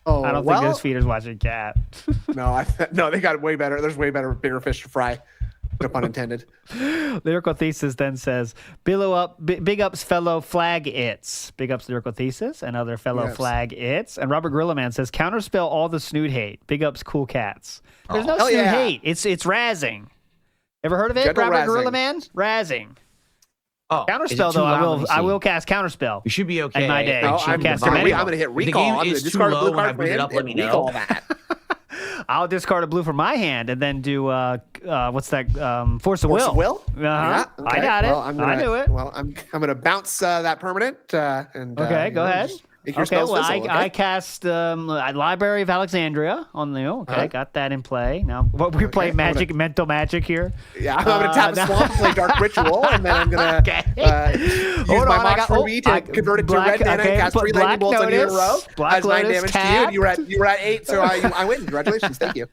Oh, I don't think there's feeders watching cat. No, they got way better. There's way better, bigger fish to fry. No pun intended. Lyrical Thesis then says, big ups fellow flag its. Big ups Lyrical Thesis and other fellow flag its. And Robert Grillaman says, counterspell all the snoot hate. Big ups cool cats. There's no snoot hate. It's razzing. Ever heard of it, Gentle Robert razzing. Grillaman? Razzing. Oh, Counterspell, though, I will cast Counterspell. You should be okay. In my day. No, I'm I'm going to hit recall. I'm going to discard a blue card for him and recall that. I'll discard a blue from my hand and then do what's that? Force of Will. Yeah, okay. I got it. Well, I knew it. Well, I'm going to bounce that permanent. And okay, go ahead. Okay, well, I cast Library of Alexandria on the. Okay, got that in play. Now, we're playing Magic, mental magic here. Yeah, I'm going to tap a swamp, play Dark Ritual, and then I'm going to use my Mox Ruby to convert it to red mana and cast 3 lightning bolts on you in a row. That's 9 damage to you, and you were at 8, so I win. Congratulations, thank you.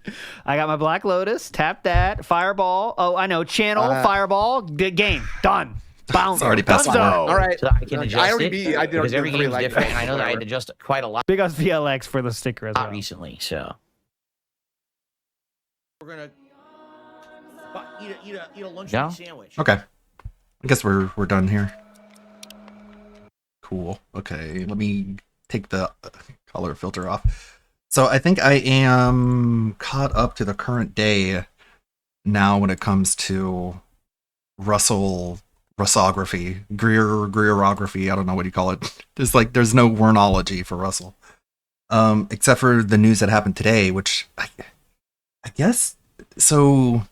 I got my Black Lotus. Tap that. Fireball. Oh, I know. Channel. Fireball. Game. Done. Bounce. It's already past Dunzo. All right. So I can adjust I already it, beat. I did because every already game's different, and I know that I had to adjust quite a lot. Big ups VLX for the sticker as well. Recently, so we're gonna eat a lunch meat sandwich. Okay. I guess we're done here. Cool. Okay, let me take the color filter off. So I think I am caught up to the current day now when it comes to Russellography, Greerography, I don't know what you call it. There's no wordology for Russell. Except for the news that happened today, which I guess so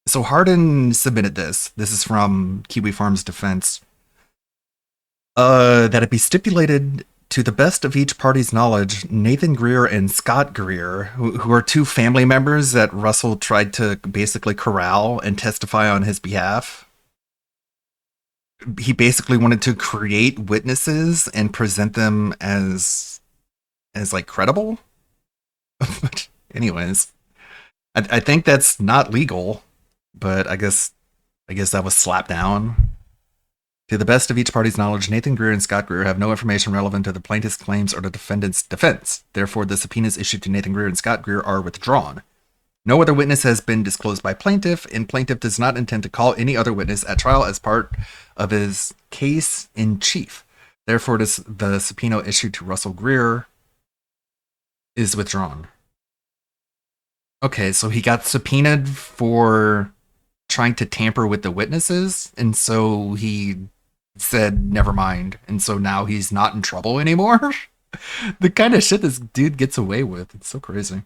Harden submitted this. This is from Kiwi Farms Defense. That it be stipulated to the best of each party's knowledge, Nathan Greer and Scott Greer, who are 2 family members that Russell tried to basically corral and testify on his behalf. He basically wanted to create witnesses and present them as like credible. But anyways, I think that's not legal, but I guess that was slapped down To the best of each party's knowledge, Nathan Greer and Scott Greer have no information relevant to the plaintiff's claims or the defendant's defense. Therefore, the subpoenas issued to Nathan Greer and Scott Greer are withdrawn. No other witness has been disclosed by plaintiff, and plaintiff does not intend to call any other witness at trial as part of his case in chief. Therefore, the subpoena issued to Russell Greer is withdrawn. Okay, so he got subpoenaed for trying to tamper with the witnesses, and so he said never mind, and so now he's not in trouble anymore. The kind of shit this dude gets away with, it's so crazy.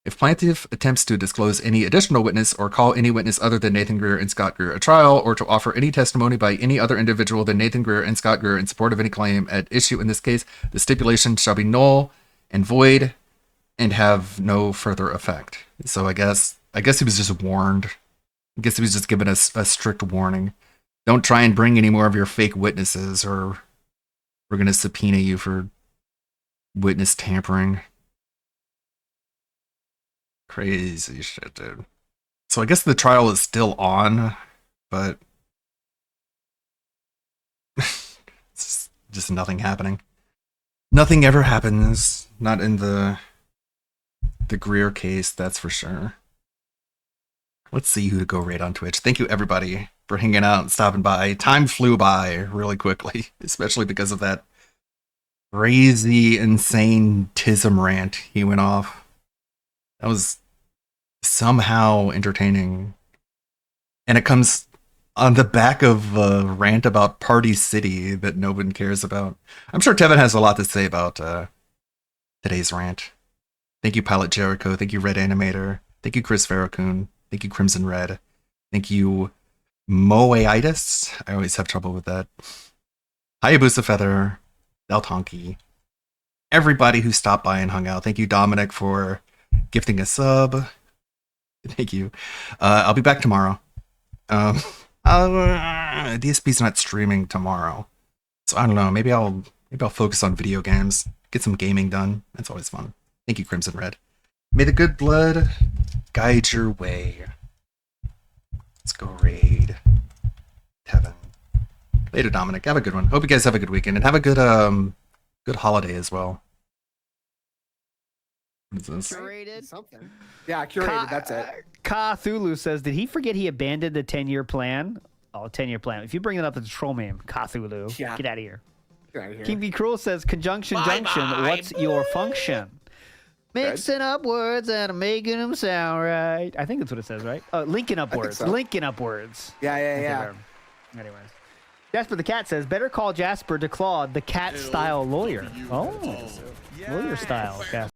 If plaintiff attempts to disclose any additional witness or call any witness other than Nathan Greer and Scott Greer at trial, or to offer any testimony by any other individual than Nathan Greer and Scott Greer in support of any claim at issue in this case, the stipulation shall be null and void and have no further effect. So I guess he was just warned. I guess he was just given a strict warning. Don't try and bring any more of your fake witnesses, or we're going to subpoena you for witness tampering. Crazy shit, dude. So I guess the trial is still on, but it's just nothing happening. Nothing ever happens. Not in the Greer case, that's for sure. Let's see who to go raid on Twitch. Thank you, everybody, for hanging out and stopping by. Time flew by really quickly, especially because of that crazy, insane Tism rant he went off. That was somehow entertaining. And it comes on the back of a rant about Party City that no one cares about. I'm sure Tevin has a lot to say about today's rant. Thank you, Pilot Jericho. Thank you, Red Animator. Thank you, Chris Farrakhan. Thank you, Crimson Red. Thank you, Moeitis. I always have trouble with that. Hayabusa Feather. Deltonki. Everybody who stopped by and hung out. Thank you, Dominic, for gifting a sub. Thank you. I'll be back tomorrow. DSP's not streaming tomorrow, so I don't know. Maybe I'll focus on video games. Get some gaming done. That's always fun. Thank you, Crimson Red. May the good blood guide your way. Let's go raid Tevin. Later, Dominic. Have a good one. Hope you guys have a good weekend and have a good good holiday as well. What is this? Curated. Something. Yeah, curated. That's it. Cthulhu says, did he forget he abandoned the 10-year plan? Oh, 10-year plan. If you bring it up, it's a troll meme. Cthulhu. Yeah. Get out of here. Get out of here. King B. Cruel says, conjunction junction. What's your function? Mixing up words and making them sound right. I think that's what it says, right? Linking up words. So. Linking up words. Yeah. Anyways. Jasper the Cat says, better call Jasper to Claude, the cat-style lawyer. Oh. Lawyer style, Jasper.